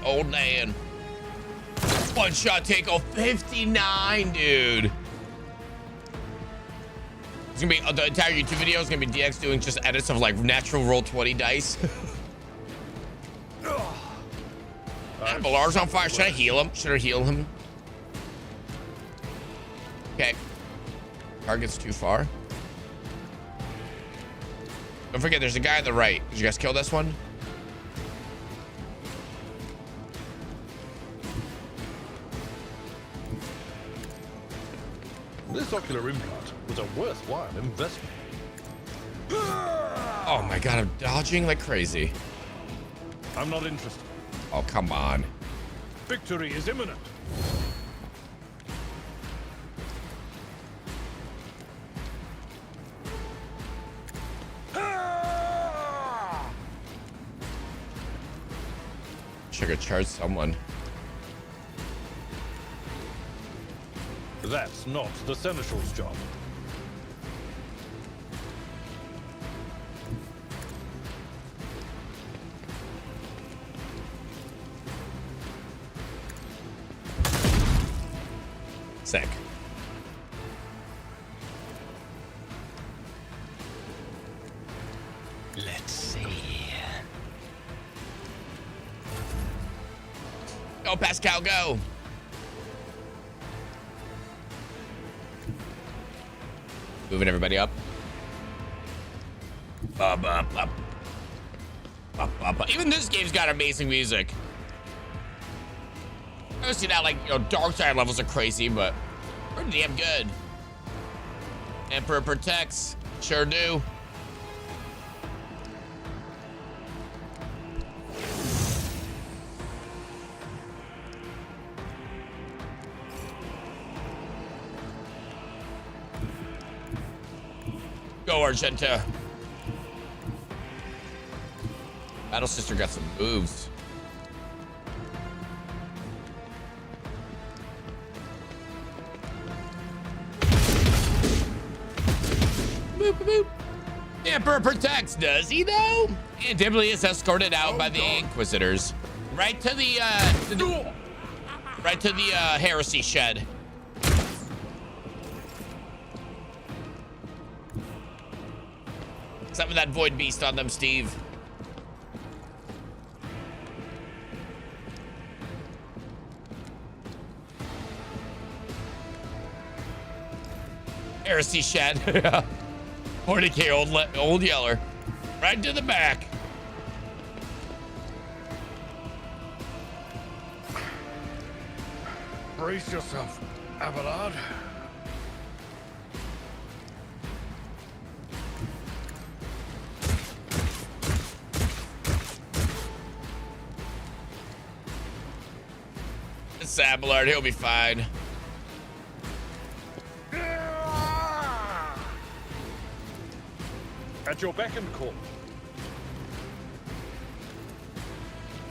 [SPEAKER 1] Old man. One shot take off 59, dude. It's gonna be the entire YouTube video is gonna be DX doing just edits of like natural roll 20 dice. Ballar's on fire. Should I heal him? Should I heal him? Okay. Target's too far. Don't forget, there's a guy on the right. Did you guys kill this one?
[SPEAKER 4] This ocular implant was a worthwhile investment.
[SPEAKER 1] Oh my god, I'm dodging like crazy.
[SPEAKER 4] I'm not interested.
[SPEAKER 1] Oh, come on.
[SPEAKER 4] Victory is imminent.
[SPEAKER 1] Should I charge someone?
[SPEAKER 4] That's not the Seneschal's job.
[SPEAKER 1] Sick.
[SPEAKER 3] Let's see.
[SPEAKER 1] Oh, pass this cow go? Moving everybody up. Up, up, up. Up, up, up. Even this game's got amazing music. I don't see that, like, you know, dark side levels are crazy, but pretty damn good. Emperor protects. Sure do. Go, Argenta. Battle Sister got some moves. Boop, boop, boop. The Emperor protects, does he though? And Dibley is escorted out by the Inquisitors. Right to the heresy shed. Some of that void beast on them, Steve. Heresy shed. 40k old yeller. Right to the back.
[SPEAKER 14] Brace yourself, Abelard.
[SPEAKER 1] It's Abelard, he'll be fine.
[SPEAKER 4] At your beck and call.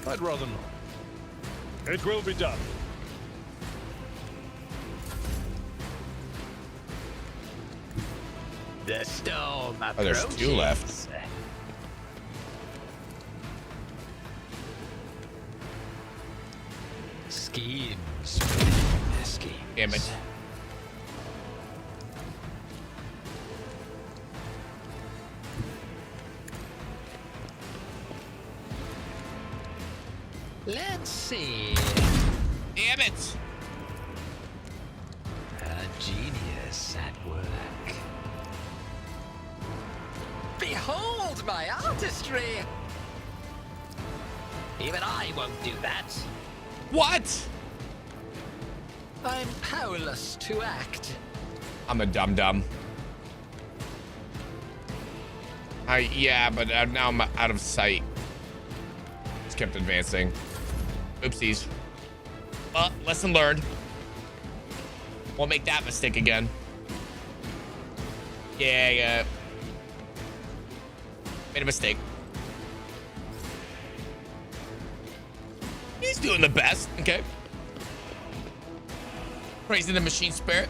[SPEAKER 4] I'd rather not. It will be done.
[SPEAKER 3] The storm approaches.
[SPEAKER 1] Oh, there's 2 left.
[SPEAKER 3] Schemes. Schemes.
[SPEAKER 1] Damn it.
[SPEAKER 3] Let's see.
[SPEAKER 1] Damn it.
[SPEAKER 3] A genius at work. Behold my artistry! Even I won't do that.
[SPEAKER 1] What?
[SPEAKER 3] I'm powerless to act.
[SPEAKER 1] I'm a dum-dum. Yeah, but now I'm out of sight. Just kept advancing. Oopsies. Lesson learned. Won't make that mistake again. Yeah. Made a mistake. He's doing the best. Okay. Praising the machine spirit.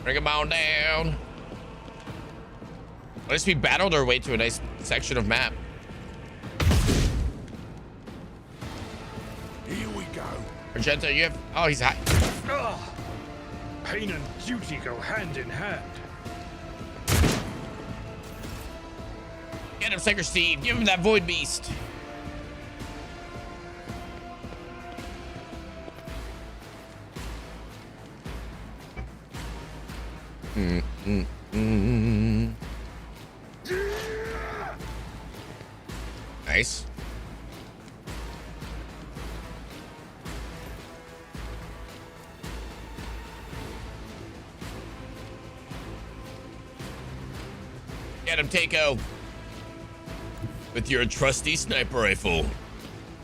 [SPEAKER 1] Bring him on down. At least we battled our way to a nice section of map.
[SPEAKER 14] Here we go.
[SPEAKER 1] Argento, you have... Oh, he's high.
[SPEAKER 4] Ugh. Pain and duty go hand in hand.
[SPEAKER 1] Get him, Sacred Steve. Give him that void beast. Nice. Get him, Takeo. With your trusty sniper rifle,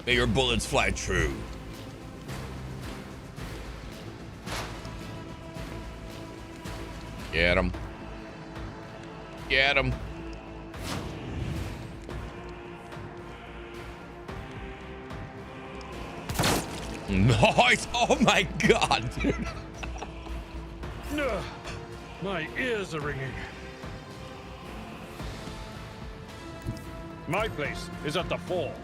[SPEAKER 1] may your bullets fly true. Get him. Get him. Nice. Oh my god, dude.
[SPEAKER 4] My ears are ringing. My place is at the fore.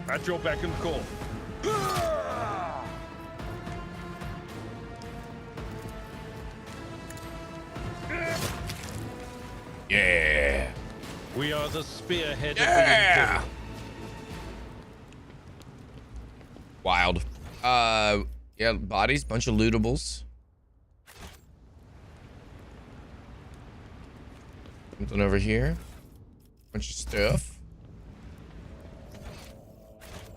[SPEAKER 4] At your beck and call.
[SPEAKER 1] Yeah.
[SPEAKER 4] We are the spearhead
[SPEAKER 1] Yeah.
[SPEAKER 4] of the
[SPEAKER 1] Wild. Yeah, bodies, bunch of lootables. Something over here. Bunch of stuff.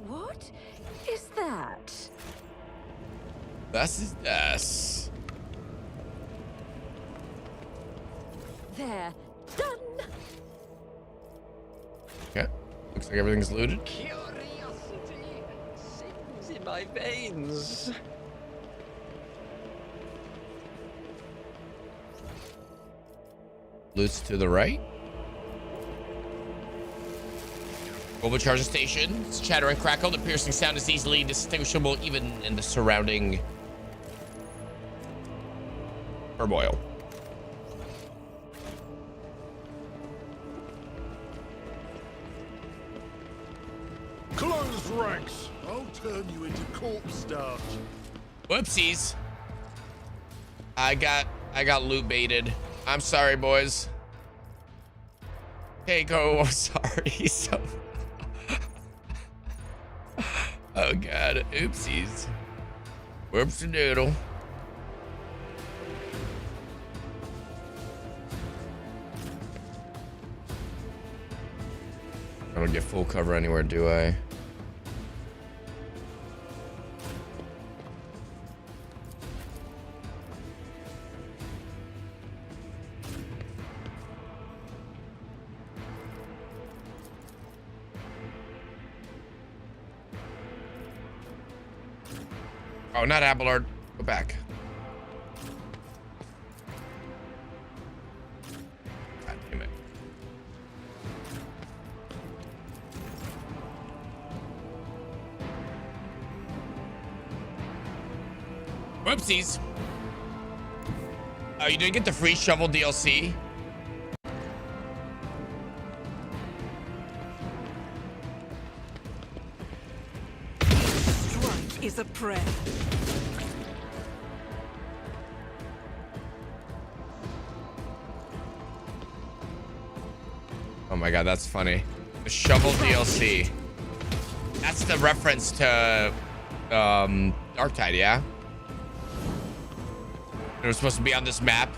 [SPEAKER 7] What is that?
[SPEAKER 1] This is us.
[SPEAKER 7] There. Done.
[SPEAKER 1] Okay. Looks like everything's looted.
[SPEAKER 3] Curiosity sings in my veins.
[SPEAKER 1] Loot's to the right. Mobile charging station. It's chatter and crackle. The piercing sound is easily distinguishable even in the surrounding turmoil.
[SPEAKER 14] Close ranks. I'll turn you into corpse starch.
[SPEAKER 1] Whoopsies. I got loot baited. I'm sorry, boys. Keiko, I'm sorry. So oh god, oopsies. Whoops a doodle. I don't get full cover anywhere, do I? Oh, not Abelard. Go back. God damn it. Whoopsies. Oh, you didn't get the free shovel DLC?
[SPEAKER 12] Strike is a prayer.
[SPEAKER 1] Oh my god, that's funny. The shovel DLC. That's the reference to Darktide, yeah? It was supposed to be on this map.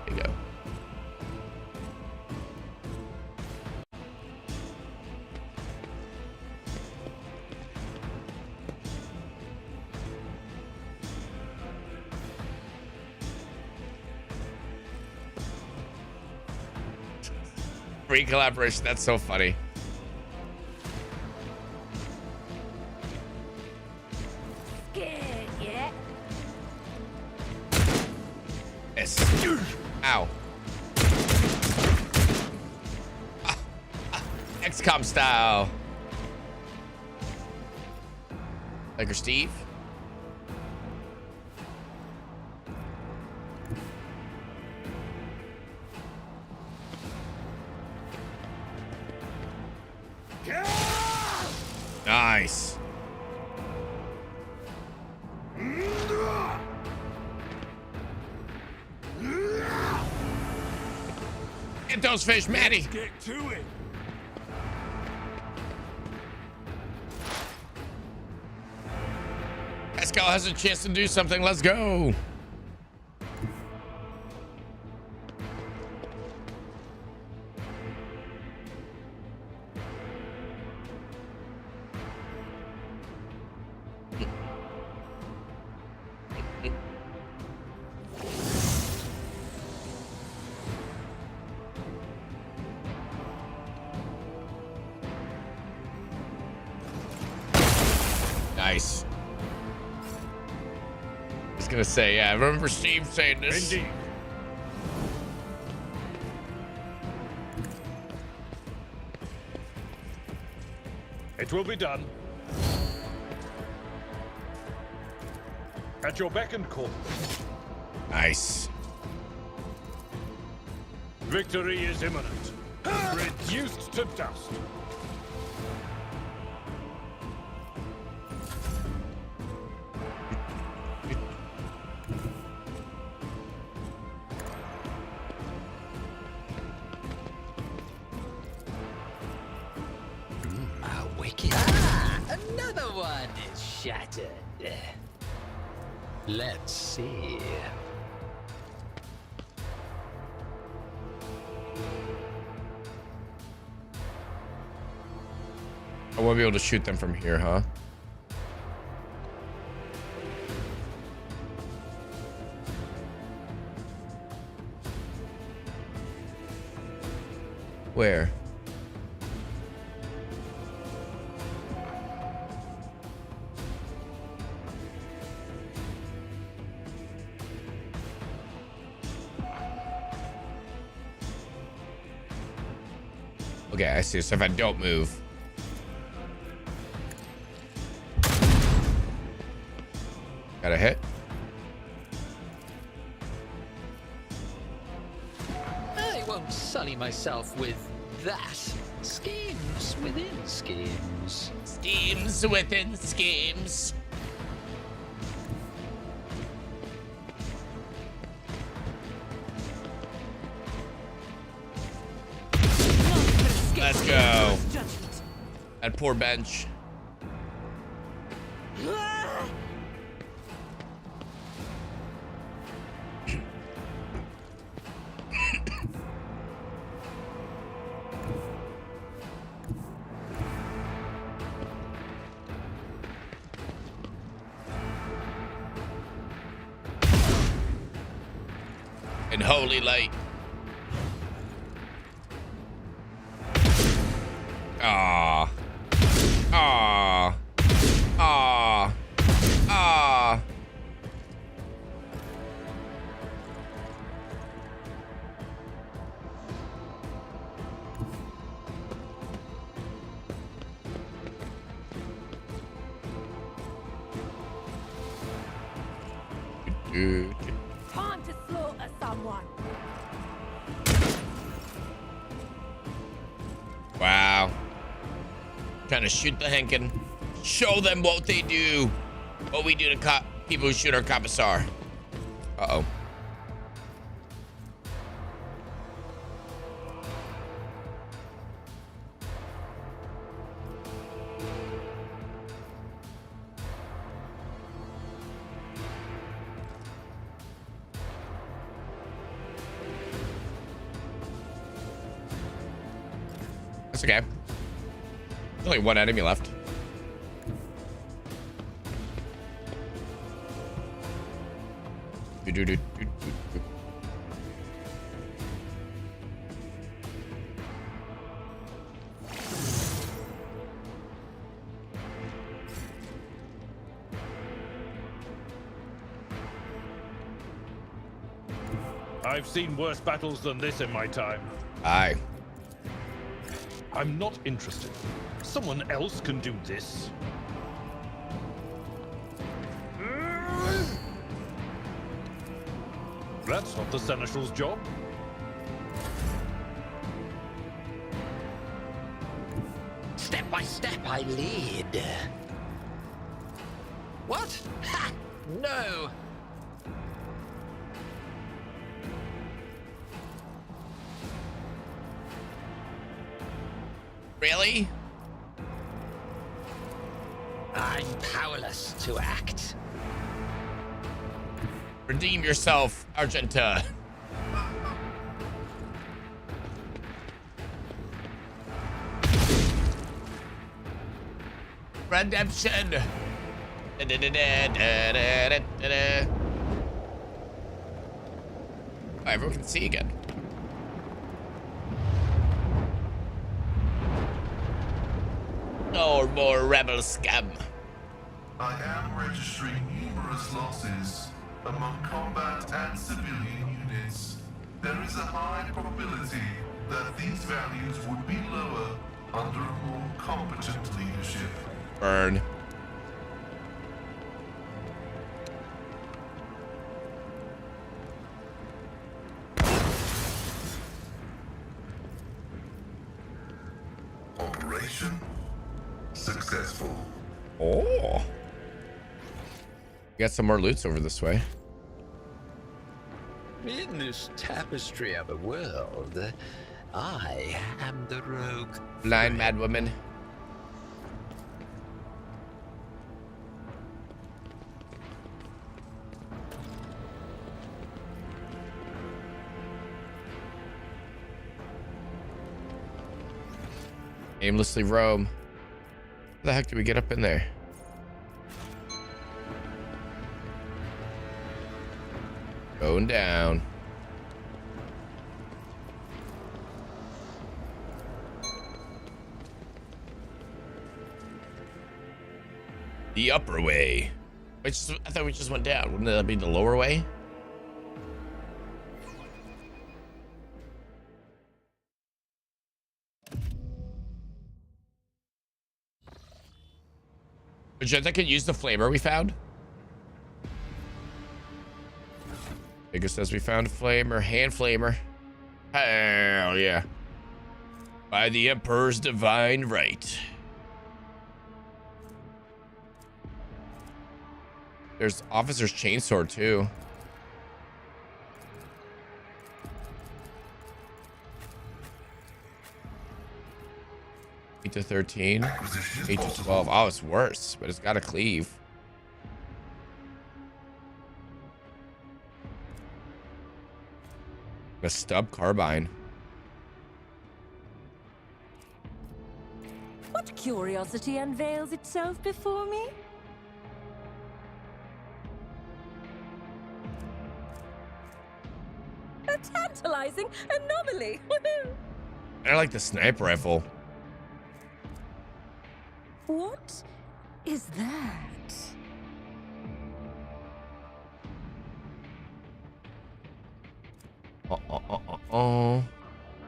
[SPEAKER 1] There you go. Free collaboration, that's so funny.
[SPEAKER 7] Scared yet?
[SPEAKER 1] Yes. Ow. XCOM style. Tiger Steve. Nice. Get those fish, Maddie.
[SPEAKER 14] Let's get to it.
[SPEAKER 1] Pascal has a chance to do something. Let's go. Nice. I was gonna say, yeah, I remember Steve saying this.
[SPEAKER 4] Indeed. It will be done. At your beck and call.
[SPEAKER 1] Nice.
[SPEAKER 4] Victory is imminent. Reduced to dust.
[SPEAKER 3] wicked. Ah, another one is shattered. Let's see.
[SPEAKER 1] I won't be able to shoot them from here, huh? Where? Okay, I see. So if I don't move. Got a hit.
[SPEAKER 3] I won't sully myself with that. Schemes within schemes.
[SPEAKER 1] Schemes within schemes. Let's go. That poor bench. In holy light. Ah. Ah. Ah. Ah.
[SPEAKER 12] Time to slaughter someone.
[SPEAKER 1] Wow. Trying to shoot the Henkin. Show them what they do. What we do to people who shoot our commissar. Uh-oh. That's okay. There's only one enemy left.
[SPEAKER 4] I've seen worse battles than this in my time.
[SPEAKER 1] Aye.
[SPEAKER 4] I'm not interested. Someone else can do this. That's not the Seneschal's job.
[SPEAKER 3] Step by step, I lead. What? Ha! No!
[SPEAKER 1] Really?
[SPEAKER 3] I'm powerless to act.
[SPEAKER 1] Redeem yourself, Argenta. Redemption. Oh, everyone can see again. No more rebel scum.
[SPEAKER 16] I am registering numerous losses among combat and civilian units. There is a high probability that these values would be lower under a more competent leadership.
[SPEAKER 1] Burn.
[SPEAKER 16] Operation successful.
[SPEAKER 1] Oh. Got some more loots over this way.
[SPEAKER 3] In this tapestry of a world, I am the rogue.
[SPEAKER 1] Blind mad woman. Aimlessly roam. How the heck do we get up in there? Going down. The upper way. I thought we just went down. Wouldn't that be the lower way? Magenta can use the flamer we found. Vigga says we found a flamer, hand flamer. Hell yeah. By the Emperor's divine right. There's Officer's Chainsaw too. Eight to 13. 8 to 12. Oh, it's worse, but it's got to cleave. A stub carbine.
[SPEAKER 17] What curiosity unveils itself before me? A tantalizing anomaly.
[SPEAKER 1] I like the sniper rifle.
[SPEAKER 17] What is that?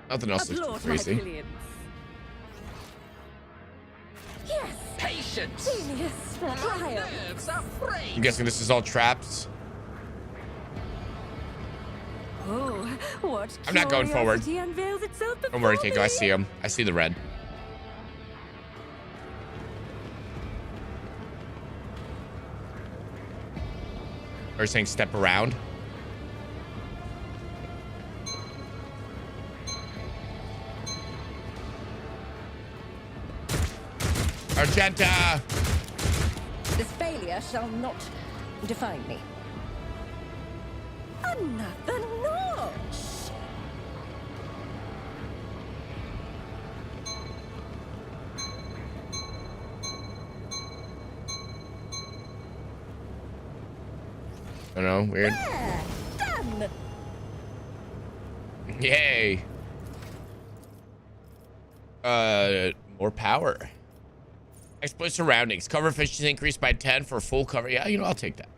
[SPEAKER 1] Nothing else is too crazy.
[SPEAKER 17] Yes.
[SPEAKER 3] Patience.
[SPEAKER 17] Genius. Triumph.
[SPEAKER 1] I'm guessing this is all traps.
[SPEAKER 17] Oh, what
[SPEAKER 1] I'm not going forward.
[SPEAKER 17] curiosity unveils itself
[SPEAKER 1] Don't worry,
[SPEAKER 17] before
[SPEAKER 1] Keiko. I
[SPEAKER 17] me?
[SPEAKER 1] see him. I see the red. Are you saying step around? Argenta!
[SPEAKER 17] This failure shall not define me. Another notch.
[SPEAKER 1] I don't know, weird.
[SPEAKER 17] There, done.
[SPEAKER 1] Yay. More power. Exploit surroundings. Cover efficiency increased by 10 for full cover. Yeah, you know, I'll take that.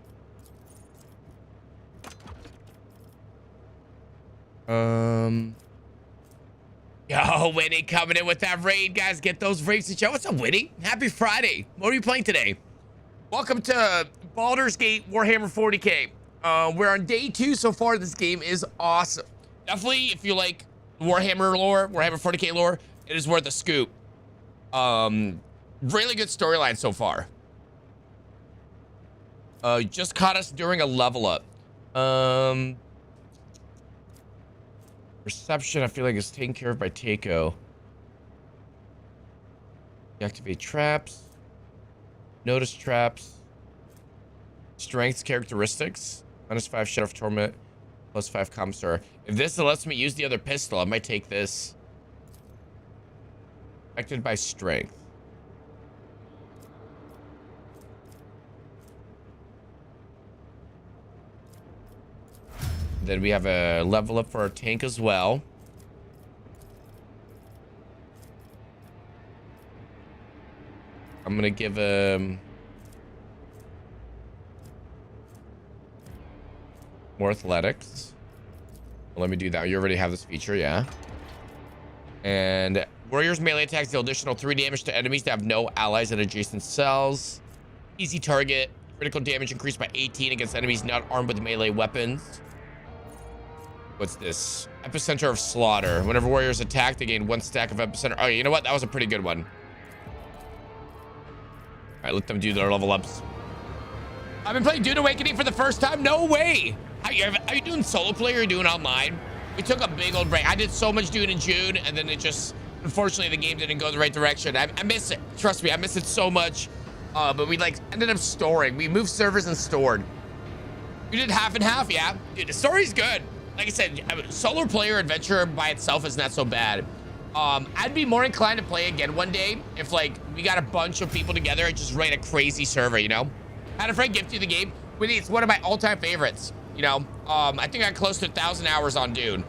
[SPEAKER 1] Yo, Winnie coming in with that raid, guys. Get those raids in show. What's up, Winnie? Happy Friday. What are you playing today? Welcome to Baldur's Gate Warhammer 40K. We're on day 2 so far. This game is awesome. Definitely, if you like Warhammer lore, Warhammer 40K lore, it is worth a scoop. Really good storyline so far. Just caught us during a level up. Perception, I feel like is taken care of by Takeo. Deactivate traps. Notice traps. Strength characteristics. -5 Shadow of Torment. +5 Commissar. If this lets me use the other pistol, I might take this. Affected by strength. Then we have a level up for our tank as well. I'm gonna give him more athletics. Well, let me do that. You already have this feature, yeah. And warriors melee attacks deal additional 3 damage to enemies that have no allies in adjacent cells. Easy target. Critical damage increased by 18 against enemies not armed with melee weapons. What's this? Epicenter of Slaughter. Whenever warriors attack, they gain 1 stack of epicenter. Oh, you know what? That was a pretty good one. All right, let them do their level ups. I've been playing Dune Awakening for the first time. No way. Are you doing solo play or are you doing online? We took a big old break. I did so much Dune in June, and then it just, unfortunately, the game didn't go the right direction. I miss it. Trust me, I miss it so much. But we like ended up storing. We moved servers and stored. We did half and half, yeah. Dude, the story's good. Like I said, solo player adventure by itself is not so bad. I'd be more inclined to play again one day if like we got a bunch of people together and just ran a crazy server, you know? Had a friend gift you the game. It's one of my all-time favorites, you know? I think I got close to 1,000 hours on Dune.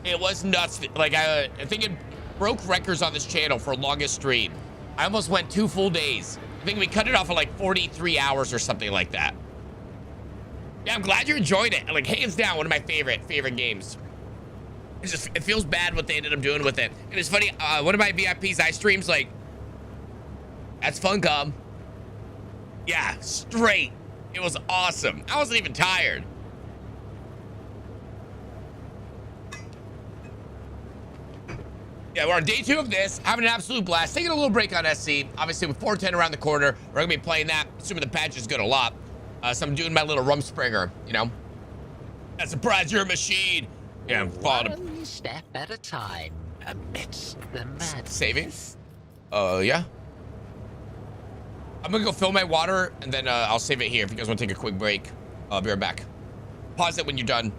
[SPEAKER 1] It was nuts. Like, I think it broke records on this channel for longest stream. I almost went 2 full days. I think we cut it off at like 43 hours or something like that. Yeah, I'm glad you enjoyed it. Like, hands down, one of my favorite games. It's just, it feels bad what they ended up doing with it. And it's funny, one of my VIPs I streams like, that's Funcom. Yeah, straight. It was awesome. I wasn't even tired. Yeah, we're on day 2 of this, having an absolute blast. Taking a little break on SC. Obviously, with 410 around the corner, we're gonna be playing that, assuming the patch is good a lot. So I'm doing my little Rumspringer, you know? I surprise you're a machine. Yeah, I'm falling.
[SPEAKER 3] One step at a time amidst the madness.
[SPEAKER 1] Saving? Yeah. I'm gonna go fill my water, and then I'll save it here if you guys want to take a quick break. I'll be right back. Pause it when you're done.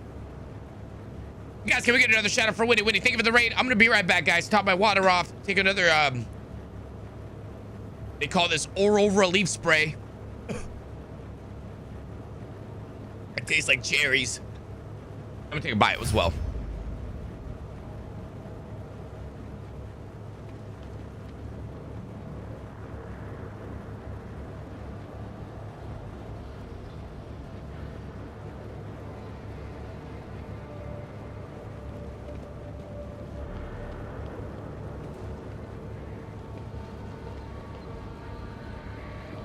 [SPEAKER 1] You guys, can we get another shout out for Winnie? Winnie, thank you for the raid. I'm gonna be right back, guys. Top my water off. Take another, they call this oral relief spray. It tastes like cherries. I'm gonna take a bite as well.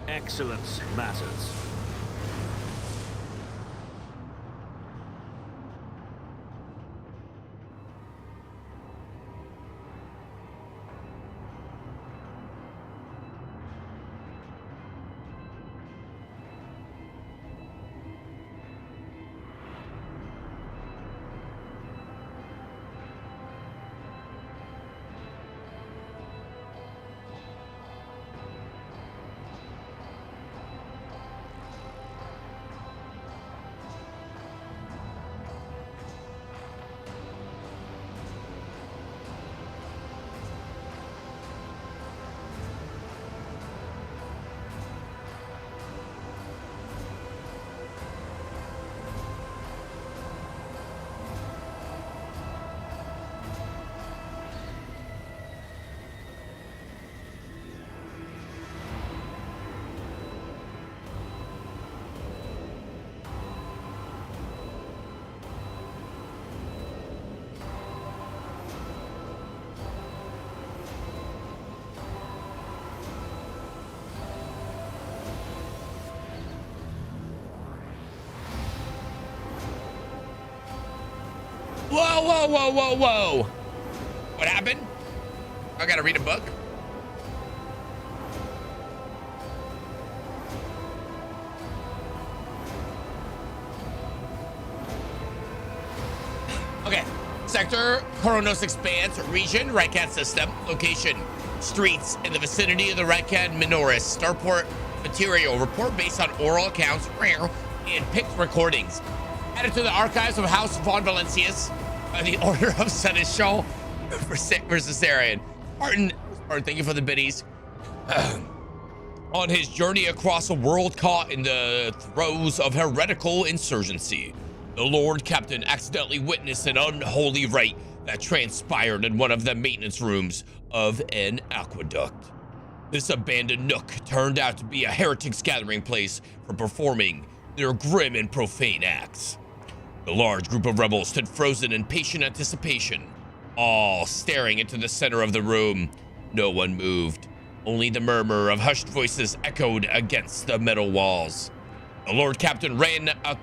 [SPEAKER 15] Excellence matters.
[SPEAKER 1] Whoa, whoa, whoa, whoa, whoa. What happened? I gotta read a book? Okay. Sector, Coronos Expanse, region, Rycat system, location, streets in the vicinity of the Rycat Minoris, starport material, report based on oral accounts, and picked recordings. Added to the archives of House von Valencius by the order of Seneschal versus Arian. Martin, thank you for the biddies. On his journey across a world caught in the throes of heretical insurgency, the Lord Captain accidentally witnessed an unholy rite that transpired in one of the maintenance rooms of an aqueduct. This abandoned nook turned out to be a heretic's gathering place for performing their grim and profane acts. The large group of rebels stood frozen in patient anticipation, all staring into the center of the room. No one moved. Only the murmur of hushed voices echoed against the metal walls. The Lord Captain ran a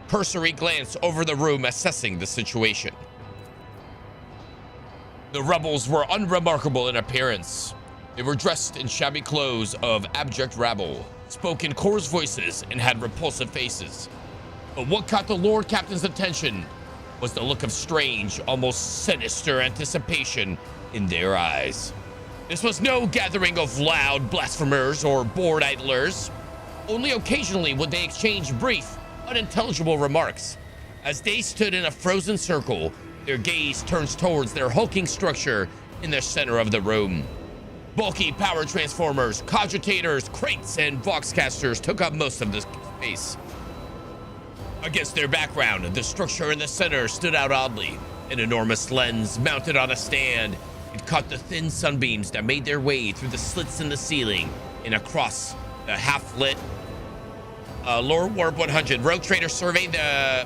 [SPEAKER 1] cursory glance over the room, assessing the situation. The rebels were unremarkable in appearance. They were dressed in shabby clothes of abject rabble, spoke in coarse voices, and had repulsive faces. But what caught the Lord Captain's attention was the look of strange, almost sinister anticipation in their eyes. This was no gathering of loud blasphemers or bored idlers. Only occasionally would they exchange brief, unintelligible remarks. As they stood in a frozen circle, Their gaze turns towards their hulking structure in the center of the room. Bulky power transformers, cogitators, crates, and voxcasters took up most of the space. Against their background, the structure in the center stood out oddly. An enormous lens mounted on a stand. It caught the thin sunbeams that made their way through the slits in the ceiling and across the half-lit Lore Warp 100. Rogue Trader surveyed the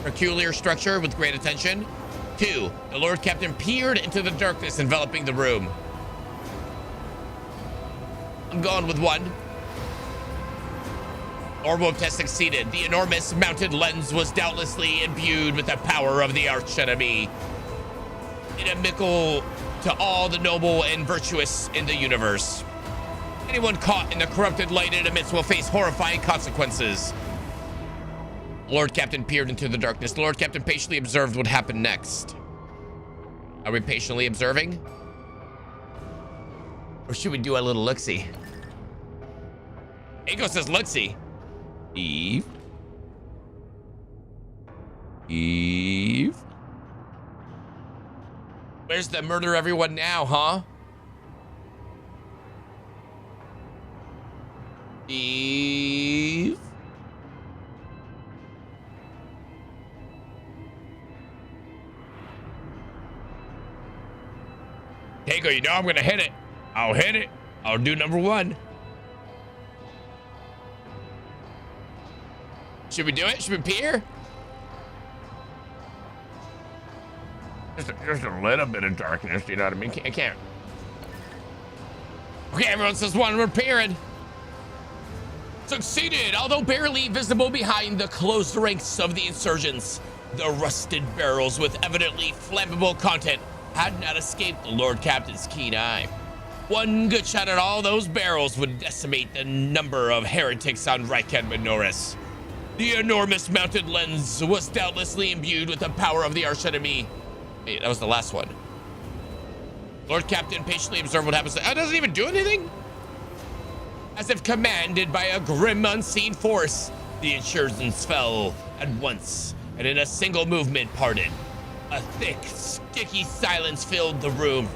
[SPEAKER 1] peculiar structure with great attention. 2. The Lord Captain peered into the darkness enveloping the room. I'm going with 1. Orb test succeeded. The enormous mounted lens was doubtlessly imbued with the power of the archenemy, inimical to all the noble and virtuous in the universe. Anyone caught in the corrupted light it emits will face horrifying consequences. Lord Captain peered into the darkness. The Lord Captain patiently observed what happened next. Are we patiently observing? Or should we do a little look-see? Ego says look-see. Eve. Where's the murder everyone now, huh? Eve. Ego, you know I'm gonna hit it. I'll hit it. I'll do number 1. Should we do it? Should we peer? Just a little bit of darkness, you know what I mean? I can't. Okay, everyone says 1, we're peering. Succeeded, although barely visible behind the closed ranks of the insurgents. The rusted barrels with evidently flammable content had not escaped the Lord Captain's keen eye. 1 good shot at all those barrels would decimate the number of heretics on Ryken Minoris. The enormous mounted lens was doubtlessly imbued with the power of the archenemy. Hey, that was the last one. Lord Captain patiently observed what happens. It doesn't even do anything? As if commanded by a grim unseen force, the insurgents fell at once and in a single movement parted. A thick, sticky silence filled the room.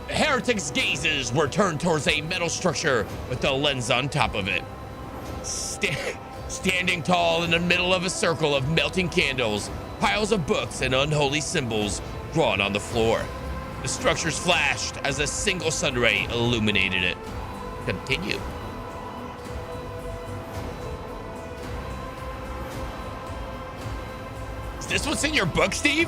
[SPEAKER 1] The heretics' gazes were turned towards a metal structure with the lens on top of it. Standing tall in the middle of a circle of melting candles, piles of books and unholy symbols drawn on the floor. The structures flashed as a single sunray illuminated it. Continue. Is this what's in your book, Steve?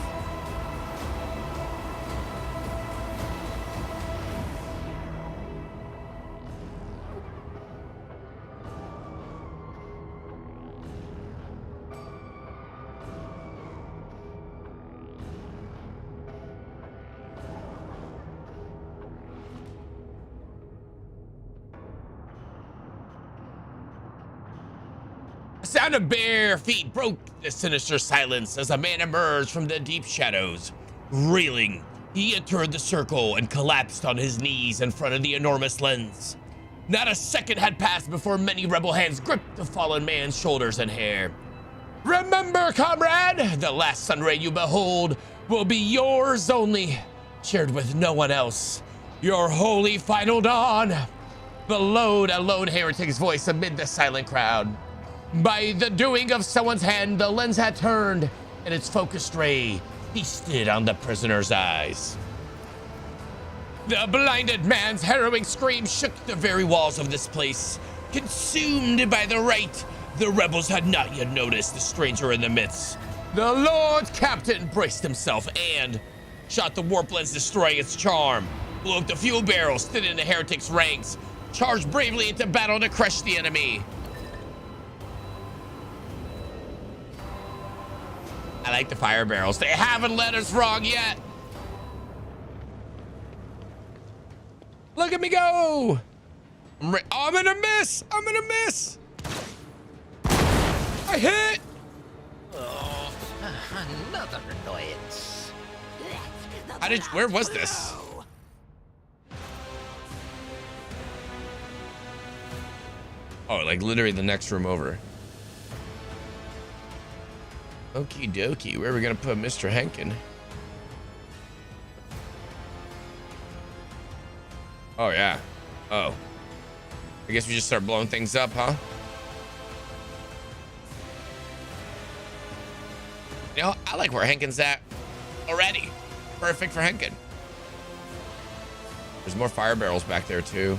[SPEAKER 1] The sound of bare feet broke the sinister silence as a man emerged from the deep shadows. Reeling, he entered the circle and collapsed on his knees in front of the enormous lens. Not a second had passed before many rebel hands gripped the fallen man's shoulders and hair. Remember, comrade, the last sunray you behold will be yours only, shared with no one else. Your holy final dawn. Bellowed a lone heretic's voice amid the silent crowd. By the doing of someone's hand, the lens had turned, and its focused ray feasted on the prisoner's eyes. The blinded man's harrowing scream shook the very walls of this place. Consumed by the rite, the rebels had not yet noticed the stranger in the midst. The Lord Captain braced himself and shot the warp lens, destroying its charm. Blew up the fuel barrel, stood in the heretics' ranks, charged bravely into battle to crush the enemy. I like the fire barrels. They haven't let us wrong yet. Look at me go. I'm gonna miss. I'm gonna miss. I hit.
[SPEAKER 3] Oh, another annoyance.
[SPEAKER 1] Where was this? Oh, like literally the next room over. Okie dokie, where are we gonna put Mr. Henkin? Oh, yeah. Oh. I guess we just start blowing things up, huh? You know, I like where Henkin's at already. Perfect for Henkin. There's more fire barrels back there, too.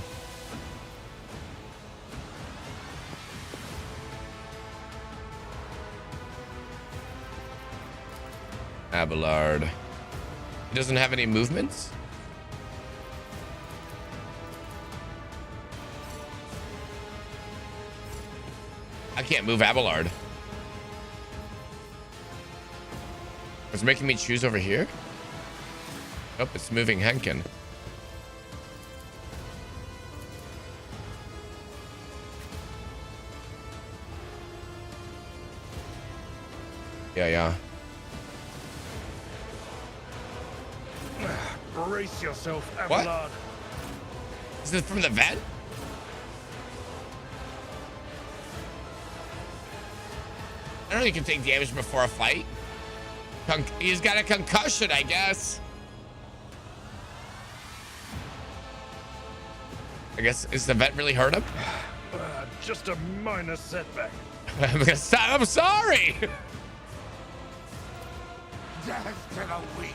[SPEAKER 1] Abelard. He doesn't have any movements? I can't move Abelard. It's making me choose over here? Nope, it's moving Henkin. Yeah.
[SPEAKER 4] Brace yourself,
[SPEAKER 1] What?
[SPEAKER 4] Abelard.
[SPEAKER 1] Is this from the vent? I don't know, you can take damage before a fight. He's got a concussion, I guess. I guess, is the vet really hurt him?
[SPEAKER 4] Just a minor setback.
[SPEAKER 1] I'm sorry.
[SPEAKER 15] Death to the weak.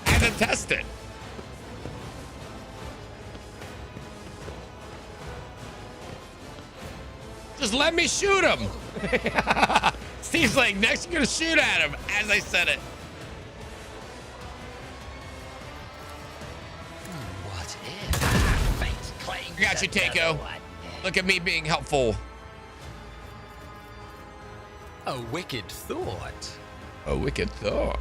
[SPEAKER 1] I had to test it. Just let me shoot him. Steve's like, next you're gonna shoot at him as I said it.
[SPEAKER 3] What if fate claims
[SPEAKER 1] I got you, Takeo. Look at me being helpful.
[SPEAKER 3] A wicked thought.
[SPEAKER 1] A wicked thought.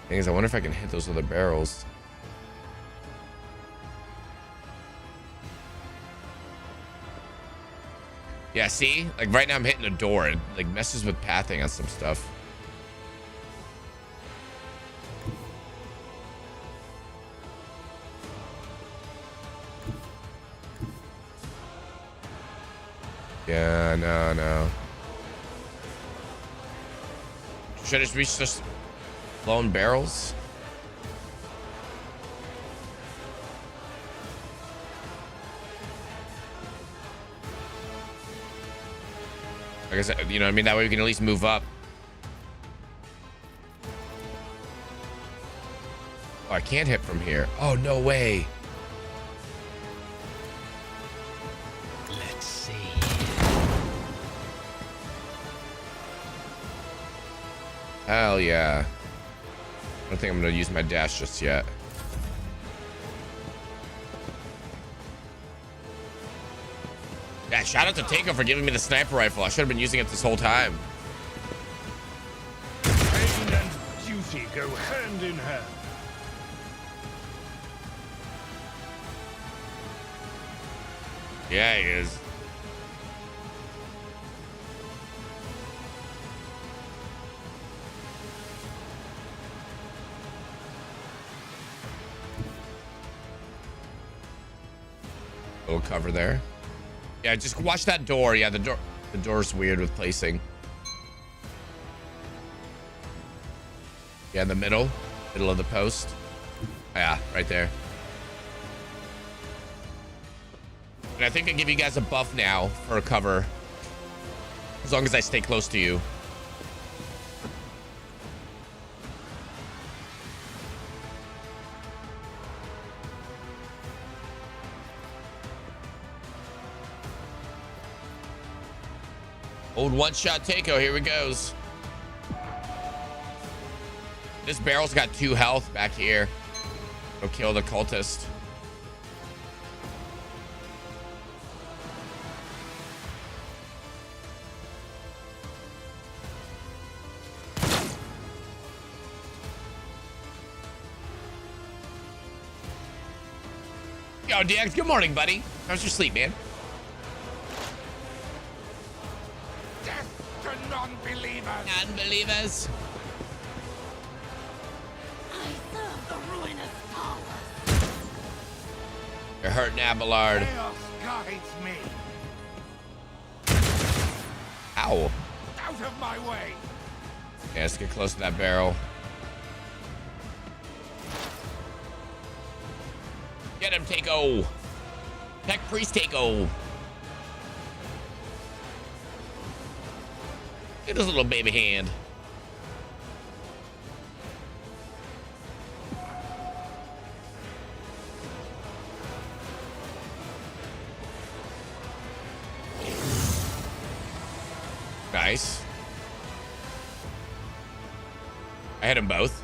[SPEAKER 1] Thing is, I wonder if I can hit those other barrels. Yeah, see? Like right now I'm hitting a door. It like messes with pathing on some stuff. Yeah, no. Should I just reach this lone barrels? I guess, you know what I mean? That way we can at least move up. Oh, I can't hit from here. Oh, no way.
[SPEAKER 3] Let's see.
[SPEAKER 1] Hell yeah. I don't think I'm gonna use my dash just yet. Yeah, shout out to Takeo for giving me the sniper rifle. I should have been using it this whole time.
[SPEAKER 4] Pain and duty go hand in hand.
[SPEAKER 1] Yeah, he is. Little cover there. Yeah, just watch that door. Yeah, the door's weird with placing. Yeah, in the middle of the post. Yeah, right there. And I think I give you guys a buff now for a cover, as long as I stay close to you. Old one-shot Takeo, here he goes. This barrel's got 2 health back here. Go kill the cultist. Yo, DX, good morning, buddy. How's your sleep, man?
[SPEAKER 15] Death to non-believers.
[SPEAKER 1] Non-believers.
[SPEAKER 15] I serve the ruinous power.
[SPEAKER 1] You're hurting Abelard.
[SPEAKER 15] Chaos guides me.
[SPEAKER 1] Ow.
[SPEAKER 15] Out of my way.
[SPEAKER 1] Yeah, let's get close to that barrel. Get him, Takeo. Tech Priest Takeo. Look at this little baby hand. Nice. I hit them both.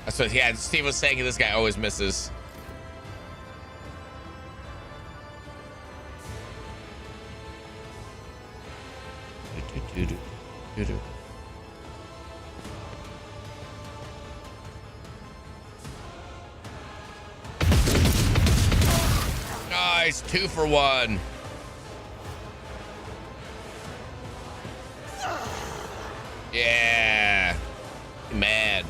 [SPEAKER 1] That's what, yeah, Steve was saying this guy always misses. Nice, 2 for 1. Yeah. Mad.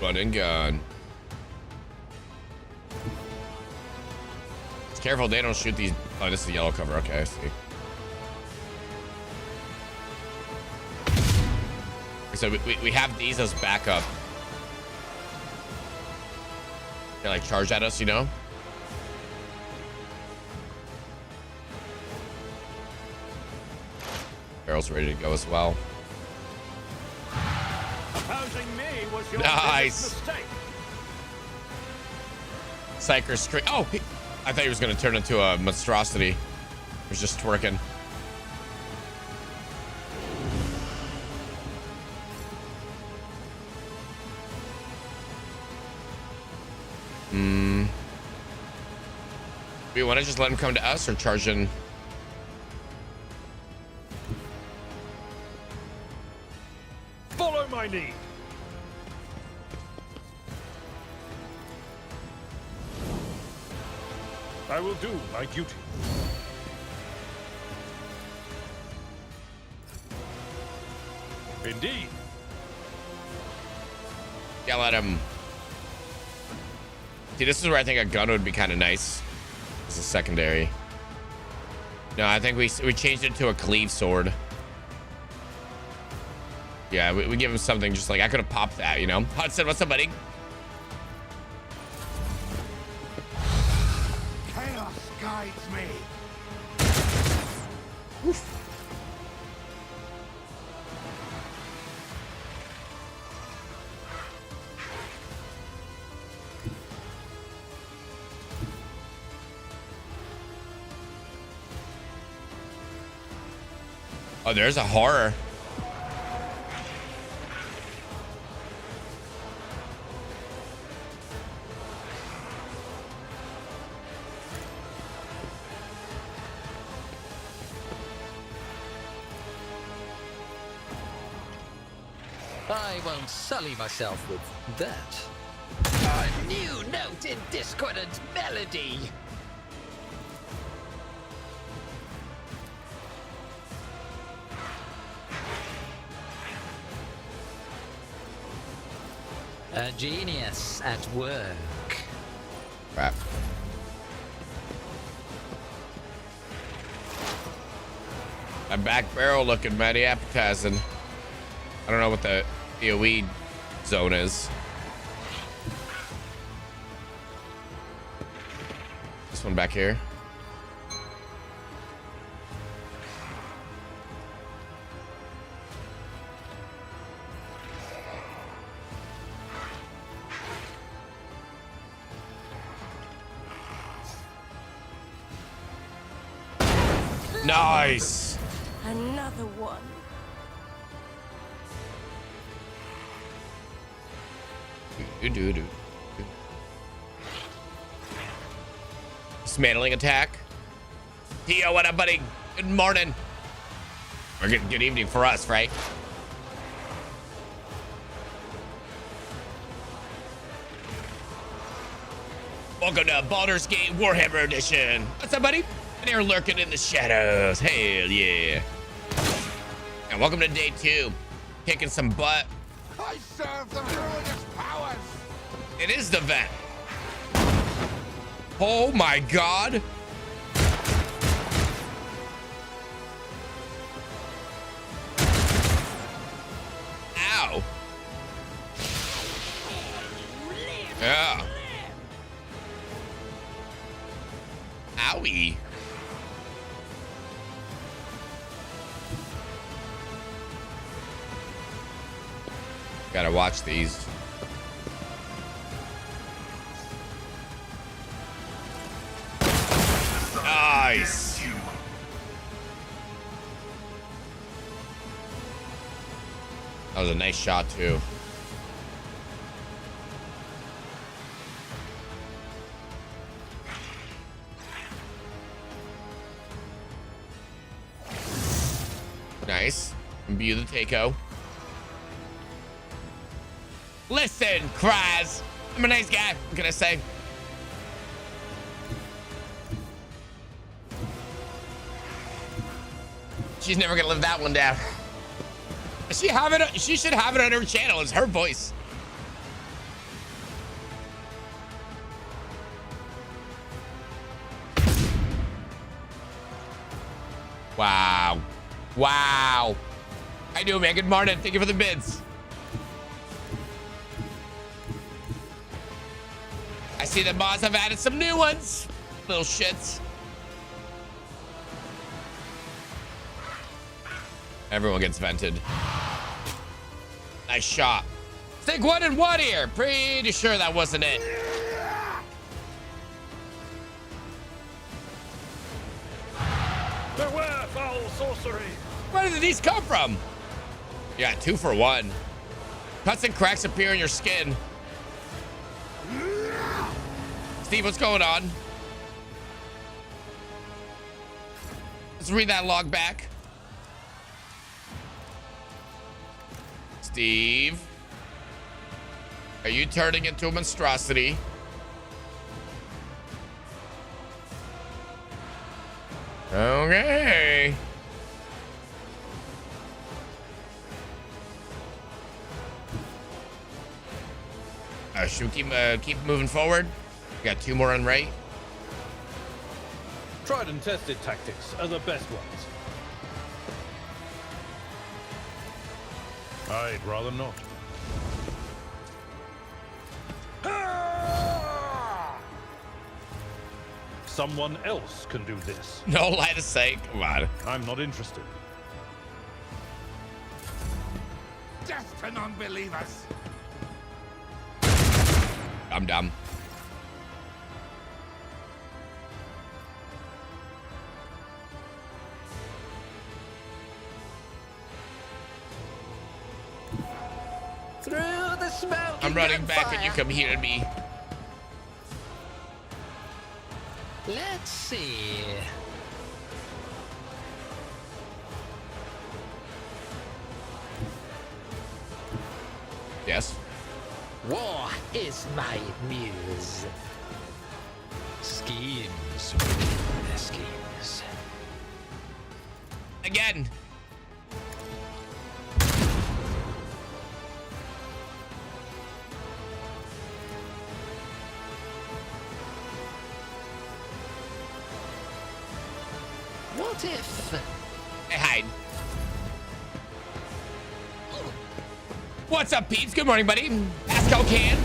[SPEAKER 1] Run and gun. Just careful they don't shoot these. Oh, this is a yellow cover. Okay, I see. So we have these as backup. They like charge at us, you know? Barrel's ready to go as well.
[SPEAKER 15] Opposing me was your
[SPEAKER 1] Nice.
[SPEAKER 15] mistake.
[SPEAKER 1] Psyker straight. Oh, I thought he was going to turn into a monstrosity. He was just twerking. Do you want to just let him come to us or charge in?
[SPEAKER 15] Follow my lead. I will do my duty. Indeed.
[SPEAKER 1] Yell at him. See, this is where I think a gun would be kind of nice. As a secondary. No, I think we changed it to a cleave sword. Yeah, we give him something just like, I could have popped that, you know? Hudson, what's up, buddy?
[SPEAKER 18] Chaos guides me.
[SPEAKER 1] Oof. Oh, there's a horror.
[SPEAKER 3] I won't sully myself with that. A new note in discordant melody. A genius at work.
[SPEAKER 1] Crap. My back barrel looking mighty appetizing. I don't know what the AoE zone is. This one back here. Nice.
[SPEAKER 13] Another one.
[SPEAKER 1] Do. Dismantling attack. Theo, what up, buddy? Good morning. Or good evening for us, right? Welcome to Baldur's Gate Warhammer Edition. What's up, buddy? And you're lurking in the shadows. Hell yeah. And welcome to day 2 Kicking some butt.
[SPEAKER 18] I serve the ruinous powers.
[SPEAKER 1] It is the vent. Oh my God. Ow. Yeah. Owie. Gotta watch these. Nice. That was a nice shot too. Nice. Imbue the Takeo. Listen, Kraz. I'm a nice guy. What can I say? She's never gonna live that one down. She should have it on her channel. It's her voice. Wow. Wow. How you doing, man? Good morning. Thank you for the bids. I see the mods have added some new ones. Little shits. Everyone gets vented. Nice shot. Stick 1 and 1 here. Pretty sure that wasn't it.
[SPEAKER 4] Beware foul sorcery.
[SPEAKER 1] Where did these come from? Yeah, 2 for 1. Cuts and cracks appear in your skin. Steve, what's going on? Let's read that log back. Steve, are you turning into a monstrosity? Okay. Should we keep moving forward? We got 2 more on right.
[SPEAKER 4] Tried and tested tactics are the best ones. I'd rather not. Someone else can do this.
[SPEAKER 1] No lie to say, come on.
[SPEAKER 4] I'm not interested.
[SPEAKER 18] Death to non-believers.
[SPEAKER 1] I'm dumb.
[SPEAKER 3] Through the smoke.
[SPEAKER 1] I'm running back and you come heal me.
[SPEAKER 3] Let's see.
[SPEAKER 1] Yes.
[SPEAKER 3] War is my muse. Schemes within the schemes.
[SPEAKER 1] Again.
[SPEAKER 3] What if?
[SPEAKER 1] Hey, hide. What's up, peeps? Good morning, buddy. Pascal Can.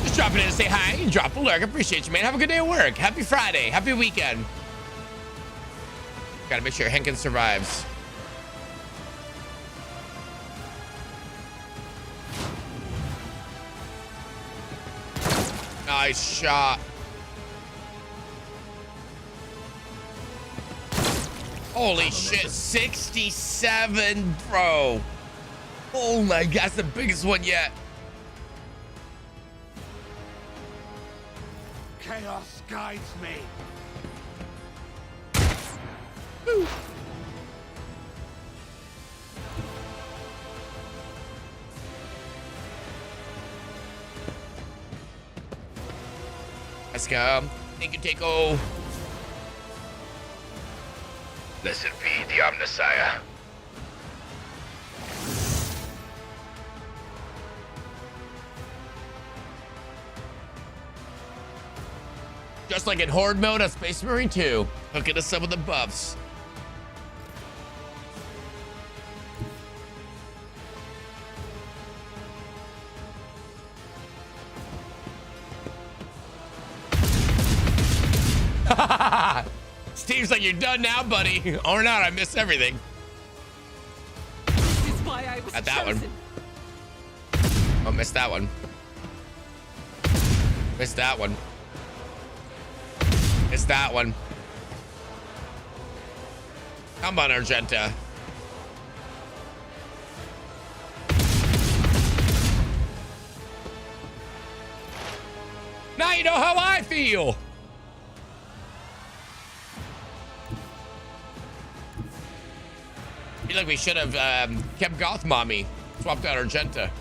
[SPEAKER 1] Just dropping in to say hi and drop a lurk. Appreciate you, man. Have a good day at work. Happy Friday. Happy weekend. Gotta make sure Henkin survives. Nice shot. Holy shit, 67, bro. Oh my God, that's the biggest one yet.
[SPEAKER 18] Chaos guides me.
[SPEAKER 1] Woo. Let's go. Thank you, Takeo.
[SPEAKER 6] Blessed be the Omnissiah.
[SPEAKER 1] Just like in Horde mode on Space Marine 2, hooking us up with the buffs. Steve's like, you're done now, buddy. Or not, I missed everything.
[SPEAKER 12] This is why I was
[SPEAKER 1] At that
[SPEAKER 12] chosen.
[SPEAKER 1] one. Oh, missed that one. Missed that one. Missed that one. Come on, Argenta. Now you know how I feel. I feel like we should have kept Goth Mommy, swapped out Argenta.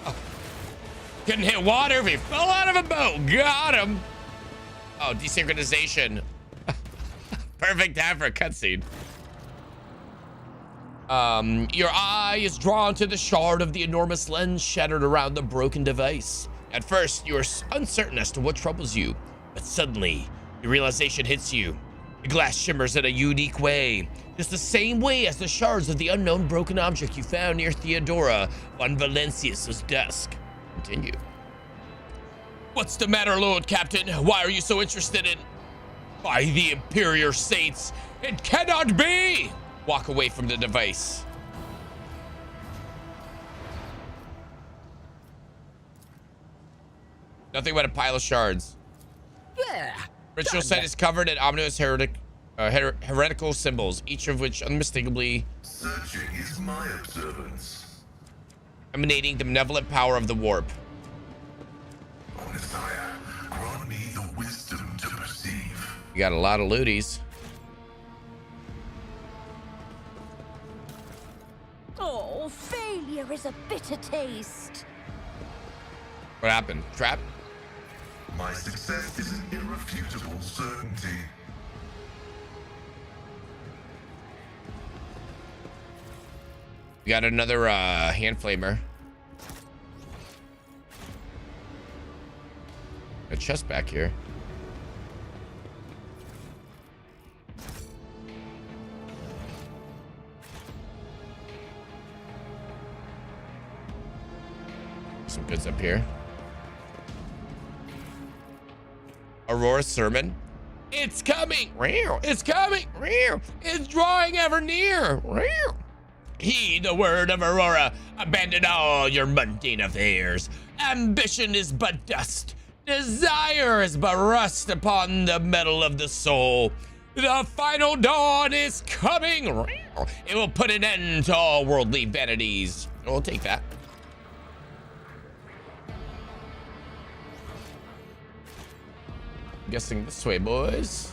[SPEAKER 1] Oh. Couldn't hit water if he fell out of a boat. Got him. Oh, desynchronization. Perfect time for a cutscene. Your eye is drawn to the shard of the enormous lens shattered around the broken device. At first, you are uncertain as to what troubles you, but suddenly, the realization hits you. The glass shimmers in a unique way, just the same way as the shards of the unknown broken object you found near Theodora von Valencius's desk. Continue. What's the matter, Lord Captain? Why are you so interested in... By the Imperial Saints, it cannot be! Walk away from the device. Nothing but a pile of shards.
[SPEAKER 3] Yeah.
[SPEAKER 1] Ritual set is covered in ominous heretical symbols, each of which unmistakably
[SPEAKER 16] Searching is my observance.
[SPEAKER 1] emanating the benevolent power of the warp.
[SPEAKER 16] Messiah, grant me the wisdom to perceive.
[SPEAKER 1] You got a lot of looties.
[SPEAKER 17] Oh, failure is a bitter taste.
[SPEAKER 1] What happened? Trap?
[SPEAKER 16] My success is an irrefutable certainty.
[SPEAKER 1] We got another hand flamer. A chest back here. Some goods up here. Aurora's sermon. It's coming. It's coming. It's drawing ever near. Heed the word of Aurora. Abandon all your mundane affairs. Ambition is but dust. Desire is but rust upon the metal of the soul. The final dawn is coming. It will put an end to all worldly vanities. We'll take that. Guessing this way, boys.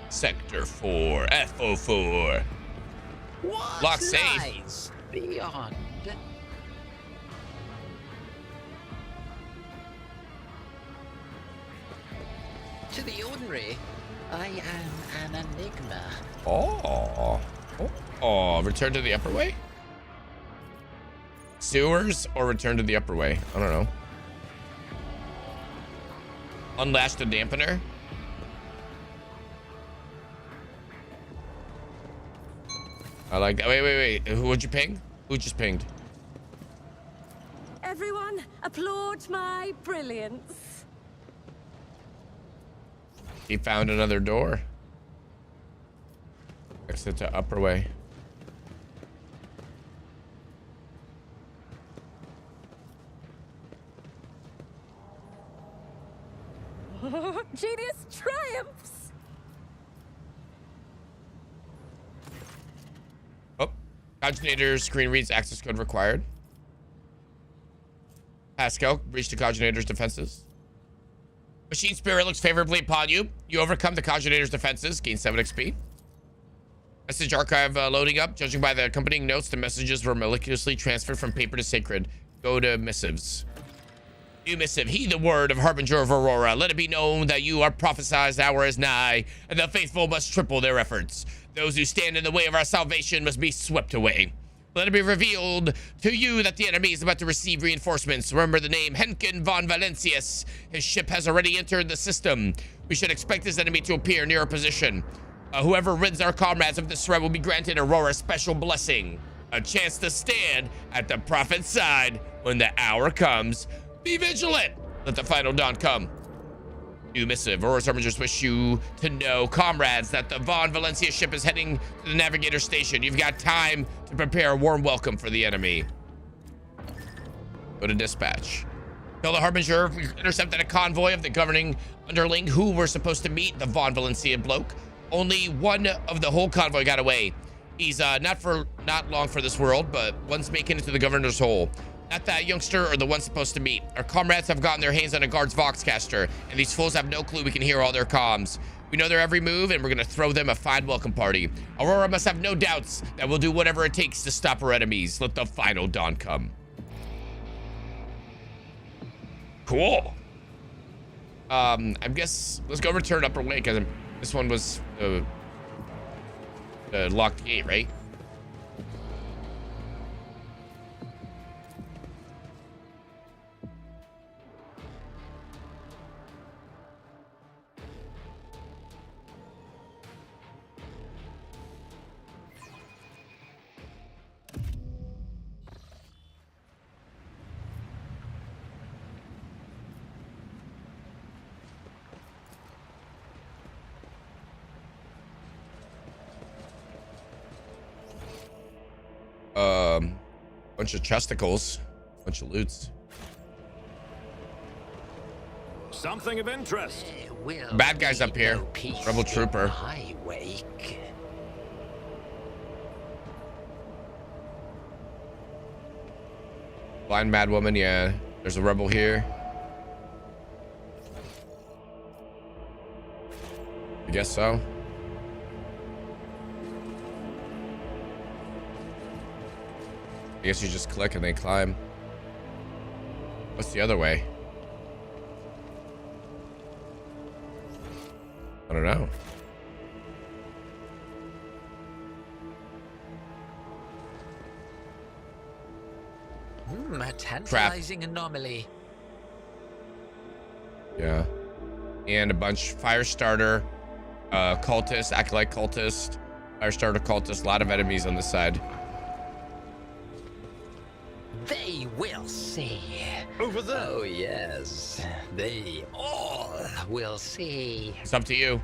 [SPEAKER 1] Sector 4, FO4.
[SPEAKER 3] What
[SPEAKER 1] Lock safe.
[SPEAKER 3] lies beyond? To the ordinary, I am an enigma.
[SPEAKER 1] Oh, return to the upper way? Sewers or return to the upper way? I don't know. Unlash the dampener. I like that. Wait. Who'd you ping? Who just pinged?
[SPEAKER 13] Everyone, applaud my brilliance.
[SPEAKER 1] He found another door. Exit to upper way.
[SPEAKER 13] Genius triumphs!
[SPEAKER 1] Oh, coginator screen reads access code required. Pascal, breach the coginator's defenses. Machine spirit looks favorably upon you. You overcome the coginator's defenses, gain 7 XP. Message archive loading up. Judging by the accompanying notes, the messages were miraculously transferred from paper to sacred. Go to missives. New missive, heed the word of Harbinger of Aurora. Let it be known that you are prophesied hour is nigh, and the faithful must triple their efforts. Those who stand in the way of our salvation must be swept away. Let it be revealed to you that the enemy is about to receive reinforcements. Remember the name Henken von Valencius. His ship has already entered the system. We should expect this enemy to appear near our position. Whoever rids our comrades of this threat will be granted Aurora's special blessing. A chance to stand at the prophet's side when the hour comes. Be vigilant. Let the final dawn come. New missive. Aurora's Harbingers wish you to know, comrades, that the Von Valencia ship is heading to the navigator station. You've got time to prepare a warm welcome for the enemy. Go to dispatch. Tell the Harbinger we intercepted a convoy of the governing underling who were supposed to meet the Von Valencia bloke. Only one of the whole convoy got away. He's not long for this world, but one's making it to the governor's hole. Not that youngster or the one supposed to meet. Our comrades have gotten their hands on a guard's voxcaster, and these fools have no clue we can hear all their comms. We know their every move, and we're gonna throw them a fine welcome party. Aurora must have no doubts that we'll do whatever it takes to stop our enemies. Let the final dawn come. Cool. I guess let's go return Upper Lake, because this one was locked gate, right? Bunch of chesticles, bunch of loots.
[SPEAKER 14] Something of interest.
[SPEAKER 1] Bad guys up here. Rebel trooper. Blind mad woman, yeah. There's a rebel here. I guess so. I guess you just click and they climb. What's the other way? I don't know.
[SPEAKER 3] A tantalizing anomaly.
[SPEAKER 1] Yeah. And a bunch. Fire starter, cultist, acolyte cultist, fire starter cultist, a lot of enemies on this side.
[SPEAKER 3] They will see.
[SPEAKER 14] Over there.
[SPEAKER 3] Oh, yes. They all will see.
[SPEAKER 1] It's up to you.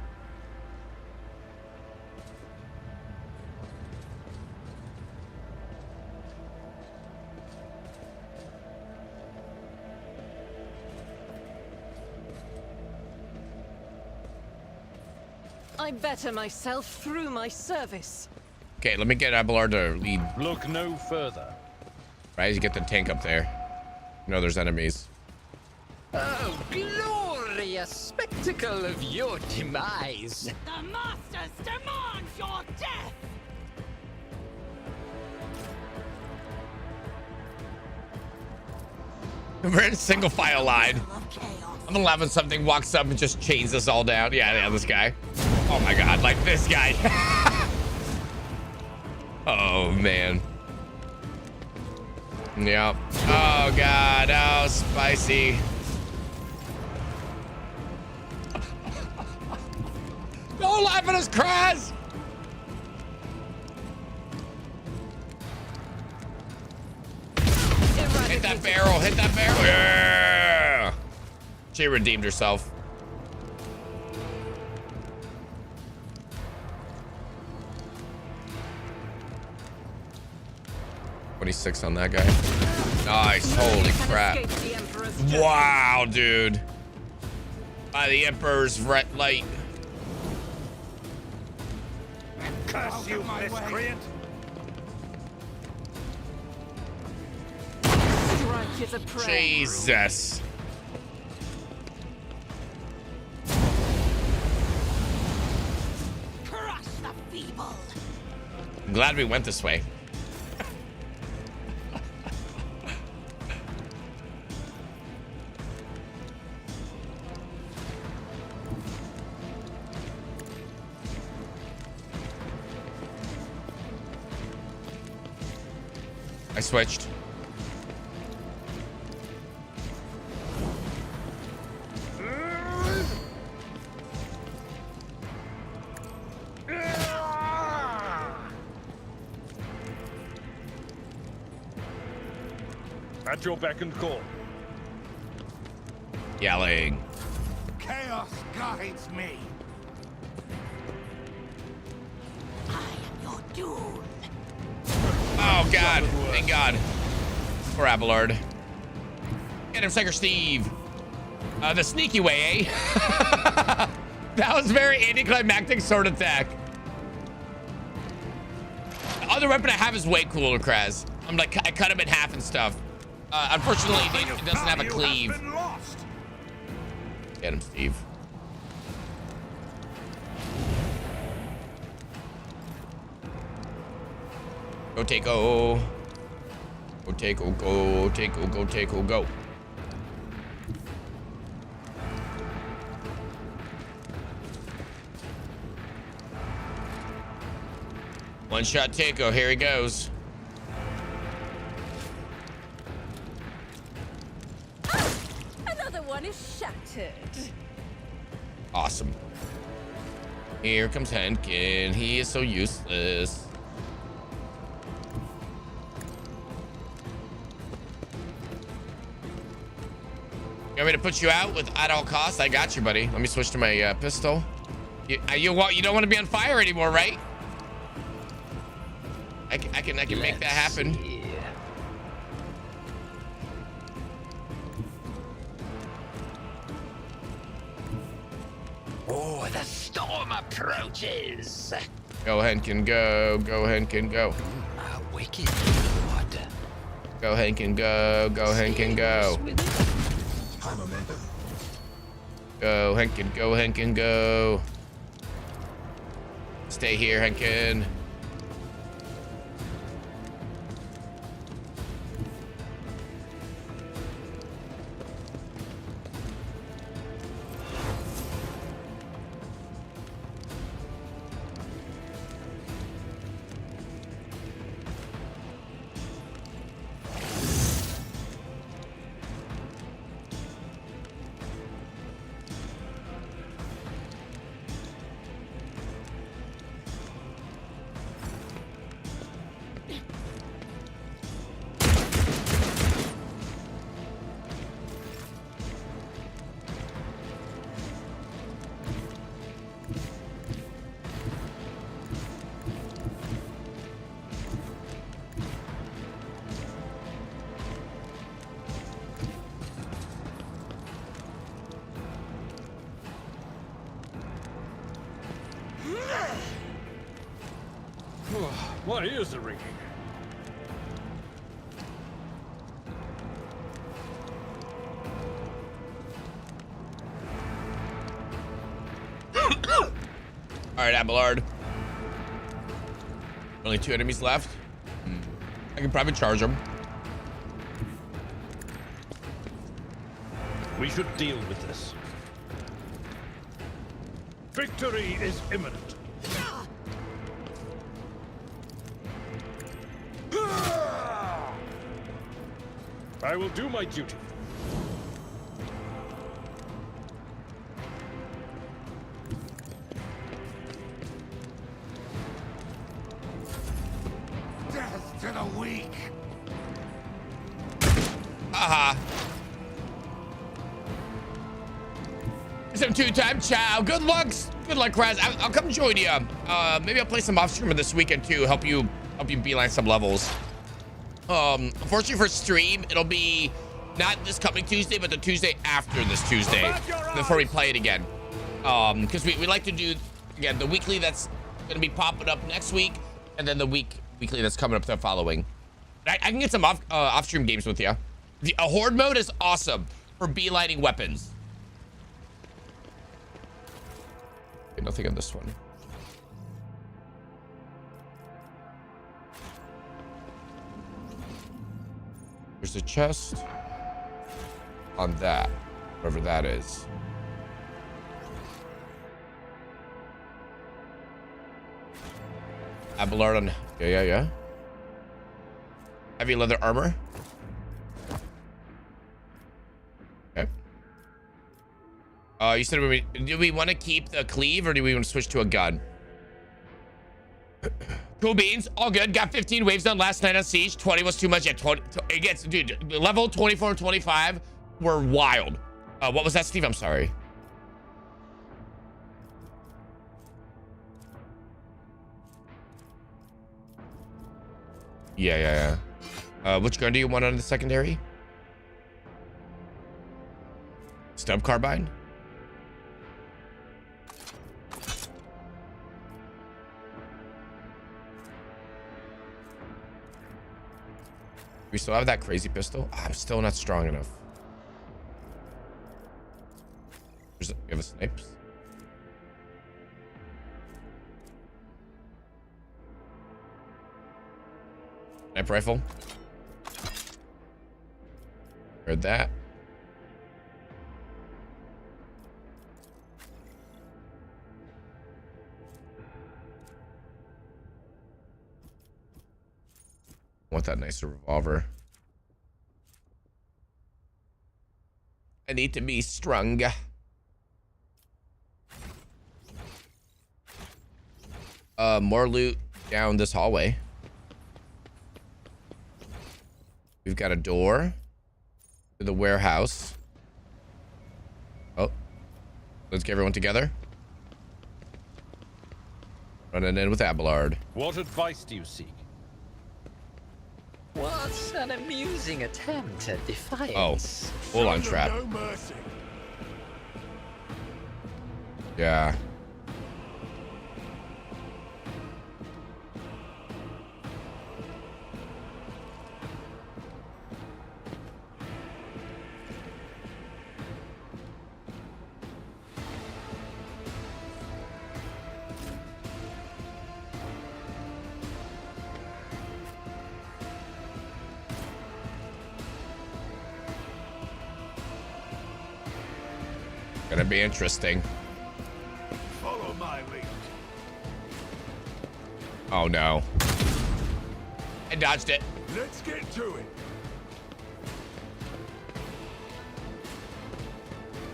[SPEAKER 13] I better myself through my service.
[SPEAKER 1] Okay, let me get Abelard to lead.
[SPEAKER 4] Look no further.
[SPEAKER 1] Right, you get the tank up there. You know there's enemies.
[SPEAKER 3] Oh, glorious spectacle of your demise.
[SPEAKER 12] The masters demand your death!
[SPEAKER 1] We're in a single file line. I'm gonna laugh when something walks up and just chains us all down. Yeah, this guy. Oh my god, like this guy. Oh man. Yep. Oh god, oh spicy. Don't laugh at us, Kraz! Hit that barrel, hit that barrel. Yeah! She redeemed herself. $26 on that guy. Nice, holy crap. Wow, dude. By the Emperor's light.
[SPEAKER 15] Curse you, miscreant!
[SPEAKER 13] Strike is a prayer.
[SPEAKER 1] Jesus.
[SPEAKER 12] Crush the feeble!
[SPEAKER 1] I'm glad we went this way. I switched.
[SPEAKER 4] At your beck and call.
[SPEAKER 1] Yelling.
[SPEAKER 18] Chaos guides me.
[SPEAKER 1] Oh God! Thank God. Poor Abelard. Get him, Psyker Steve. The sneaky way, eh? That was very anticlimactic sword attack. The other weapon I have is way cooler, Kraz. I'm like, I cut him in half and stuff. Unfortunately, it doesn't have a cleave. Get him, Steve. Go Takeo. Go Takeo, go Takeo, go Takeo, go. One shot Takeo, here he goes.
[SPEAKER 17] Another one is shattered.
[SPEAKER 1] Awesome. Here comes Henkin. He is so useless. You want me to put you out with at all costs? I got you, buddy. Let me switch to my pistol. You don't want to be on fire anymore, right? I can make that happen.
[SPEAKER 6] Oh, the storm approaches.
[SPEAKER 1] Go Henkin, go. Go Henkin, go.
[SPEAKER 6] A wicked lord.
[SPEAKER 1] Go Henkin, go. Go Henkin, go. Go Henkin, go Henkin, go. Stay here, Henkin.
[SPEAKER 4] My ears are ringing.
[SPEAKER 1] All right, Abelard. Only 2 enemies left. I can probably charge them.
[SPEAKER 4] We should deal with this. Victory is imminent. I will do my duty.
[SPEAKER 18] Death to the weak.
[SPEAKER 1] Haha. Some 2-time chow. Good luck, Kraz. I'll come join you. Maybe I'll play some off streamer this weekend too. Help you beeline some levels. Unfortunately for stream, it'll be not this coming Tuesday, but the Tuesday after this Tuesday before we play it again. Because we like to do again the weekly that's gonna be popping up next week, and then the weekly that's coming up the following. I can get some off stream games with you. A horde mode is awesome for beelining weapons. Okay, nothing on this one. There's a chest on that, whatever that is. Abelard on, yeah. Heavy leather armor. Okay. You said do we want to keep the cleave or do we want to switch to a gun? Cool beans, all good. Got 15 waves done last night on Siege. 20 was too much. Yeah, 20. It gets, dude. Level 24 and 25 were wild. What was that, Steve? I'm sorry. Yeah. Which gun do you want on the secondary? Stub carbine. We still have that crazy pistol. I'm still not strong enough. We have a snipes. Sniper rifle. Heard that. Want that nicer revolver. I need to be strong. More loot down this hallway. We've got a door to the warehouse. Oh, let's get everyone together. Running in with Abelard.
[SPEAKER 4] What advice do you seek?
[SPEAKER 3] What an amusing attempt at defiance.
[SPEAKER 1] Oh, full on trap.
[SPEAKER 18] No mercy.
[SPEAKER 1] Yeah. Gonna be interesting.
[SPEAKER 18] Follow my lead.
[SPEAKER 1] Oh no. I dodged it.
[SPEAKER 18] Let's get to it.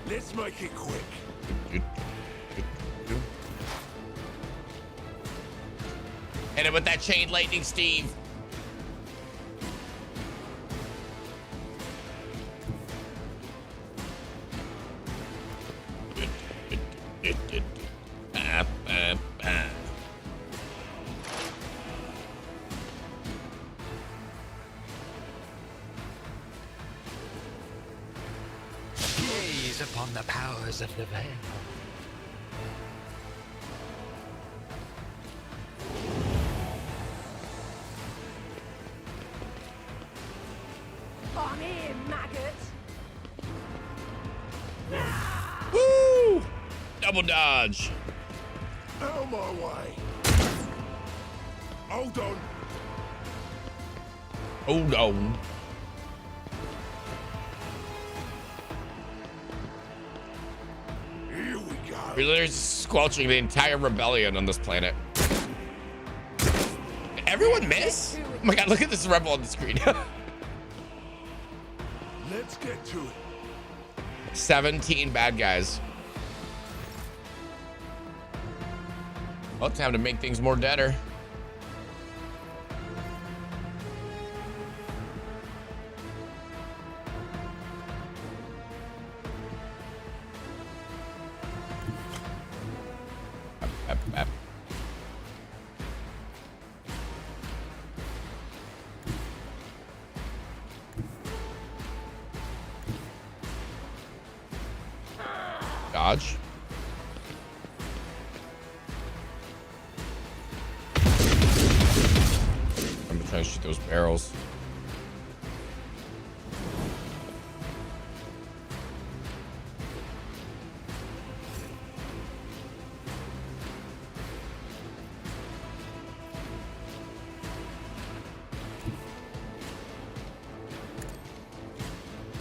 [SPEAKER 18] Let's make it quick.
[SPEAKER 1] Hit it with that chain lightning, Steve.
[SPEAKER 3] Gaze upon the powers of the veil.
[SPEAKER 12] I'm here, maggot.
[SPEAKER 1] Woo! Double dodge.
[SPEAKER 18] Out of my way. Hold on.
[SPEAKER 1] Hold on.
[SPEAKER 18] Here we go.
[SPEAKER 1] We're literally squelching the entire rebellion on this planet. Did everyone miss? Oh my god, look at this rebel on the screen.
[SPEAKER 18] Let's get to it.
[SPEAKER 1] 17 bad guys. Well, it's time to make things more deader. Dodge. I'm trying to shoot those barrels.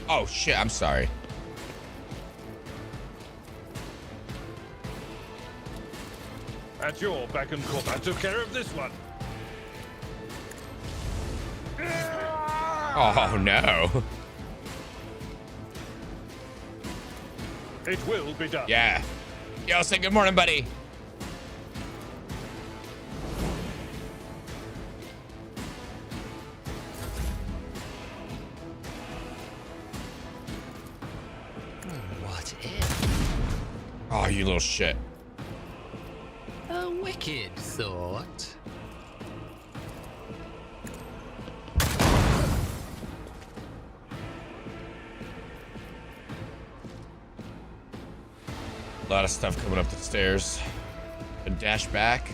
[SPEAKER 1] Oh shit, I'm sorry.
[SPEAKER 4] At your beck and call. I took care of this one.
[SPEAKER 1] Oh, no.
[SPEAKER 4] It will be done.
[SPEAKER 1] Yeah. Yo, say good morning, buddy.
[SPEAKER 3] What if?
[SPEAKER 1] Oh, you little shit.
[SPEAKER 3] A wicked thought.
[SPEAKER 1] A lot of stuff coming up the stairs. A dash back.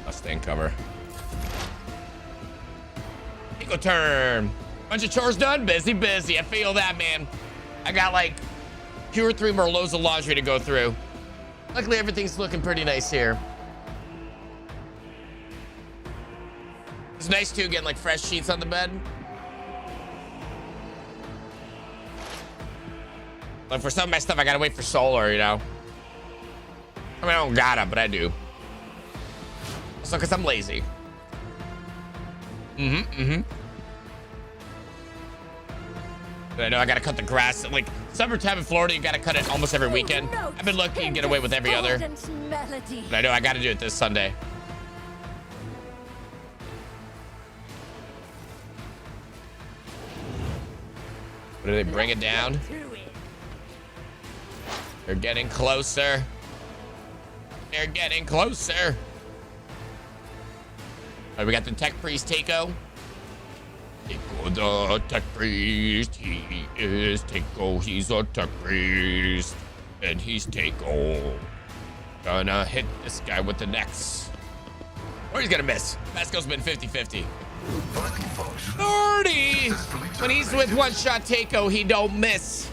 [SPEAKER 1] Mustang cover. Eco turn. Bunch of chores done. Busy, busy. I feel that, man. I got like 2 or 3 more loads of laundry to go through. Luckily, everything's looking pretty nice here. It's nice too, getting like fresh sheets on the bed. Like for some of my stuff, I gotta wait for solar, you know? I mean, I don't gotta, but I do. Also, because I'm lazy. But I know I gotta cut the grass. Like, summertime in Florida, you gotta cut it almost every weekend. I've been lucky to get away with every other. But I know I gotta do it this Sunday. What do they bring it down? They're getting closer. They're getting closer. All right, we got the tech priest, Takeo. Takeo, the tech priest. He is Takeo. He's a tech priest. And he's Takeo. Gonna hit this guy with the next. Or he's gonna miss. Pasco's been 50-50. 30! When he's with one-shot Takeo, he don't miss.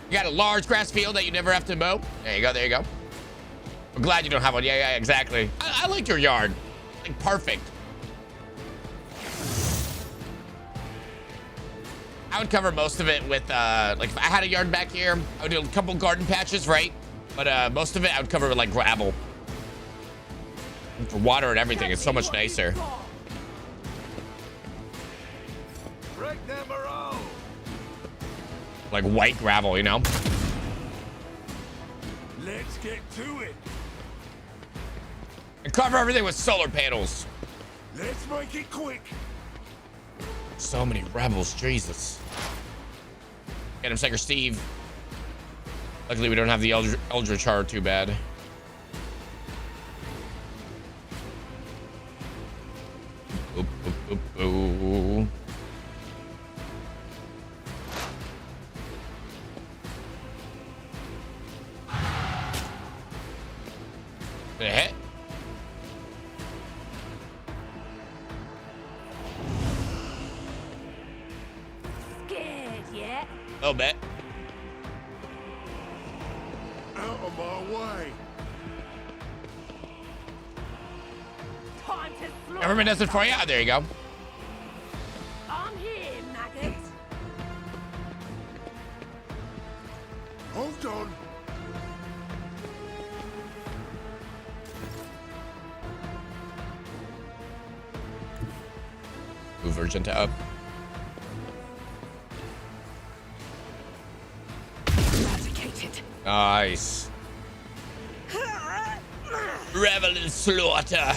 [SPEAKER 1] You got a large grass field that you never have to mow. There you go, there you go. I'm glad you don't have one. Yeah, yeah, exactly. I like your yard. Like, perfect. I would cover most of it with, like, if I had a yard back here, I would do a couple garden patches, right? But most of it I would cover with, like, gravel. And for water and everything, it's so much nicer. Like white gravel, you know?
[SPEAKER 18] Let's get to it.
[SPEAKER 1] And cover everything with solar panels.
[SPEAKER 18] Let's make it quick.
[SPEAKER 1] So many rebels, Jesus. Get him, Psyker Steve. Luckily, we don't have the Eldritch Horror too bad. Oop, oop, oop, ooh. Did it hit?
[SPEAKER 7] Scared yet?
[SPEAKER 1] A little bit.
[SPEAKER 18] Out of my way.
[SPEAKER 7] Time to slaughter.
[SPEAKER 1] Government does it for you. Oh, there you go.
[SPEAKER 7] I'm here, maggot.
[SPEAKER 18] Hold on.
[SPEAKER 1] Move Urgent up.
[SPEAKER 7] Eradicated.
[SPEAKER 1] Nice. Revel in slaughter.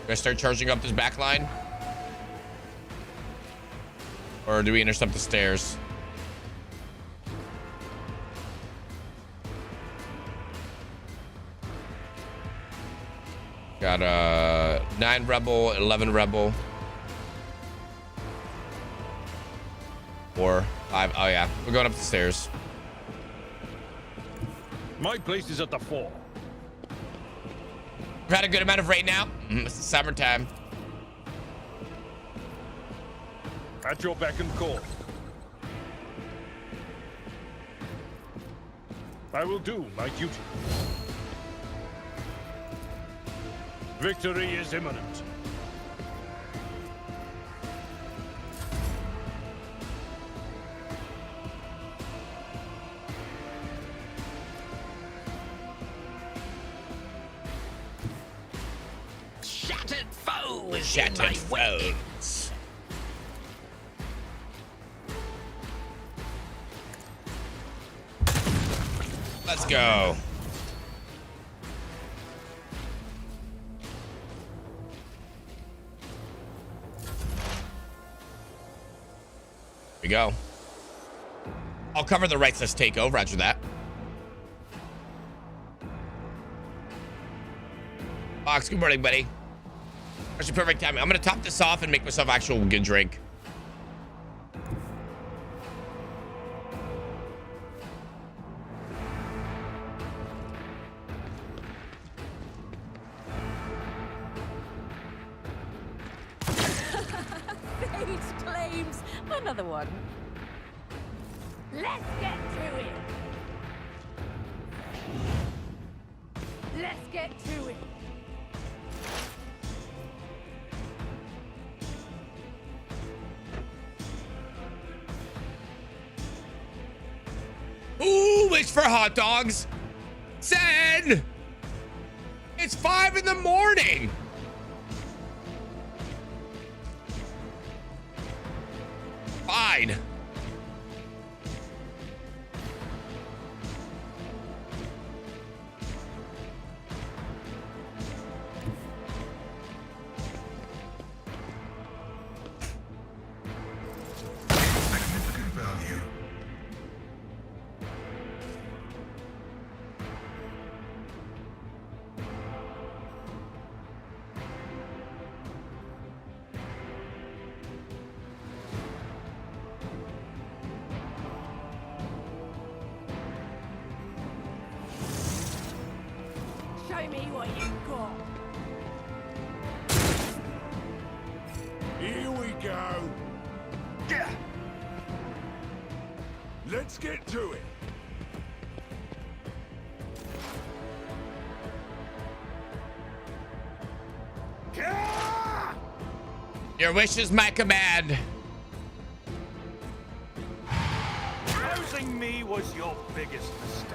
[SPEAKER 1] Gonna start charging up this back line? Or do we intercept the stairs? Got 9 rebel, 11 rebel. 4, 5. Oh yeah, we're going up the stairs.
[SPEAKER 4] My place is at the 4.
[SPEAKER 1] We've had a good amount of rain now. It's the summertime.
[SPEAKER 4] At your beck and call. I will do my duty. Victory is imminent.
[SPEAKER 3] Shattered
[SPEAKER 1] Shattered phones. Let's go. Here we go. I'll cover the right says take over. Roger that. Fox, good morning, buddy. That's your perfect timing. I'm gonna top this off and make myself actual good drink.
[SPEAKER 7] Sage claims another one.
[SPEAKER 12] Let's get to it. Let's get to it.
[SPEAKER 1] Ooh, wish for hot dogs. Zen! It's 5 in the morning. Fine.
[SPEAKER 16] Significant value.
[SPEAKER 12] Show me what you got.
[SPEAKER 18] Here we go. Yeah. Let's get to it.
[SPEAKER 1] Your wish is my command.
[SPEAKER 15] Choosing me was your biggest mistake.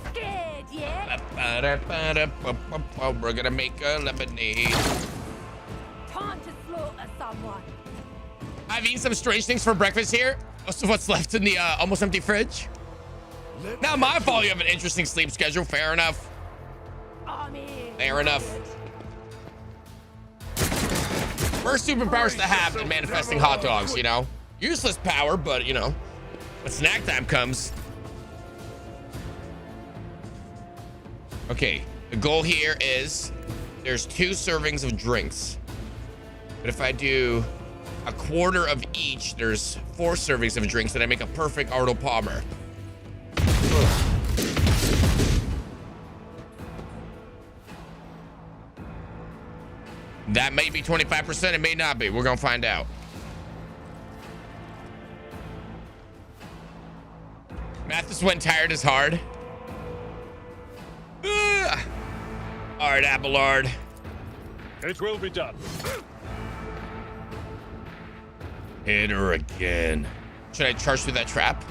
[SPEAKER 12] Scared yet?
[SPEAKER 1] We're gonna make a lemonade.
[SPEAKER 12] Time to slaughter someone.
[SPEAKER 1] I've eaten some strange things for breakfast here. Most of what's left in the almost empty fridge. Not my fault you have an interesting sleep schedule. Fair enough. Fair enough. First superpowers to have in manifesting hot dogs, you know? Useless power, but you know, when snack time comes. Okay, the goal here is there's 2 servings of drinks. But if I do a quarter of each, there's 4 servings of drinks, and I make a perfect Arnold Palmer. That may be 25%, it may not be. We're gonna find out. Mathis went tired is hard. All right, Abelard.
[SPEAKER 4] It will be done.
[SPEAKER 1] Hit her again. Should I charge through that trap?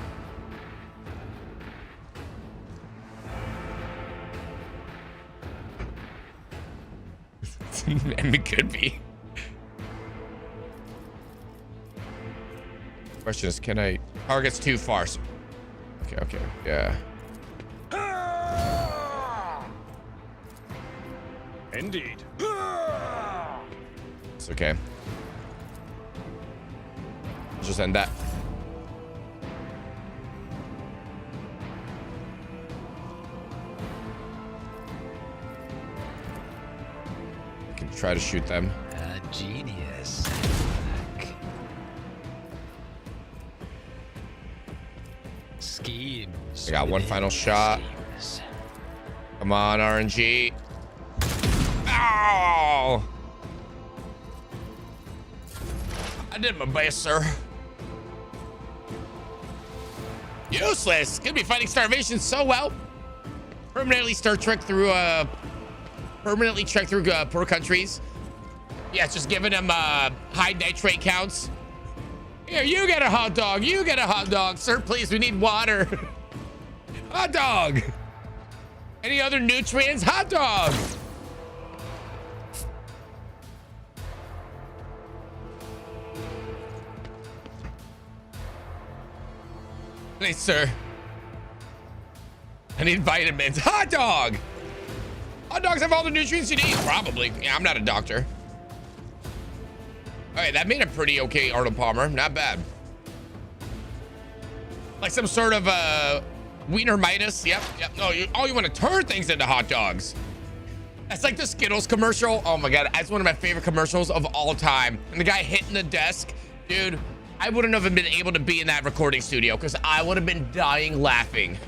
[SPEAKER 1] It could be. Question is, can I? Target's too far. So... Okay, yeah.
[SPEAKER 4] Indeed.
[SPEAKER 1] It's okay. Let's just end that. I can try to shoot them.
[SPEAKER 3] A genius. Schemes.
[SPEAKER 1] I got one final shot. Come on, RNG. Ow! I did my best, sir. Useless. Gonna be fighting starvation so well. Permanently trek through poor countries. Yeah, it's just giving them high nitrate counts. Here, you get a hot dog. You get a hot dog, sir. Please, we need water. Hot dog. Any other nutrients? Hot dog. Please, sir. I need vitamins. Hot dog. Hot dogs have all the nutrients you need. Probably. Yeah, I'm not a doctor. All right, that made a pretty okay Arnold Palmer. Not bad. Like some sort of Wiener-mitis. Yep. No, you want to turn things into hot dogs. That's like the Skittles commercial. Oh my God, that's one of my favorite commercials of all time. And the guy hitting the desk, dude, I wouldn't have been able to be in that recording studio because I would have been dying laughing.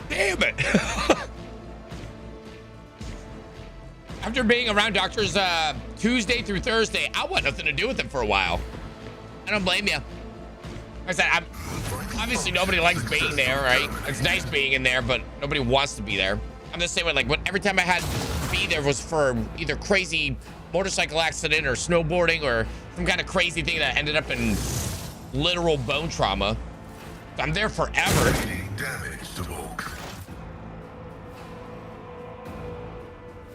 [SPEAKER 1] Damn it. After being around doctors Tuesday through Thursday, I want nothing to do with them for a while. I don't blame you. Like I said, obviously nobody likes being there, right? It's nice being in there, but nobody wants to be there. I'm the same way. Like, every time I had to be there was for either crazy motorcycle accident or snowboarding or some kind of crazy thing that ended up in literal bone trauma. I'm there forever.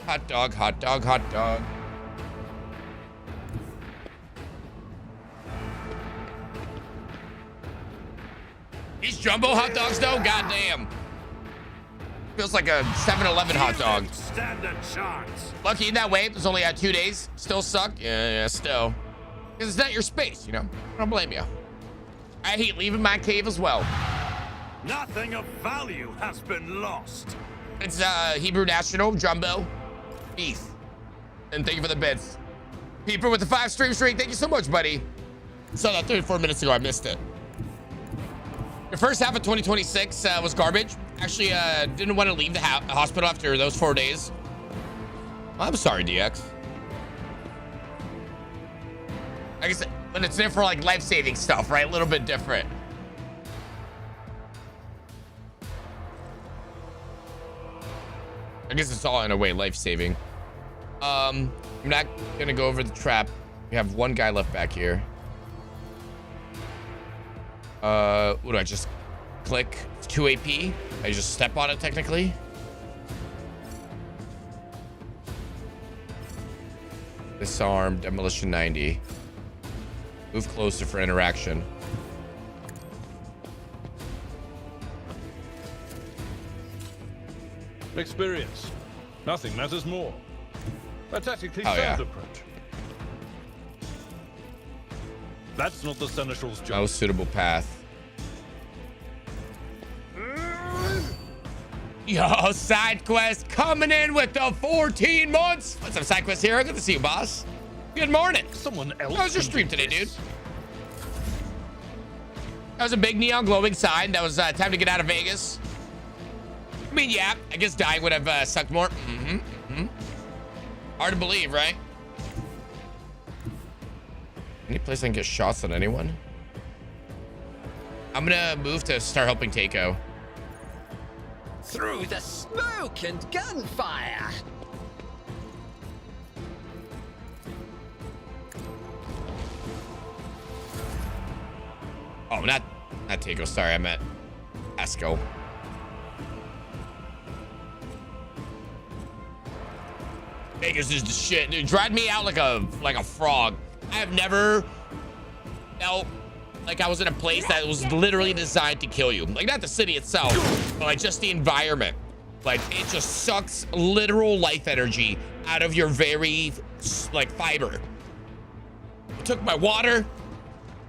[SPEAKER 1] Hot dog, hot dog, hot dog. These jumbo hot dogs though, goddamn. Feels like a 7-Eleven hot dog.
[SPEAKER 18] Standard chance.
[SPEAKER 1] Lucky in that way, it was only 2 days. Still suck? Yeah, still. Because it's not your space, you know? I don't blame you. I hate leaving my cave as well.
[SPEAKER 18] Nothing of value has been lost.
[SPEAKER 1] It's Hebrew National, Jumbo, Beef. And thank you for the bits. Peeper with the 5 stream streak, thank you so much, buddy. Saw that 34 minutes ago, I missed it. The first half of 2026 was garbage. Actually, didn't want to leave the hospital after those 4 days. I'm sorry, DX. I guess when it's there for like life-saving stuff, right? A little bit different. I guess it's all in a way life-saving. I'm not gonna go over the trap. We have one guy left back here. What do I just click? It's 2 AP. I just step on it technically. Disarm, demolition 90. Move closer for interaction.
[SPEAKER 4] Experience. Nothing matters more. A tactically
[SPEAKER 1] Oh,
[SPEAKER 4] sound
[SPEAKER 1] yeah.
[SPEAKER 4] approach. That's not the Seneschal's job.
[SPEAKER 1] No suitable path. Yo, side quest coming in with the 14 months. What's up, side quest here? Good to see you, boss. Good morning.
[SPEAKER 4] Someone else.
[SPEAKER 1] How was your stream today, dude? That was a big neon glowing sign. That was time to get out of Vegas. I mean, yeah, I guess dying would have sucked more. Hard to believe, right? Any place I can get shots on anyone? I'm gonna move to start helping Takeo.
[SPEAKER 3] Through the smoke and gunfire.
[SPEAKER 1] Oh, not Takeo. Sorry, I meant Esco. Vegas is the shit, dude. Dried me out like a frog. I have never felt like I was in a place that was literally designed to kill you. Like, not the city itself, but like just the environment. Like, it just sucks literal life energy out of your very like fiber. It took my water,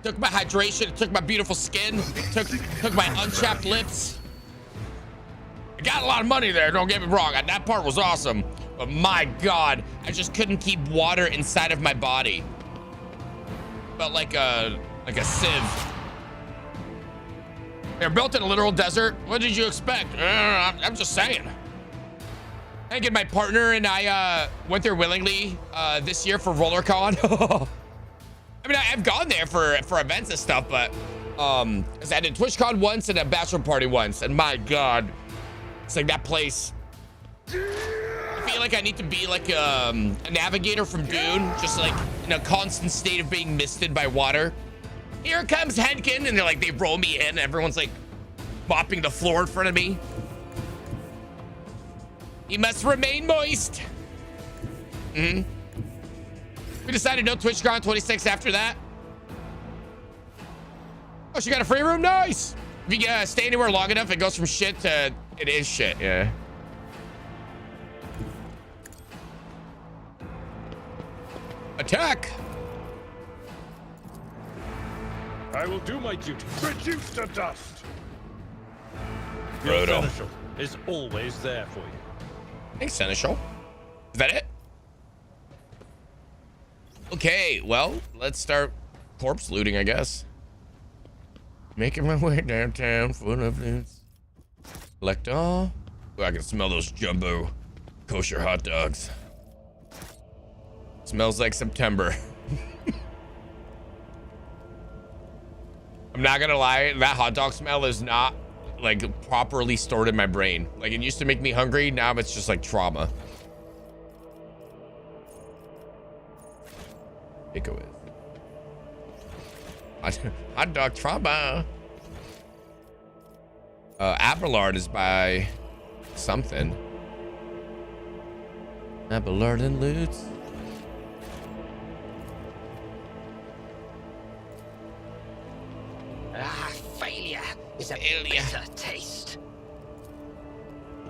[SPEAKER 1] took my hydration, it took my beautiful skin, took my unchapped lips. I got a lot of money there, don't get me wrong. That part was awesome. But my God, I just couldn't keep water inside of my body. Felt like a sieve. They're built in a literal desert. What did you expect? I'm just saying. I get my partner and I went there willingly this year for RollerCon. I mean, I've gone there for events and stuff, but I did TwitchCon once and a bachelor party once, and my God, it's like that place. I feel like I need to be like a navigator from Dune, just like in a constant state of being misted by water. Here comes Henkin, and they roll me in. Everyone's like mopping the floor in front of me. He must remain moist. We decided no TwitchCon on 26 after that. Oh, she got a free room? Nice. If you stay anywhere long enough, it goes from shit to it is shit. Yeah. Attack.
[SPEAKER 4] I will do my duty. Reduce to dust. Your
[SPEAKER 1] Brutal.
[SPEAKER 4] seneschal is always there for you.
[SPEAKER 1] Thanks, Seneschal. Is that it? Okay, well, let's start corpse looting, I guess. Making my way downtown, full of boots. Collect all. Oh, I can smell those jumbo kosher hot dogs. Smells like September. I'm not gonna lie, that hot dog smell is not properly stored in my brain. It used to make me hungry, now it's just trauma. Take away. Hot dog trauma. Abelard is by something. Abelard and Lutz.
[SPEAKER 3] Failure is a bitter taste.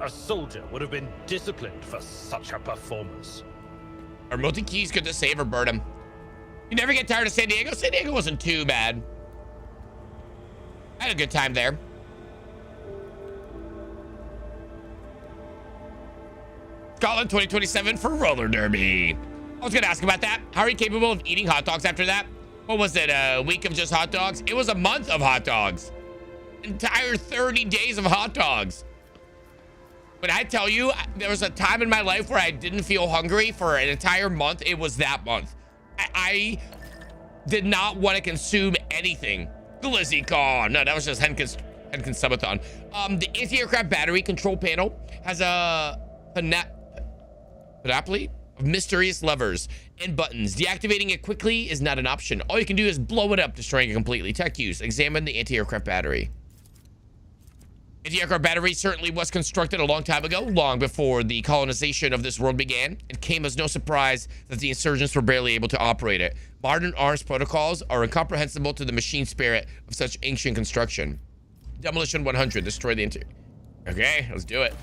[SPEAKER 4] A soldier would have been disciplined for such a performance.
[SPEAKER 1] Are multi-keys good to save or burn them? You never get tired of San Diego? San Diego wasn't too bad. I had a good time there. Scotland 2027 for roller derby. I was gonna ask about that. How are you capable of eating hot dogs after that? What was it, a week of just hot dogs? It was a month of hot dogs. Entire 30 days of hot dogs. But I tell you, there was a time in my life where I didn't feel hungry for an entire month. It was that month. I did not want to consume anything. Glizzy Con. No, that was just Henkin's subathon. The anti-aircraft battery control panel has a panoply of mysterious levers and buttons. Deactivating it quickly is not an option. All you can do is blow it up, destroying it completely. Tech use. Examine the anti-aircraft battery. Anti-aircraft battery certainly was constructed a long time ago, long before the colonization of this world began. It came as no surprise that the insurgents were barely able to operate it. Modern arms protocols are incomprehensible to the machine spirit of such ancient construction. Demolition 100. Destroy the interior. Okay, let's do it.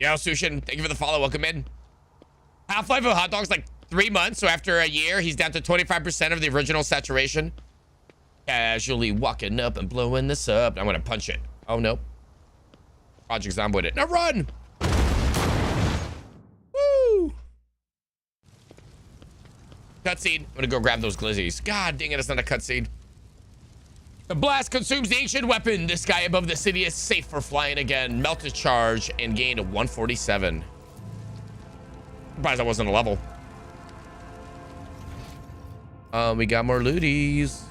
[SPEAKER 1] Yo, Sushin, thank you for the follow. Welcome in. Half-life of hot dogs 3 months, so after a year, he's down to 25% of the original saturation. Casually walking up and blowing this up. I'm gonna punch it. Oh, no. Project Zomboid it. Now run! Woo! Cutscene. I'm gonna go grab those glizzies. God dang it, it's not a cutscene. The blast consumes the ancient weapon. This guy above the city is safe for flying again. Melted charge and gained a 147. Surprised that wasn't a level. We got more looties.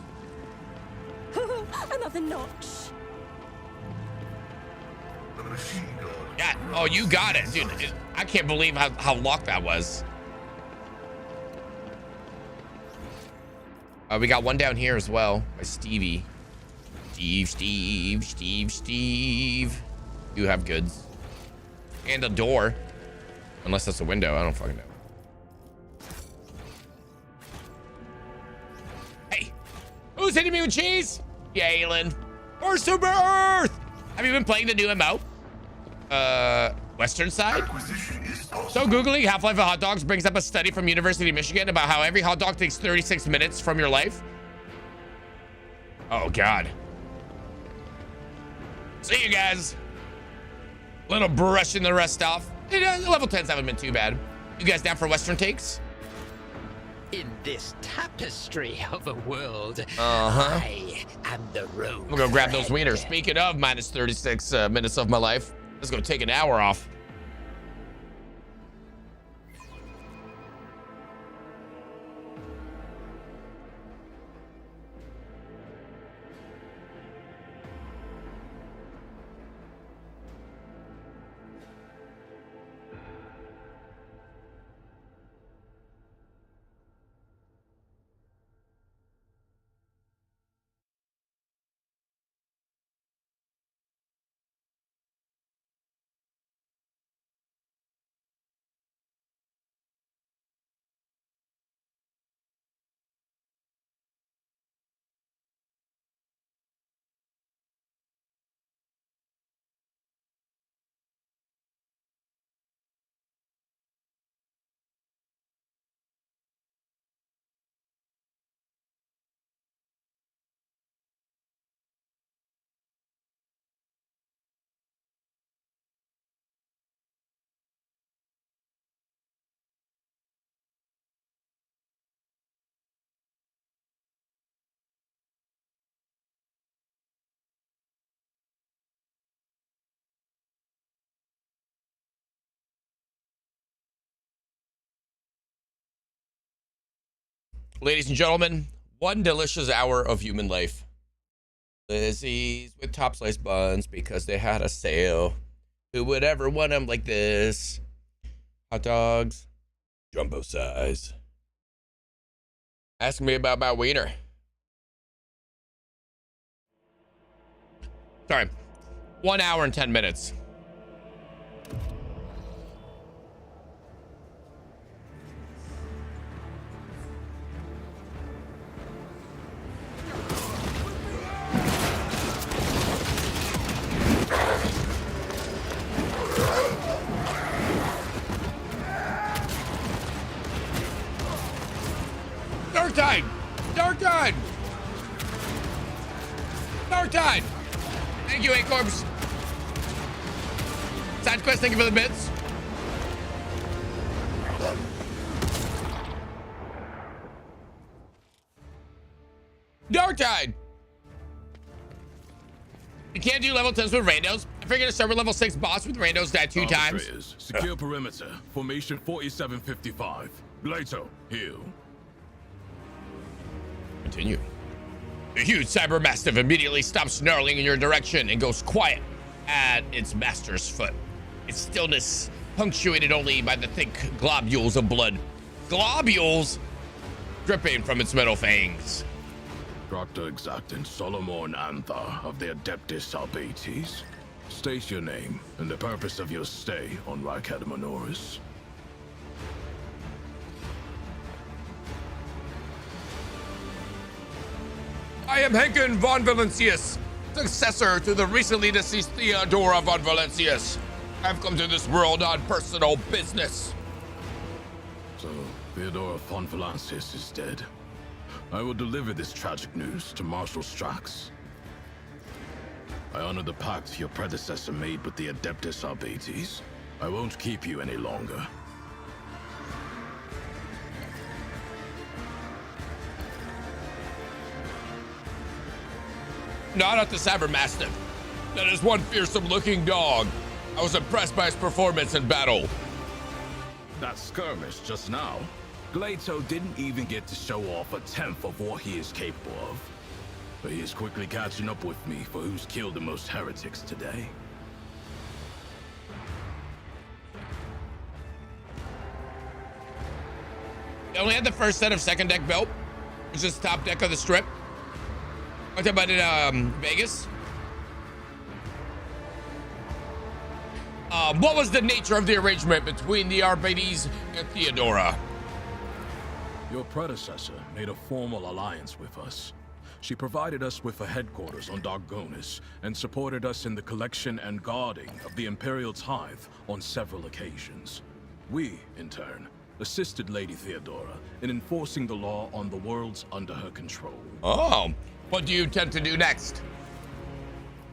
[SPEAKER 17] Another notch.
[SPEAKER 1] Yeah. Oh, you got it, dude. I can't believe how locked that was. We got one down here as well by Stevie. Steve. You have goods. And a door. Unless that's a window. I don't fucking know. Hey. Who's hitting me with cheese? Galen. First to birth. Have you been playing the new MO? Western side? So Googling Half-Life of hot dogs brings up a study from University of Michigan about how every hot dog takes 36 minutes from your life. Oh, God. See you guys. Little brushing the rest off. Level 10s haven't been too bad. You guys down for Western takes?
[SPEAKER 3] In this tapestry of a world,
[SPEAKER 1] Uh-huh.
[SPEAKER 3] I am the road.
[SPEAKER 1] I'm gonna go grab those wieners. Speaking of minus 36 minutes of my life, let's go take an hour off. Ladies and gentlemen, one delicious hour of human life. Lizzie's with top slice buns because they had a sale. Who would ever want them like this? Hot dogs, jumbo size. Ask me about my wiener. Sorry, 1 hour and 10 minutes. Dark Tide! Dark Tide! Dark Tide! Thank you, A-Corps. Side quest, thank you for the bits. Dark Tide! You can't do level 10s with randos. I figured to start with level 6 boss with randos that 2 times.
[SPEAKER 19] Secure perimeter. Formation 4755. Glato, heal.
[SPEAKER 1] Continue. The huge cyber mastiff immediately stops snarling in your direction and goes quiet at its master's foot. Its stillness punctuated only by the thick globules of blood. Globules dripping from its metal fangs.
[SPEAKER 19] Dr. Exactant Solomon Antha of the Adeptus Albates. State your name and the purpose of your stay on Rykadamanoris.
[SPEAKER 1] I am Henken von Valancius, successor to the recently deceased Theodora von Valancius. I've come to this world on personal business.
[SPEAKER 19] So, Theodora von Valancius is dead. I will deliver this tragic news to Marshal Strax. I honor the pact your predecessor made with the Adeptus Albates. I won't keep you any longer.
[SPEAKER 1] Not at the Cyber Mastiff. That is one fearsome-looking dog. I was impressed by his performance in battle.
[SPEAKER 19] That skirmish just now, Glato didn't even get to show off a tenth of what he is capable of. But he is quickly catching up with me for who's killed the most heretics today.
[SPEAKER 1] They only had the first set of second deck belt, which is top deck of the strip. I talked about it in Vegas. What was the nature of the arrangement between the Arbates and Theodora?
[SPEAKER 19] Your predecessor made a formal alliance with us. She provided us with a headquarters on Dargonis and supported us in the collection and guarding of the Imperial Tithe on several occasions. We, in turn, assisted Lady Theodora in enforcing the law on the worlds under her control.
[SPEAKER 1] Oh, what do you intend to do next?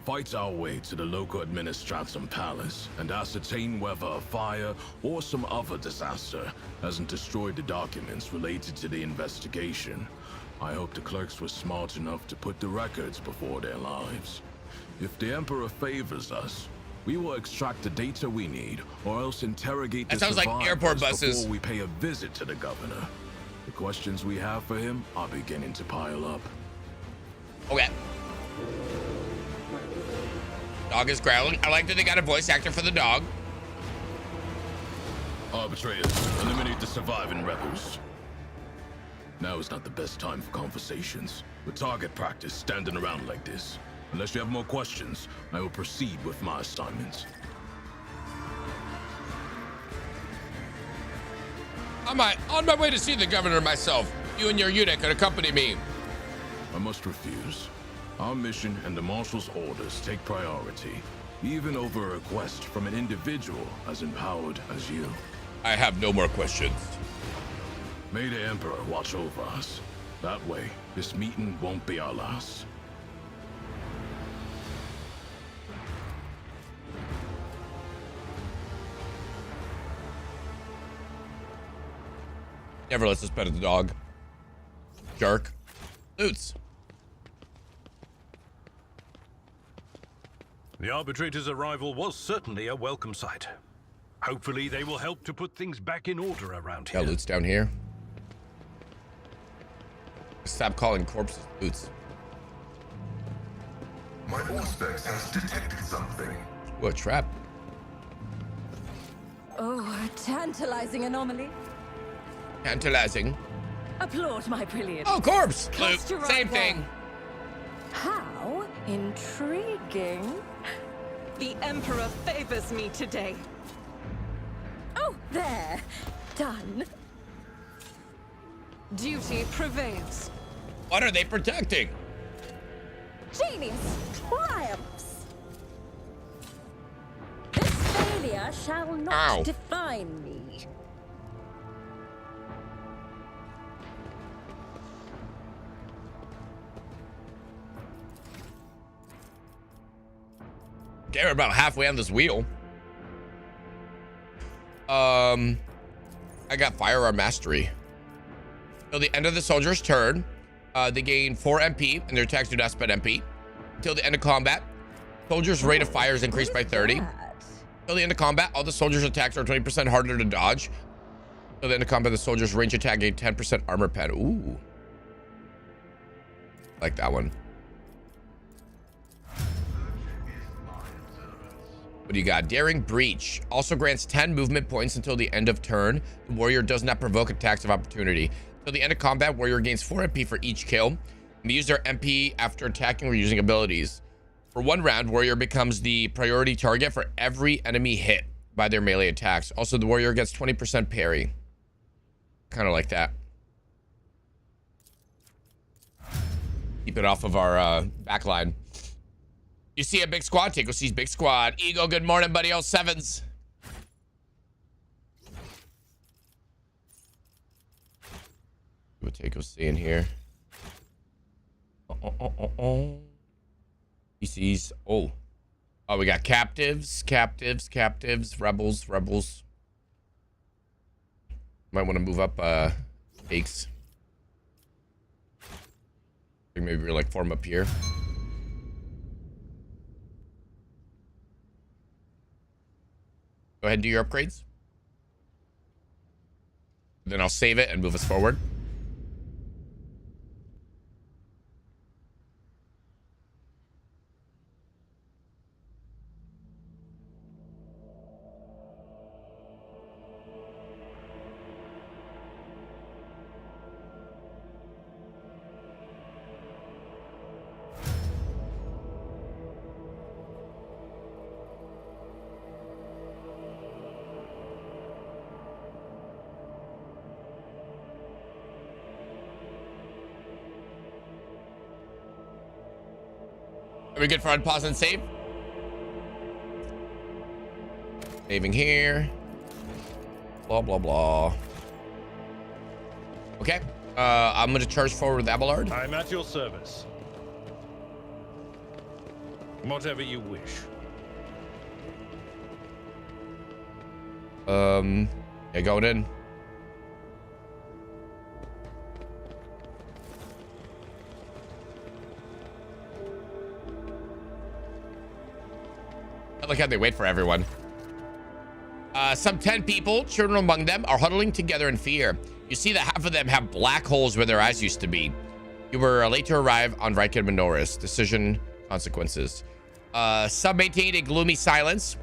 [SPEAKER 19] Fight our way to the local administratum palace and ascertain whether a fire or some other disaster hasn't destroyed the documents related to the investigation. I hope the clerks were smart enough to put the records before their lives. If the Emperor favors us, we will extract the data we need, or else interrogate the survivors like airport buses before we pay a visit to the governor. The questions we have for him are beginning to pile up.
[SPEAKER 1] Okay. Dog is growling. I like that they got a voice actor for the dog.
[SPEAKER 19] Arbitrators, eliminate the surviving rebels. Now is not the best time for conversations. With target practice standing around like this. Unless you have more questions, I will proceed with my assignments.
[SPEAKER 1] I'm on my way to see the governor myself. You and your unit could accompany me.
[SPEAKER 19] I must refuse. Our mission and the Marshal's orders take priority, even over a request from an individual as empowered as you.
[SPEAKER 1] I have no more questions.
[SPEAKER 19] May the Emperor watch over us. That way, this meeting won't be our last.
[SPEAKER 1] Never lets us pet the dog. Jerk. Loots.
[SPEAKER 14] The Arbitrator's arrival was certainly a welcome sight. Hopefully they will help to put things back in order around here.
[SPEAKER 1] Got loot's down here. Stop calling corpses boots.
[SPEAKER 16] My Auspex has detected something.
[SPEAKER 1] What, trap?
[SPEAKER 17] Oh, a tantalizing anomaly.
[SPEAKER 1] Tantalizing.
[SPEAKER 17] Applaud my brilliance.
[SPEAKER 1] Oh, corpse!
[SPEAKER 17] Cast
[SPEAKER 1] Luke,
[SPEAKER 17] your
[SPEAKER 1] same
[SPEAKER 17] right
[SPEAKER 1] thing.
[SPEAKER 17] way. How intriguing.
[SPEAKER 12] The Emperor favors me today.
[SPEAKER 17] Oh, there. Done.
[SPEAKER 12] Duty prevails.
[SPEAKER 1] What are they protecting?
[SPEAKER 17] Genius triumphs. This failure shall not define me.
[SPEAKER 1] Okay, we're about halfway on this wheel. I got firearm mastery. Till the end of the soldier's turn, they gain 4 MP and their attacks do not spend MP. Until the end of combat, soldiers' rate of fire is increased by 30. Till the end of combat, all the soldiers' attacks are 20% harder to dodge. Till the end of combat, the soldiers' range attack gain 10% armor pen. Ooh. Like that one. What do you got? Daring Breach also grants 10 movement points until the end of turn. The warrior does not provoke attacks of opportunity. Till the end of combat, warrior gains 4 MP for each kill. And use their MP after attacking or using abilities. For 1 round, warrior becomes the priority target for every enemy hit by their melee attacks. Also, the warrior gets 20% parry. Kind of like that. Keep it off of our backline. You see a big squad, Tico sees big squad. Ego, good morning, buddy. All 7s. What Tico's seeing here. He sees, oh, we got captives, rebels. Might want to move up stakes. Maybe we're like form up here. Go ahead and do your upgrades. Then I'll save it and move us forward. Are we good for unpause and save? Saving here. Blah, blah, blah. Okay. I'm going to charge forward with Abelard.
[SPEAKER 4] I'm at your service. Whatever you wish.
[SPEAKER 1] Yeah, going in. I like how they wait for everyone. Some 10 people, children among them, are huddling together in fear. You see that half of them have black holes where their eyes used to be. You were late to arrive on Riken Minoris. Decision consequences. Some maintain a gloomy silence.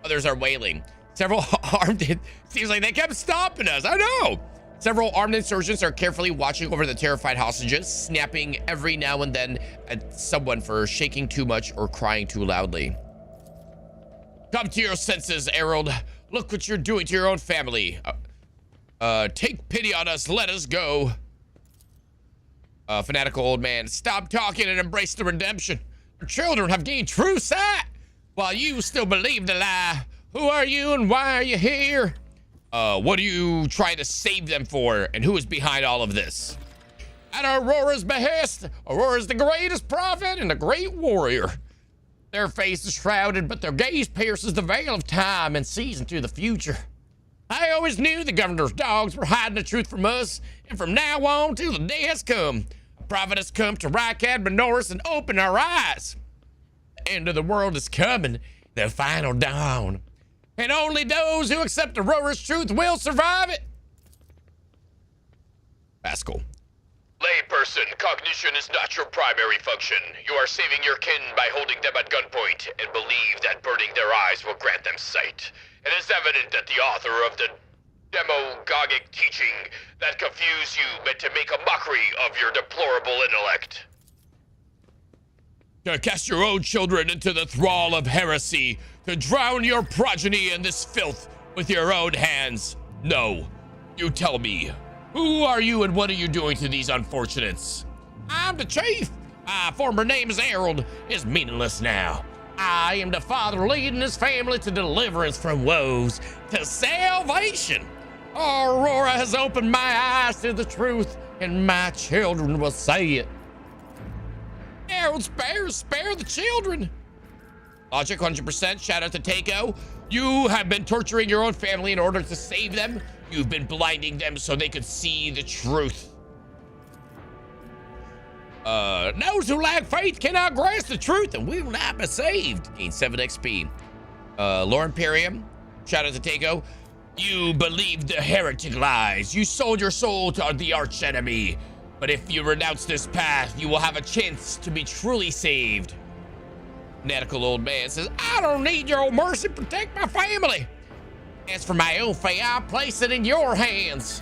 [SPEAKER 1] Others are wailing. Several armed... Seems like they kept stopping us. I know. Several armed insurgents are carefully watching over the terrified hostages, snapping every now and then at someone for shaking too much or crying too loudly. Come to your senses, Harold. Look what you're doing to your own family. Take pity on us. Let us go. Fanatical old man. Stop talking and embrace the redemption. Your children have gained true sight, while you still believe the lie. Who are you and why are you here? What are you trying to save them for? And who is behind all of this? At Aurora's behest, Aurora's the greatest prophet and the great warrior. Their face is shrouded, but their gaze pierces the veil of time and sees into the future. I always knew the governor's dogs were hiding the truth from us, and from now on till the day has come, a prophet has come to Rykad Minoris and open our eyes. The end of the world is coming, the final dawn, and only those who accept Aurora's truth will survive it. Pascal.
[SPEAKER 6] Layperson, cognition is not your primary function. You are saving your kin by holding them at gunpoint and believe that burning their eyes will grant them sight. It is evident that the author of the demagogic teaching that confuse you meant to make a mockery of your deplorable intellect.
[SPEAKER 1] To cast your own children into the thrall of heresy, to drown your progeny in this filth with your own hands. No, you tell me. Who are you and what are you doing to these unfortunates? I'm the chief. My former name is Harold. It's meaningless now. I am the father leading his family to deliverance from woes, to salvation. Aurora has opened my eyes to the truth, and my children will say it. Harold, spare the children. Logic 100%. Shout out to Takeo. You have been torturing your own family in order to save them. You've been blinding them so they could see the truth. Those who lack faith cannot grasp the truth and will not be saved. Gain 7 XP. Lore Imperium. Shout out to Takeo. You believed the heretic lies. You sold your soul to the arch enemy. But if you renounce this path, you will have a chance to be truly saved. Fanatical old man says, I don't need your mercy. Protect my family. As for my own fate, I'll place it in your hands.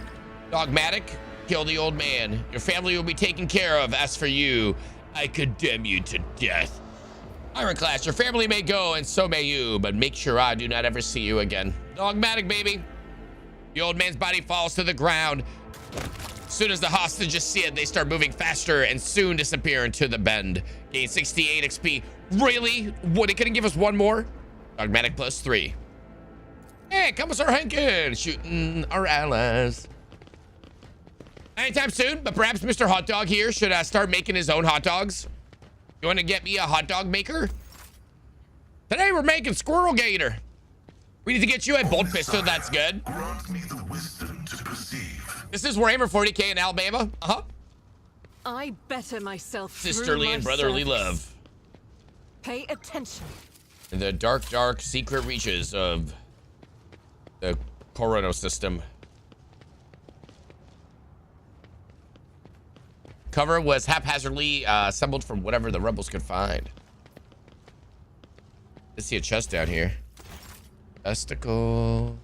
[SPEAKER 1] Dogmatic, kill the old man. Your family will be taken care of. As for you, I condemn you to death. Ironclass, your family may go and so may you, but make sure I do not ever see you again. Dogmatic, baby. The old man's body falls to the ground. As soon as the hostages see it, they start moving faster and soon disappear into the bend. Gain 68 XP. Really? What, it couldn't give us one more? Dogmatic plus 3. Hey, Commissar Henkin, shooting our allies. Anytime soon, but perhaps Mr. Hot Dog here should start making his own hot dogs. You want to get me a hot dog maker? Today we're making Squirrel Gator. We need to get you a bolt pistol. That's good.
[SPEAKER 16] Grant me the wisdom to perceive.
[SPEAKER 1] This is Warhammer 40k in Alabama.
[SPEAKER 12] I better myself.
[SPEAKER 1] Sisterly and brotherly love.
[SPEAKER 12] Pay attention.
[SPEAKER 1] In the dark, dark secret reaches of the Corona system. Cover was haphazardly assembled from whatever the rebels could find. I see a chest down here. Testicle.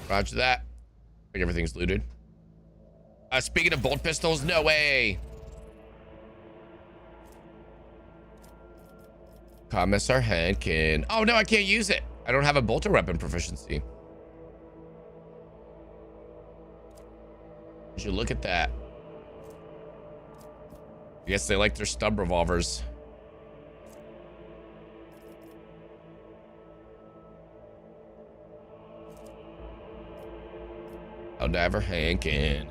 [SPEAKER 1] Roger that. I think everything's looted. Speaking of bolt pistols, no way. Commissar Hankin. Oh no, I can't use it. I don't have a bolter weapon proficiency. Would you look at that? I guess they like their stub revolvers. Diver Hankin.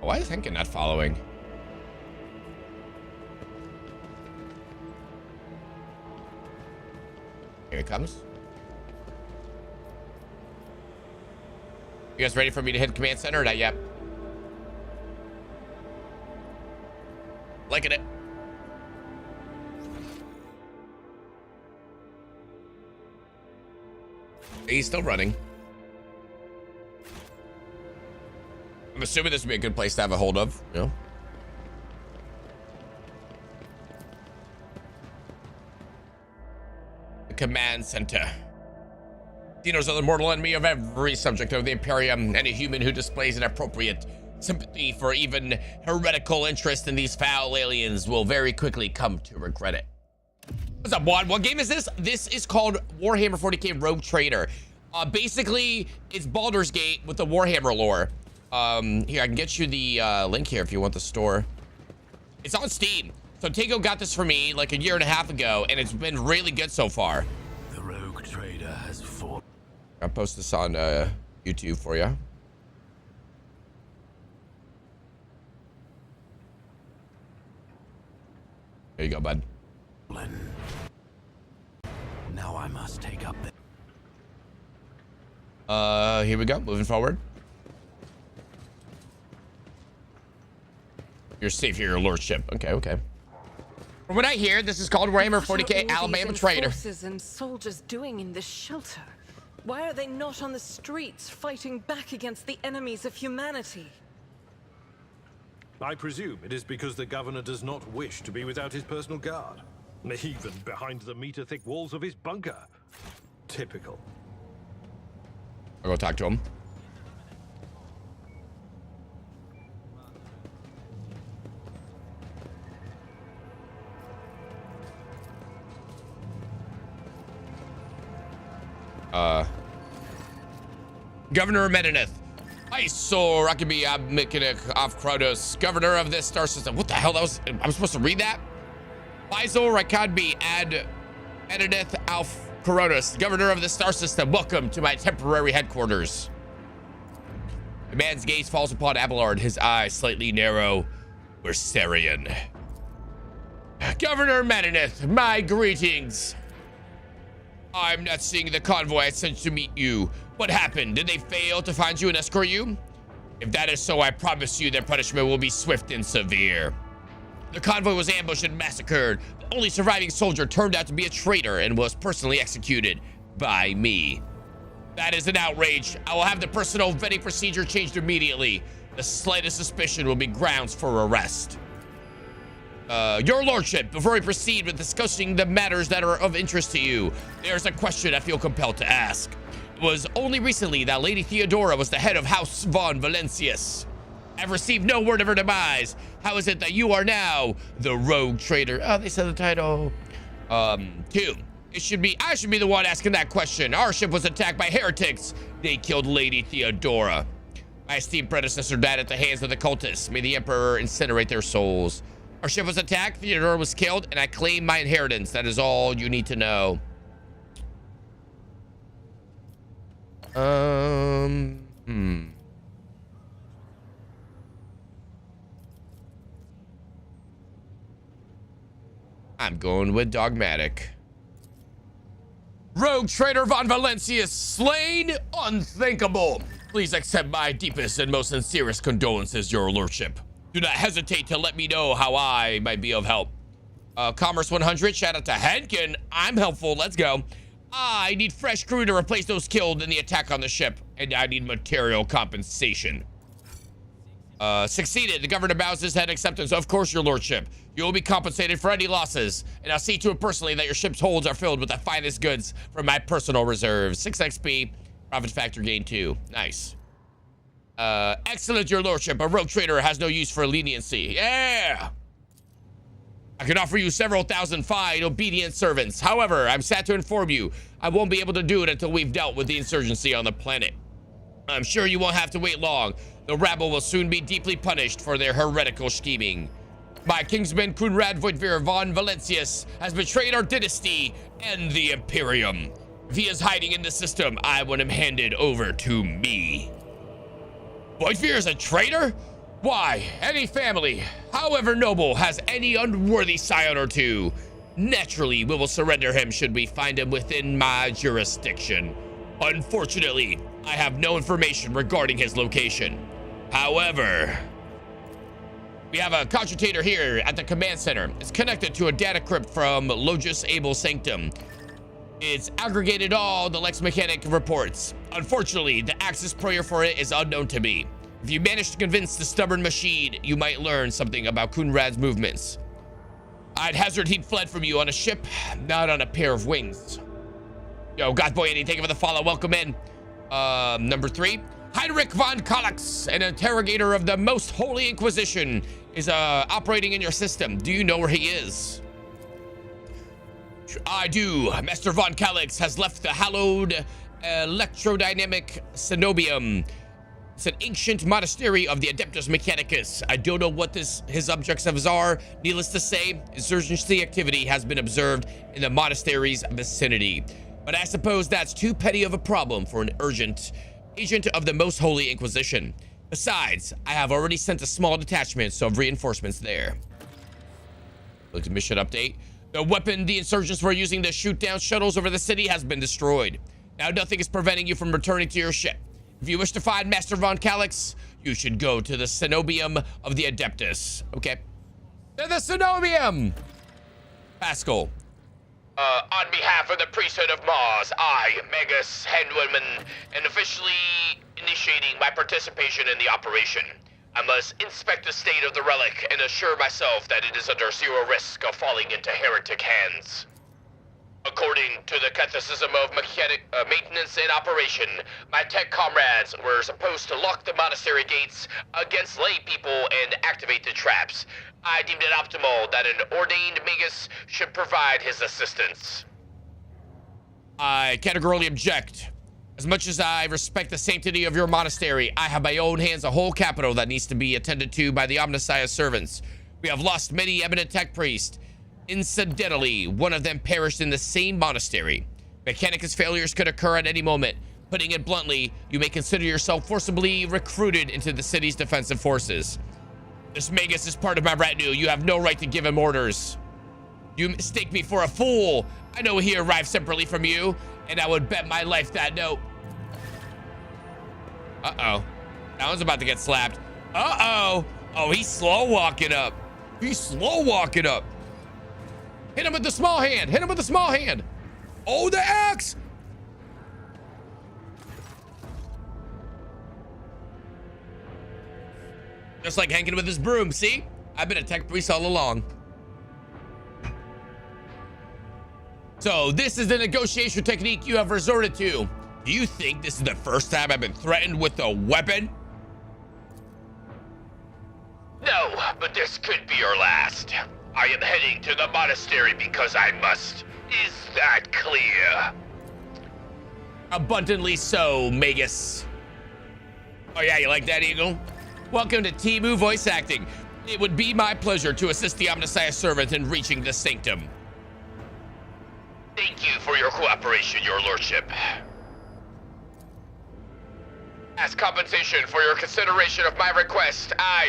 [SPEAKER 1] Why is Hankin not following? Here it comes. You guys ready for me to hit command center or not yet? Liking it. He's still running. I'm assuming this would be a good place to have a hold of, you know? The command center. Dino's are the mortal enemy of every subject of the Imperium, and a human who displays an appropriate sympathy for even heretical interest in these foul aliens will very quickly come to regret it. What's up, Juan? What game is this? This is called Warhammer 40k Rogue Trader. Basically, it's Baldur's Gate with the Warhammer lore. Here, I can get you the link here if you want the store. It's on Steam. So Tego got this for me like a year and a half ago, and it's been really good so far.
[SPEAKER 19] The Rogue Trader has fought.
[SPEAKER 1] I'll post this on YouTube for you. There you go, bud.
[SPEAKER 18] Now I must take up the...
[SPEAKER 1] Here we go. Moving forward. You're safe here, your lordship. Okay, okay. From what I hear, this is called Warhammer 40k Alabama Trader.
[SPEAKER 12] Forces and soldiers doing in this shelter? Why are they not on the streets fighting back against the enemies of humanity?
[SPEAKER 14] I presume it is because the governor does not wish to be without his personal guard, even behind the meter-thick walls of his bunker. Typical.
[SPEAKER 1] I'll go talk to him. Governor Medineth. I saw Rakabi Abmikanik of Kronos, governor of this star system. What the hell? I'm supposed to read that? Faisal Rakadbi Ad Medineth Alf Kronos, governor of the star system. Welcome to my temporary headquarters. The man's gaze falls upon Abelard, his eyes slightly narrow. Versarian. Governor Medineth, my greetings. I'm not seeing the convoy I sent to meet you. What happened? Did they fail to find you and escort you? If that is so, I promise you their punishment will be swift and severe. The convoy was ambushed and massacred. The only surviving soldier turned out to be a traitor and was personally executed by me. That is an outrage. I will have the personnel vetting procedure changed immediately. The slightest suspicion will be grounds for arrest. Your lordship, before we proceed with discussing the matters that are of interest to you, there's a question I feel compelled to ask. It was only recently that Lady Theodora was the head of House von Valencius. I've received no word of her demise. How is it that you are now the rogue traitor? Oh, they said the title. 2. I should be the one asking that question. Our ship was attacked by heretics. They killed Lady Theodora. My esteemed predecessor died at the hands of the cultists. May the Emperor incinerate their souls. Our ship was attacked, Theodora was killed, and I claim my inheritance. That is all you need to know. I'm going with dogmatic. Rogue traitor von Valencius slain, unthinkable. Please accept my deepest and most sincerest condolences, your lordship. Do not hesitate to let me know how I might be of help. Commerce 100, shout out to Henkin. I'm helpful, let's go. I need fresh crew to replace those killed in the attack on the ship, and I need material compensation. Succeeded. The governor bows his head acceptance. Of course, your lordship. You will be compensated for any losses, and I'll see to it personally that your ship's holds are filled with the finest goods from my personal reserves. 6 XP, profit factor gain 2. Nice. Excellent, your lordship. A rogue trader has no use for leniency. Yeah! I can offer you several thousand fine, obedient servants. However, I'm sad to inform you, I won't be able to do it until we've dealt with the insurgency on the planet. I'm sure you won't have to wait long. The rabble will soon be deeply punished for their heretical scheming. My kingsman Kunrad Voitvir von Valencius has betrayed our dynasty and the Imperium. If he is hiding in the system, I want him handed over to me. Voitvir is a traitor? Why, any family, however noble, has any unworthy scion or two. Naturally, we will surrender him should we find him within my jurisdiction. Unfortunately, I have no information regarding his location. However, we have a cogitator here at the command center. It's connected to a data crypt from Logis Abel Sanctum. It's aggregated all the Lex Mechanic reports. Unfortunately, the access prayer for it is unknown to me. If you manage to convince the stubborn machine, you might learn something about Kunrad's movements. I'd hazard he'd fled from you on a ship, not on a pair of wings. Yo, Godboy, thank you for the follow. Welcome in. Number 3. Heinrich von Kallax, an interrogator of the Most Holy Inquisition, is operating in your system. Do you know where he is? I do. Master von Kallax has left the hallowed electrodynamic cenobium. It's an ancient monastery of the Adeptus Mechanicus. I don't know what his objectives are. Needless to say, insurgency activity has been observed in the monastery's vicinity. But I suppose that's too petty of a problem for an urgent agent of the Most Holy Inquisition. Besides, I have already sent a small detachment of reinforcements there. Look at mission update. The weapon the insurgents were using to shoot down shuttles over the city has been destroyed. Now nothing is preventing you from returning to your ship. If you wish to find Master Von Calyx, you should go to the Cenobium of the Adeptus. Okay. To the Cenobium! Pascal.
[SPEAKER 6] On behalf of the priesthood of Mars, I, Magus Handwoman, am officially initiating my participation in the operation. I must inspect the state of the relic and assure myself that it is under zero risk of falling into heretic hands. According to the Catholicism of maintenance and operation, my tech comrades were supposed to lock the monastery gates against lay people and activate the traps. I deemed it optimal that an ordained magus should provide his assistance.
[SPEAKER 1] I categorically object. As much as I respect the sanctity of your monastery, I have my own hands a whole capital that needs to be attended to by the Omnissiah's servants. We have lost many eminent tech priests. Incidentally, one of them perished in the same monastery. Mechanicus failures could occur at any moment. Putting it bluntly, you may consider yourself forcibly recruited into the city's defensive forces. This Magus is part of my retinue. You have no right to give him orders. You mistake me for a fool. I know he arrived separately from you, and I would bet my life that no. Uh-oh. That one's about to get slapped. Uh-oh. Oh, he's slow walking up. He's slow walking up. Hit him with the small hand. Hit him with the small hand. Oh, the axe. Just like hanging with his broom. See? I've been a tech priest all along. So this is the negotiation technique you have resorted to. Do you think this is the first time I've been threatened with a weapon?
[SPEAKER 6] No, but this could be your last. I am heading to the monastery because I must. Is that clear?
[SPEAKER 1] Abundantly so, Magus. Oh yeah, you like that, Eagle? Welcome to Timu voice acting. It would be my pleasure to assist the Omnissiah servant in reaching the sanctum.
[SPEAKER 6] Thank you for your cooperation, your lordship. As compensation for your consideration of my request, I,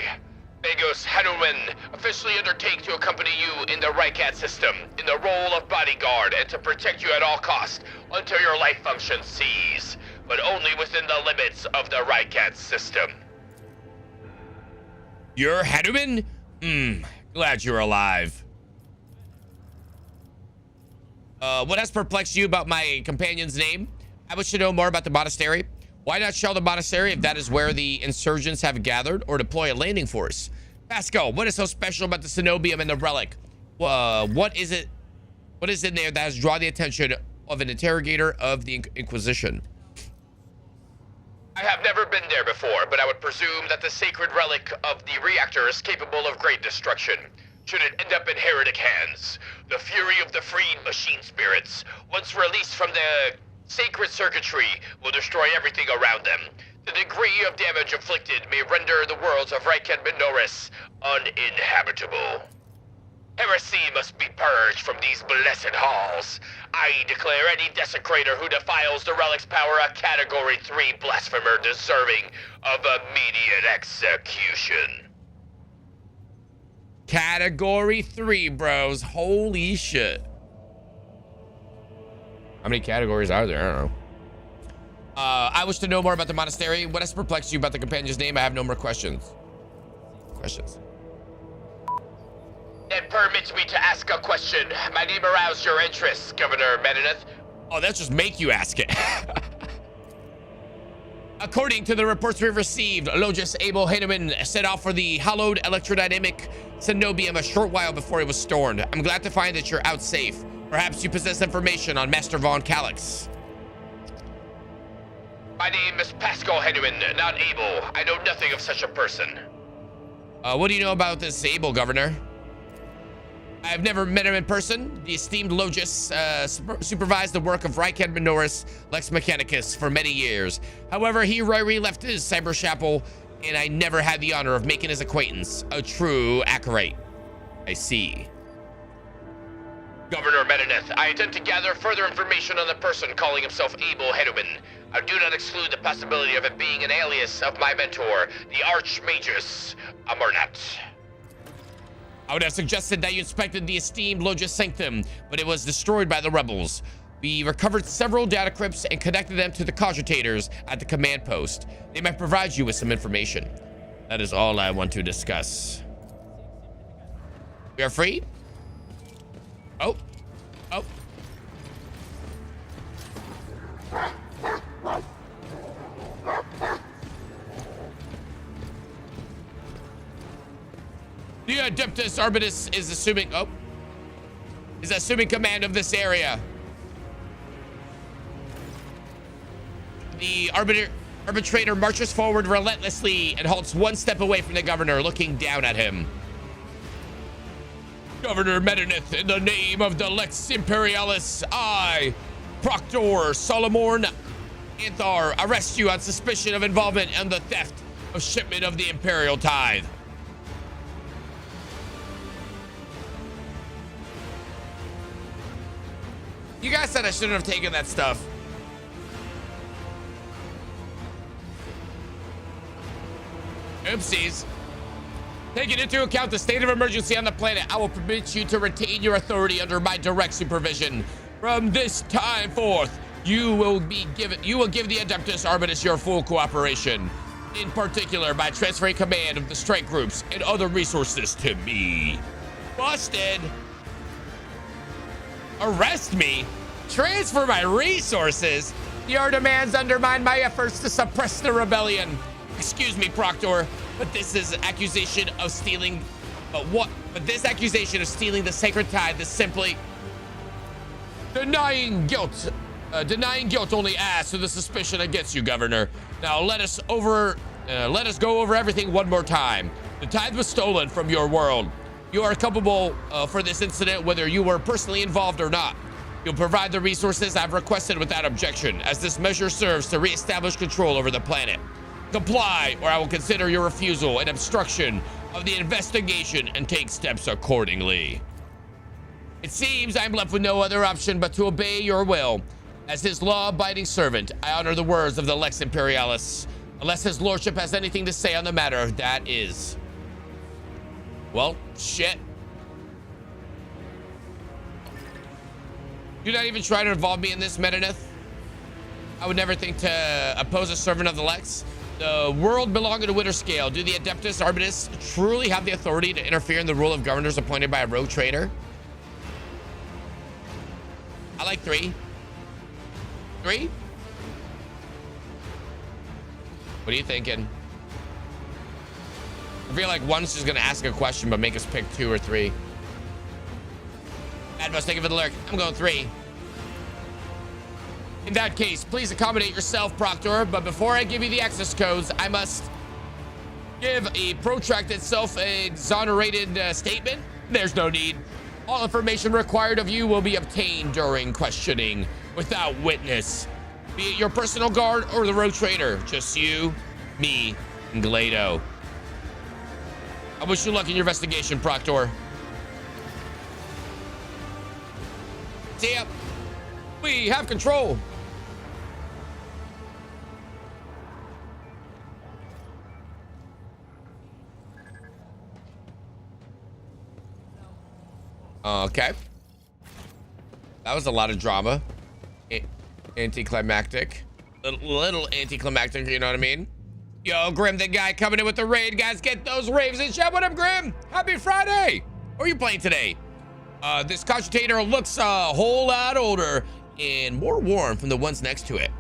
[SPEAKER 6] Magus Hanuman, officially undertake to accompany you in the Rycat system, in the role of bodyguard, and to protect you at all costs until your life function cease, but only within the limits of the Rycat system.
[SPEAKER 1] You're Hanuman? Glad you're alive. What has perplexed you about my companion's name? I wish to know more about the monastery. Why not shell the monastery if that is where the insurgents have gathered, or deploy a landing force? Pascal, what is so special about the Cenobium and the relic? What is it? What is in there that has drawn the attention of an interrogator of the Inquisition?
[SPEAKER 6] I have never been there before, but I would presume that the sacred relic of the reactor is capable of great destruction. Should it end up in heretic hands, the fury of the freed machine spirits, once released from the sacred circuitry, will destroy everything around them. The degree of damage inflicted may render the worlds of Ryken Minoris uninhabitable. Heresy must be purged from these blessed halls. I declare any desecrator who defiles the relic's power a Category 3 blasphemer deserving of immediate execution.
[SPEAKER 1] Category 3, bros. Holy shit. How many categories are there? I don't know. I wish to know more about the monastery. What has perplexed you about the companion's name? I have no more questions.
[SPEAKER 6] That permits me to ask a question. My name aroused your interest, Governor Medeneth.
[SPEAKER 1] Oh, that's just make you ask it. According to the reports we've received, Logis Abel Haneman set out for the hallowed electrodynamic Cenobium a short while before it was stormed. I'm glad to find that you're out safe. Perhaps you possess information on Master Von Calyx.
[SPEAKER 6] My name is Pascal Haneman, not Abel. I know nothing of such a person.
[SPEAKER 1] What do you know about this Abel, Governor? I've never met him in person. The esteemed Logis supervised the work of Ryken Minoris Lex Mechanicus for many years. However, he rarely left his cyber chapel, and I never had the honor of making his acquaintance. A true acolyte. I see.
[SPEAKER 6] Governor Medeneth, I intend to gather further information on the person calling himself Abel Hanuman. I do not exclude the possibility of it being an alias of my mentor, the Archmagus Amarnat.
[SPEAKER 1] I would have suggested that you inspected the esteemed Logis Sanctum, but it was destroyed by the rebels. We recovered several data crypts and connected them to the cogitators at the command post. They might provide you with some information. That is all I want to discuss. We are free? Oh. Oh. The Adeptus Arbitus is assuming command of this area. The arbitrator marches forward relentlessly and halts one step away from the governor, looking down at him. Governor Medanith, in the name of the Lex Imperialis, I, Proctor Solomon Anthar, arrest you on suspicion of involvement in the theft of shipment of the Imperial tithe. You guys said I shouldn't have taken that stuff. Oopsies. Taking into account the state of emergency on the planet, I will permit you to retain your authority under my direct supervision. From this time forth, you will give the Adeptus Arbitus your full cooperation. In particular, by transferring command of the strike groups and other resources to me. Busted. Arrest me? Transfer my resources? Your demands undermine my efforts to suppress the rebellion. Excuse me, Proctor, but this is an accusation of stealing. But this accusation of stealing the sacred tithe is simply denying guilt. Denying guilt only adds to the suspicion against you, Governor. Now let us go over everything one more time. The tithe was stolen from your world. You are culpable for this incident, whether you were personally involved or not. You'll provide the resources I've requested without objection, as this measure serves to reestablish control over the planet. Comply, or I will consider your refusal an obstruction of the investigation and take steps accordingly. It seems I'm left with no other option but to obey your will. As his law-abiding servant, I honor the words of the Lex Imperialis. Unless his lordship has anything to say on the matter, that is. Well, shit. You're not even trying to involve me in this, Medanith? I would never think to oppose a servant of the Lex. The world belonging to Winterscale. Do the Adeptus Arbitus truly have the authority to interfere in the rule of governors appointed by a rogue trader? I like 3. 3? What are you thinking? I feel like one's just gonna ask a question but make us pick 2 or 3. Admos, thank you for the lurk. I'm going 3. In that case, please accommodate yourself, Proctor, but before I give you the access codes, I must give a protracted self-exonerated statement. There's no need. All information required of you will be obtained during questioning without witness, be it your personal guard or the rogue trader. Just you, me, and Glado. I wish you luck in your investigation, Proctor. See ya. We have control. Okay. That was a lot of drama. Anticlimactic. Little anticlimactic, you know what I mean? Yo, Grim, the guy coming in with the raid. Guys, get those raves in chat. What up, Grim? Happy Friday. What are you playing today? This cogitator looks a whole lot older and more worn from the ones next to it.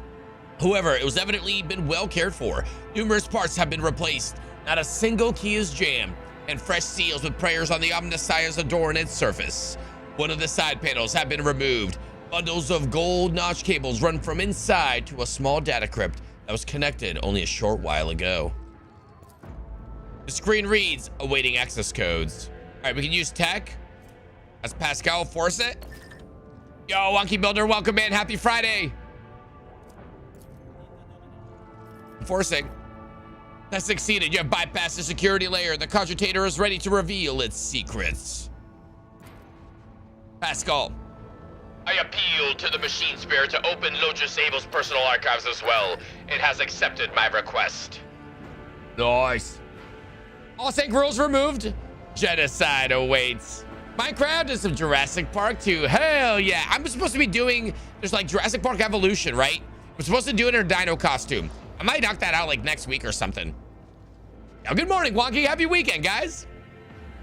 [SPEAKER 1] However, it was evidently been well cared for. Numerous parts have been replaced. Not a single key is jammed, and fresh seals with prayers on the Omnissiahs adorn its surface. One of the side panels have been removed. Bundles of gold notch cables run from inside to a small data crypt that was connected only a short while ago. The screen reads, awaiting access codes. All right, we can use tech. As Pascal force it. Yo, Wonky Builder, welcome in. Happy Friday. Forcing. That succeeded. You have bypassed the security layer. The cogitator is ready to reveal its secrets. Pascal.
[SPEAKER 6] I appeal to the machine spirit to open Logis Abel's personal archives as well. It has accepted my request.
[SPEAKER 1] Nice. All sync rules removed. Genocide awaits. Minecraft is some Jurassic Park too. Hell yeah. I'm supposed to be doing, there's like Jurassic Park Evolution, right? We're supposed to do it in a dino costume. I might knock that out like next week or something. Now, good morning, Wonky. Happy weekend, guys.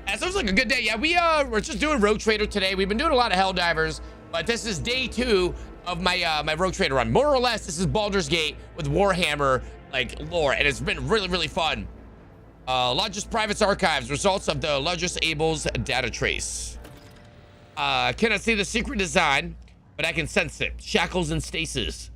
[SPEAKER 1] That sounds like a good day. Yeah, we're just doing Rogue Trader today. We've been doing a lot of Helldivers, but this is day 2 of my my Rogue Trader run. More or less, this is Baldur's Gate with Warhammer like lore, and it's been really, really fun. Largest Private's Archives, results of the largest Abel's data trace. Cannot see the secret design, but I can sense it. Shackles and stasis.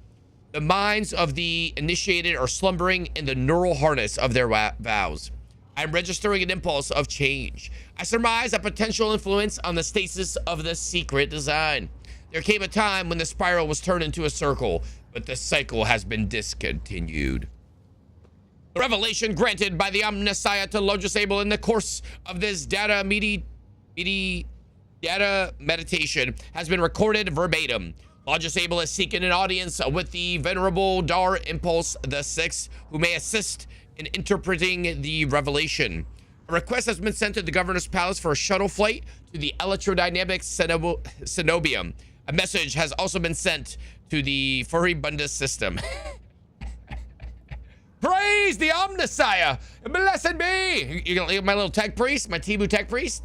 [SPEAKER 1] The minds of the initiated are slumbering in the neural harness of their vows. I'm registering an impulse of change. I surmise a potential influence on the stasis of the secret design. There came a time when the spiral was turned into a circle, but the cycle has been discontinued. The revelation granted by the Omnissiah to Logis Abel in the course of this data meditation has been recorded verbatim. Logis Abel is seeking an audience with the venerable Dar Impulse the Sixth, who may assist in interpreting the revelation. A request has been sent to the governor's palace for a shuttle flight to the electrodynamic cenobium. A message has also been sent to the Furibundus system. Praise the Omnissiah! Blessed be! You gonna leave my little tech priest, my Tibu tech priest?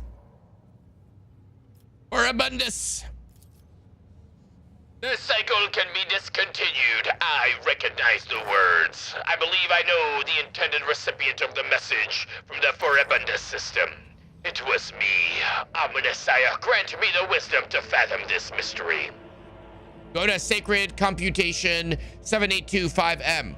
[SPEAKER 1] Furibundus.
[SPEAKER 6] The cycle can be discontinued. I recognize the words. I believe I know the intended recipient of the message from the Furibundus system. It was me. Omnissiah, grant me the wisdom to fathom this mystery.
[SPEAKER 1] Go to Sacred Computation 7825M.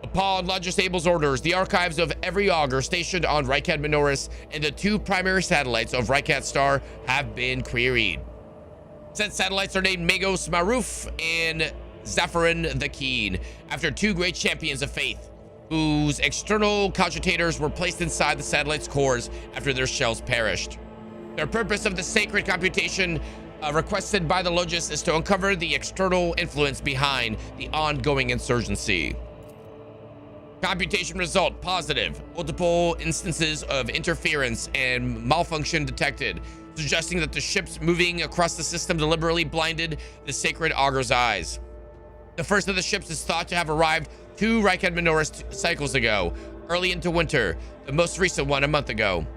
[SPEAKER 1] Upon Logis Abel's orders, the archives of every augur stationed on Rykat Minoris and the 2 primary satellites of Rykat Star have been queried. Said satellites are named Magos Maruf and Zapharin the Keen, after 2 great champions of faith, whose external cogitators were placed inside the satellite's cores after their shells perished. The purpose of the sacred computation requested by the Logis is to uncover the external influence behind the ongoing insurgency. Computation result positive. Multiple instances of interference and malfunction detected, suggesting that the ships moving across the system deliberately blinded the sacred augur's eyes. The first of the ships is thought to have arrived 2 Rykat Minoris cycles ago, early into winter, the most recent one a month ago.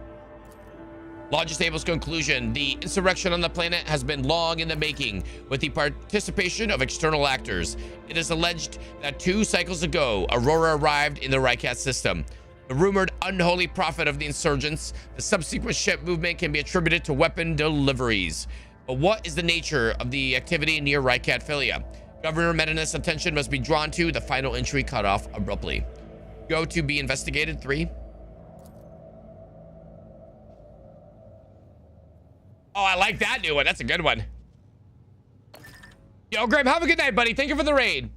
[SPEAKER 1] Logis Abel's conclusion: the insurrection on the planet has been long in the making, with the participation of external actors. It is alleged that 2 cycles ago, Aurora arrived in the Rykat system. The rumored unholy prophet of the insurgents, the subsequent ship movement can be attributed to weapon deliveries. But what is the nature of the activity near Rykat Philia? Governor Medinus' attention must be drawn to the final entry cut off abruptly. Go to be investigated 3. Oh, I like that new one. That's a good one. Yo, Graham, have a good night, buddy. Thank you for the raid.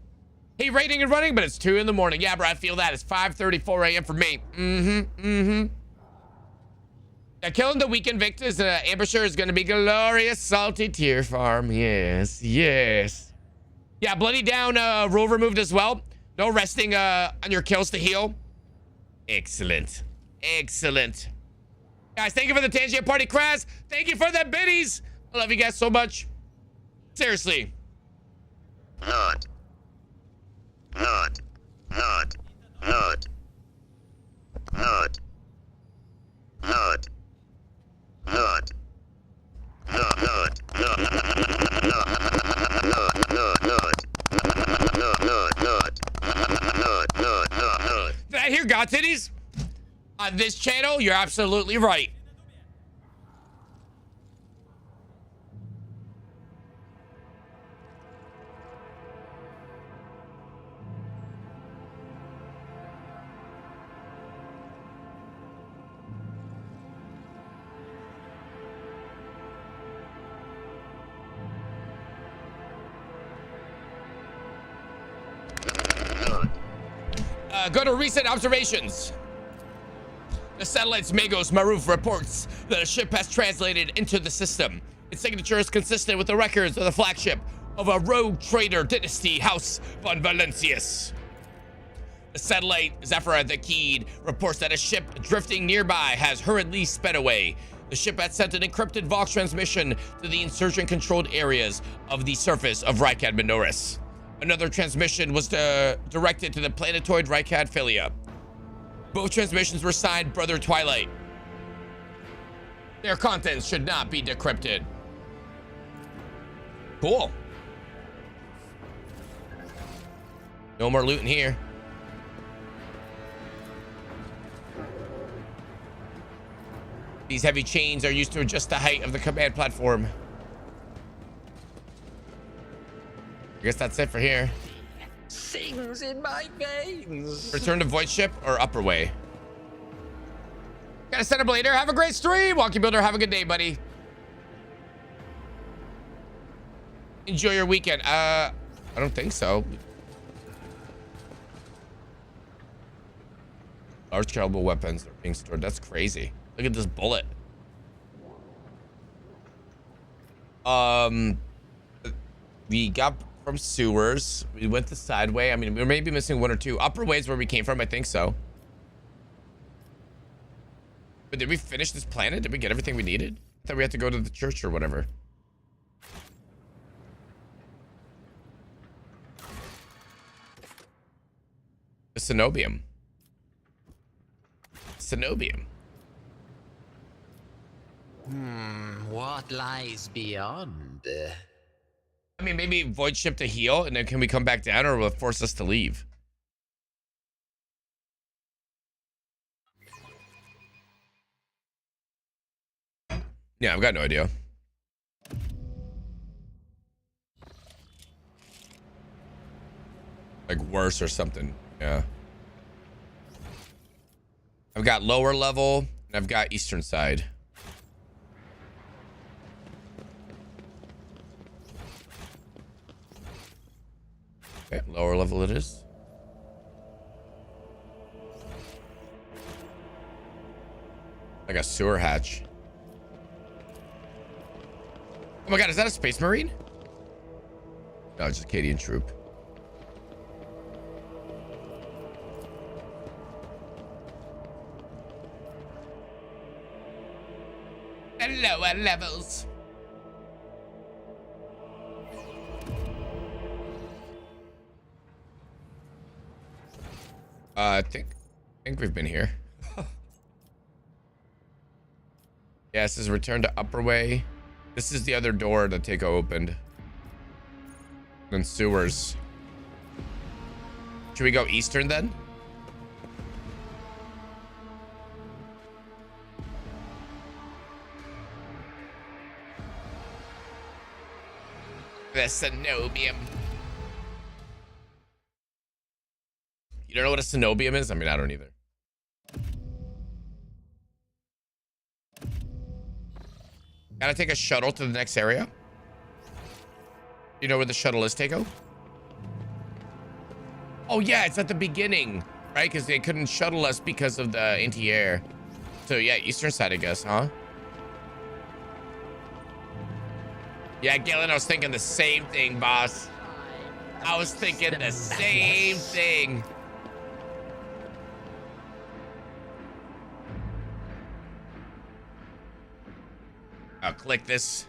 [SPEAKER 1] Hey, raiding and running, but it's 2 in the morning. Yeah, bro, I feel that. It's 5:34 a.m. for me. Yeah, killing the weekend victors, ambusher is going to be glorious. Salty tear farm. Yes, yes. Yeah, bloody down, rule removed as well. No resting on your kills to heal. Excellent. Excellent. Guys, thank you for the Tangier Party Kraz. Thank you for the biddies. I love you guys so much. Seriously.
[SPEAKER 20] Not. Not. Not. Not. Not. Not. Not.
[SPEAKER 1] Did I hear God titties? On this channel, you're absolutely right. Go to recent observations. The satellite's Magos Maruf reports that a ship has translated into the system. Its signature is consistent with the records of the flagship of a rogue trader dynasty, House von Valencius. The satellite Zephyr the Keyed reports that a ship drifting nearby has hurriedly sped away. The ship had sent an encrypted Vox transmission to the insurgent-controlled areas of the surface of Rykad Minoris. Another transmission was directed to the planetoid Rykad Philia. Both transmissions were signed Brother Twilight. Their contents should not be decrypted. Cool. No more loot in here. These heavy chains are used to adjust the height of the command platform. I guess that's it for here.
[SPEAKER 3] Sings in my veins.
[SPEAKER 1] Return to Void Ship or Upper Way? Got a Center Blader. Have a great stream. Walkie Builder, have a good day, buddy. Enjoy your weekend. I don't think so. Large caliber weapons are being stored. That's crazy. Look at this bullet. We got from sewers. We went the side way. I mean, we may be missing one or two. Upper ways where we came from. I think so. But did we finish this planet? Did we get everything we needed? I thought we had to go to the church or whatever. The Cenobium. Cenobium.
[SPEAKER 3] What lies beyond?
[SPEAKER 1] I mean, maybe void ship to heal, and then can we come back down, or will it force us to leave? Yeah, I've got no idea. Like worse or something. Yeah. I've got lower level, and I've got eastern side. Okay, lower level it is. Like a sewer hatch. Oh my god, is that a space marine? No, it's just a Cadian troop. And lower levels. I think we've been here. Yeah, this is return to upper way. This is the other door that Takeo opened. Then sewers. Should we go eastern then? The Cenobium. You don't know what a Cenobium is? I mean, I don't either. Gotta take a shuttle to the next area. You know where the shuttle is, Takeo? Oh yeah, it's at the beginning, right? Because they couldn't shuttle us because of the anti-air. So yeah, eastern side, I guess, huh? Yeah, Galen, I was thinking the same thing, boss. I was thinking the same thing. I'll click this.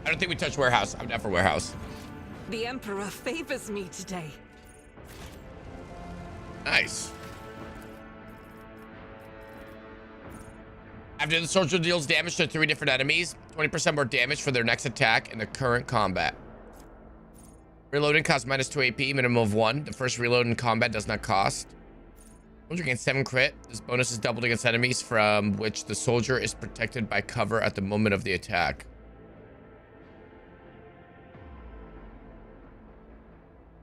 [SPEAKER 1] I don't think we touched warehouse. I'm down for warehouse.
[SPEAKER 12] The Emperor favors me today.
[SPEAKER 1] Nice. After the soldier deals damage to 3 different enemies, 20% more damage for their next attack in the current combat. Reloading costs -2 AP, minimum of 1. The first reload in combat does not cost. Soldier gains 7 crit. This bonus is doubled against enemies from which the soldier is protected by cover at the moment of the attack.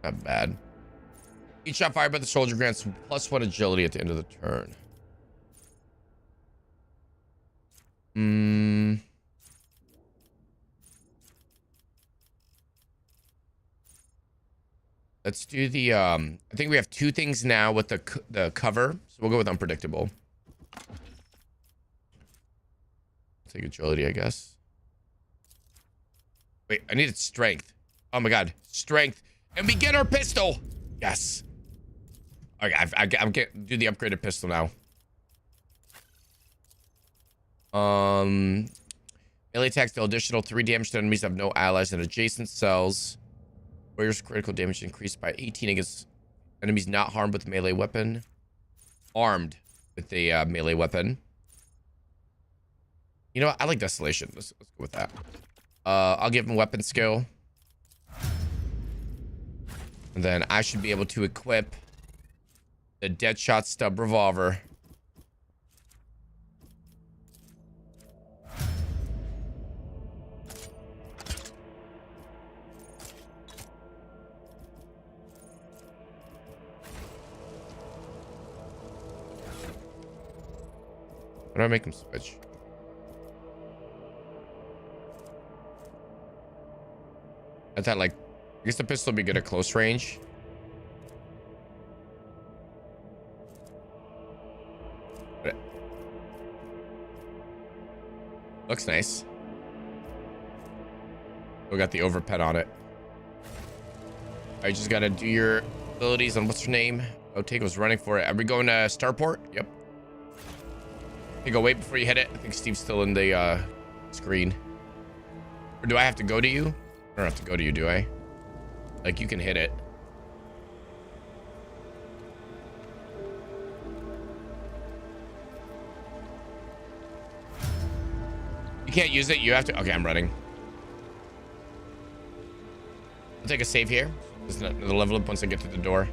[SPEAKER 1] Not bad. Each shot fired by the soldier grants +1 agility at the end of the turn. Let's do the, I think we have 2 things now with the cover. So we'll go with unpredictable. Take agility, I guess. Wait, I needed strength. Oh my god, strength. And we get our pistol. Yes. Okay, I'm getting do the upgraded pistol now. Melee attacks deal additional 3 damage to enemies that have no allies in adjacent cells. Warrior's critical damage increased by 18 against enemies not harmed with melee weapon. Armed with a melee weapon. You know what? I like Desolation. Let's go with that. I'll give him weapon skill. And then I should be able to equip the Deadshot Stub Revolver. How do I make him switch? I thought, like, I guess the pistol would be good at close range. But looks nice. We got the overpet on it. I just gotta do your abilities on what's her name? Otego's running for it. Are we going to Starport? Yep. I think I'll wait before you hit it. I think Steve's still in the screen. Or do I have to go to you? I don't have to go to you, do I? Like, you can hit it. You can't use it. You have to. Okay, I'm running. I'll take a save here. There's another level up once I get to the door.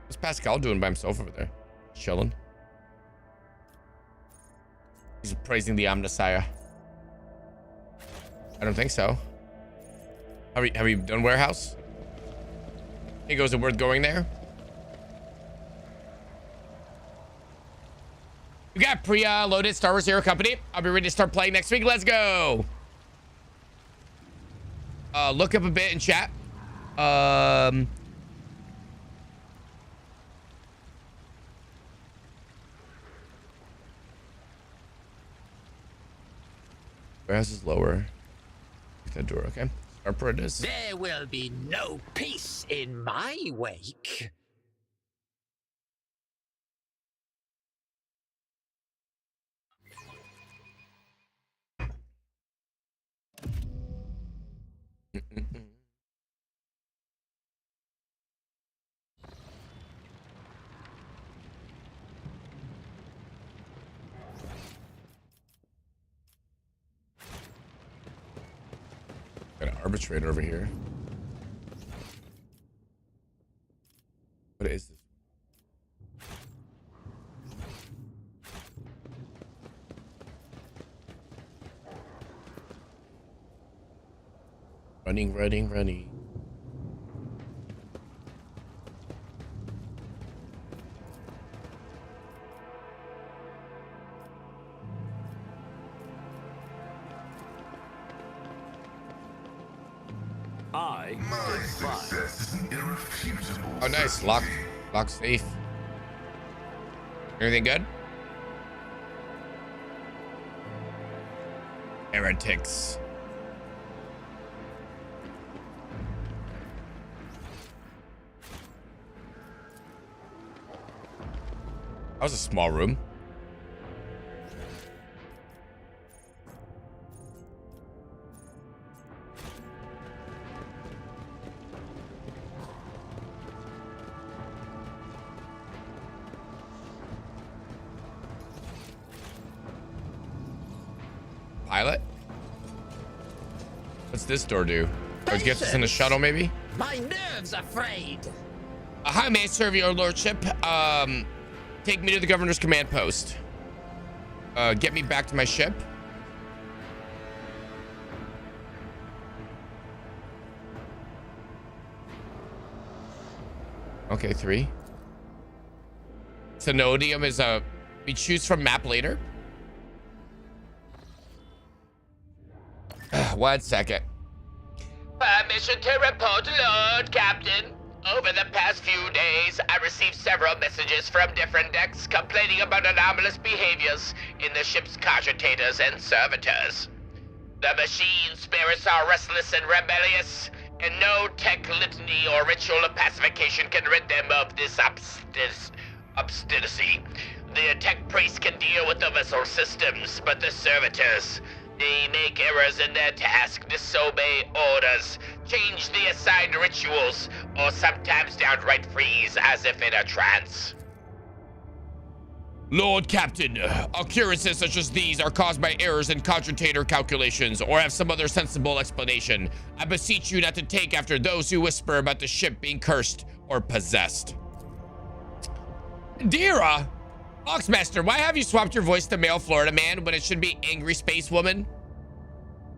[SPEAKER 1] What's Pascal doing by himself over there? Chilling. He's praising the Omnissiah. I don't think so. Have we done warehouse? He goes, is it worth going there? We got pre-loaded Star Wars Hero Company. I'll be ready to start playing next week. Let's go. Look up a bit in chat. Warehouse is lower. That door, okay. Starport it is.
[SPEAKER 3] There will be no peace in my wake.
[SPEAKER 1] Got an arbitrator over here. What is this? Running, running, running.
[SPEAKER 16] My success is an irrefutable.
[SPEAKER 1] Oh, nice. Lock safe. Everything good? Heretics. That was a small room. Pilot? What's this door do? Oh, it gets us in a shuttle, maybe?
[SPEAKER 3] My nerves are frayed.
[SPEAKER 1] How may I serve your lordship? Take me to the governor's command post. Get me back to my ship. Okay, 3. Synodium is a... We choose from map later. 1 second.
[SPEAKER 6] Permission to report, Lord Captain. Over the past few days, I received several messages from different decks complaining about anomalous behaviors in the ship's cogitators and servitors. The machine spirits are restless and rebellious, and no tech litany or ritual of pacification can rid them of this obstinacy. The tech priests can deal with the vessel systems, but the servitors, they make errors in their task, disobey orders, change the assigned rituals, or sometimes downright freeze as if in a trance.
[SPEAKER 1] Lord Captain, occurrences such as these are caused by errors in cogitator calculations or have some other sensible explanation. I beseech you not to take after those who whisper about the ship being cursed or possessed. Dira, Oxmaster, why have you swapped your voice to male Florida man when it should be angry space woman?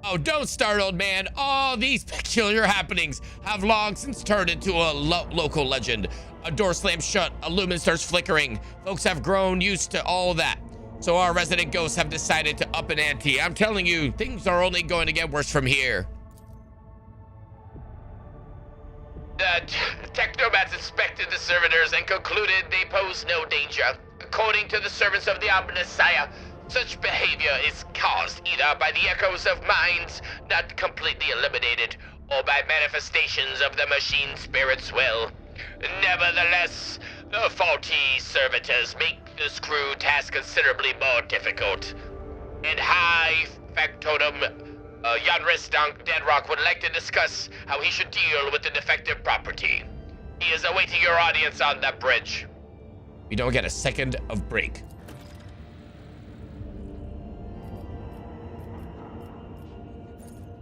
[SPEAKER 1] Oh, don't start, old man. All these peculiar happenings have long since turned into a local legend. A door slams shut, a lumen starts flickering. Folks have grown used to all that. So our resident ghosts have decided to up an ante. I'm telling you, things are only going to get worse from here.
[SPEAKER 6] The technomats inspected the servitors and concluded they pose no danger. According to the servants of the Omnissiah, such behavior is caused either by the echoes of minds not completely eliminated or by manifestations of the machine spirit's will. Nevertheless, the faulty servitors make this crew task considerably more difficult. And High Factotum Yanris Deadrock would like to discuss how he should deal with the defective property. He is awaiting your audience on that bridge.
[SPEAKER 1] We don't get a second of break.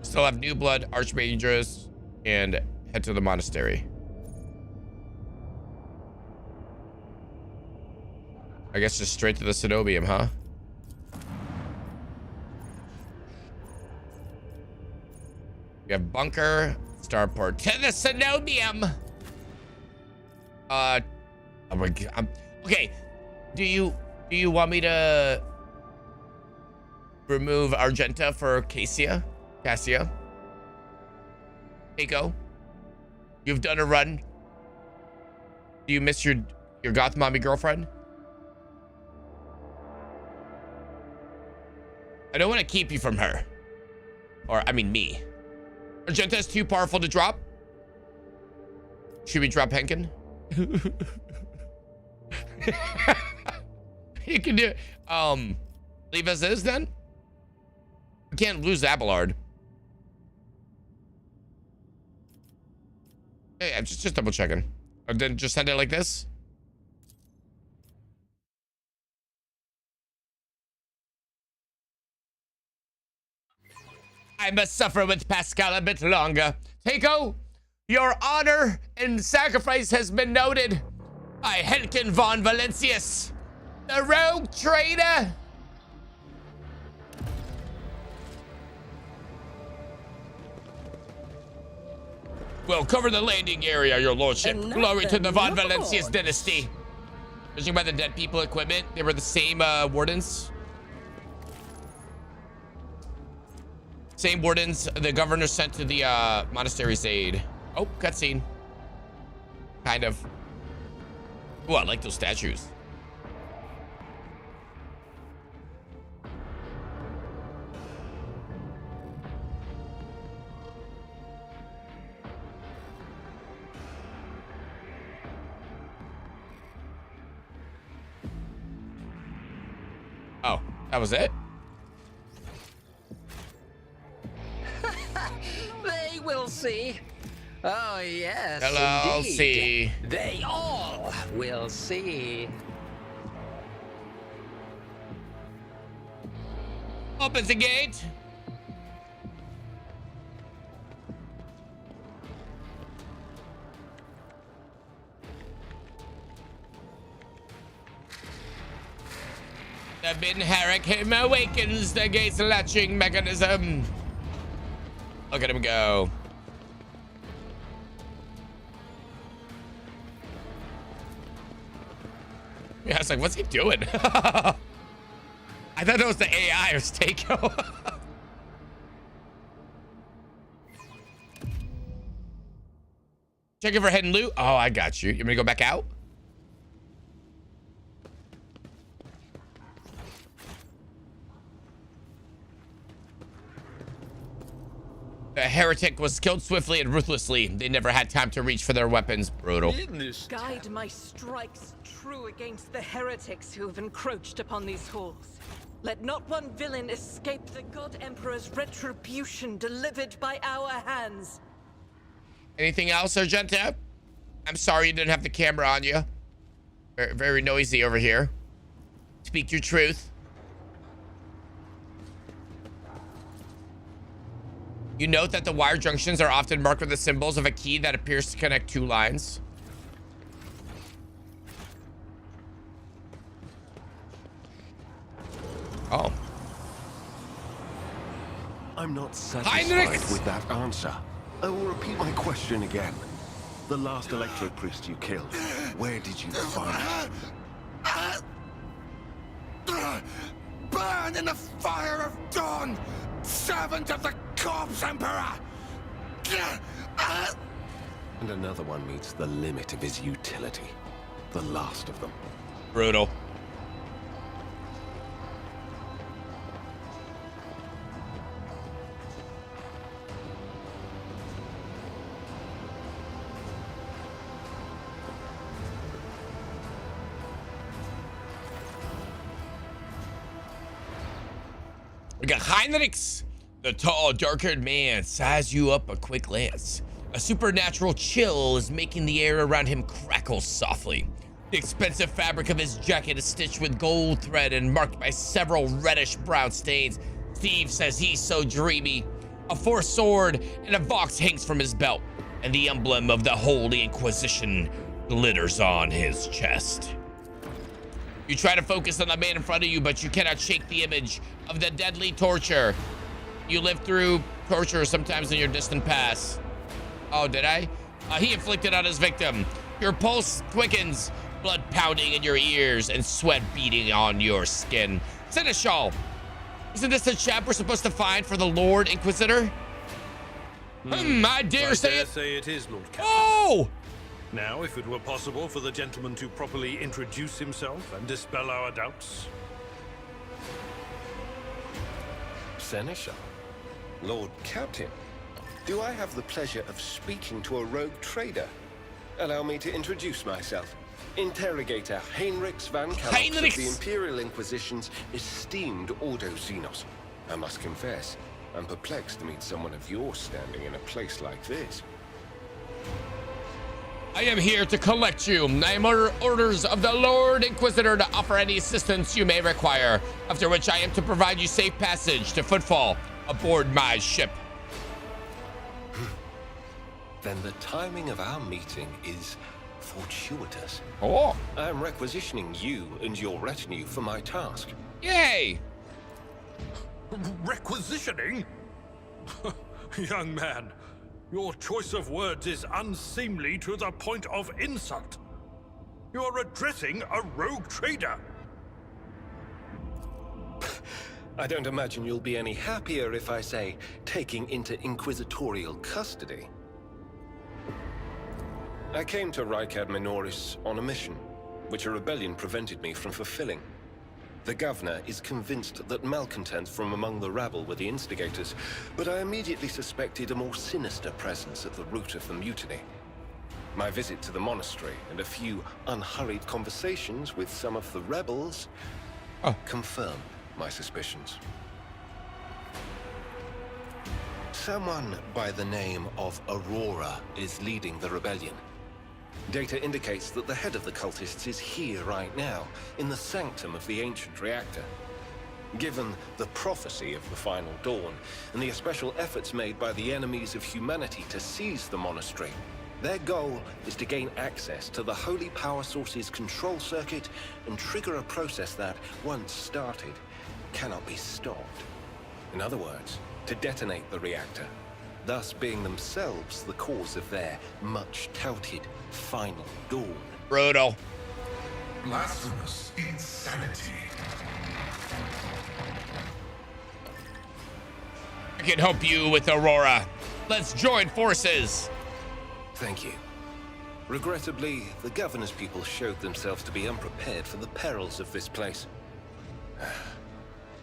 [SPEAKER 1] Still have New Blood, Archmages, and head to the monastery. I guess just straight to the Cenobium, huh? We have bunker, starport to the Cenobium. Oh my God. Okay. Do you want me to remove Argenta for Cassia? Keiko, you've done a run. Do you miss your goth mommy girlfriend? I don't want to keep you from her. Or, I mean, me. Argenta's too powerful to drop. Should we drop Henkin? You can do it. Leave as is then? We can't lose Abelard. Hey, I'm just double checking. Or then just send it like this. I must suffer with Pascal a bit longer. Keiko, your honor and sacrifice has been noted. By Henkin von Valencius, the rogue traitor. We'll cover the landing area, your lordship. Glory to the von Valencius dynasty. Judging by the dead people equipment, they were the same wardens. Same wardens the governor sent to the monastery's aid. Oh, cutscene. Kind of. Oh, I like those statues. Oh, that was it?
[SPEAKER 3] They will see. Oh, yes.
[SPEAKER 1] Hello,
[SPEAKER 3] indeed.
[SPEAKER 1] see.
[SPEAKER 3] They all will see.
[SPEAKER 1] Opens the gate. The Bin Hurricane awakens the gate's latching mechanism. Look at him go. Yeah, I was like, what's he doing? I thought that was the AI or Steako. Checking for hidden loot. Oh, I got you. You want me to go back out? The heretic was killed swiftly and ruthlessly. They never had time to reach for their weapons. Brutal.
[SPEAKER 12] Guide my strikes true against the heretics who have encroached upon these halls. Let not one villain escape the God Emperor's retribution delivered by our hands.
[SPEAKER 1] Anything else, Argenta? I'm sorry you didn't have the camera on you. Very, very noisy over here. Speak your truth. You note that the wire junctions are often marked with the symbols of a key that appears to connect two lines. Oh.
[SPEAKER 21] I'm not satisfied
[SPEAKER 1] Heinrich!
[SPEAKER 21] with that answer. I will repeat my question again. The last electro priest you killed, where did you find him?
[SPEAKER 22] Burn in the fire of dawn, servant of the corpse emperor!
[SPEAKER 21] And another one meets the limit of his utility. The last of them.
[SPEAKER 1] Brutal. We got Heinrichs. The tall, dark-haired man sized you up a quick glance. A supernatural chill is making the air around him crackle softly. The expensive fabric of his jacket is stitched with gold thread and marked by several reddish-brown stains. Steve says he's so dreamy. A forced sword and a vox hangs from his belt, and the emblem of the Holy Inquisition glitters on his chest. You try to focus on the man in front of you, but you cannot shake the image of the deadly torture. You lived through torture sometimes in your distant past. Oh, did I? He inflicted on his victim. Your pulse quickens, blood pounding in your ears and sweat beating on your skin. Seneschal, isn't this the chap we're supposed to find for the Lord Inquisitor? I dare say it.
[SPEAKER 14] Say it is, Lord Captain.
[SPEAKER 1] Oh!
[SPEAKER 14] Now, if it were possible for the gentleman to properly introduce himself and dispel our doubts.
[SPEAKER 21] Seneschal?
[SPEAKER 23] Lord Captain, do I have the pleasure of speaking to a rogue trader? Allow me to introduce myself. Interrogator Heinrichs van Kallox of the Imperial Inquisition's esteemed Ordo Xenos. I must confess, I'm perplexed to meet someone of your standing in a place like this.
[SPEAKER 1] I am here to collect you. I am under orders of the Lord Inquisitor to offer any assistance you may require, after which I am to provide you safe passage to Footfall aboard my ship.
[SPEAKER 23] Then the timing of our meeting is fortuitous.
[SPEAKER 1] Oh.
[SPEAKER 23] I am requisitioning you and your retinue for my task.
[SPEAKER 1] Yay!
[SPEAKER 14] Requisitioning? Young man, your choice of words is unseemly to the point of insult. You are addressing a rogue trader.
[SPEAKER 23] I don't imagine you'll be any happier if I say taking into inquisitorial custody. I came to Rykad Minoris on a mission, which a rebellion prevented me from fulfilling. The governor is convinced that malcontents from among the rabble were the instigators, but I immediately suspected a more sinister presence at the root of the mutiny. My visit to the monastery and a few unhurried conversations with some of the rebels confirmed my suspicions. Someone by the name of Aurora is leading the rebellion. Data indicates that the head of the cultists is here right now, in the sanctum of the ancient reactor. Given the prophecy of the final dawn, and the special efforts made by the enemies of humanity to seize the monastery, their goal is to gain access to the holy power source's control circuit and trigger a process that, once started, cannot be stopped. In other words, to detonate the reactor, thus being themselves the cause of their much-touted final dawn.
[SPEAKER 1] Brutal.
[SPEAKER 16] Blasphemous insanity.
[SPEAKER 1] I can help you with Aurora. Let's join forces.
[SPEAKER 23] Thank you. Regrettably, the governor's people showed themselves to be unprepared for the perils of this place.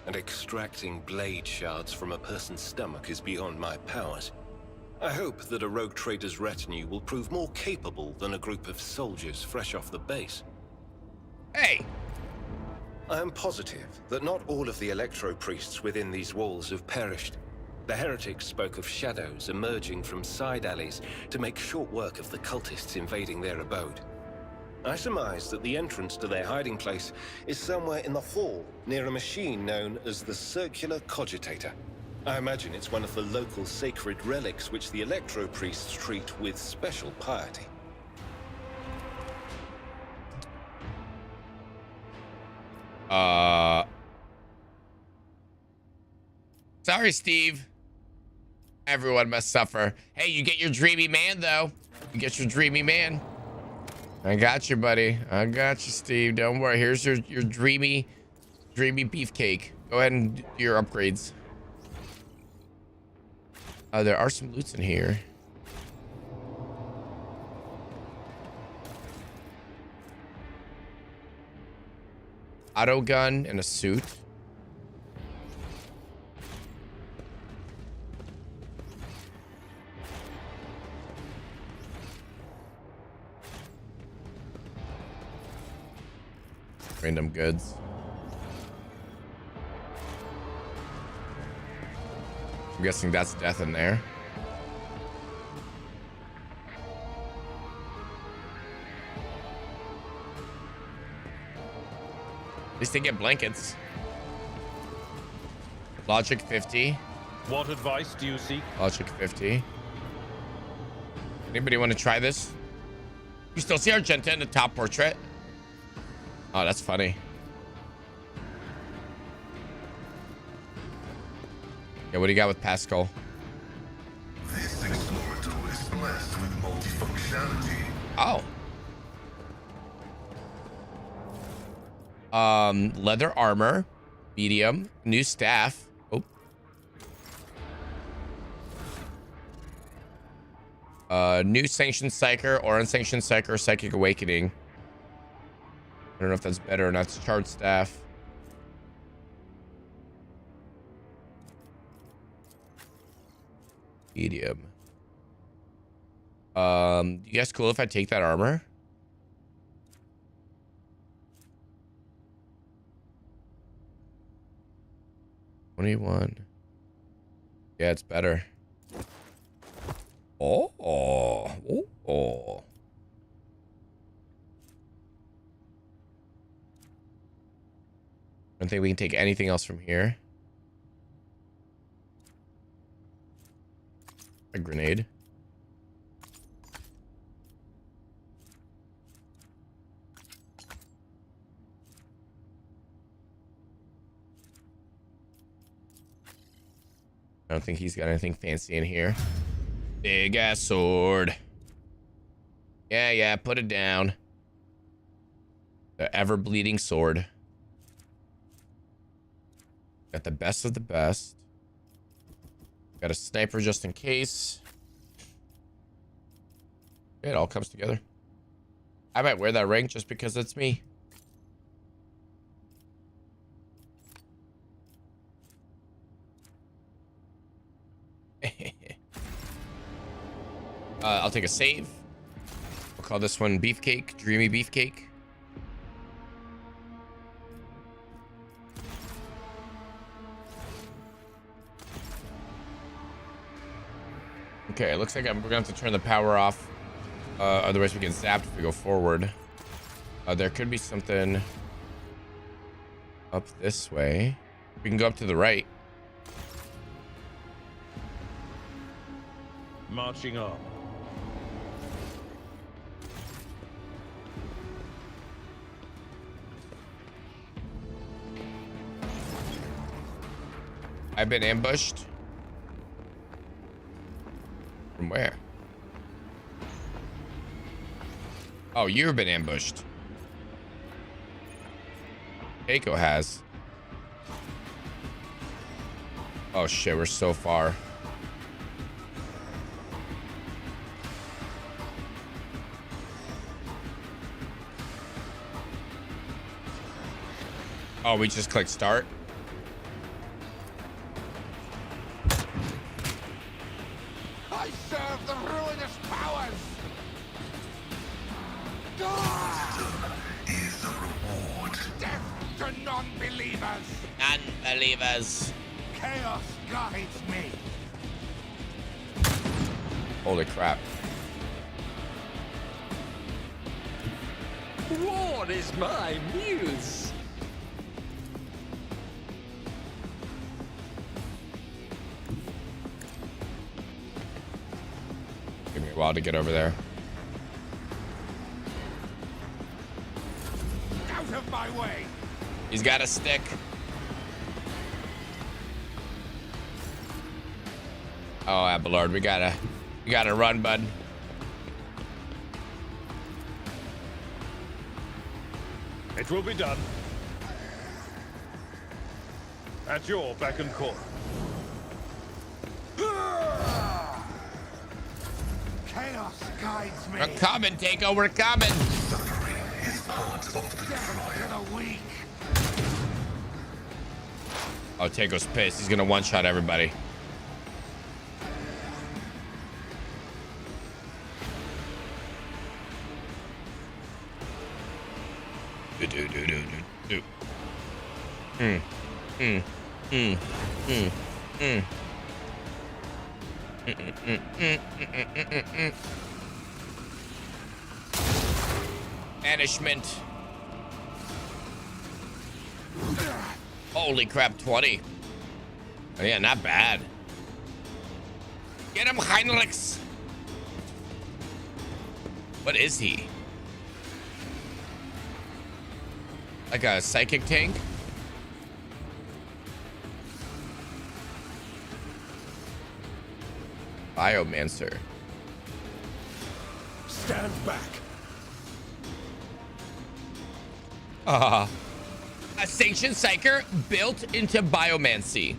[SPEAKER 23] And extracting blade shards from a person's stomach is beyond my powers. I hope that a rogue trader's retinue will prove more capable than a group of soldiers fresh off the base.
[SPEAKER 1] Hey!
[SPEAKER 23] I am positive that not all of the electro-priests within these walls have perished. The heretics spoke of shadows emerging from side alleys to make short work of the cultists invading their abode. I surmise that the entrance to their hiding place is somewhere in the hall, near a machine known as the Circular Cogitator. I imagine it's one of the local sacred relics which the electro-priests treat with special piety.
[SPEAKER 1] Sorry, Steve. Everyone must suffer. Hey, you get your dreamy man, though. You get your dreamy man. I got you, buddy. I got you, Steve. Don't worry. Here's your dreamy beefcake. Go ahead and do your upgrades. There are some loots in here. Auto gun and a suit. Random goods. I'm guessing that's death in there. At least they get blankets. Logic 50.
[SPEAKER 4] What advice do you seek?
[SPEAKER 1] Logic 50. Anybody want to try this? You still see Argenta in the top portrait? Oh, that's funny. Yeah, what do you got with Pascal?
[SPEAKER 16] This Explorator is blessed with multifunctionality.
[SPEAKER 1] Oh. Leather armor, medium, new staff. Oh. New sanctioned psyker or unsanctioned psyker, psychic awakening. I don't know if that's better or not. It's charred staff. Medium. You guys cool if I take that armor? $21. Yeah, it's better. Oh. I don't think we can take anything else from here. A grenade. I don't think he's got anything fancy in here. Big ass sword. Yeah, put it down. The ever bleeding sword. Got the best of the best. Got a sniper just in case. It all comes together. I might wear that ring just because it's me. I'll take a save. We'll call this one Beefcake, Dreamy Beefcake. Okay, it looks like we're gonna have to turn the power off. Otherwise we get zapped if we go forward. There could be something up this way. We can go up to the right.
[SPEAKER 4] Marching on.
[SPEAKER 1] I've been ambushed. From where? Oh, you've been ambushed. Keiko has. Oh shit, we're so far. Oh, we just click start.
[SPEAKER 22] I serve the ruinous powers!
[SPEAKER 16] Is the reward.
[SPEAKER 22] Death to non-believers!
[SPEAKER 1] Non-believers.
[SPEAKER 22] Chaos guides me!
[SPEAKER 1] Holy crap.
[SPEAKER 3] War is my muse.
[SPEAKER 1] Give me a while to get over there.
[SPEAKER 22] Out of my way!
[SPEAKER 1] He's got a stick. Oh, Abelard, we gotta run, bud.
[SPEAKER 4] It will be done. At your beck and call.
[SPEAKER 22] Chaos guides me!
[SPEAKER 1] We're coming, Takeo, we're coming.
[SPEAKER 16] Suffering is part of the trial.
[SPEAKER 22] To the weak!
[SPEAKER 1] Oh, Takeo's pissed. He's gonna one-shot everybody. Banishment. Holy crap, 20. Oh yeah, not bad. Get him, Heinrichs. What is he? Like a psychic tank? Biomancer.
[SPEAKER 22] Stand back!
[SPEAKER 1] A sanctioned psyker built into biomancy.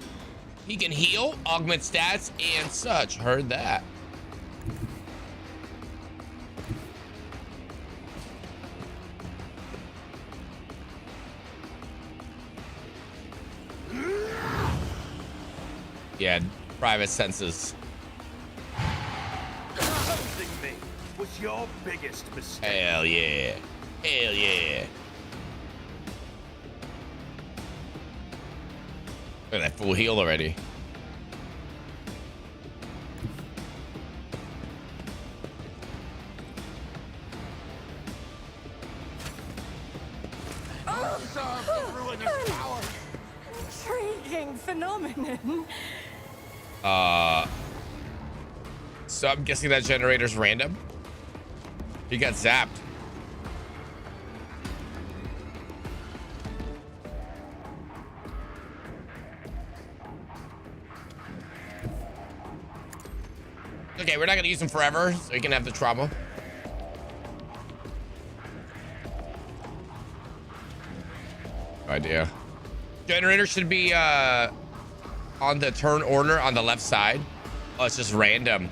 [SPEAKER 1] He can heal, augment stats, and such. Heard that. Yeah, private senses.
[SPEAKER 18] Opposing me was your biggest mistake.
[SPEAKER 1] Hell yeah. Hell yeah. Look at that full heal already.
[SPEAKER 12] Intriguing phenomenon.
[SPEAKER 1] So I'm guessing that generator's random. He got zapped. Okay, we're not gonna use him forever, so he can have the trauma. No idea. Generator should be on the turn order on the left side. Oh, it's just random.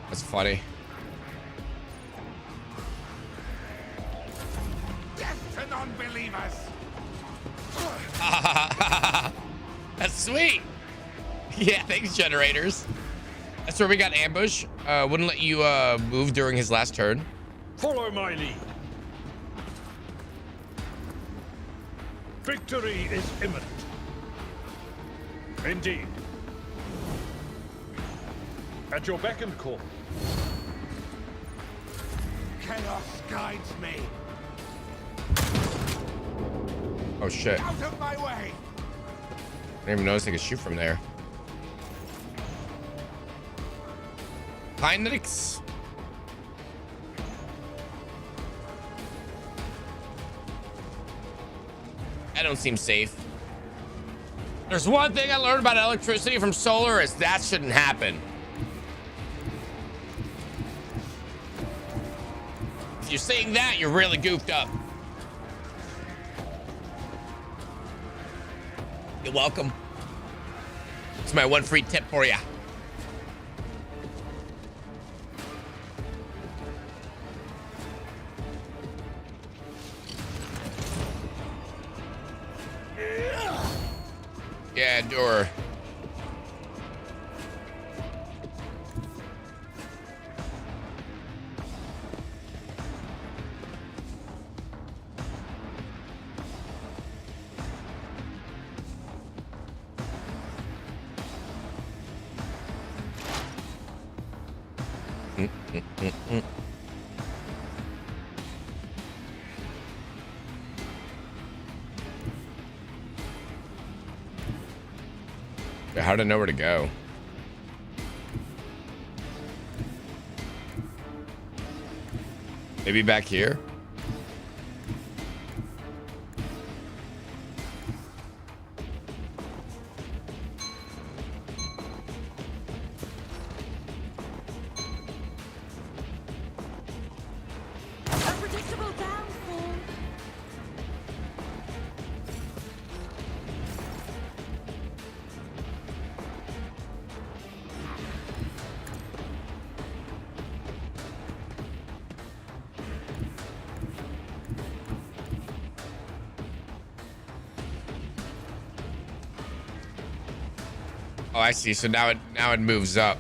[SPEAKER 1] That's funny.
[SPEAKER 22] Death to non-believers!
[SPEAKER 1] That's sweet. Yeah, thanks, generators. That's where we got ambush. Wouldn't let you move during his last turn.
[SPEAKER 4] Follow my lead. Victory is imminent. Indeed. At your beck and call.
[SPEAKER 22] Chaos guides me!
[SPEAKER 1] Oh shit.
[SPEAKER 22] Out of my way!
[SPEAKER 1] I didn't even notice I could shoot from there. Heinrichs. That don't seem safe. There's one thing I learned about electricity from solar is that shouldn't happen. If you're saying that, you're really goofed up. You're welcome. It's my one free tip for ya. Yeah, endure. How to know where to go? Maybe back here?
[SPEAKER 17] Unpredictable downfall.
[SPEAKER 1] Oh, I see. So now it moves up.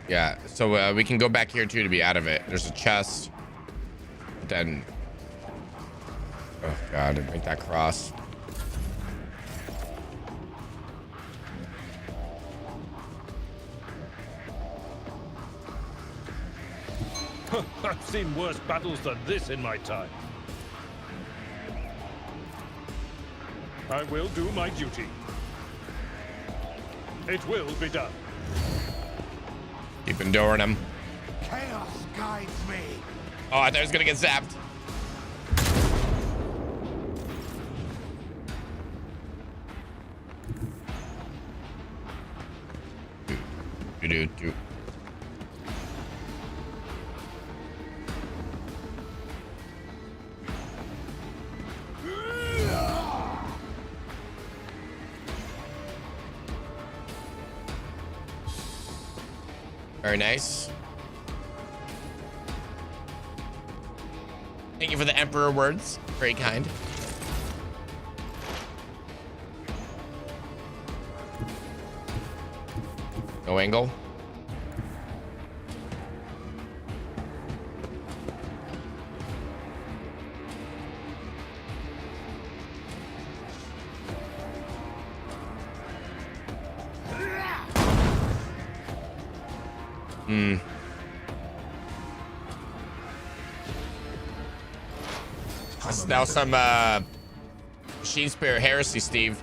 [SPEAKER 1] Yeah. So we can go back here too to be out of it. There's a chest. Then. Oh God! Didn't make that cross.
[SPEAKER 4] I've seen worse battles than this in my time. I will do my duty. It will be done.
[SPEAKER 1] Keep enduring him.
[SPEAKER 22] Chaos guides me.
[SPEAKER 1] Oh, I thought I was gonna get zapped. Do. Very nice. Thank you for the Emperor words. Very kind. No angle. That's now some Machine Spirit heresy, Steve.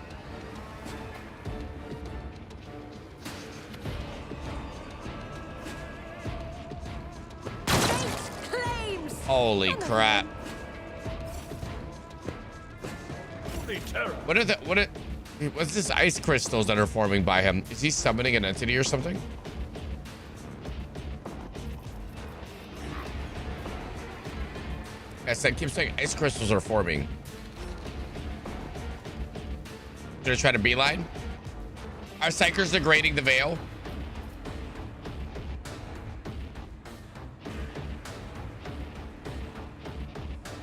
[SPEAKER 1] Holy crap. What's this ice crystals that are forming by him? Is he summoning an entity or something? I said, keep saying ice crystals are forming. Should I try to beeline? Are psychers degrading the veil?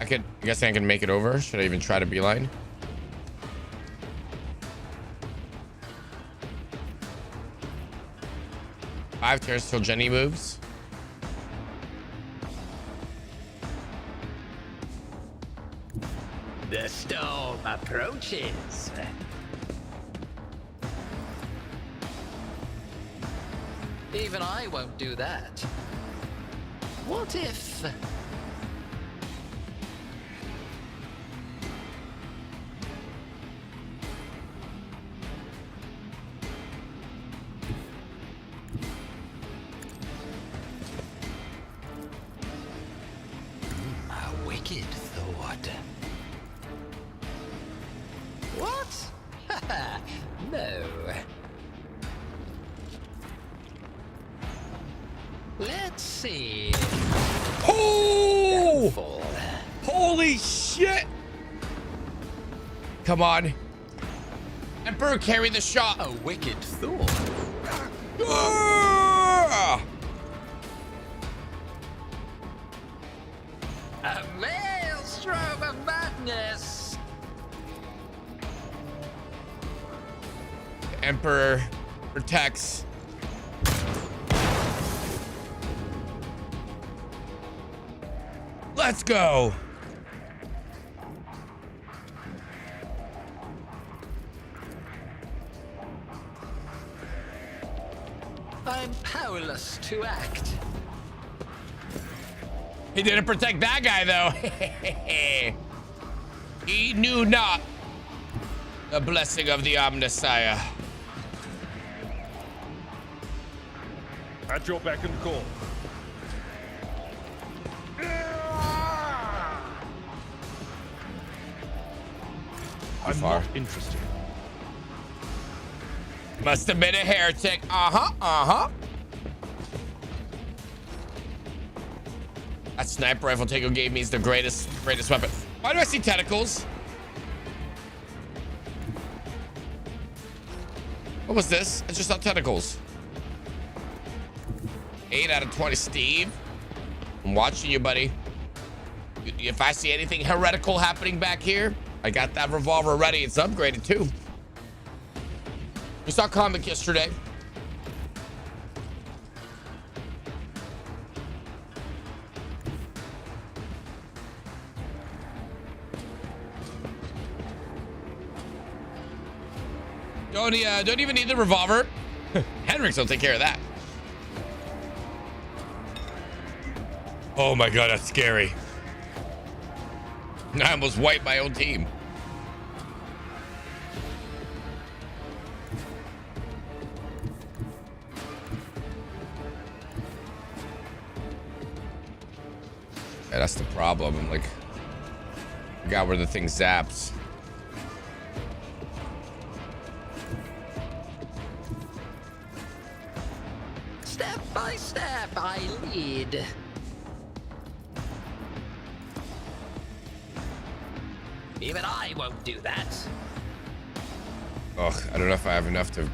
[SPEAKER 1] I guess I can make it over. Should I even try to beeline? Five turns till Jenny moves.
[SPEAKER 3] The storm approaches. Even I won't do that. What if... A wicked thought. What? No. Let's see.
[SPEAKER 1] Oh! Holy shit! Come on. Emperor, carry the shot.
[SPEAKER 3] A wicked thought. A maelstrom of madness.
[SPEAKER 1] Emperor protects. Let's go.
[SPEAKER 3] I'm powerless to act.
[SPEAKER 1] He didn't protect that guy, though. He knew not the blessing of the Omnissiah.
[SPEAKER 4] At your beck and call. I'm not interested.
[SPEAKER 1] Must have been a heretic. Uh-huh. That sniper rifle Tango gave me is the greatest weapon. Why do I see tentacles? What was this? I just saw tentacles. 8 out of 20, Steve. I'm watching you, buddy. If I see anything heretical happening back here, I got that revolver ready. It's upgraded too. We saw comic yesterday. Don't even need the revolver. Henrik's will take care of that. Oh my god, that's scary. I almost wiped my own team. Yeah, that's the problem. I'm like, I forgot where the thing zaps.
[SPEAKER 3] Step by step, I lead. Even I won't do that.
[SPEAKER 1] Ugh, I don't know if I have enough to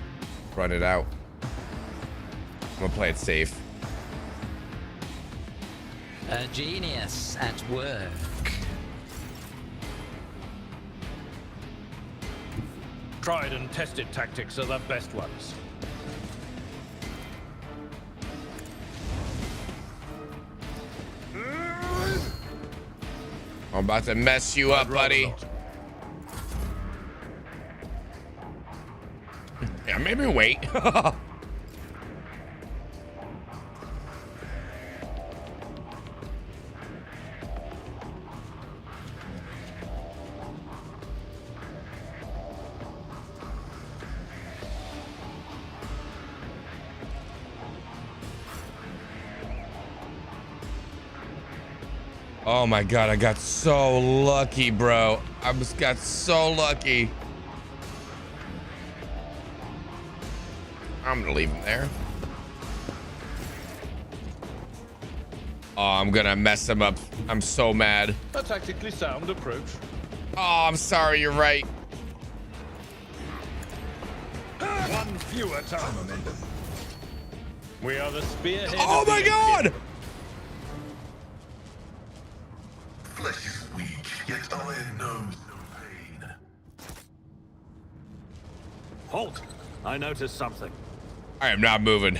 [SPEAKER 1] run it out. I'm gonna play it safe.
[SPEAKER 3] A genius at work.
[SPEAKER 4] Tried and tested tactics are the best ones.
[SPEAKER 1] I'm about to mess you up, buddy. Yeah, maybe wait. Oh my god, I got so lucky, bro. I just got so lucky. I'm gonna leave him there. Oh, I'm gonna mess him up. I'm so mad.
[SPEAKER 4] A tactically sound approach.
[SPEAKER 1] Oh, I'm sorry, you're right.
[SPEAKER 4] One fewer time. We are the spearhead.
[SPEAKER 1] Oh my god!
[SPEAKER 16] Flesh is weak, yet iron knows no pain.
[SPEAKER 18] Halt! I noticed something.
[SPEAKER 1] I am not moving.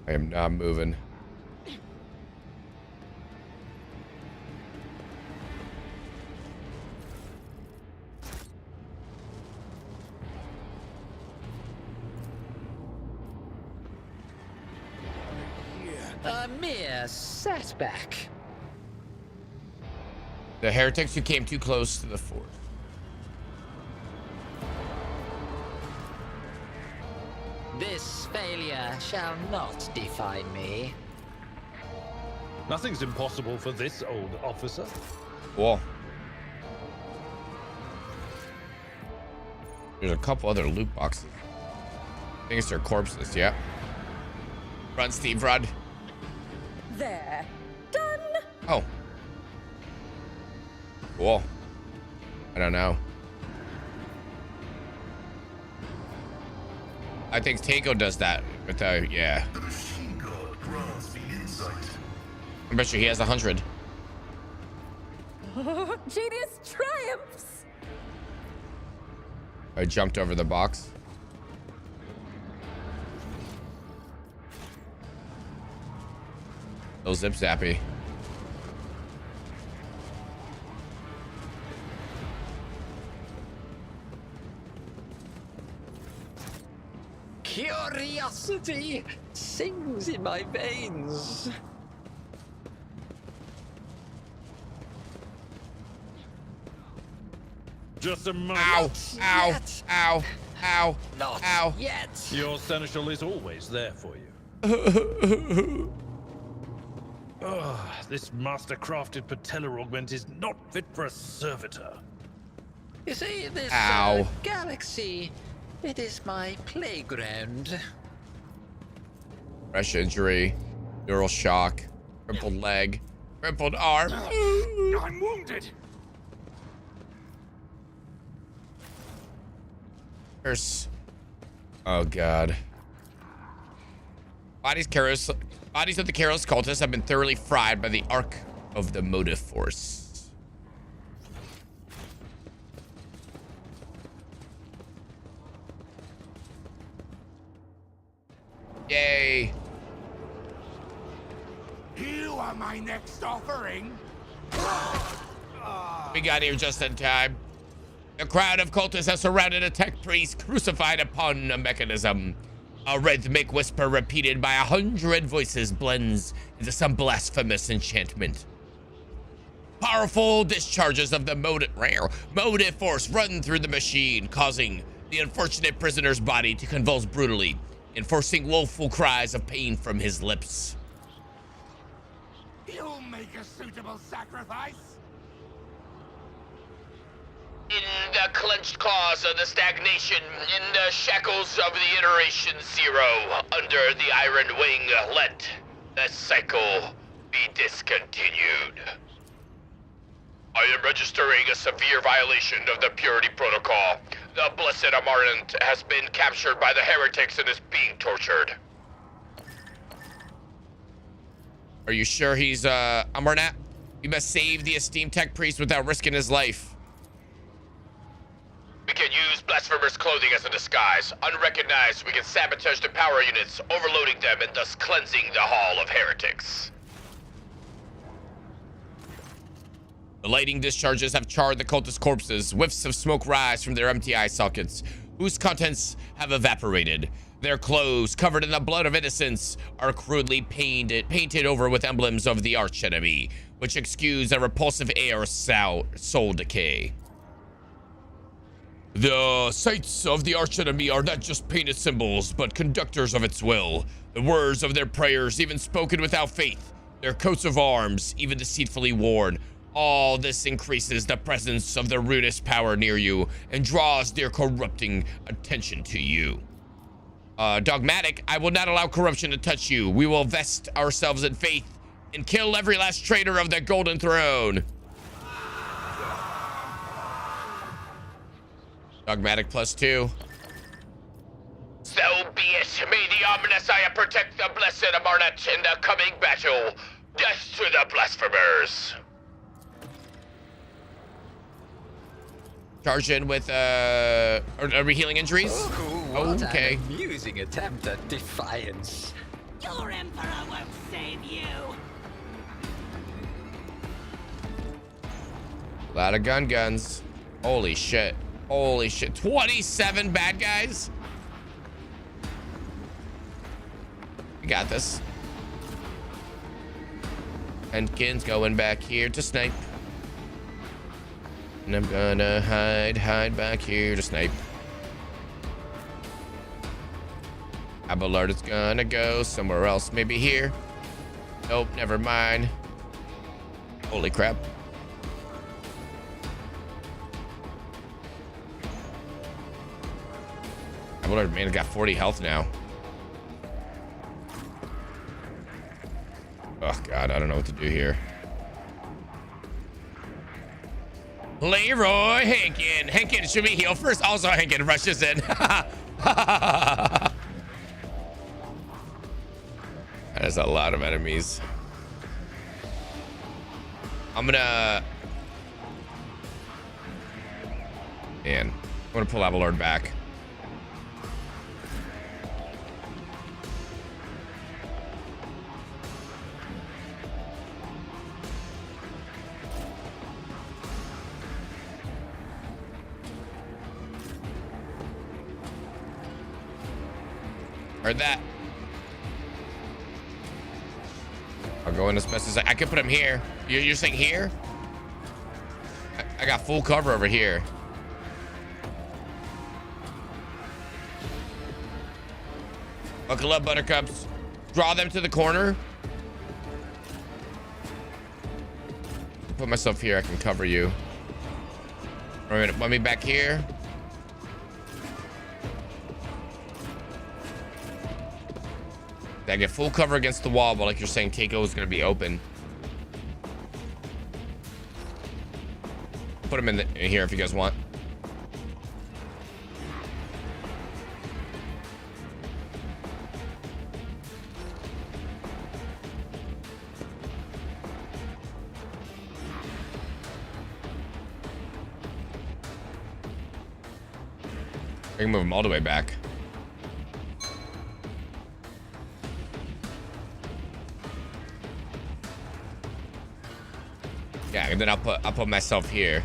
[SPEAKER 1] I am not moving.
[SPEAKER 3] A mere setback.
[SPEAKER 1] The heretics who came too close to the fort.
[SPEAKER 3] This failure shall not define me.
[SPEAKER 4] Nothing's impossible for this old officer.
[SPEAKER 1] Cool. There's a couple other loot boxes. think it's their corpses, yeah. Run, Steve, run.
[SPEAKER 17] There. Done.
[SPEAKER 1] Oh. Cool. I don't know. I think Takeo does that, but yeah.
[SPEAKER 16] The machine god grants me insight.
[SPEAKER 1] I bet you he has 100.
[SPEAKER 17] Genius triumphs.
[SPEAKER 1] I jumped over the box. Oh, zip zappy.
[SPEAKER 3] Curiosity sings in my veins.
[SPEAKER 4] Just a moment.
[SPEAKER 1] Ow, ow, ow, ow,
[SPEAKER 3] Not
[SPEAKER 1] ow.
[SPEAKER 3] yet.
[SPEAKER 4] Your seneschal is always there for you. This master-crafted patella augment is not fit for a servitor.
[SPEAKER 3] You see, this
[SPEAKER 1] Ow.
[SPEAKER 3] galaxy, it is my playground.
[SPEAKER 1] Fresh injury, neural shock, crippled leg, crippled arm.
[SPEAKER 15] I'm wounded.
[SPEAKER 1] Curse. Oh god. Bodies of the Karos cultists have been thoroughly fried by the arc of the motive force. Yay.
[SPEAKER 22] You are my next offering.
[SPEAKER 1] We got here just in time. A crowd of cultists has surrounded a tech priest crucified upon a mechanism. A rhythmic whisper repeated by 100 voices blends into some blasphemous enchantment. Powerful discharges of the motive force run through the machine, causing the unfortunate prisoner's body to convulse brutally, enforcing woeful cries of pain from his lips.
[SPEAKER 22] You'll make a suitable sacrifice.
[SPEAKER 6] In the clenched claws of the stagnation, in the shackles of the iteration zero, under the iron wing, let the cycle be discontinued. I am registering a severe violation of the purity protocol. The Blessed Amarant has been captured by the heretics and is being tortured.
[SPEAKER 1] Are you sure he's Amarnat? We must save the esteemed tech priest without risking his life.
[SPEAKER 6] We can use Blasphemer's clothing as a disguise. Unrecognized, we can sabotage the power units, overloading them and thus cleansing the Hall of Heretics.
[SPEAKER 1] The lighting discharges have charred the cultist corpses. Whiffs of smoke rise from their empty eye sockets, whose contents have evaporated. Their clothes, covered in the blood of innocents, are crudely painted over with emblems of the archenemy, which excuse a repulsive air of soul decay. The sights of the archenemy are not just painted symbols, but conductors of its will. The words of their prayers, even spoken without faith. Their coats of arms, even deceitfully worn. All this increases the presence of the rudest power near you and draws their corrupting attention to you. Dogmatic, I will not allow corruption to touch you. We will vest ourselves in faith and kill every last traitor of the Golden Throne. Dogmatic +2.
[SPEAKER 6] So be it. May the ominous Aya protect the Blessed Amarnat in the coming battle. Death to the blasphemers.
[SPEAKER 1] Charge in with are we healing injuries?
[SPEAKER 3] What
[SPEAKER 1] okay.
[SPEAKER 3] An amusing attempt at defiance.
[SPEAKER 8] Your Emperor won't save you.
[SPEAKER 1] A lot of guns. Holy shit. Holy shit. 27 bad guys? We got this. Henkin's going back here to snipe. And I'm gonna hide back here to snipe. Abelard is gonna go somewhere else, maybe here. Nope, never mind. Holy crap. Lord, man, I got 40 health now. Oh God, I don't know what to do here. Leroy Hankin. Hankin, should we heal first? Also, Hankin rushes in. There's a lot of enemies. I'm gonna... Man, I'm gonna pull Avalord back. Heard that. I'll go in as best as I can. Put him here. You're saying here? I got full cover over here. Buckle up, buttercups. Draw them to the corner. Put myself here. I can cover you. Wait a minute. Want me back here? I get full cover against the wall, but like you're saying, Keiko is going to be open. Put him in here if you guys want. I can move him all the way back. Yeah, and then I'll put myself here.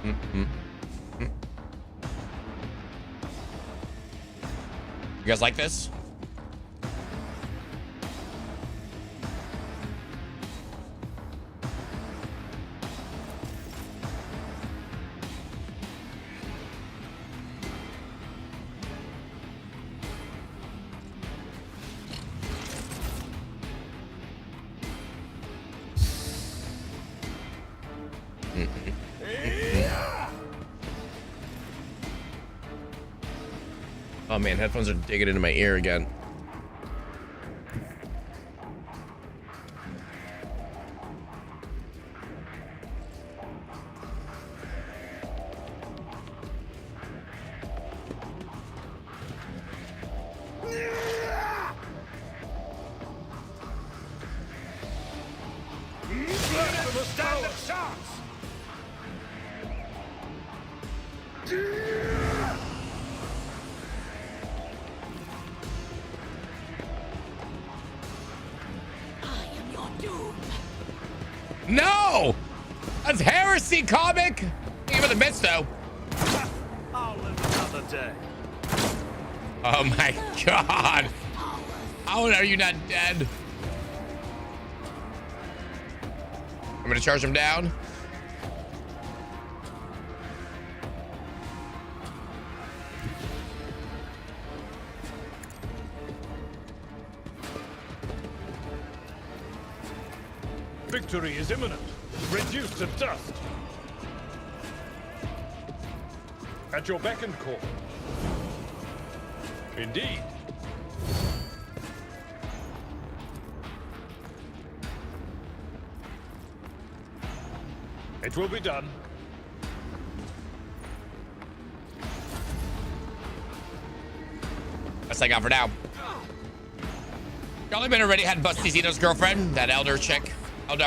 [SPEAKER 1] You guys like this? Oh man, headphones are digging into my ear again.
[SPEAKER 15] Stand a chance!
[SPEAKER 1] No! That's heresy, comic! Give it the bits, though.
[SPEAKER 18] I'll live another day.
[SPEAKER 1] Oh my God! How are you not dead? I'm gonna charge him down.
[SPEAKER 4] Victory is imminent. Reduced to dust. At your beck and call. Indeed. It will be done.
[SPEAKER 1] That's all I got for now. Charlie already had Busty Zito's girlfriend, that Eldar chick.
[SPEAKER 4] Oh,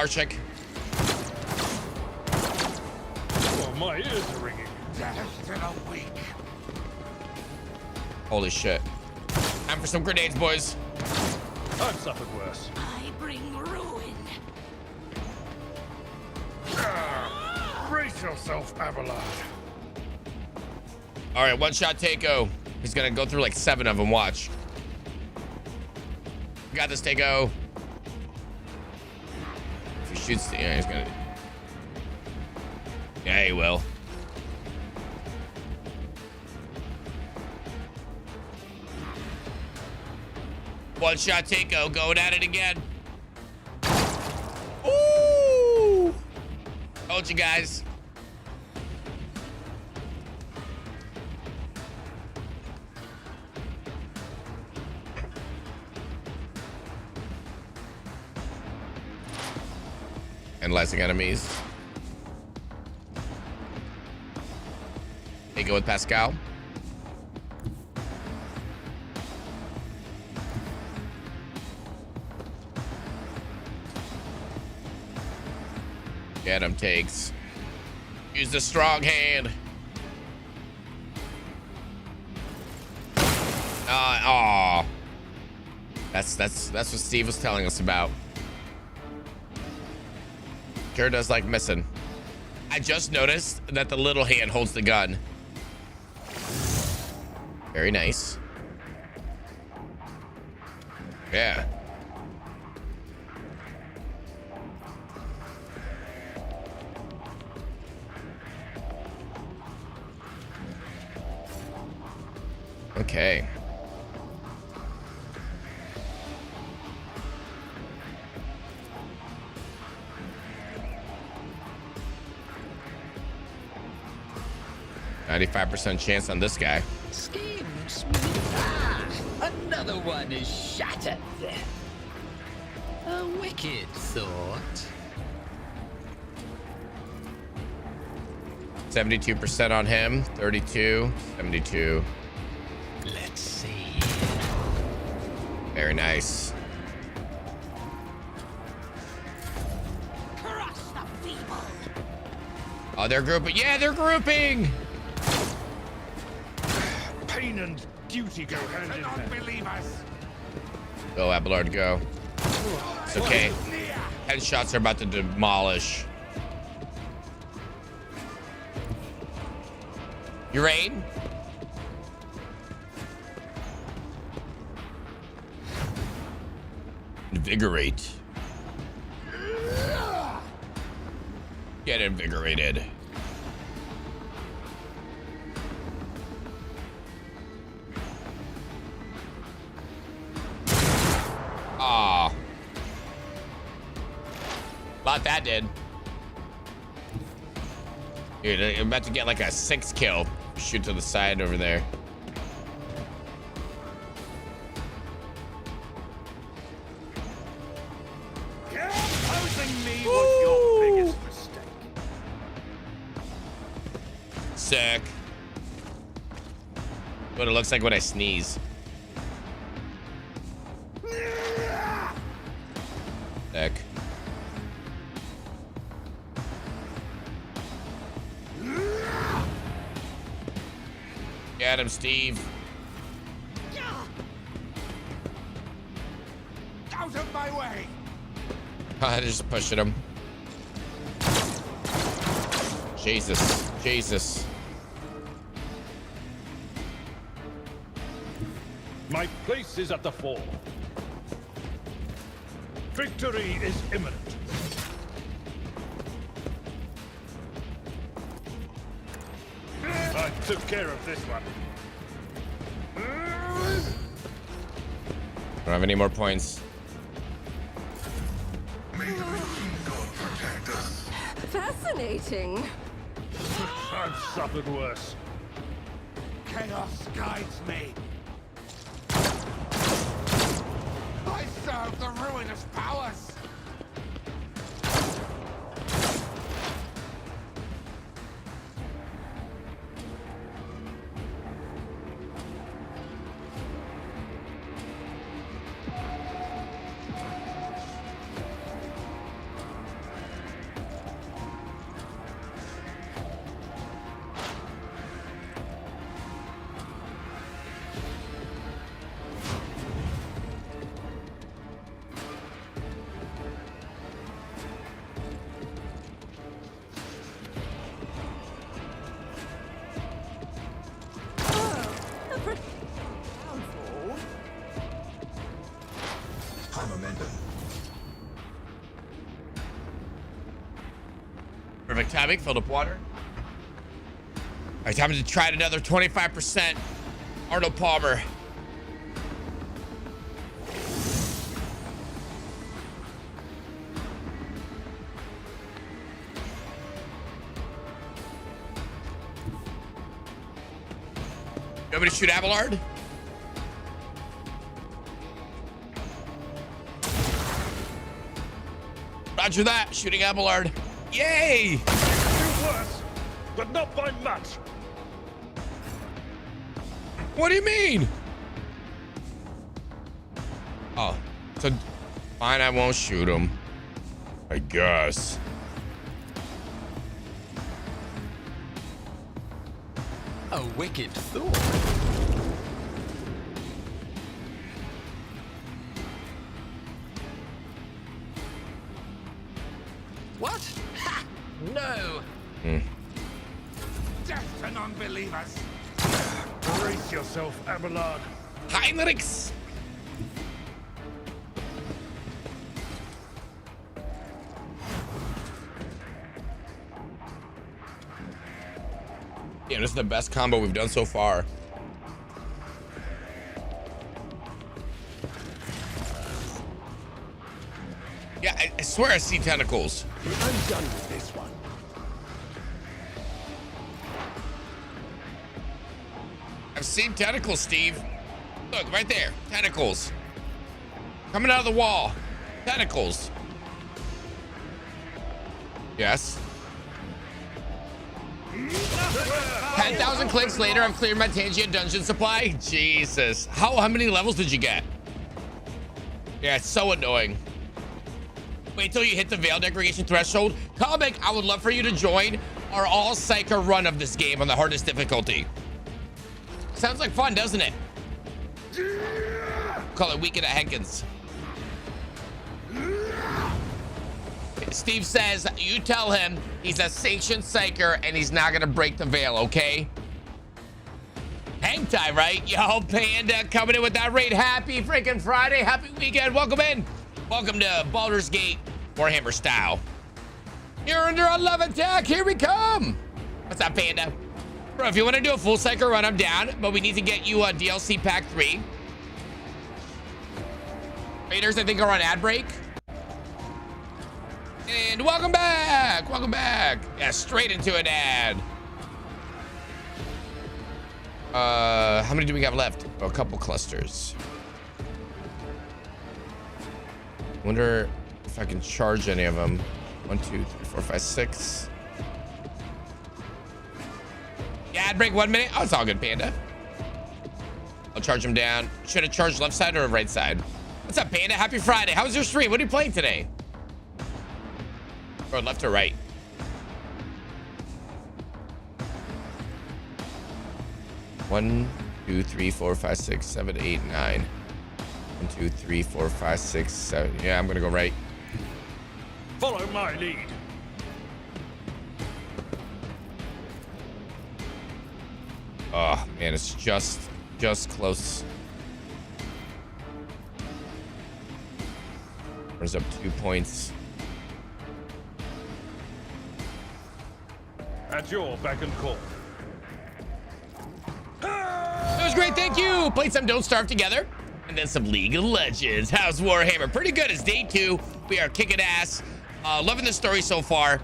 [SPEAKER 4] my ears are ringing.
[SPEAKER 1] Holy shit. Time for some grenades, boys.
[SPEAKER 4] I've suffered worse.
[SPEAKER 8] I bring ruin.
[SPEAKER 4] Brace yourself, Abelard.
[SPEAKER 1] All right, one shot Takeo. He's gonna go through like 7 of them. Watch. You got this, Takeo. If he shoots, yeah, he's gonna. Yeah, he will. One shot Takeo, going at it again. Ooh! Told you guys. Analyzing enemies. Hey, go with Pascal. Get him, takes. Use the strong hand. Aw. That's what Steve was telling us about. Sure does like missing. I just noticed that the little hand holds the gun. Very nice. Yeah. Okay. %95 chance on this guy.
[SPEAKER 3] Schemes. Another one is shattered. A wicked thought.
[SPEAKER 1] 72% on him. 32. 72.
[SPEAKER 3] Let's see.
[SPEAKER 1] Very nice.
[SPEAKER 8] Crush the feeble.
[SPEAKER 1] Oh, they're grouping. Yeah, they're grouping.
[SPEAKER 4] Pain and duty go hand in hand.
[SPEAKER 22] Believe us.
[SPEAKER 1] Go, Abelard, go. It's okay. Headshots are about to demolish. Urain? Invigorate. Get invigorated. Aw. Lot that did. Dude, I'm about to get like a 6 kill. Shoot to the side over there.
[SPEAKER 18] Opposing me was your biggest mistake.
[SPEAKER 1] Sick. What it looks like when I sneeze. Sick. Get him, Steve.
[SPEAKER 22] Out of my way!
[SPEAKER 1] I just pushing him. Jesus. Jesus.
[SPEAKER 4] My place is at the fore. Victory is imminent. I took care of this one.
[SPEAKER 1] Don't have any more points.
[SPEAKER 16] May the machine god protect us.
[SPEAKER 17] Fascinating.
[SPEAKER 4] I've suffered worse.
[SPEAKER 22] Chaos guides me. I serve the ruinous powers.
[SPEAKER 1] Perfect timing. Filled up water. All right, time to try another 25%. Arnold Palmer. You want me to shoot Abelard? Roger that. Shooting Abelard. Yay!
[SPEAKER 4] Do worse, but not by much.
[SPEAKER 1] What do you mean? Oh, so fine, I won't shoot him. I guess.
[SPEAKER 3] A wicked thought. What? Ha! No!
[SPEAKER 18] Death to non-believers!
[SPEAKER 4] Brace yourself, Abelard.
[SPEAKER 1] Heinrichs! Yeah, this is the best combo we've done so far. Yeah, I swear I see tentacles.
[SPEAKER 21] I'm done with this one.
[SPEAKER 1] I've seen tentacles, Steve. Look, right there. Tentacles. Coming out of the wall. Tentacles. Yes. 10,000 clicks later, I've cleared my Tangia dungeon supply. Jesus. How many levels did you get? Yeah, it's so annoying. Wait till you hit the Veil degradation threshold. Comic, I would love for you to join our all Psyker run of this game on the hardest difficulty. Sounds like fun, doesn't it? Call it Weekend at Hankins. Steve says, you tell him he's a sanctioned psyker and he's not gonna break the veil, okay? Hang time, right? Yo, Panda coming in with that raid. Happy freaking Friday. Happy weekend. Welcome in. Welcome to Baldur's Gate Warhammer style. You're under a love attack. Here we come. What's up, Panda? Bro, if you want to do a full cycle run, I'm down, but we need to get you a DLC pack 3. Raiders, I think, are on ad break. And welcome back. Welcome back. Yeah, straight into an ad. How many do we have left? Oh, a couple clusters. Wonder if I can charge any of them. 1, 2, 3, 4, 5, 6. Yeah, ad break 1 minute. Oh, it's all good, Panda. I'll charge them down. Should have charged left side or right side? What's up, Panda? Happy Friday. How was your stream? What are you playing today? Or left or right? One, 2, 3, 4, 5, 6, 7, 8, 9. 1, 2, 3, 4, 5, 6, 7. Yeah, I'm gonna go right.
[SPEAKER 4] Follow my lead.
[SPEAKER 1] Oh man, it's just close. Runs up 2 points.
[SPEAKER 4] At your beck and call.
[SPEAKER 1] It was great, thank you. Played some Don't Starve together, and then some League of Legends. How's Warhammer? Pretty good. It's day 2. We are kicking ass. Loving the story so far.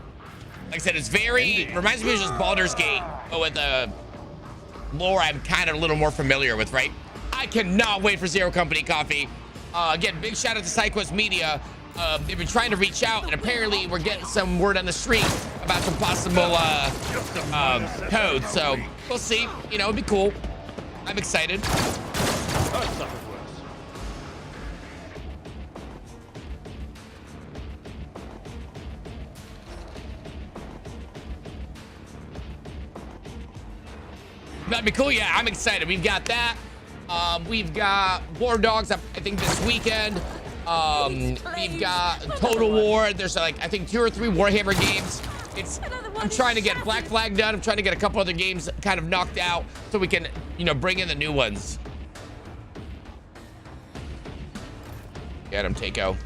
[SPEAKER 1] Like I said, it's reminds me of just Baldur's Gate, but with the lore I'm kind of a little more familiar with, right? I cannot wait for Zero Company Coffee. Again, big shout out to SideQuest Media. They've been trying to reach out, and apparently we're getting some word on the street about some possible codes. So we'll see. You know, it'd be cool. I'm excited. That'd be cool. Yeah, I'm excited. We've got that. We've got War Dogs, I think, this weekend. We've got Total War. There's like, I think 2 or 3 Warhammer games. I'm trying to get Black Flag done. I'm trying to get a couple other games kind of knocked out so we can, you know, bring in the new ones. Get him, Takeo.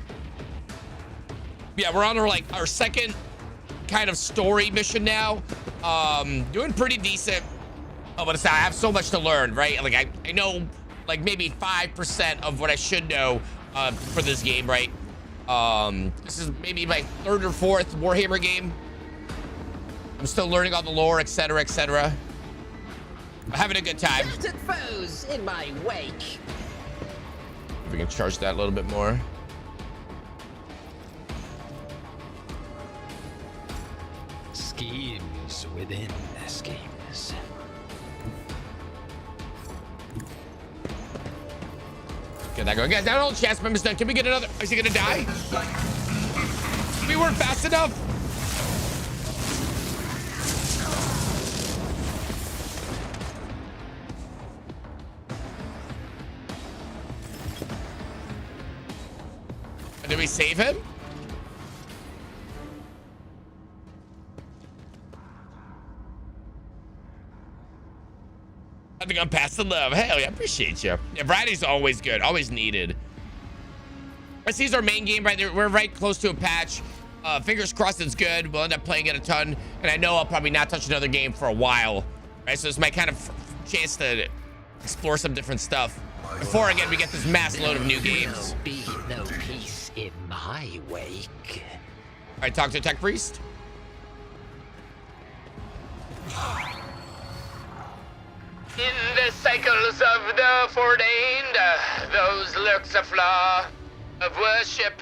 [SPEAKER 1] Yeah, we're on our second kind of story mission now. Doing pretty decent. Oh, but I have so much to learn, right? Like I know like maybe 5% of what I should know for this game, right? This is maybe my 3rd or 4th Warhammer game. I'm still learning all the lore, etc., etc. I'm having a good time.
[SPEAKER 3] Shattered foes in my wake.
[SPEAKER 1] If we can charge that a little bit more.
[SPEAKER 3] Schemes within their schemes.
[SPEAKER 1] Get that going. Get that old chest member's done. Can we get another? Is he gonna die? We weren't fast enough. Did we save him? I think I'm past the love. Hell yeah, I appreciate you. Yeah, variety's always good, always needed. This is our main game right there. We're right close to a patch. Fingers crossed it's good. We'll end up playing it a ton. And I know I'll probably not touch another game for a while. Right, so it's my kind of chance to explore some different stuff before again we get this mass load of new games.
[SPEAKER 3] Be no peace in my wake.
[SPEAKER 1] All right, talk to Tech Priest.
[SPEAKER 6] In the cycles of the foreordained, those lurks a flaw of worship.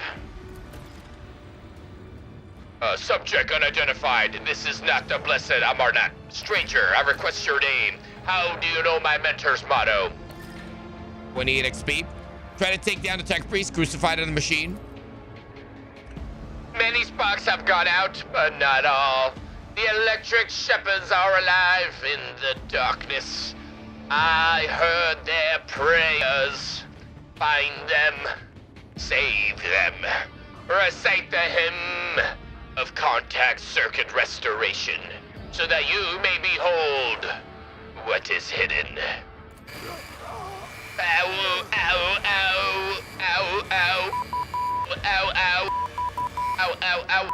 [SPEAKER 6] Subject unidentified. This is not the blessed Amarnat. Stranger, I request your name. How do you know my mentor's motto?
[SPEAKER 1] 28 XP. Try to take down the Tech Priest, crucified on the machine.
[SPEAKER 6] Many sparks have gone out, but not all. The electric shepherds are alive in the darkness. I heard their prayers. Find them, save them. Recite the hymn of contact circuit restoration, so that you may behold what is hidden. Ow, ow, ow, ow, ow, ow, ow, ow, ow, ow.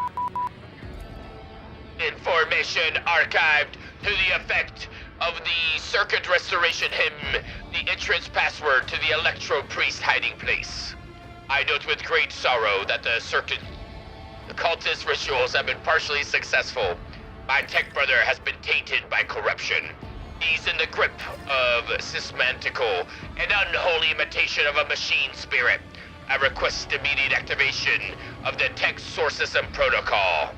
[SPEAKER 6] Information archived to the effect of the circuit restoration hymn, the entrance password to the Electro Priest hiding place. I note with great sorrow that the cultist rituals have been partially successful. My tech brother has been tainted by corruption. He's in the grip of systematical and unholy imitation of a machine spirit. I request immediate activation of the tech source system protocol.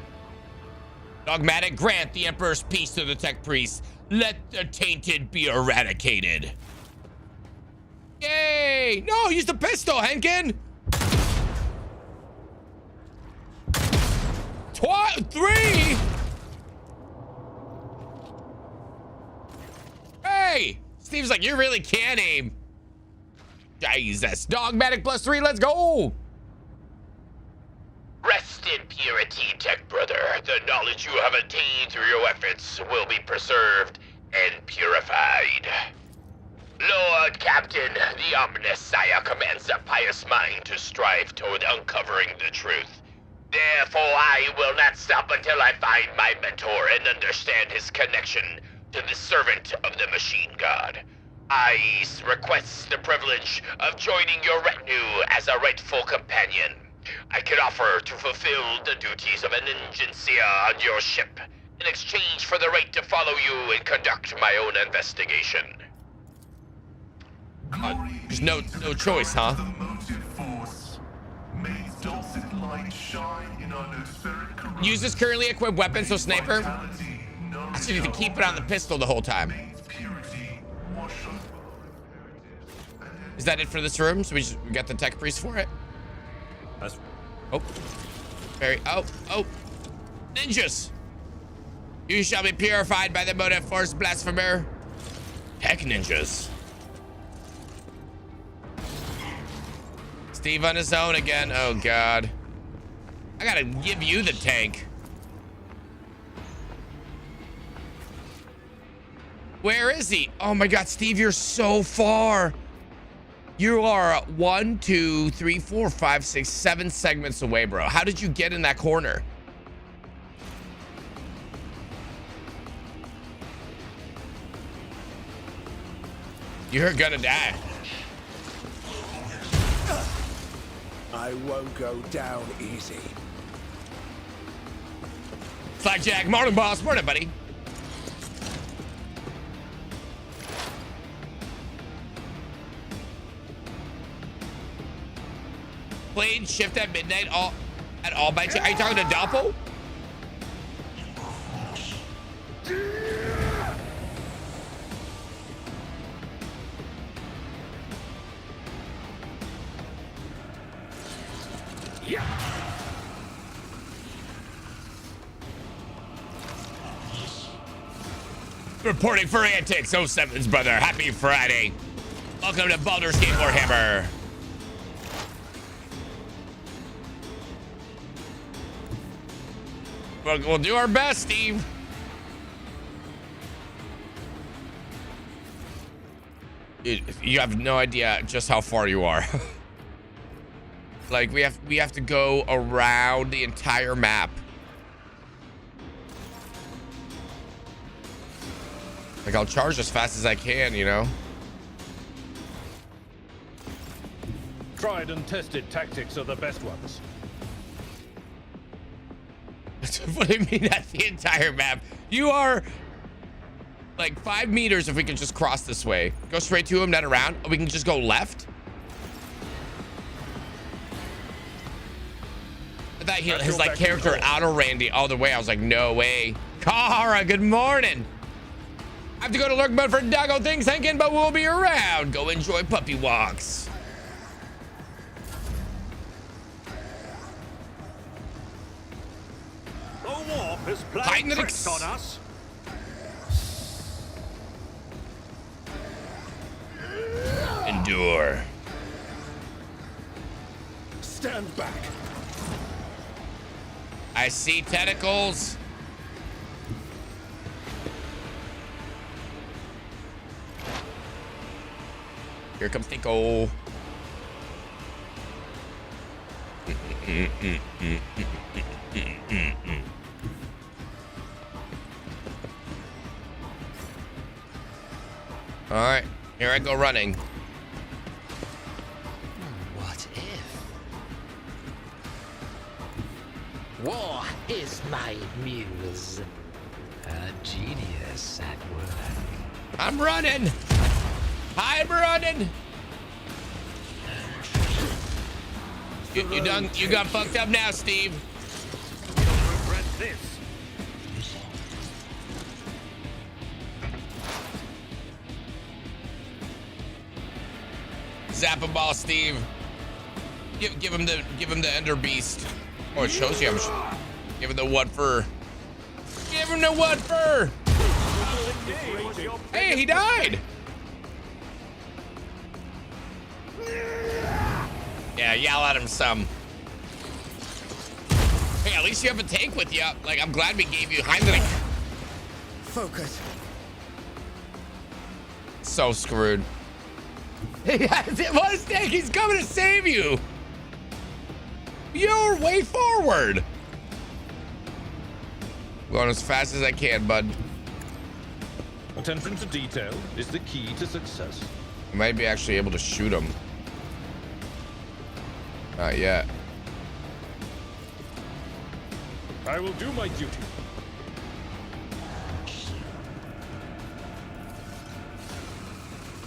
[SPEAKER 1] Dogmatic, grant the Emperor's peace to the Tech Priest. Let the tainted be eradicated. Yay! No, use the pistol, Henkin! 3! Hey! Steve's like, you really can aim. Jesus. Dogmatic +3, let's go!
[SPEAKER 6] Rest in purity, Tech Brother. The knowledge you have attained through your efforts will be preserved and purified. Lord Captain, the ominous Sire commands a pious mind to strive toward uncovering the truth. Therefore, I will not stop until I find my mentor and understand his connection to the servant of the Machine God. I request the privilege of joining your retinue as a rightful companion. I can offer to fulfill the duties of an engineer on your ship in exchange for the right to follow you and conduct my own investigation.
[SPEAKER 1] There's no choice, huh? Use this currently equipped weapon, so sniper. I should need to keep it on the pistol the whole time. Is that it for this room? So we got the Tech Priest for it? Oh. Oh. Ninjas! You shall be purified by the motive force, blasphemer. Tech ninjas. Steve on his own again. Oh, God. I gotta give you the tank. Where is he? Oh, my God, Steve, you're so far. You are 1, 2, 3, 4, 5, 6, 7 segments away, bro. How did you get in that corner? You're gonna die.
[SPEAKER 21] I won't go down easy.
[SPEAKER 1] Flagjack, morning, boss. Morning, buddy. Played shift at midnight all by chance. Are you talking to Doppel? Reporting for antics, 07's brother. Happy Friday. Welcome to Baldur's Gate Warhammer. We'll do our best, Steve. You have no idea just how far you are. Like we have to go around the entire map. Like I'll charge as fast as I can, you know.
[SPEAKER 4] Tried and tested tactics are the best ones.
[SPEAKER 1] What do you mean that's the entire map? You are like 5 meters if we can just cross this way. Go straight to him, not around. We can just go left. I thought his like character auto-ran all the way. I was like, no way. Kara, good morning. I have to go to lurk mode for doggo things thinking, but we'll be around. Go enjoy puppy walks.
[SPEAKER 18] The warp has played tricks on us.
[SPEAKER 1] Endure.
[SPEAKER 22] Stand back.
[SPEAKER 1] I see tentacles. Here comes Tico. All right, here I go running.
[SPEAKER 3] What if? War is my muse. A genius at work.
[SPEAKER 1] I'm running. I'm running. You done? You got fucked up now, Steve.
[SPEAKER 18] You'll regret this.
[SPEAKER 1] Zap a ball, Steve. Give him the Ender Beast. Oh, it shows you. Give him the what for. Give him the what for. Hey, he died. Yeah, yell at him some. Hey, at least you have a tank with you. Like, I'm glad we gave you Heinrich.
[SPEAKER 22] Focus.
[SPEAKER 1] So screwed. He has it. What is tank? He's coming to save you. You're way forward. Going as fast as I can, bud.
[SPEAKER 14] Attention to detail is the key to success.
[SPEAKER 1] I might be actually able to shoot him. Not yet.
[SPEAKER 4] I will do my duty.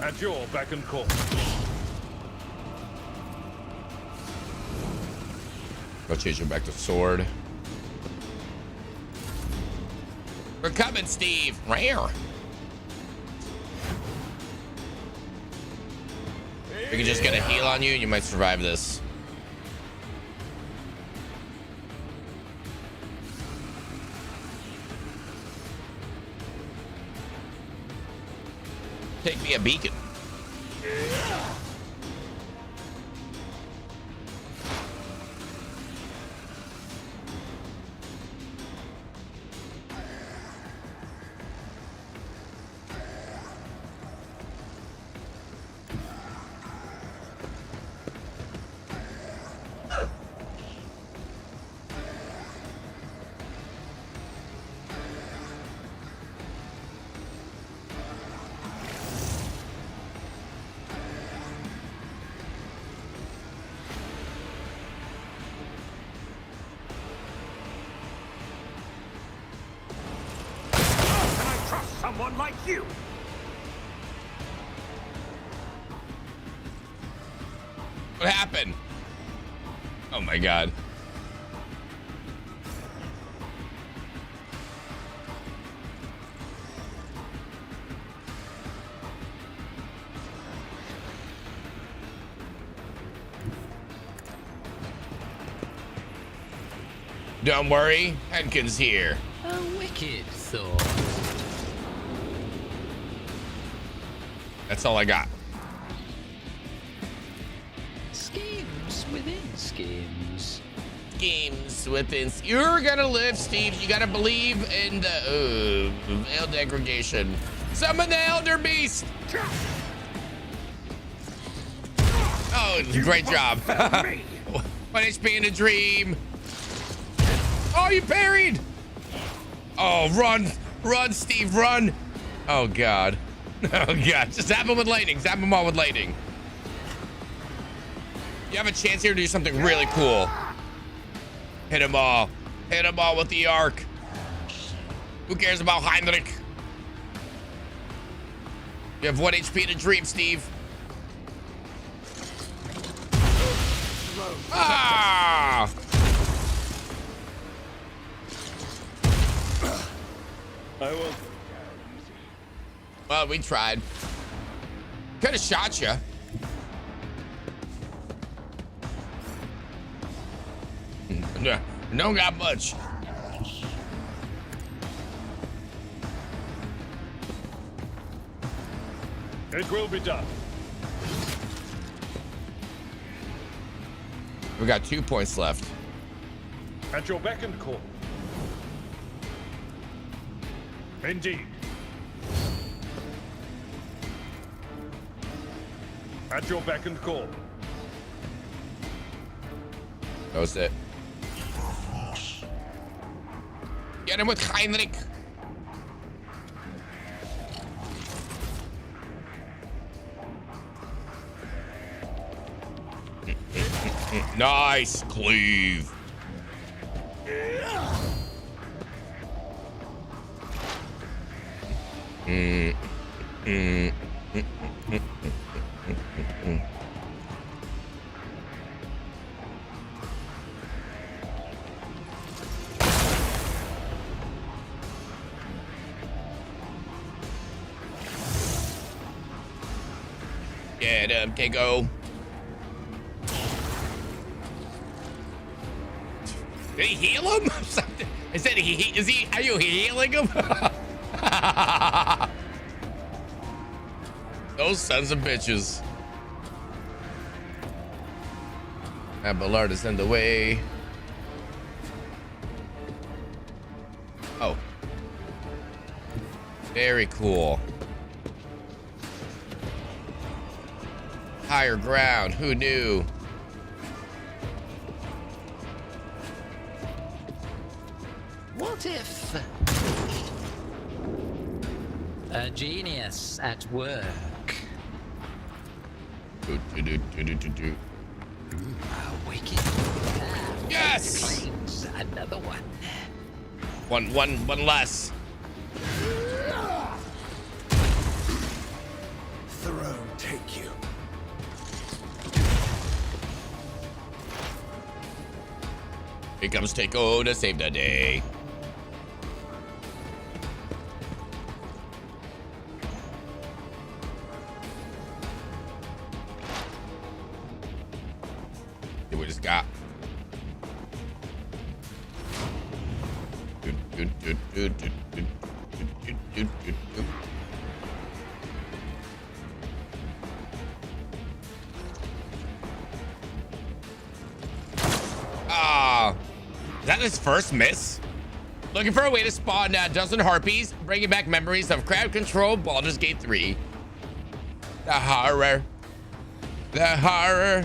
[SPEAKER 4] At your beck and call.
[SPEAKER 1] Go change him back to sword. We're coming, Steve. Rare. We can just get a heal on you. You might survive this. Take me a beacon.
[SPEAKER 18] Someone like you.
[SPEAKER 1] What happened? Oh my god. Don't worry, Henkin's here.
[SPEAKER 3] A wicked thought.
[SPEAKER 1] That's all I got.
[SPEAKER 3] Schemes within schemes.
[SPEAKER 1] Schemes within. You're gonna live, Steve. You gotta believe in the veil degradation. Summon the Elder Beast. Oh, great job. 1 HP in a dream. Oh, you parried. Oh, run, run, Steve, run. Oh God. Oh God. Just zap him with lightning. Zap them all with lightning. You have a chance here to do something really cool. Hit them all. Hit them all with the arc. Who cares about Heinrich? You have 1 HP in a dream, Steve. Ah!
[SPEAKER 4] I will.
[SPEAKER 1] Well, we tried. Could have shot you. No, got much.
[SPEAKER 4] It will be done.
[SPEAKER 1] We got 2 points left.
[SPEAKER 4] At your beck and call. Indeed. At your beck and call.
[SPEAKER 1] That was it. Get him with Heinrich. Nice, cleave. Get him, Tego. Did he heal him? I said are you healing him? Those sons of bitches. Abelard is in the way. Oh. Very cool. Higher ground, who knew?
[SPEAKER 3] What if a genius at work?
[SPEAKER 1] A
[SPEAKER 3] wicked.
[SPEAKER 1] Yes!
[SPEAKER 3] Claims another one.
[SPEAKER 1] One less.
[SPEAKER 21] Throne, take you.
[SPEAKER 1] Here comes Takeo to save the day. See what we just got. Ah, is that his first miss? Looking for a way to spawn a dozen harpies, bringing back memories of crowd control, Baldur's Gate 3. The horror. The horror.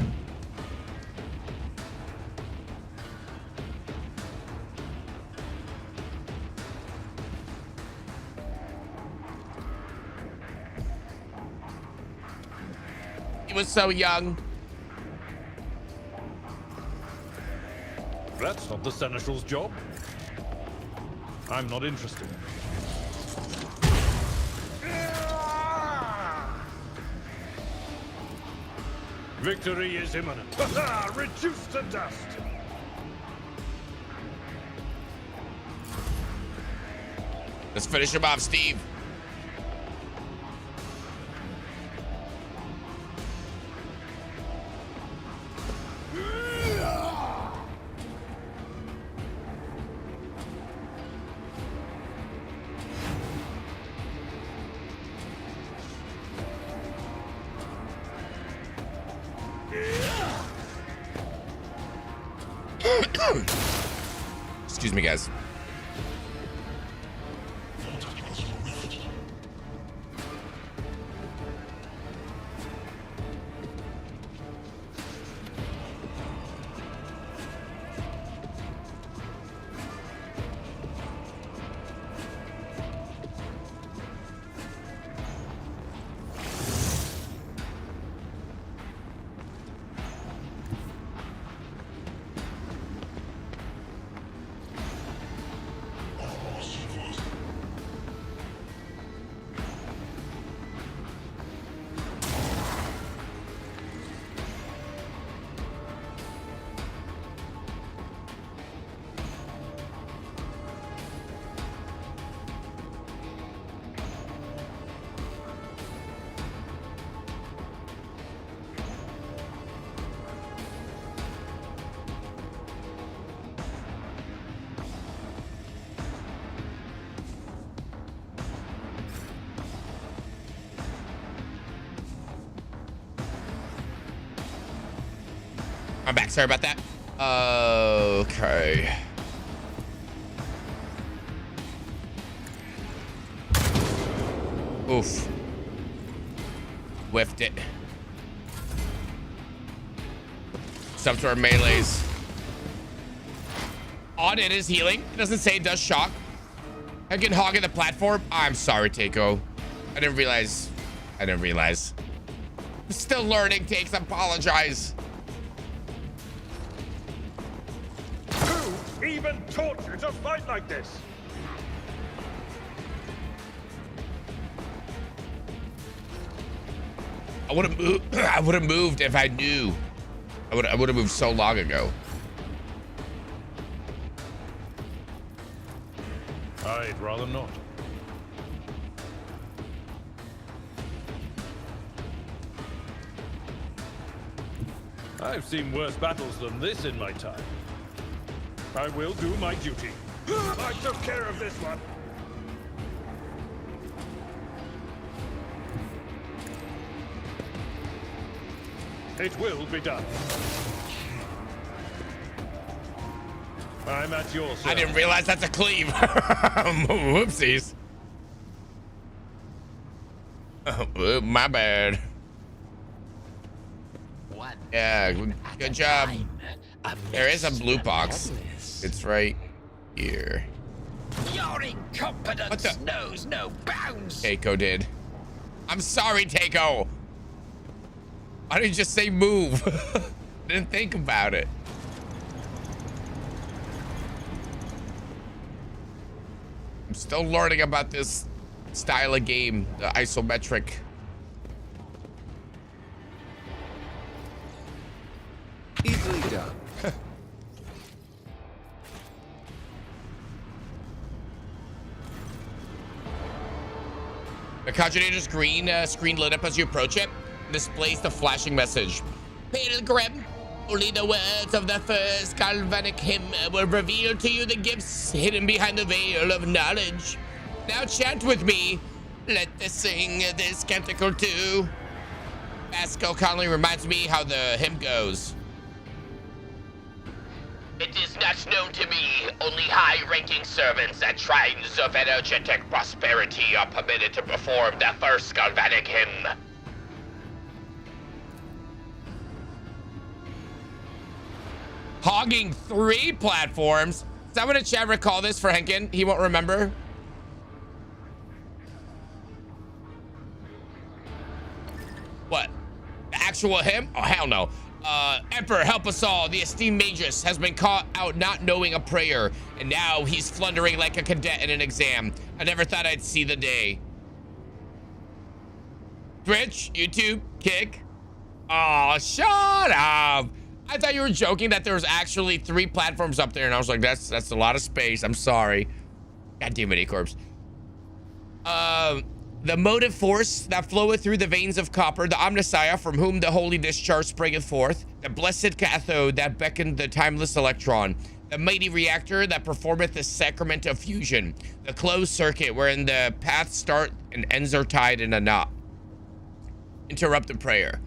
[SPEAKER 1] He was so young.
[SPEAKER 4] That's not the Seneschal's job. I'm not interested. Victory is imminent. Reduced to dust.
[SPEAKER 1] Let's finish him off, Steve. Excuse me, guys. I'm back. Sorry about that. Okay. Oof. Whiffed it. It's up to our melees. On it is healing. It doesn't say it does shock. I can hog in the platform. I'm sorry, Takeo. I didn't realize. I'm still learning, Takes. I apologize.
[SPEAKER 4] Who even taught you to fight like this?
[SPEAKER 1] I would have moved. I would have moved if I knew. I would have moved so long ago.
[SPEAKER 14] I'd rather not. I've seen worse battles than this in my time. I will do my duty. I took care of this one. It will be done. I'm at your service.
[SPEAKER 1] I didn't realize that's a cleave. Whoopsies. Oh, my bad. Yeah, good job. There is a blue box. It's right here.
[SPEAKER 3] Your incompetence knows no bounds.
[SPEAKER 1] Takeo did. I'm sorry, Takeo. Why didn't you just say move? Didn't think about it. I'm still learning about this style of game, the isometric.
[SPEAKER 21] Easily done.
[SPEAKER 1] The Conjurator's green screen lit up as you approach it. Displays the flashing message. Pilgrim, only the words of the first galvanic hymn will reveal to you the gifts hidden behind the veil of knowledge. Now chant with me. Let us sing this canticle too. Pascal Conley reminds me how the hymn goes.
[SPEAKER 6] It is not known to me. Only high-ranking servants at shrines of energetic prosperity are permitted to perform the first galvanic hymn.
[SPEAKER 1] Hogging 3 platforms. Does someone in chat recall this for Henkin? He won't remember. What? The actual hymn? Oh, hell no. Emperor, help us all. The esteemed Magus has been caught out not knowing a prayer, and now he's flundering like a cadet in an exam. I never thought I'd see the day. Twitch, YouTube, Kick. Oh, shut up. I thought you were joking that there was actually 3 platforms up there, and I was like, that's a lot of space. I'm sorry. God damn it, A-Corps. The motive force that floweth through the veins of copper, the Omnissiah from whom the holy discharge springeth forth, the blessed cathode that beckoned the timeless electron, the mighty reactor that performeth the sacrament of fusion, the closed circuit wherein the paths start and ends are tied in a knot. Interrupted prayer.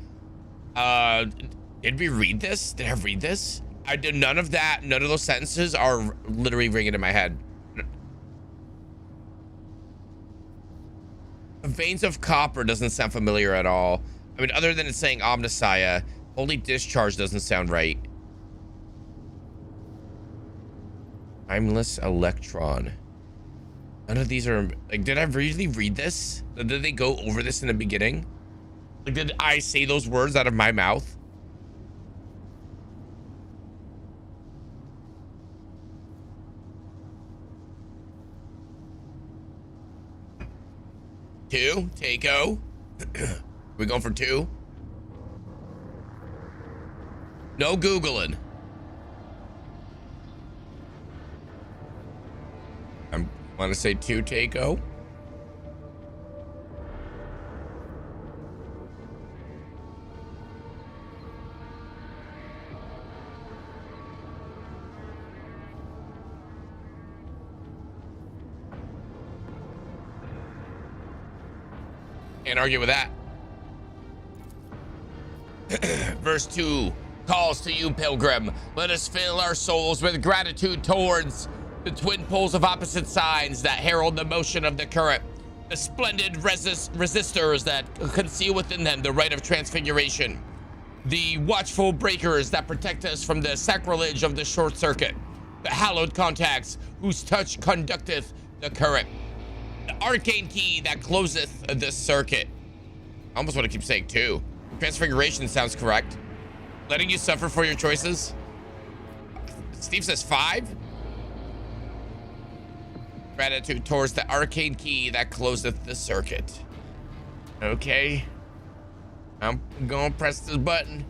[SPEAKER 1] Did we read this? Did I read this? I did none of that. None of those sentences are literally ringing in my head. Veins of copper doesn't sound familiar at all. I mean, other than it saying Omnissiah, Holy Discharge doesn't sound right. Timeless Electron. None of these are, like, did I really read this? Did they go over this in the beginning? Like, did I say those words out of my mouth? Two, Takeo. We going for two? No Googling. I want to say two, Takeo. Can't argue with that. Verse 2 calls to you, pilgrim. Let us fill our souls with gratitude towards the twin poles of opposite signs that herald the motion of the current, the splendid resistors that conceal within them the rite of transfiguration, the watchful breakers that protect us from the sacrilege of the short circuit, the hallowed contacts whose touch conducteth the current, the arcane key that closeth the circuit. I almost want to keep saying two. Transfiguration sounds correct. Letting you suffer for your choices. Steve says 5. Gratitude towards the arcane key that closeth the circuit. Okay. I'm gonna press this button.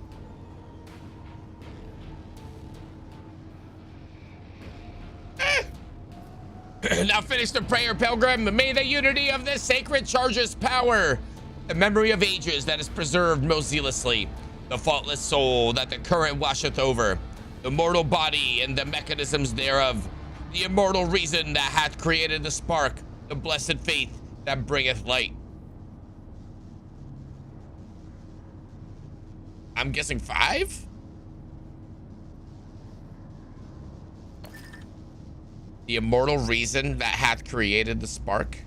[SPEAKER 1] Now finish the prayer, pilgrim. May the unity of this sacred charge's power, the memory of ages that is preserved most zealously, the faultless soul that the current washeth over, the mortal body and the mechanisms thereof, the immortal reason that hath created the spark, the blessed faith that bringeth light. I'm guessing 5? The immortal reason that hath created the spark.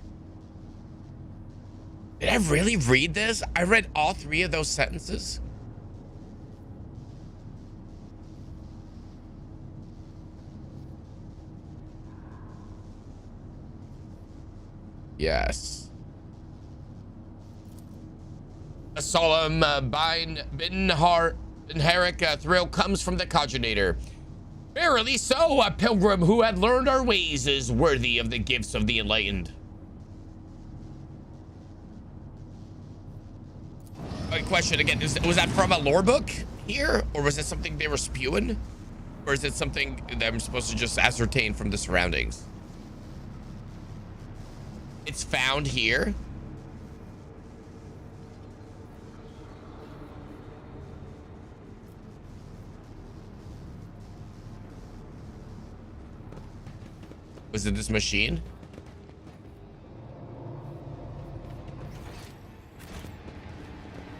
[SPEAKER 1] Did I really read this? I read all 3 of those sentences. Yes. A solemn Binharic thrill comes from the cogitator. Verily so, a pilgrim who had learned our ways is worthy of the gifts of the enlightened. Question again, was that from a lore book here? Or was it something they were spewing? Or is it something that I'm supposed to just ascertain from the surroundings? It's found here. Was it this machine?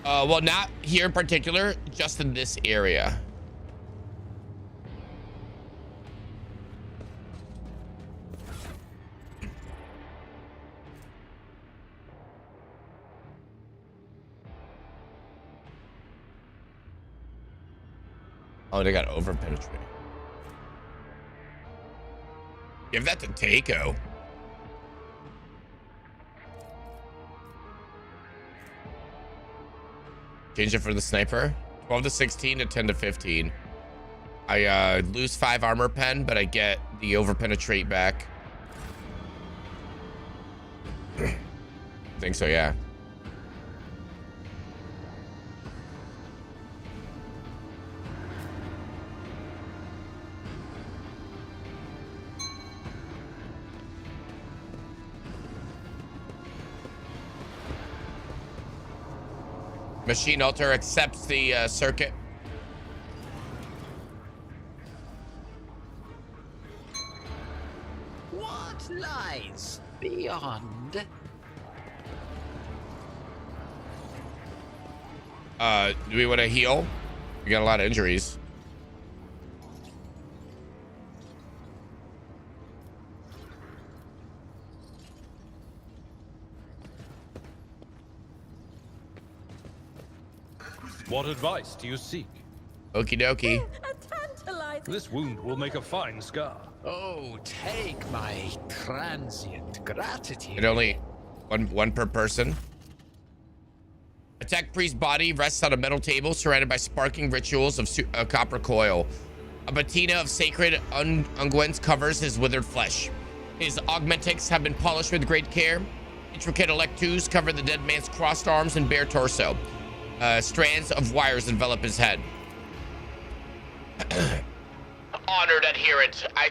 [SPEAKER 1] Well, not here in particular, just in this area. Oh, they got over-penetrated. Give that to Takeo. Change it for the sniper. 12 to 16 to 10 to 15. I lose 5 armor pen, but I get the over-penetrate back. I think so, yeah. Machine altar accepts the circuit.
[SPEAKER 3] What lies beyond?
[SPEAKER 1] Do we want to heal? We got a lot of injuries.
[SPEAKER 14] What advice do you seek?
[SPEAKER 1] Okie dokie.
[SPEAKER 14] This wound will make a fine scar.
[SPEAKER 3] Oh, take my transient gratitude.
[SPEAKER 1] And only one per person. Attack priest's body rests on a metal table surrounded by sparkling rituals of copper coil. A patina of sacred unguents covers his withered flesh. His augmentics have been polished with great care. Intricate electus cover the dead man's crossed arms and bare torso. Strands of wires envelop his head.
[SPEAKER 6] Honored adherent, I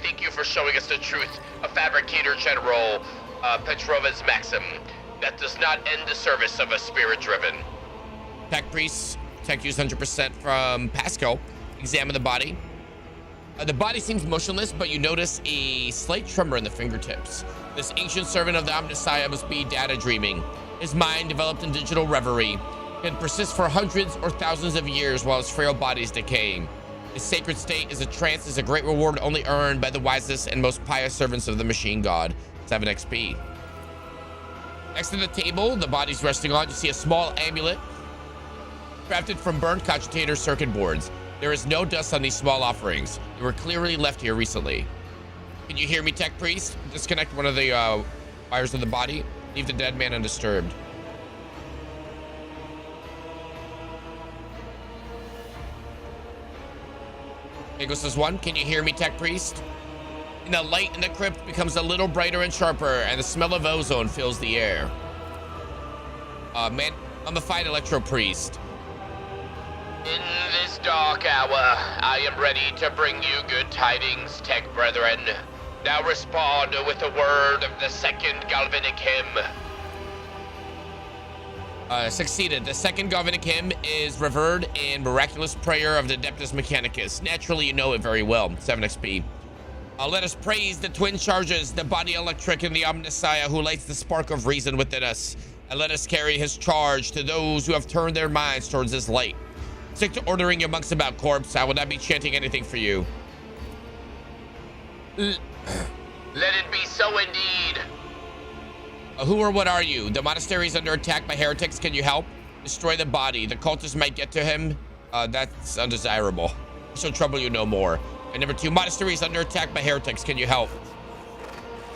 [SPEAKER 6] thank you for showing us the truth of Fabricator General Petrova's maxim. That does not end the service of a spirit-driven.
[SPEAKER 1] Tech priest, tech use 100% from Pasco. Examine the body. The body seems motionless, but you notice a slight tremor in the fingertips. This ancient servant of the Omnissiah must be data dreaming. His mind, developed in digital reverie, can persist for hundreds or thousands of years while his frail body is decaying. His sacred state is a trance is a great reward only earned by the wisest and most pious servants of the machine god. 7 XP. Next to the table the body's resting on, you see a small amulet crafted from burned cogitator circuit boards. There is no dust on these small offerings. They were clearly left here recently. Can you hear me, tech priest? Disconnect one of the wires of the body. Leave the dead man undisturbed. Agos says 1. Can you hear me, tech priest? And the light in the crypt becomes a little brighter and sharper, and the smell of ozone fills the air. Man, mummified electro priest.
[SPEAKER 6] In this dark hour, I am ready to bring you good tidings, tech brethren. Now respond with a word of the second galvanic hymn.
[SPEAKER 1] Succeeded. The second galvanic hymn is revered in miraculous prayer of the Adeptus Mechanicus. Naturally, you know it very well. 7 XP. Let us praise the twin charges, the body electric and the Omnissiah who lights the spark of reason within us. And let us carry his charge to those who have turned their minds towards this light. Stick to ordering your monks about, corpse. I will not be chanting anything for you.
[SPEAKER 6] Let it be so indeed.
[SPEAKER 1] Who or what are you? The monastery is under attack by heretics. Can you help? Destroy the body. The cultists might get to him. That's undesirable. I shall trouble you no more. And number 2, monastery is under attack by heretics. Can you help?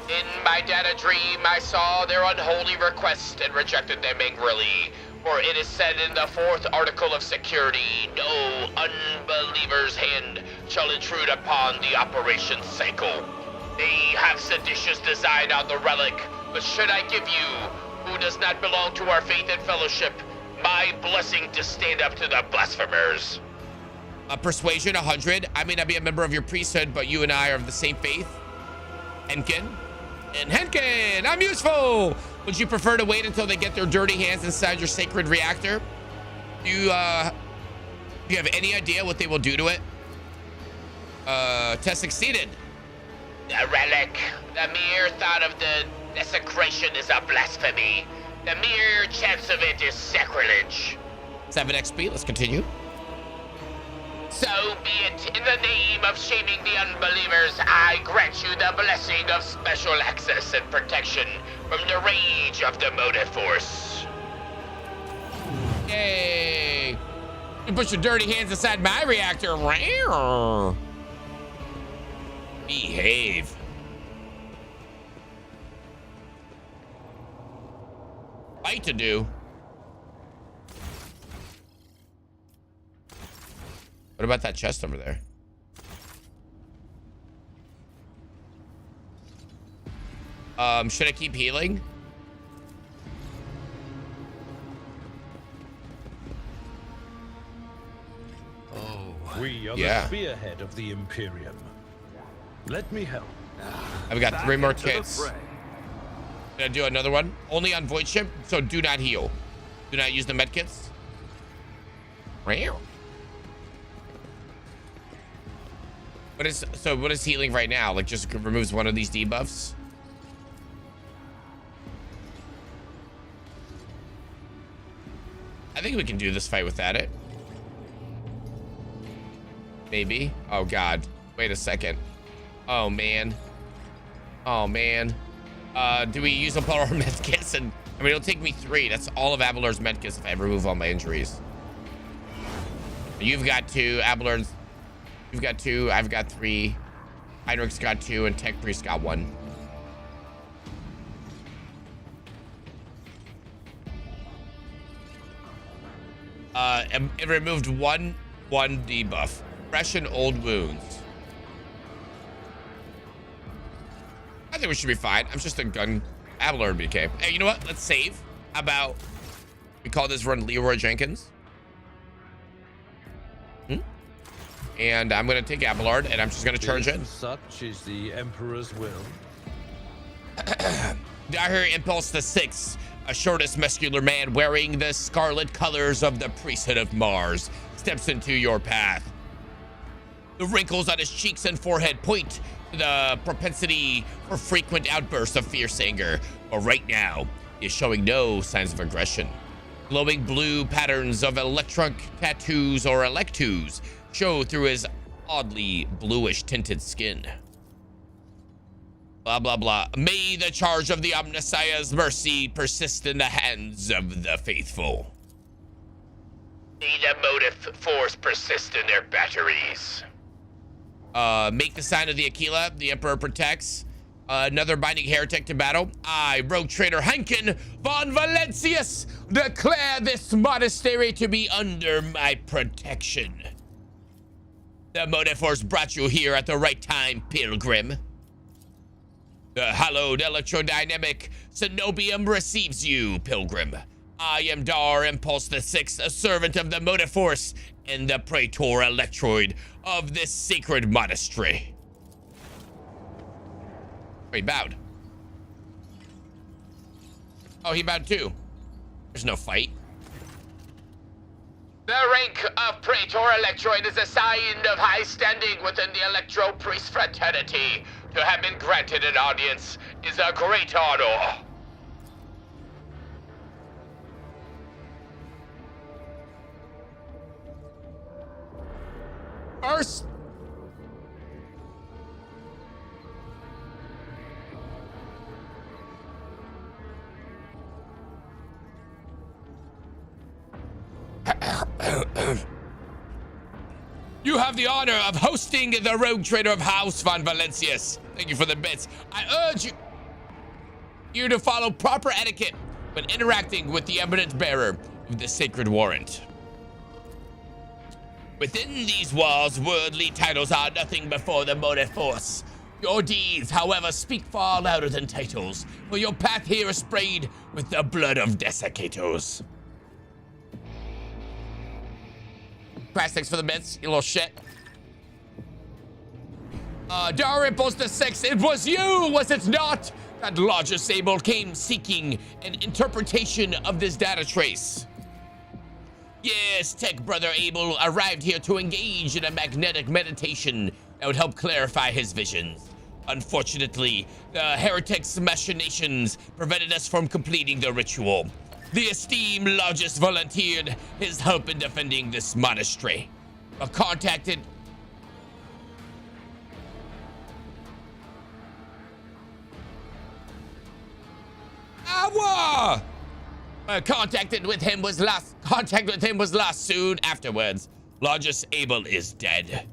[SPEAKER 6] In my data dream, I saw their unholy request and rejected them angrily. For it is said in the 4th article of security, no unbeliever's hand shall intrude upon the operation cycle. They have seditious design on the relic, but should I give you, who does not belong to our faith and fellowship, my blessing to stand up to the blasphemers?
[SPEAKER 1] Persuasion 100. I may not be a member of your priesthood, but you and I are of the same faith. Henkin? And Henkin, I'm useful! Would you prefer to wait until they get their dirty hands inside your sacred reactor? Do you have any idea what they will do to it? Test succeeded.
[SPEAKER 6] The relic. The mere thought of the desecration is a blasphemy. The mere chance of it is sacrilege.
[SPEAKER 1] 7 XP, let's continue.
[SPEAKER 6] So be it. In the name of shaming the unbelievers, I grant you the blessing of special access and protection from the rage of the motive force.
[SPEAKER 1] Yay! You put your dirty hands inside my reactor. Behave. Fight to do. What about that chest over there? Should I keep healing?
[SPEAKER 14] We are
[SPEAKER 1] Yeah.
[SPEAKER 14] the spearhead of the Imperium. Let me help.
[SPEAKER 1] I've got 3 more kits. Can I do another one? Only on void ship, so do not heal. Do not use the med kits. What is healing right now? Like just removes one of these debuffs? I think we can do this fight without it. Maybe. Oh god. Wait a second. Oh man. Oh man. Do we use up all our medkits? And I mean, it'll take me 3. That's all of Abelar's medkits if I remove all my injuries. You've got 2, Abelard's. You've got 2, I've got 3. Heinrich's got 2, and Tech Priest got 1. It removed one debuff. Fresh and old wounds. I think we should be fine. I'm just a gun. Abelard BK. Hey, you know what? Let's save. How about we call this run Leroy Jenkins? And I'm gonna take Abelard, and I'm just gonna charge in.
[SPEAKER 14] Such is the Emperor's will.
[SPEAKER 1] Dire Impulse the 6th, a shortest muscular man wearing the scarlet colors of the priesthood of Mars, steps into your path. The wrinkles on his cheeks and forehead point to the propensity for frequent outbursts of fierce anger, but right now he is showing no signs of aggression. Glowing blue patterns of electronic tattoos or electus show through his oddly bluish tinted skin. Blah, blah, blah. May the charge of the Omnissiah's mercy persist in the hands of the faithful.
[SPEAKER 6] May the motive force persist in their batteries.
[SPEAKER 1] Make the sign of the Aquila. The Emperor protects. Another binding heretic to battle. I, rogue trader Heinken von Valentius, declare this monastery to be under my protection. The motive force brought you here at the right time, pilgrim. The hallowed electrodynamic cenobium receives you, pilgrim. I am Dar Impulse the 6th, a servant of the motive force and the praetor electroid of this sacred monastery. Oh, he bowed. Oh, he bowed too. There's no fight.
[SPEAKER 6] The rank of Praetor Electroid is a sign of high standing within the Electro Priest fraternity. To have been granted an audience is a great honor.
[SPEAKER 1] First, you have the honor of hosting the rogue trader of House von Valentius. Thank you for the bits. I urge you to follow proper etiquette when interacting with the eminent bearer of the sacred warrant. Within these walls, worldly titles are nothing before the motive force. Your deeds, however, speak far louder than titles, for your path here is sprayed with the blood of desiccators. Plastics for the bits, you little shit. Dar Impulse the 6th, it was you, was it not? That Lodger Sable came seeking an interpretation of this data trace. Yes, Tech Brother Abel arrived here to engage in a magnetic meditation that would help clarify his visions. Unfortunately, the heretic's machinations prevented us from completing the ritual. The esteemed Logis volunteered his help in defending this monastery, but contacted Contact with him was lost soon afterwards. Logis Abel is dead.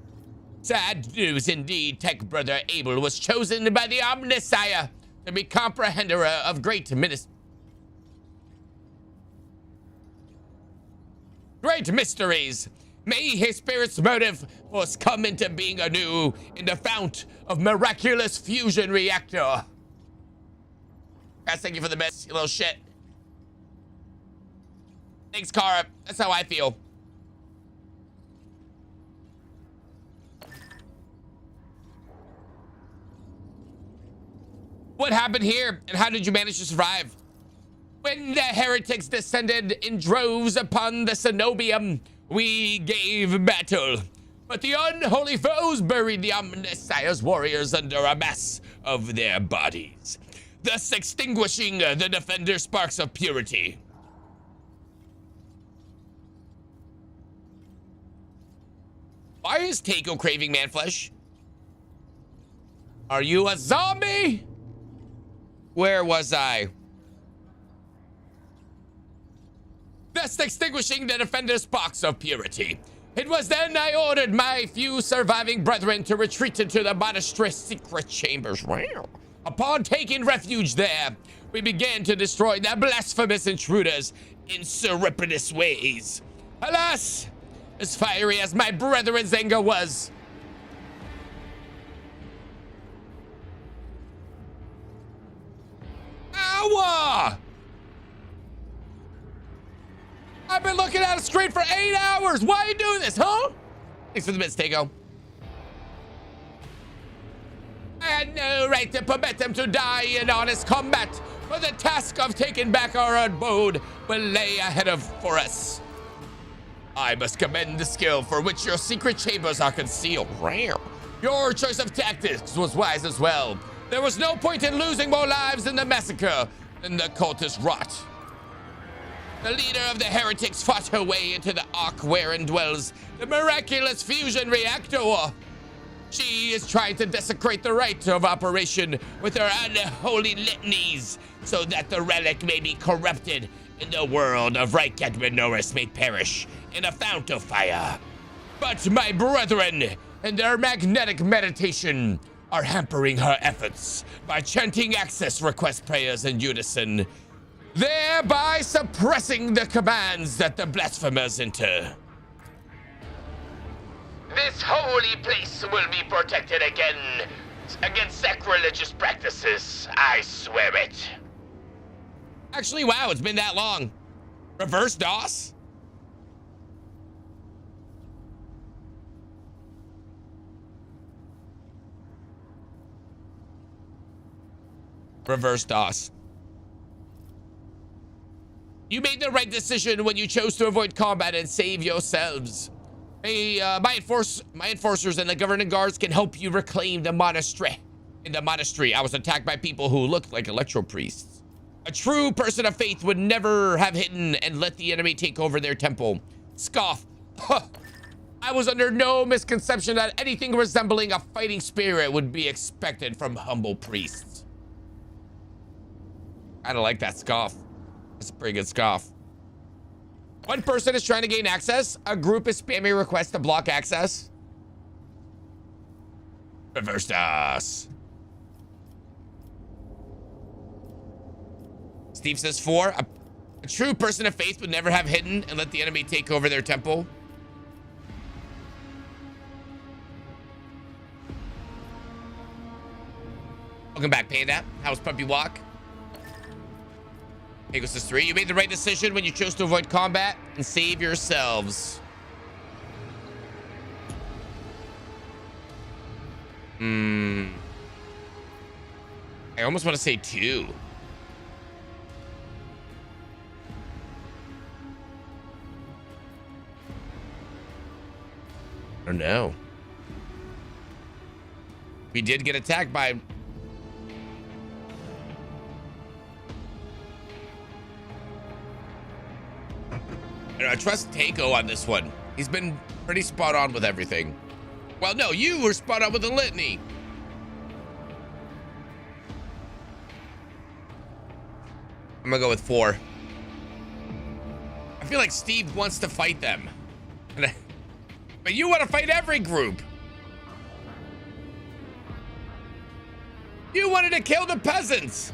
[SPEAKER 1] Sad news indeed. Tech Brother Abel was chosen by the Omnissiah to be comprehender of great mysteries. May his spirit's motive force come into being anew in the fount of miraculous fusion reactor. Guys, thank you for the best, you little shit. Thanks, Kara. That's how I feel. What happened here, and how did you manage to survive? When the heretics descended in droves upon the cenobium, we gave battle. But the unholy foes buried the Omnissiah's warriors under a mass of their bodies, thus extinguishing the defender sparks of purity. Why is Takeo craving man flesh? Are you a zombie? Where was I? Thus extinguishing the defender's sparks of purity. It was then I ordered my few surviving brethren to retreat into the monastery's secret chambers. Upon taking refuge there, we began to destroy the blasphemous intruders in surreptitious ways. Alas, as fiery as my brethren's anger was, Ow! I've been looking at a screen for 8 hours. Why are you doing this, huh? Thanks for the bits, Tego. I had no right to permit them to die in honest combat, but the task of taking back our abode will lay ahead for us. I must commend the skill for which your secret chambers are concealed. Your choice of tactics was wise as well. There was no point in losing more lives in the massacre than the cultist wrought. The leader of the heretics fought her way into the ark wherein dwells the miraculous fusion reactor. She is trying to desecrate the rite of operation with her unholy litanies so that the relic may be corrupted and the world of Reikat Minoris may perish in a fount of fire. But my brethren and their magnetic meditation are hampering her efforts by chanting access request prayers in unison, thereby suppressing the commands that the blasphemers enter.
[SPEAKER 6] This holy place will be protected against sacrilegious practices. I swear it.
[SPEAKER 1] Actually, wow, it's been that long. Reverse DOS? Reverse DOS. You made the right decision when you chose to avoid combat and save yourselves. Hey, my enforcers and the governing guards can help you reclaim the monastery. In the monastery, I was attacked by people who looked like electro priests. A true person of faith would never have hidden and let the enemy take over their temple. Scoff. I was under no misconception that anything resembling a fighting spirit would be expected from humble priests. I don't like that scoff. That's a pretty good scoff. One person is trying to gain access. A group is spamming requests to block access. Reverse us. Steve says 4. A true person of faith would never have hidden and let the enemy take over their temple. Welcome back, Panda. How was Puppy Walk?Ego says 3. You made the right decision when you chose to avoid combat and save yourselves. I almost want to say 2. I don't know. We did get attacked by... I trust Takeo on this one. He's been pretty spot on with everything. Well, no, you were spot on with the litany. I'm gonna go with 4. I feel like Steve wants to fight them. But you want to fight every group. You wanted to kill the peasants.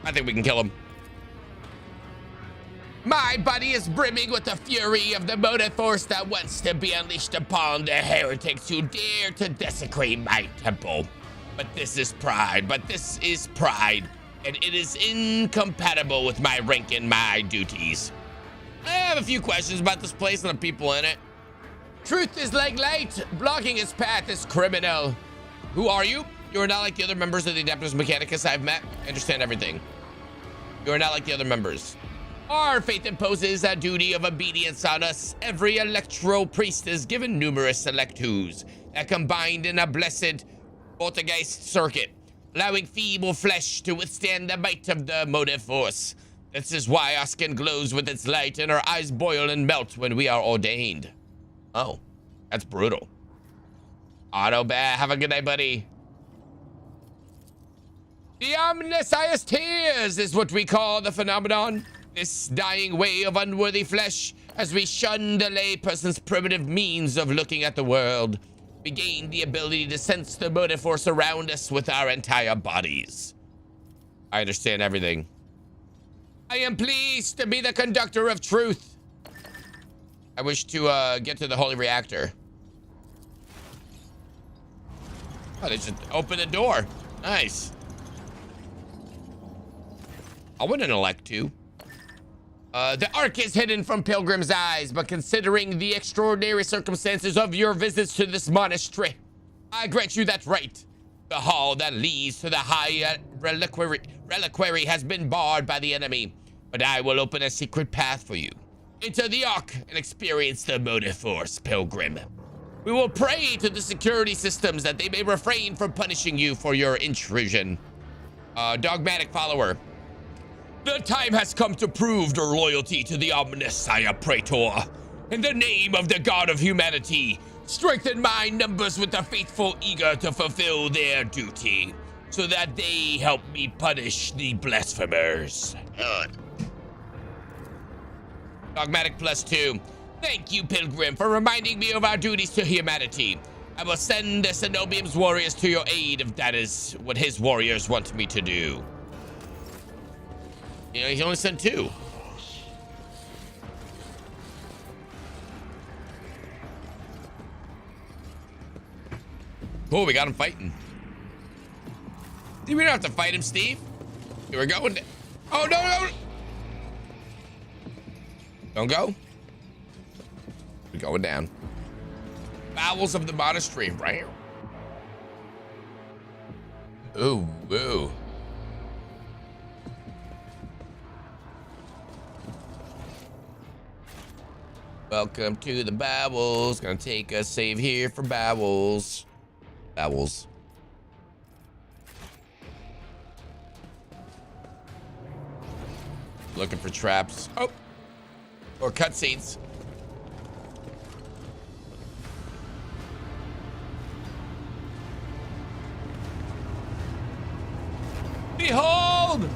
[SPEAKER 1] I think we can kill him. My body is brimming with the fury of the motive force that wants to be unleashed upon the heretics who dare to desecrate my temple. But this is pride, and it is incompatible with my rank and my duties. I have a few questions about this place and the people in it. Truth is like light, blocking its path is criminal. Who are you? You are not like the other members of the Adeptus Mechanicus I've met. I understand everything. You are not like the other members. Our faith imposes a duty of obedience on us. Every electro priest is given numerous select twos that combined in a blessed poltergeist circuit, allowing feeble flesh to withstand the might of the motive force. This is why our skin glows with its light and our eyes boil and melt when we are ordained. Oh, that's brutal. Autobat, have a good night, buddy. The omniscience tears is what we call the phenomenon. This dying way of unworthy flesh as we shun the layperson's primitive means of looking at the world. We gain the ability to sense the motive force around us with our entire bodies. I understand everything. I am pleased to be the conductor of truth. I wish to get to the holy reactor. Oh, they just opened the door. Nice. I wouldn't elect to. The Ark is hidden from pilgrims' eyes, but considering the extraordinary circumstances of your visits to this monastery, I grant you that right. The hall that leads to the high reliquary has been barred by the enemy, but I will open a secret path for you. Enter the Ark and experience the motive force, pilgrim. We will pray to the security systems that they may refrain from punishing you for your intrusion. Dogmatic follower. The time has come to prove their loyalty to the Omniscient Praetor. In the name of the God of humanity, strengthen my numbers with the faithful eager to fulfill their duty, so that they help me punish the blasphemers. Dogmatic +2. Thank you, Pilgrim, for reminding me of our duties to humanity. I will send the Cenobium's warriors to your aid if that is what his warriors want me to do. You know, he's only sent 2. Cool, we got him fighting. We don't have to fight him, Steve. Here we're going. Oh, no. Don't go. We're going down. Bowels of the monastery, right? Ooh, woo. Welcome to the bowels. Gonna take a save here for bowels. Bowels. Looking for traps. Oh. Or cutscenes. Behold!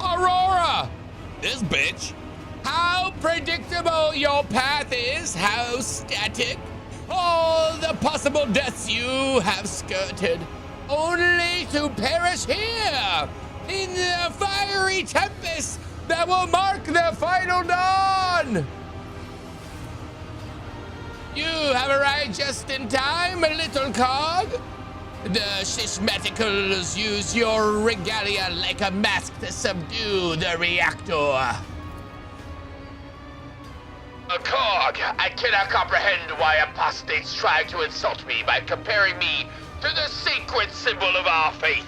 [SPEAKER 1] Aurora! This bitch. How predictable your path is, how static. All the possible deaths you have skirted, only to perish here in the fiery tempest that will mark the final dawn. You have arrived just in time, little cog. The schismaticals use your regalia like a mask to subdue the reactor.
[SPEAKER 6] Cog, I cannot comprehend why apostates try to insult me by comparing me to the sacred symbol of our faith.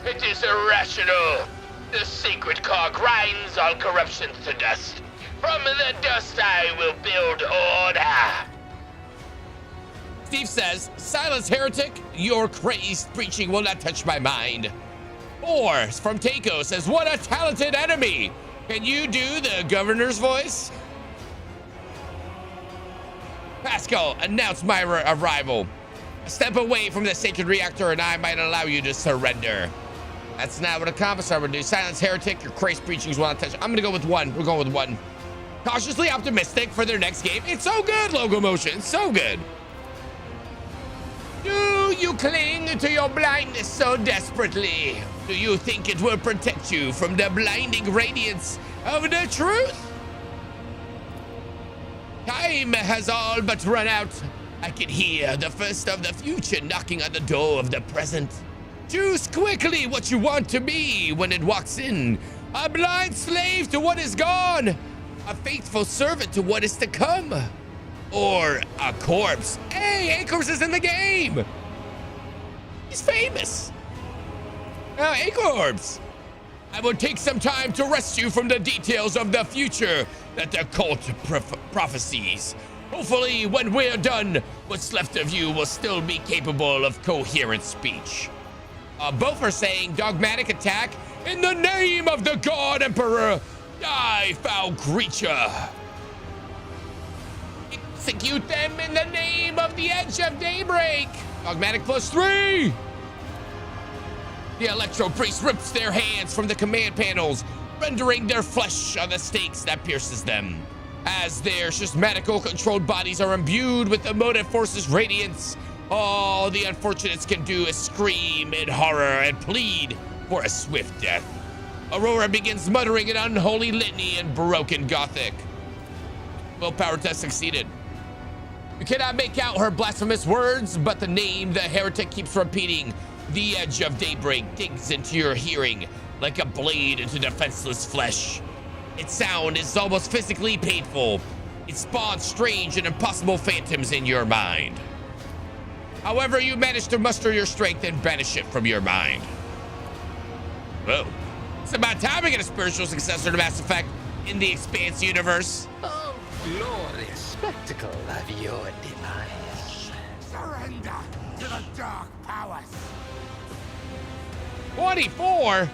[SPEAKER 6] It is irrational. The sacred Cog grinds all corruption to dust. From the dust I will build order.
[SPEAKER 1] Steve says, silence, heretic. Your crazed preaching will not touch my mind. Or, from Takeo says, what a talented enemy. Can you do the governor's voice? Pascal, announce my arrival. A step away from the sacred reactor and I might allow you to surrender. That's not what a commissar would do. Silence, heretic. Your crazed preachings will not touch. I'm gonna go with 1. We're going with 1. Cautiously optimistic for their next game. It's so good, Logo Motion. It's so good. Do you cling to your blindness so desperately? Do you think it will protect you from the blinding radiance of the truth? Time has all but run out. I can hear the first of the future knocking on the door of the present. Choose quickly what you want to be when it walks in. A blind slave to what is gone. A faithful servant to what is to come. Or a corpse. Hey, Acorps is in the game. He's famous. Acorps. I will take some time to rest you from the details of the future that the cult prophesies. Hopefully, when we're done, what's left of you will still be capable of coherent speech. Both are saying dogmatic attack in the name of the God Emperor. Die, foul creature. Execute them in the name of the Edge of Daybreak. Dogmatic +3. The Electro Priest rips their hands from the command panels, rendering their flesh on the stakes that pierces them. As their schismatical controlled bodies are imbued with the motive force's radiance, all the unfortunates can do is scream in horror and plead for a swift death. Aurora begins muttering an unholy litany in broken Gothic. Willpower test succeeded. You cannot make out her blasphemous words, but the name the heretic keeps repeating, the Edge of Daybreak, digs into your hearing like a blade into defenseless flesh. Its sound is almost physically painful. It spawns strange and impossible phantoms in your mind. However, you manage to muster your strength and banish it from your mind. Whoa. It's about time we get a spiritual successor to Mass Effect in the Expanse universe.
[SPEAKER 3] Oh, glorious spectacle of your demise.
[SPEAKER 22] Surrender to the dark powers.
[SPEAKER 1] 24?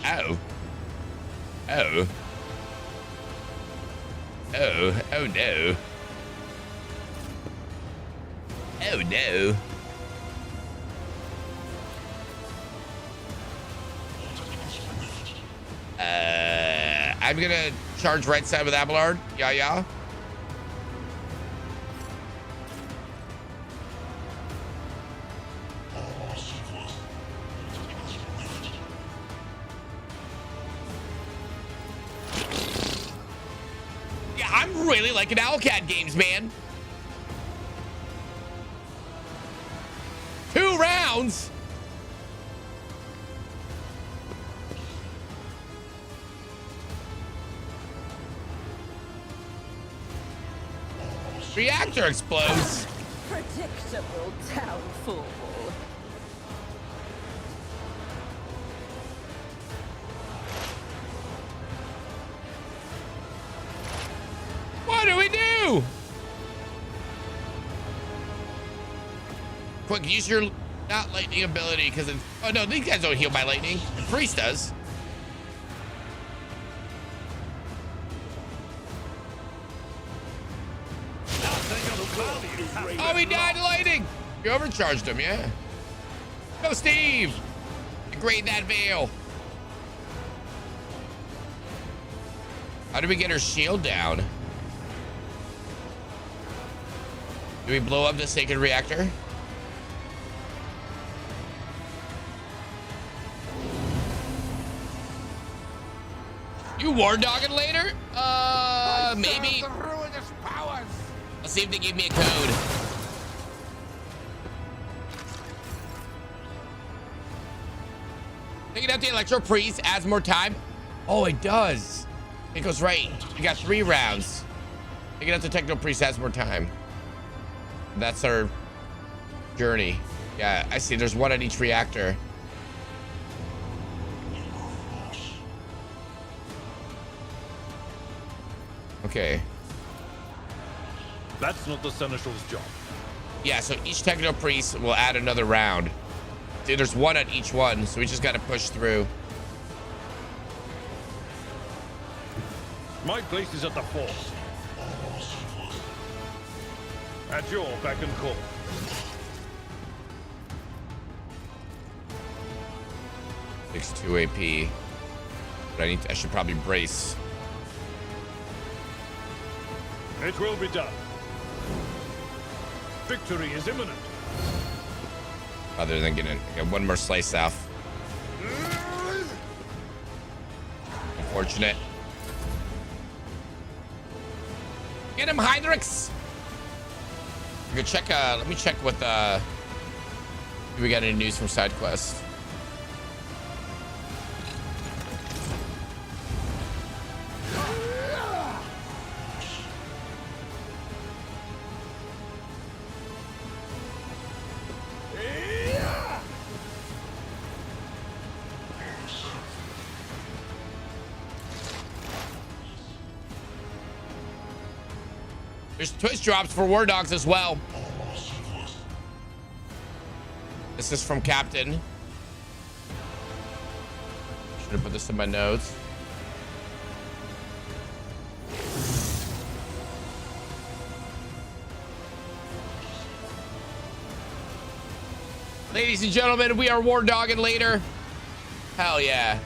[SPEAKER 1] Oh. Oh. Oh. Oh no. Oh no. I'm gonna charge right side with Abelard. Yeah, yeah. Yeah, I'm really liking Owlcat games, man. 2 rounds. Reactor explodes.
[SPEAKER 17] Predictable downfall.
[SPEAKER 1] What do we do? Quick, use your not lightning ability because it's. Oh no, these guys don't heal by lightning. The priest does. Oh, he died to lightning. You overcharged him, yeah. Go, Steve. Degrade that veil. How do we get her shield down? Do we blow up the sacred reactor? You war dogging later? Maybe. Let's see if they give me a code. Taking out the Electro Priest adds more time. Oh, it does. It goes right. We got 3 rounds. Taking out the Techno Priest adds more time. That's our journey. Yeah, I see. There's 1 at each reactor. Okay.
[SPEAKER 14] That's not the Seneschal's job.
[SPEAKER 1] Yeah, so each Techno Priest will add another round. See, there's 1 at each one, so we just gotta push through.
[SPEAKER 14] My place is at the fort. At your beck and call.
[SPEAKER 1] Takes 2 AP. But I should probably brace.
[SPEAKER 14] It will be done. Victory is imminent.
[SPEAKER 1] Other than getting 1 more slice off. Unfortunate. Get him, Heinrichs. We could check. Let me check with. Do we got any news from side quest? There's twist drops for War Dogs as well. This is from Captain. Should have put this in my notes. Ladies and gentlemen, we are War Dogging later. Hell yeah.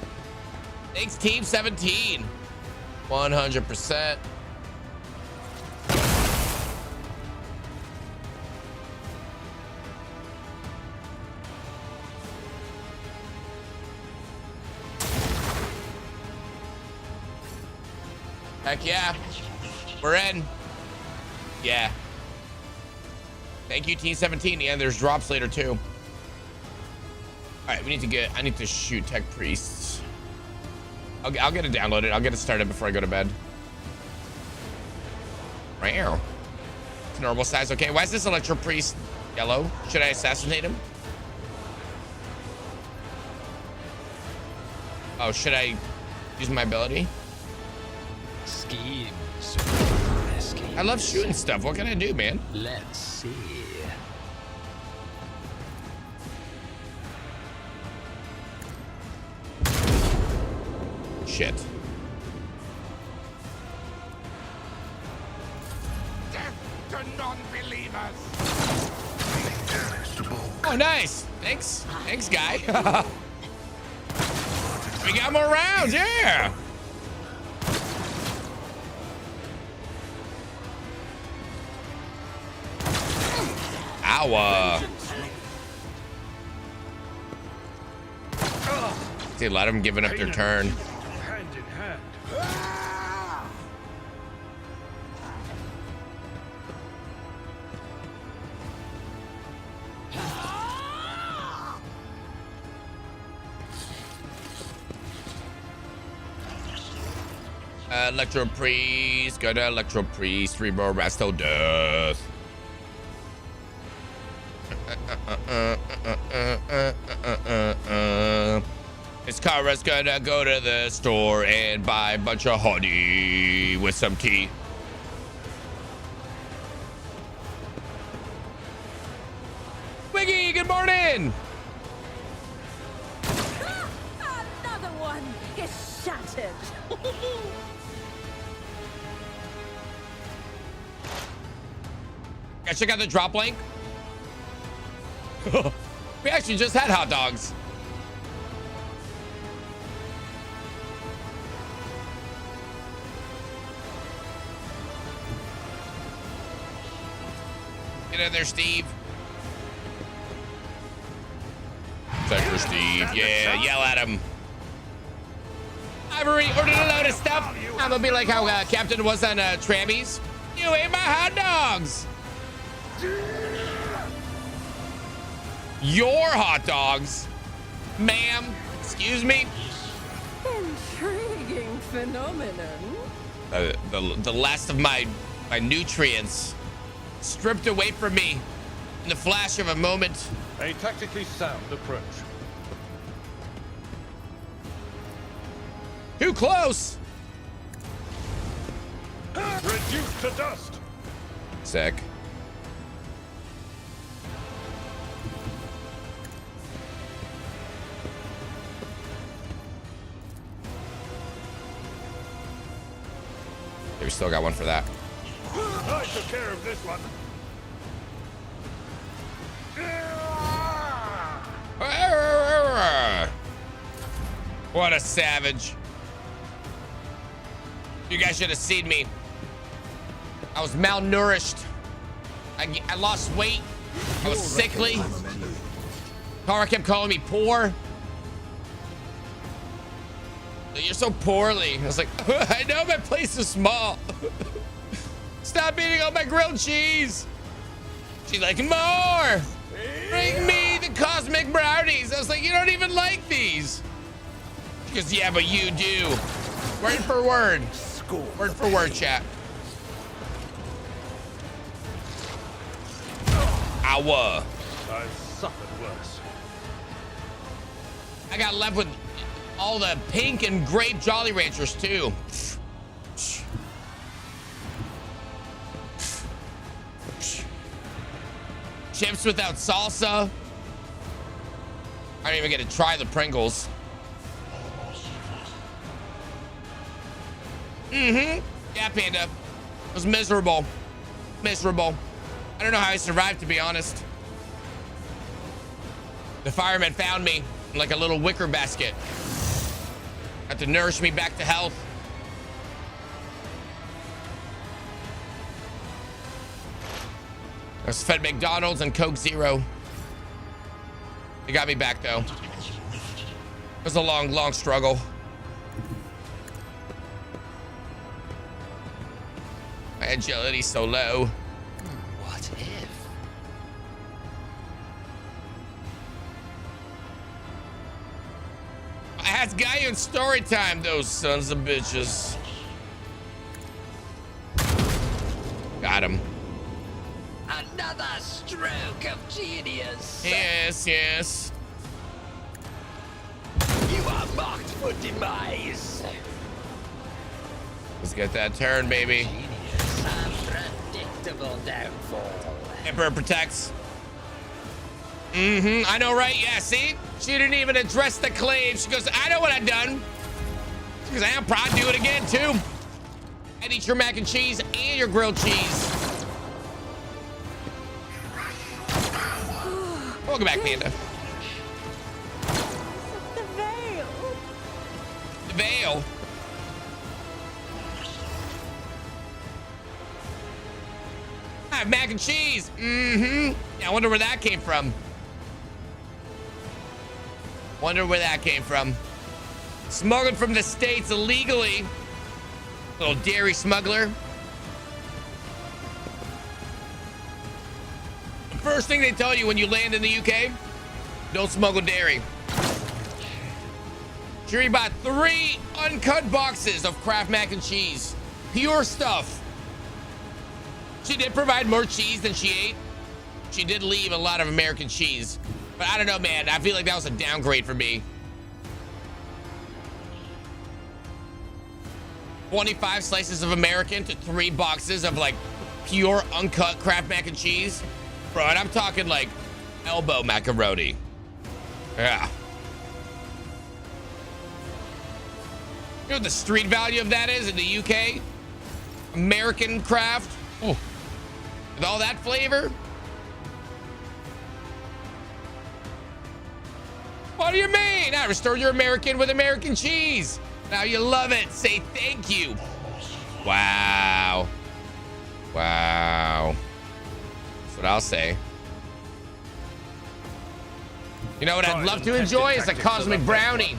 [SPEAKER 1] Thanks, Team 17. 100%. Heck yeah. We're in. Yeah. Thank you, Team 17. Yeah, there's drops later too. All right, I need to shoot tech priests. I'll get it downloaded. I'll get it started before I go to bed. Wow. It's normal size. Okay, why is this electro priest yellow? Should I assassinate him? Oh, should I use my ability?
[SPEAKER 3] Schemes.
[SPEAKER 1] I love shooting stuff. What can I do, man?
[SPEAKER 3] Let's see.
[SPEAKER 1] Shit.
[SPEAKER 22] Death to non-believers.
[SPEAKER 1] Oh, nice. Thanks. Thanks, guy. We got more rounds. Yeah. Ow. See, a lot of them giving up their turn.
[SPEAKER 14] Hand in hand.
[SPEAKER 1] Electro Priest, go to Electro Priest, 3 more rest till death. Miss Kara's gonna go to the store and buy a bunch of honey with some tea. Wiggy, good morning!
[SPEAKER 17] Another one is shattered.
[SPEAKER 1] Guys, check out the drop link. We actually just had hot dogs. Get in there, Steve. Sector Steve. Yeah, yell at him. Ivory ordered a load of stuff. I'm gonna be like how Captain was on Trammies. You ate my hot dogs. Your hot dogs, ma'am. Excuse me.
[SPEAKER 12] Intriguing phenomenon.
[SPEAKER 1] The last of my nutrients stripped away from me in the flash of a moment.
[SPEAKER 14] A tactically sound approach.
[SPEAKER 1] Too close.
[SPEAKER 14] Reduced to dust.
[SPEAKER 1] Sick. We still got one for that.
[SPEAKER 14] I took care of this one.
[SPEAKER 1] What a savage. You guys should have seen me. I was malnourished. I lost weight. I was sickly. Kara kept calling me poor. You're so poorly. I was like, I know my place is small. Stop eating all my grilled cheese. She's like, more. Bring me the cosmic brownies. I was like, you don't even like these. She goes, yeah, but you do. Word for word. Word for word, chat. Ow.
[SPEAKER 14] I've suffered worse.
[SPEAKER 1] I got left with all the pink and grape Jolly Ranchers too. Chips without salsa. I don't even get to try the Pringles. Yeah, Panda. It was miserable. Miserable. I don't know how I survived, to be honest. The firemen found me in like a little wicker basket. Had to nourish me back to health. I was fed McDonald's and Coke Zero. They got me back though. It was a long, long struggle. My agility's so low.
[SPEAKER 3] What if?
[SPEAKER 1] I had guy in story time, those sons of bitches. Got him.
[SPEAKER 3] Another stroke of genius.
[SPEAKER 1] Yes, yes.
[SPEAKER 3] You are marked for demise.
[SPEAKER 1] Let's get that turn, baby.
[SPEAKER 3] Unpredictable downfall.
[SPEAKER 1] Emperor protects. I know, right? Yeah, see? She didn't even address the claim. She goes, I know what I've done. She goes, I'll probably do it again, too. I'd eat your mac and cheese and your grilled cheese. Welcome back, Panda.
[SPEAKER 12] The veil.
[SPEAKER 1] The veil. I have mac and cheese. Yeah, I wonder where that came from. Wonder where that came from. Smuggled from the States illegally. Little dairy smuggler. First thing they tell you when you land in the UK, don't smuggle dairy. She bought 3 uncut boxes of Kraft mac and cheese. Pure stuff. She did provide more cheese than she ate. She did leave a lot of American cheese. But I don't know, man. I feel like that was a downgrade for me. 25 slices of American to 3 boxes of like pure uncut Kraft mac and cheese. Bro, and I'm talking like elbow macaroni. Yeah. You know what the street value of that is in the UK? American Kraft. Ooh. With all that flavor. What do you mean? I restored your American with American cheese. Now you love it. Say thank you. Wow. Wow. That's what I'll say. You know what I'd love to enjoy is a cosmic brownie.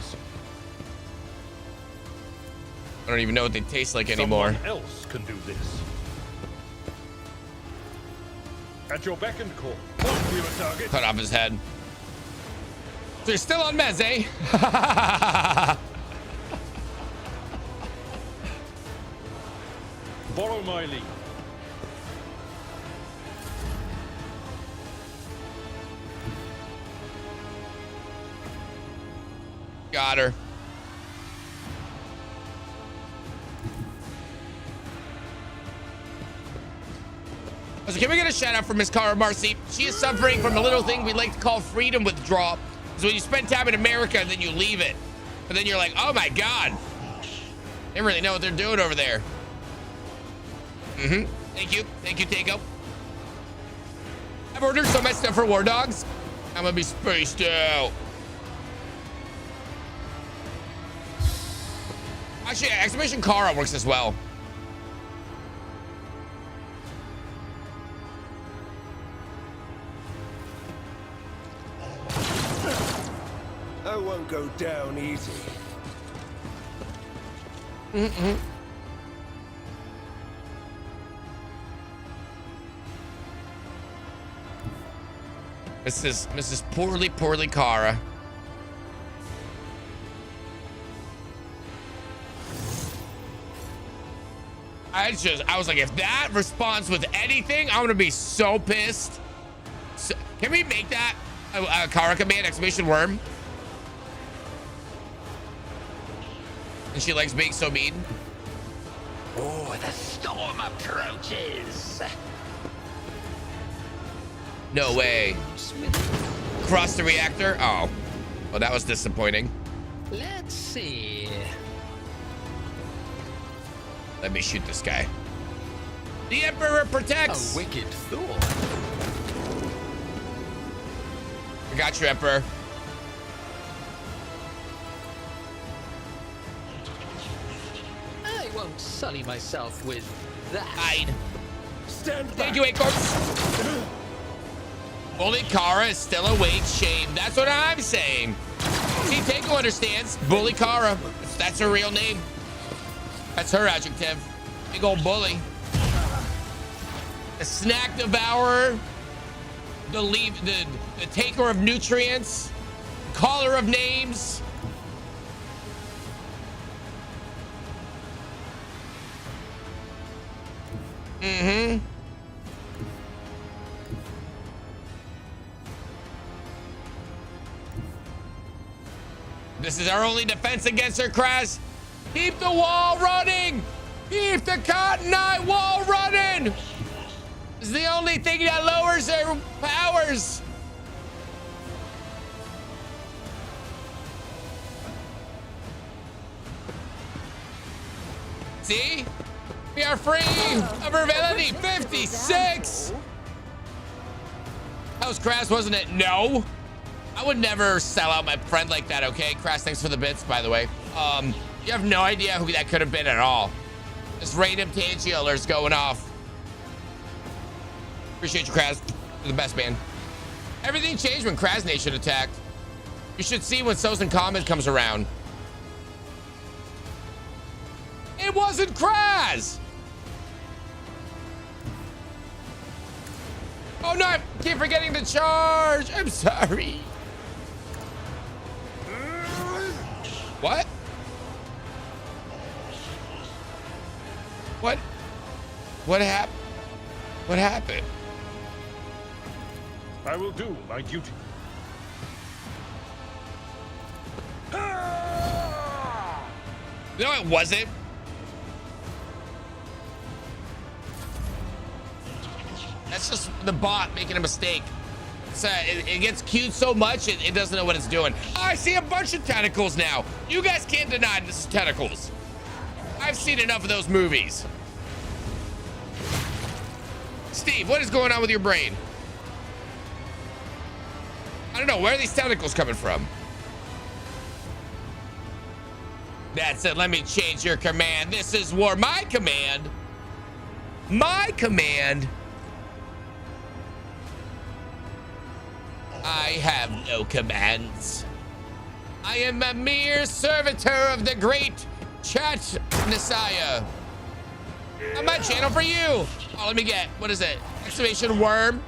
[SPEAKER 1] I don't even know what they taste like anymore.
[SPEAKER 4] Someone else can do this. At your beck and call. Point you a target.
[SPEAKER 1] Cut off his head. So you're still on meds, eh?
[SPEAKER 4] Follow my lead.
[SPEAKER 1] Got her. So can we get a shout out for Miss Cara Marcy? She is suffering from a little thing we like to call freedom withdrawal. So when you spend time in America, then you leave it. But then you're like, oh my God. They don't really know what they're doing over there. Thank you. Thank you, Tango. I've ordered some of my stuff for War Dogs. I'm gonna be spaced out. Actually, Exclamation Cara works as well.
[SPEAKER 21] I won't go down easy. Mrs. Poorly Cara. I was like, if that responds with anything, I'm gonna be so pissed. So, can we make that a Cara command, exclamation worm? And she likes being so mean.
[SPEAKER 3] Oh, the storm approaches.
[SPEAKER 1] No way. Cross the reactor? Oh. Well, that was disappointing.
[SPEAKER 3] Let's see.
[SPEAKER 1] Let me shoot this guy. The Emperor protects.
[SPEAKER 3] A wicked thought.
[SPEAKER 1] I got you, Emperor.
[SPEAKER 3] I won't sully myself with that.
[SPEAKER 1] Hide.
[SPEAKER 22] Stand back.
[SPEAKER 1] Thank you, Acorn. Bully Kara is still a weight shame. That's what I'm saying. See, Takeo understands. Bully Kara. That's her real name. That's her adjective. Big old bully. The snack devourer. The taker of nutrients. Caller of names. Mm-hmm. This is our only defense against her, Kraz. Keep the wall running. Keep the Cotton Eye wall running. It's the only thing that lowers their powers. See? We are free of her villainy. 56. That was Kraz, wasn't it? No. I would never sell out my friend like that, okay? Kraz, thanks for the bits, by the way. You have no idea who that could have been at all. Just random tangent going off. Appreciate you, Kraz. You're the best, man. Everything changed when Kraz Nation attacked. You should see when Sozen Comet comes around. It wasn't Kraz! Oh no, I keep forgetting to charge. I'm sorry. What? What? What happened? What happened?
[SPEAKER 4] I will do my duty.
[SPEAKER 1] No, it wasn't. That's just the bot making a mistake. It gets queued so much, it doesn't know what it's doing. Oh, I see a bunch of tentacles now. You guys can't deny this is tentacles. I've seen enough of those movies. Steve, what is going on with your brain? I don't know. Where are these tentacles coming from? That's it. Let me change your command. This is war. My command. My command. I have no commands. I am a mere servitor of the great Chat Messiah. On my channel for you. Oh, let me get, what is it? Exclamation worm.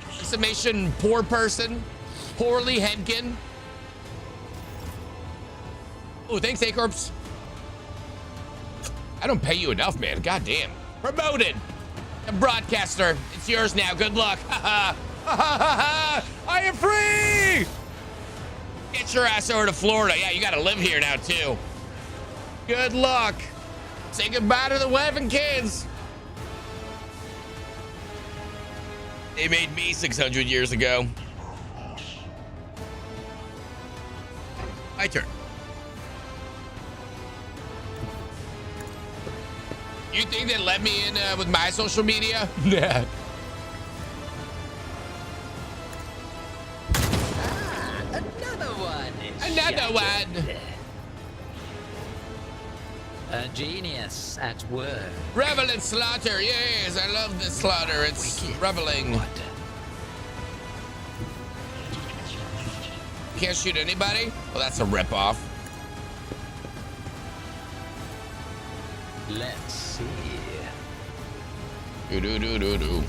[SPEAKER 1] Exclamation poor person. Poorly Henkin. Oh, thanks, A-Corps. I don't pay you enough, man. God damn. Promoted. A broadcaster. It's yours now. Good luck. Ha ha. I am free. Get your ass over to Florida. Yeah, you got to live here now, too. Good luck. Say goodbye to the wife and kids. They made me 600 years ago. My turn. You think they let me in with my social media? Nah.
[SPEAKER 3] Another one.
[SPEAKER 1] Another one.
[SPEAKER 3] A genius at work.
[SPEAKER 1] Revel in slaughter. Yes, I love the slaughter. It's reveling. What? Can't shoot anybody? Well, that's a ripoff.
[SPEAKER 3] Let's see.
[SPEAKER 1] Do.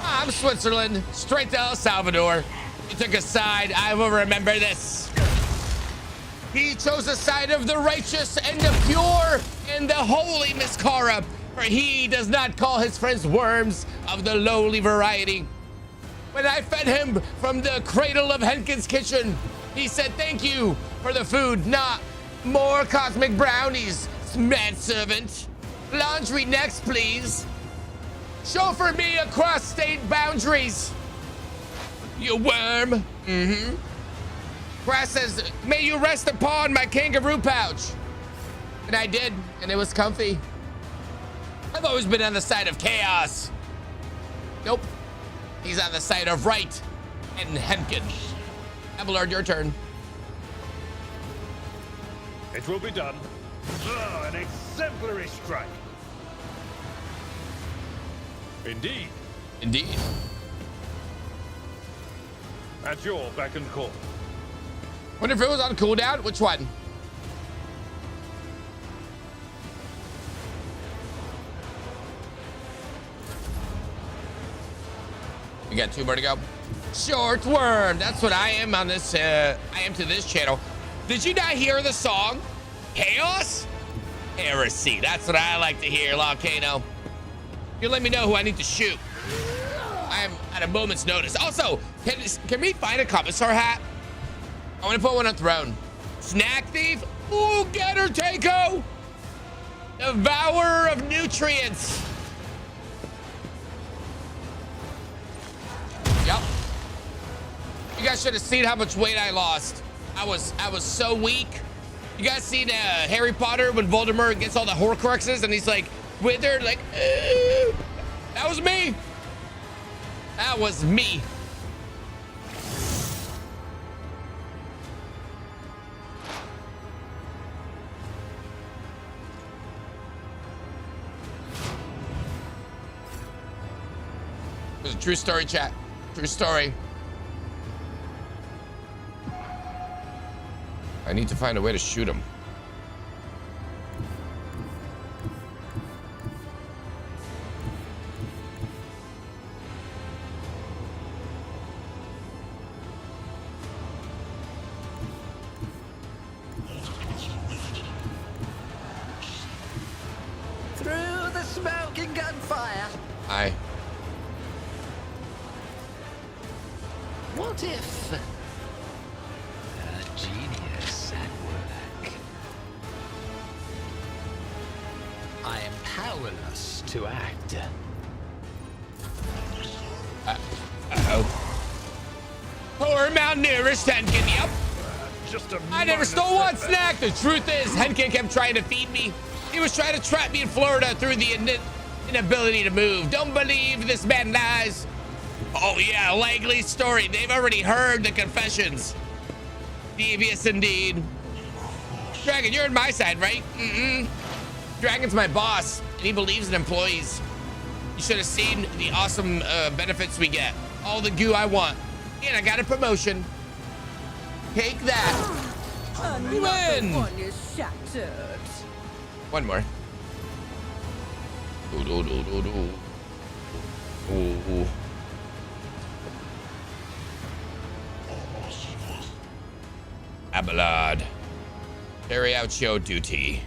[SPEAKER 1] I'm Switzerland, straight to El Salvador. He took a side. I will remember this. He chose the side of the righteous and the pure and the holy, Miss Kara, for he does not call his friends worms of the lowly variety. When I fed him from the cradle of Henkin's kitchen, he said, "Thank you for the food, not more cosmic brownies, manservant. Laundry next, please. Chauffeur me across state boundaries. You worm. Mm-hmm. Grass says, may you rest upon my kangaroo pouch. And I did, and it was comfy. I've always been on the side of chaos. Nope. He's on the side of right and Henkin. Abelard, your turn.
[SPEAKER 4] It will be done. Oh, an exemplary strike. Indeed.
[SPEAKER 1] Indeed.
[SPEAKER 4] At your beck and call.
[SPEAKER 1] Wonder if it was on cooldown? Which one? We got 2 more to go. Short worm. That's what I am on this. I am to this channel. Did you not hear the song? Chaos? Heresy. That's what I like to hear, Volcano. You let me know who I need to shoot. I am at a moment's notice. Also, can we find a commissar hat? I want to put one on throne. Snack thief. Ooh, get her, Takeo. Devourer of nutrients. Yep. You guys should have seen how much weight I lost. I was so weak. You guys seen Harry Potter when Voldemort gets all the Horcruxes and he's like withered, like, that was me. That was me. It was a true story, chat. True story. I need to find a way to shoot him.
[SPEAKER 3] Through the smoke and gunfire.
[SPEAKER 1] Aye.
[SPEAKER 3] What if a genius at work? I am powerless to act.
[SPEAKER 1] Uh-oh. Poor malnourished Henkin, yep. I never stole one snack. The truth is, Henkin kept trying to feed me. He was trying to trap me in Florida through the inability to move. Don't believe this man lies. Oh yeah, Langley's story. They've already heard the confessions. Devious indeed. Dragon, you're on my side, right? Mm-mm. Dragon's my boss, and he believes in employees. You should have seen the awesome benefits we get. All the goo I want. And I got a promotion. Take that. We win.
[SPEAKER 17] One is shattered.
[SPEAKER 1] One more. Ooh. Abelard, carry out your duty.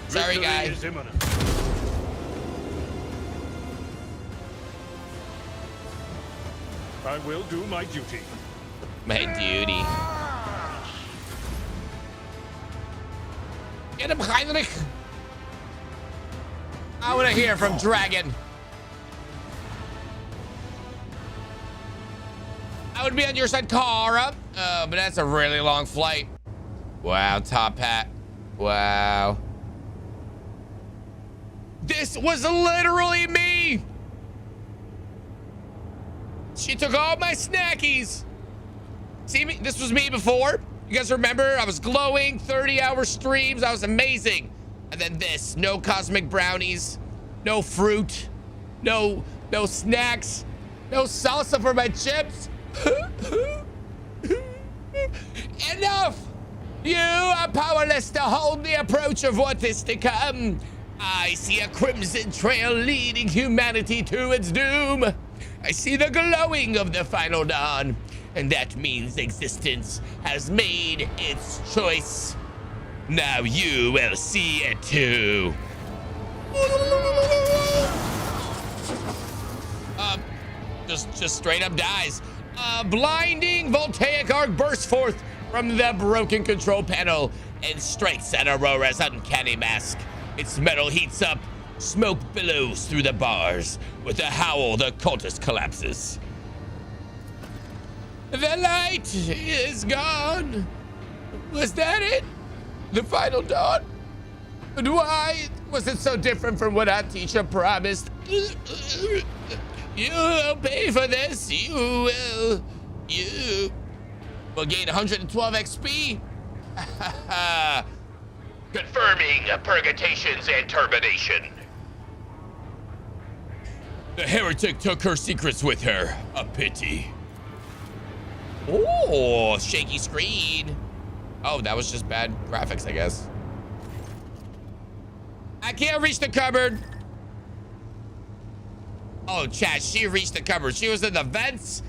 [SPEAKER 1] Sorry, guy.
[SPEAKER 4] I will do my duty.
[SPEAKER 1] My duty. Get him, Heinrich. I want to hear from Dragon. I would be on your side, Kara. But that's a really long flight. Wow, top hat. Wow. This was literally me. She took all my snackies. See me? This was me before. You guys remember? I was glowing, 30-hour streams. I was amazing. And then this, no cosmic brownies, no fruit, no snacks, no salsa for my chips. Enough! You are powerless to hold the approach of what is to come. I see a crimson trail leading humanity to its doom. I see the glowing of the final dawn, and that means existence has made its choice. Now you will see it too. Just straight up dies. Blinding voltaic arc bursts forth, from the broken control panel and strikes at Aurora's uncanny mask. Its metal heats up, smoke billows through the bars. With a howl, the cultist collapses. The light is gone. Was that it? The final dawn? But why was it so different from what our teacher promised? You will pay for this. You will. You will gain 112 XP.
[SPEAKER 6] Confirming purgations and termination.
[SPEAKER 1] The heretic took her secrets with her. A pity. Oh, shaky screen. Oh, that was just bad graphics, I guess. I can't reach the cupboard. Oh, chat, she reached the cupboard. She was in the vents.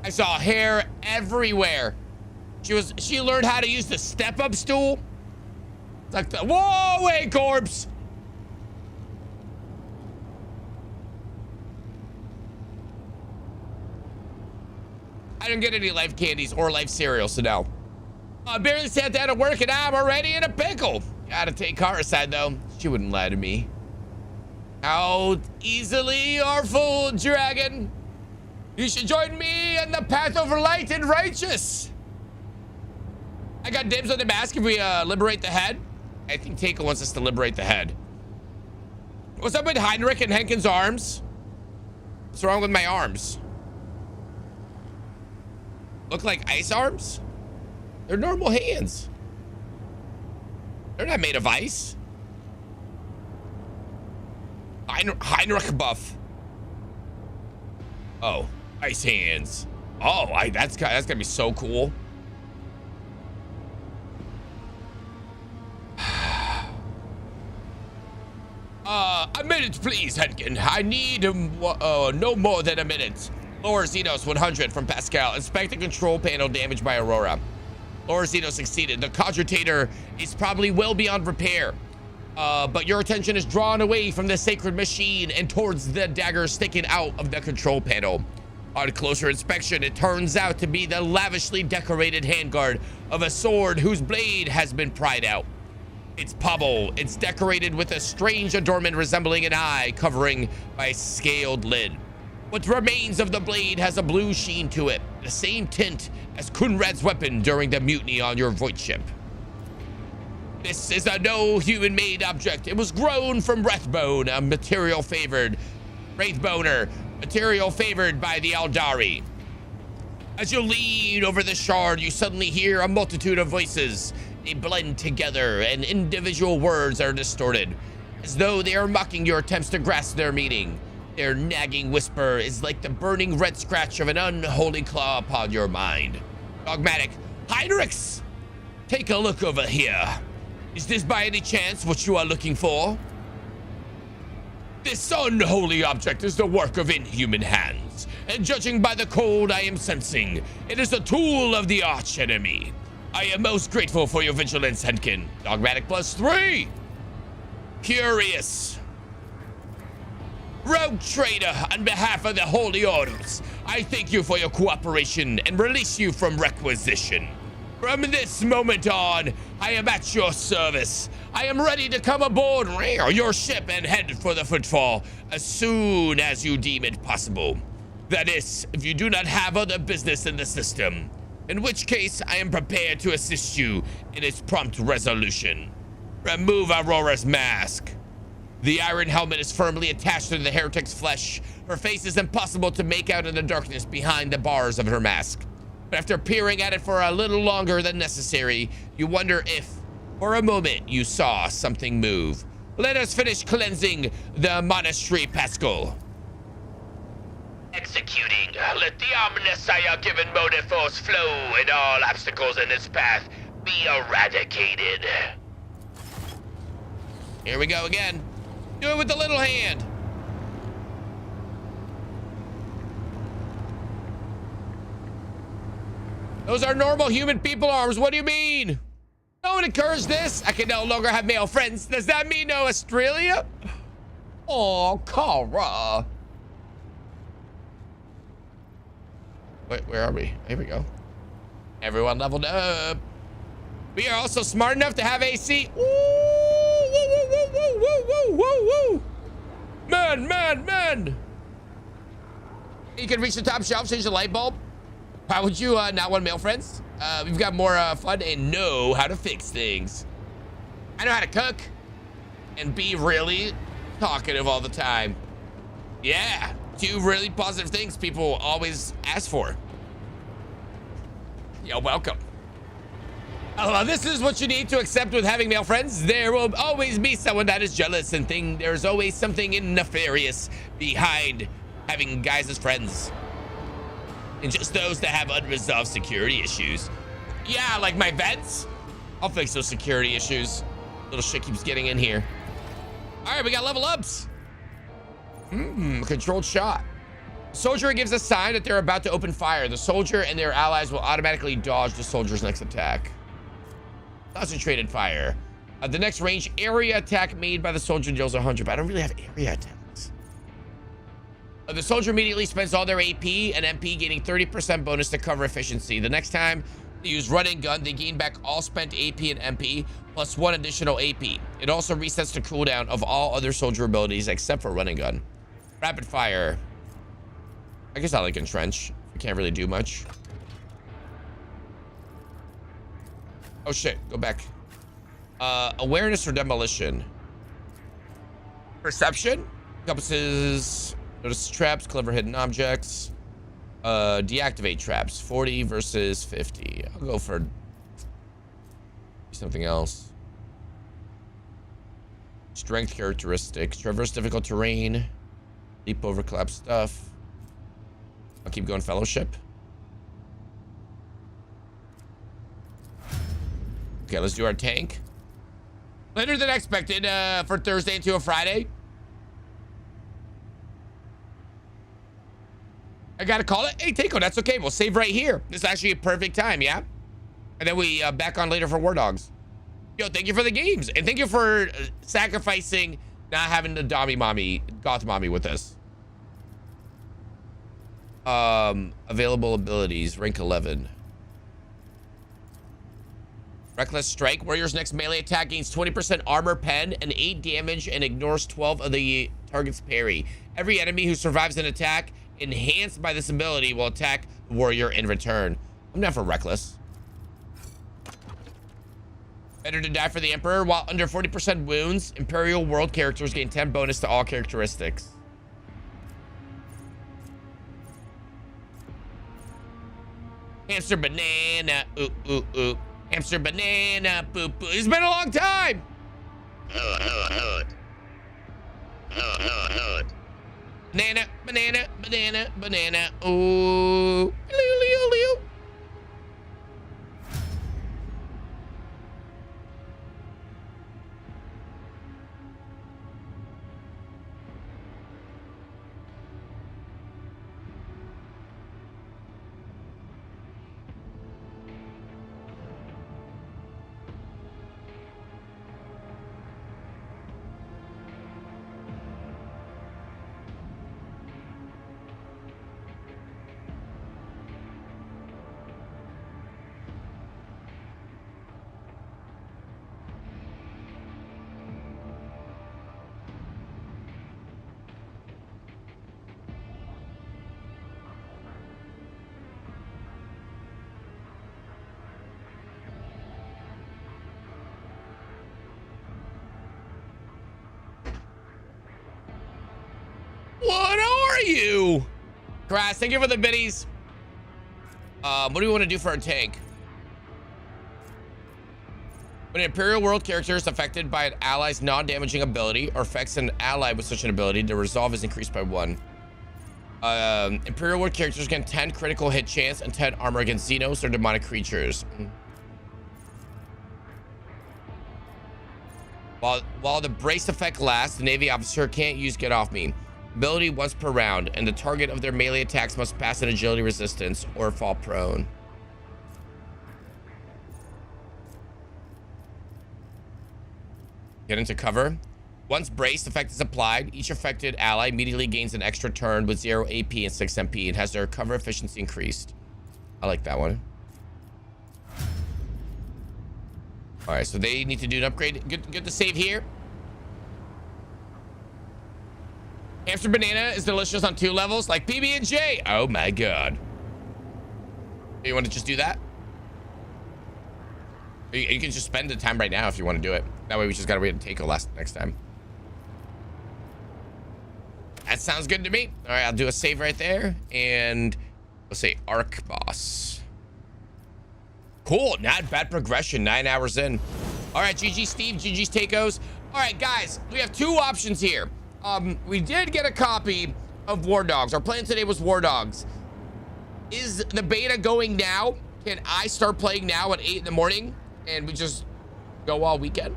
[SPEAKER 1] I saw hair everywhere. She learned how to use the step-up stool. It's like the, whoa, wait, corpse. I didn't get any life candies or life cereal, so no. I barely sat down to work and I'm already in a pickle. Gotta take Kara aside though. She wouldn't lie to me. How easily you're fooled, dragon. You should join me in the path of light and righteous. I got dibs on the mask if we liberate the head. I think Teiko wants us to liberate the head. What's up with Heinrich and Henkin's arms? What's wrong with my arms? Look like ice arms? They're normal hands. They're not made of ice. Heinrich buff. Oh, ice hands. Oh, that's gonna be so cool. A minute, please, Henkin. I need no more than a minute. Lower Xenos 100 from Pascal. Inspect the control panel damaged by Aurora. Lower Xenos succeeded. The cogitator is probably well beyond repair. But your attention is drawn away from the sacred machine and towards the dagger sticking out of the control panel. On closer inspection, it turns out to be the lavishly decorated handguard of a sword whose blade has been pried out. Its pommel, it's decorated with a strange adornment resembling an eye covering by a scaled lid. What remains of the blade has a blue sheen to it, the same tint as Kunrad's weapon during the mutiny on your void ship. This is a no human-made object. It was grown from Wraithbone, a material favored Wraithboner, material favored by the Aldari. As you lean over the shard, you suddenly hear a multitude of voices. They blend together, and individual words are distorted, as though they are mocking your attempts to grasp their meaning. Their nagging whisper is like the burning red scratch of an unholy claw upon your mind. Dogmatic, Heinrichs! Take a look over here. Is this by any chance what you are looking for? This unholy object is the work of inhuman hands, and judging by the cold I am sensing, it is a tool of the arch enemy. I am most grateful for your vigilance, Henkin. Dogmatic +3. Curious. Rogue trader, on behalf of the Holy Orders, I thank you for your cooperation and release you from requisition. From this moment on, I am at your service. I am ready to come aboard your ship and head for the Footfall as soon as you deem it possible. That is, if you do not have other business in the system, in which case I am prepared to assist you in its prompt resolution. Remove Aurora's mask. The iron helmet is firmly attached to the heretic's flesh. Her face is impossible to make out in the darkness behind the bars of her mask. But after peering at it for a little longer than necessary, you wonder if, for a moment, you saw something move. Let us finish cleansing the monastery, Pascal.
[SPEAKER 6] Executing. Let the Omnissiah given motive force flow and all obstacles in its path be eradicated.
[SPEAKER 1] Here we go again. Do it with the little hand. Those are normal human people arms. What do you mean? No one encouraged this. I can no longer have male friends. Does that mean no Australia? Oh, Kara. Wait, where are we? Here we go. Everyone leveled up. We are also smart enough to have AC. Ooh, woo, woo, woo, woo, woo, woo, woo. Man. You can reach the top shelf, change the light bulb. Why would you not want male friends? We've got more fun and know how to fix things. I know how to cook and be really talkative all the time. Yeah, 2 really positive things people always ask for. You're welcome. This is what you need to accept with having male friends. There will always be someone that is jealous and think there's always something nefarious behind having guys as friends. And just those that have unresolved security issues. Yeah, like my vets. I'll fix those security issues. Little shit keeps getting in here. All right, we got level ups. Controlled shot. Soldier gives a sign that they're about to open fire. The soldier and their allies will automatically dodge the soldier's next attack. Concentrated fire. The next range area attack made by the soldier deals 100, but I don't really have area attacks. The soldier immediately spends all their AP and MP, gaining 30% bonus to cover efficiency. The next time they use run and gun, they gain back all spent AP and MP, plus 1 additional AP. It also resets the cooldown of all other soldier abilities except for run and gun. Rapid fire. I guess I like entrench. We can't really do much. Oh shit, go back. Awareness or demolition. Perception encompasses notice traps, clever hidden objects. Deactivate traps. 40 versus 50. I'll go for something else. Strength characteristics. Traverse difficult terrain. Leap over collapsed stuff. I'll keep going fellowship. Okay, let's do our tank. Later than expected for Thursday into a Friday. I gotta call it. Hey, Takeo, that's okay. We'll save right here. This is actually a perfect time, yeah? And then we back on later for War Dogs. Yo, thank you for the games. And thank you for sacrificing not having the goth mommy with us. Available abilities, rank 11. Reckless Strike. Warrior's next melee attack gains 20% armor pen and 8 damage and ignores 12 of the target's parry. Every enemy who survives an attack enhanced by this ability will attack the warrior in return. I'm down for Reckless. Better to die for the Emperor. While under 40% wounds, Imperial World characters gain 10 bonus to all characteristics. Hamster banana, ooh, ooh, ooh. Hamster banana, boop, boop. It's been a long time. Banana, banana, banana, banana. Ooh. Leo, Leo, Leo. What are you? Grass, thank you for the biddies. What do we want to do for our tank? When an Imperial World character is affected by an ally's non-damaging ability or affects an ally with such an ability, the resolve is increased by 1. Imperial World characters get 10 critical hit chance and 10 armor against Xenos or demonic creatures. While the brace effect lasts, the Navy officer can't use Get Off Me ability once per round, and the target of their melee attacks must pass an agility resistance or fall prone. Get into cover. Once brace effect is applied, each affected ally immediately gains an extra turn with 0 AP and 6 MP and has their cover efficiency increased. I like that one. All right, so they need to do an upgrade. Good to save here. Hamster banana is delicious on 2 levels, like PB&J. Oh my god. You want to just do that? You can just spend the time right now if you want to do it. That way we just gotta wait and take a next time. That sounds good to me. All right, I'll do a save right there. And let's say Arc Boss. Cool, not bad progression, 9 hours in. All right, GG Steve, GG's Takeos. All right, guys, we have 2 options here. We did get a copy of War Dogs. Our plan today was War Dogs. Is the beta going now? Can I start playing now at 8 in the morning and we just go all weekend?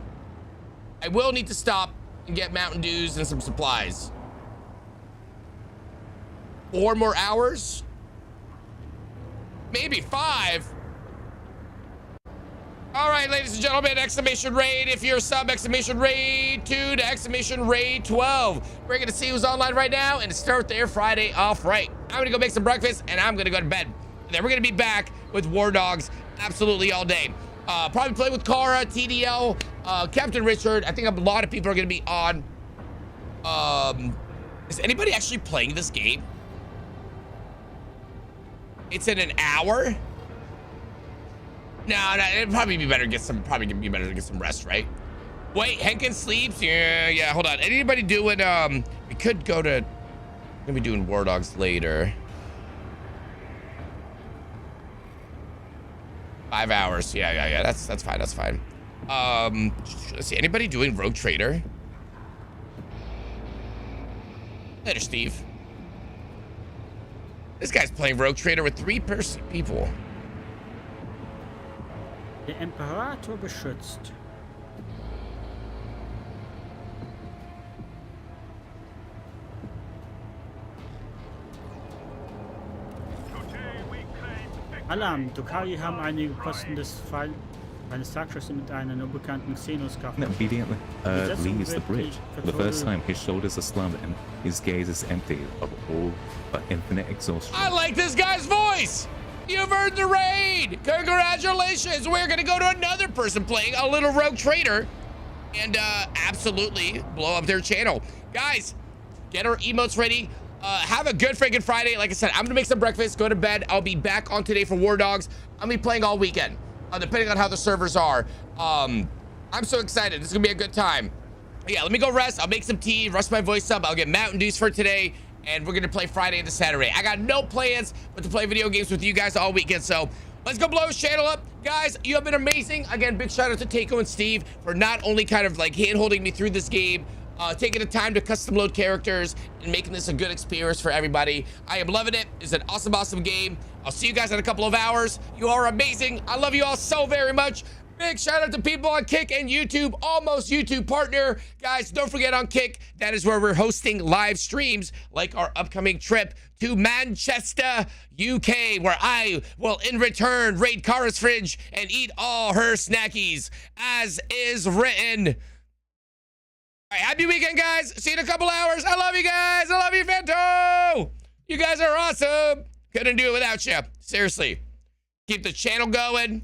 [SPEAKER 1] I will need to stop and get Mountain Dews and some supplies. 4 more hours? Maybe 5. All right, ladies and gentlemen, exclamation raid. If you're sub, exclamation raid 2 to exclamation raid 12. We're gonna see who's online right now and start their Friday off right. I'm gonna go make some breakfast and I'm gonna go to bed. And then we're gonna be back with War Dogs absolutely all day. Probably play with Kara, TDL, Captain Richard. I think a lot of people are gonna be on. Is anybody actually playing this game? It's in an hour? No, it'd probably be better to get some. Probably be better to get some rest, right? Wait, Henkin sleeps. Yeah. Hold on. Anybody doing? We could go to. Gonna be doing War Dogs later. 5 hours. Yeah. That's fine. That's fine. Let's see. Anybody doing Rogue Trader? Later, Steve. This guy's playing Rogue Trader with 3 people.
[SPEAKER 9] Der Imperator beschützt. Alarm, Tokari haben einige Posten des Fall eines Rakshasen mit einer unbekannten Xenos-Kraft.
[SPEAKER 10] Obediently leaves the bridge. For the first time, his shoulders are slumped and his gaze is empty of all but infinite exhaustion.
[SPEAKER 1] I like this guy's voice! You've earned the raid! Congratulations! We're gonna go to another person playing a little Rogue Trader and absolutely blow up their channel. Guys, get our emotes ready. Have a good freaking Friday. Like I said, I'm gonna make some breakfast, go to bed. I'll be back on today for War Dogs. I'll be playing all weekend, depending on how the servers are. I'm so excited. This is gonna be a good time. Yeah, let me go rest. I'll make some tea, rest my voice up. I'll get Mountain Dews for today. And we're gonna play Friday into Saturday. I got no plans but to play video games with you guys all weekend. So let's go blow his channel up. Guys, you have been amazing. Again, big shout out to Takeo and Steve for not only kind of like hand holding me through this game, taking the time to custom load characters and making this a good experience for everybody. I am loving it. It's an awesome game. I'll see you guys in a couple of hours. You are amazing. I love you all so very much. Big shout out to people on Kick and YouTube, almost YouTube partner. Guys, don't forget on Kick, that is where we're hosting live streams like our upcoming trip to Manchester, UK, where I will in return raid Kara's fridge and eat all her snackies as is written. All right, happy weekend, guys. See you in a couple hours. I love you guys. I love you, Fento. You guys are awesome. Couldn't do it without you. Seriously. Keep the channel going.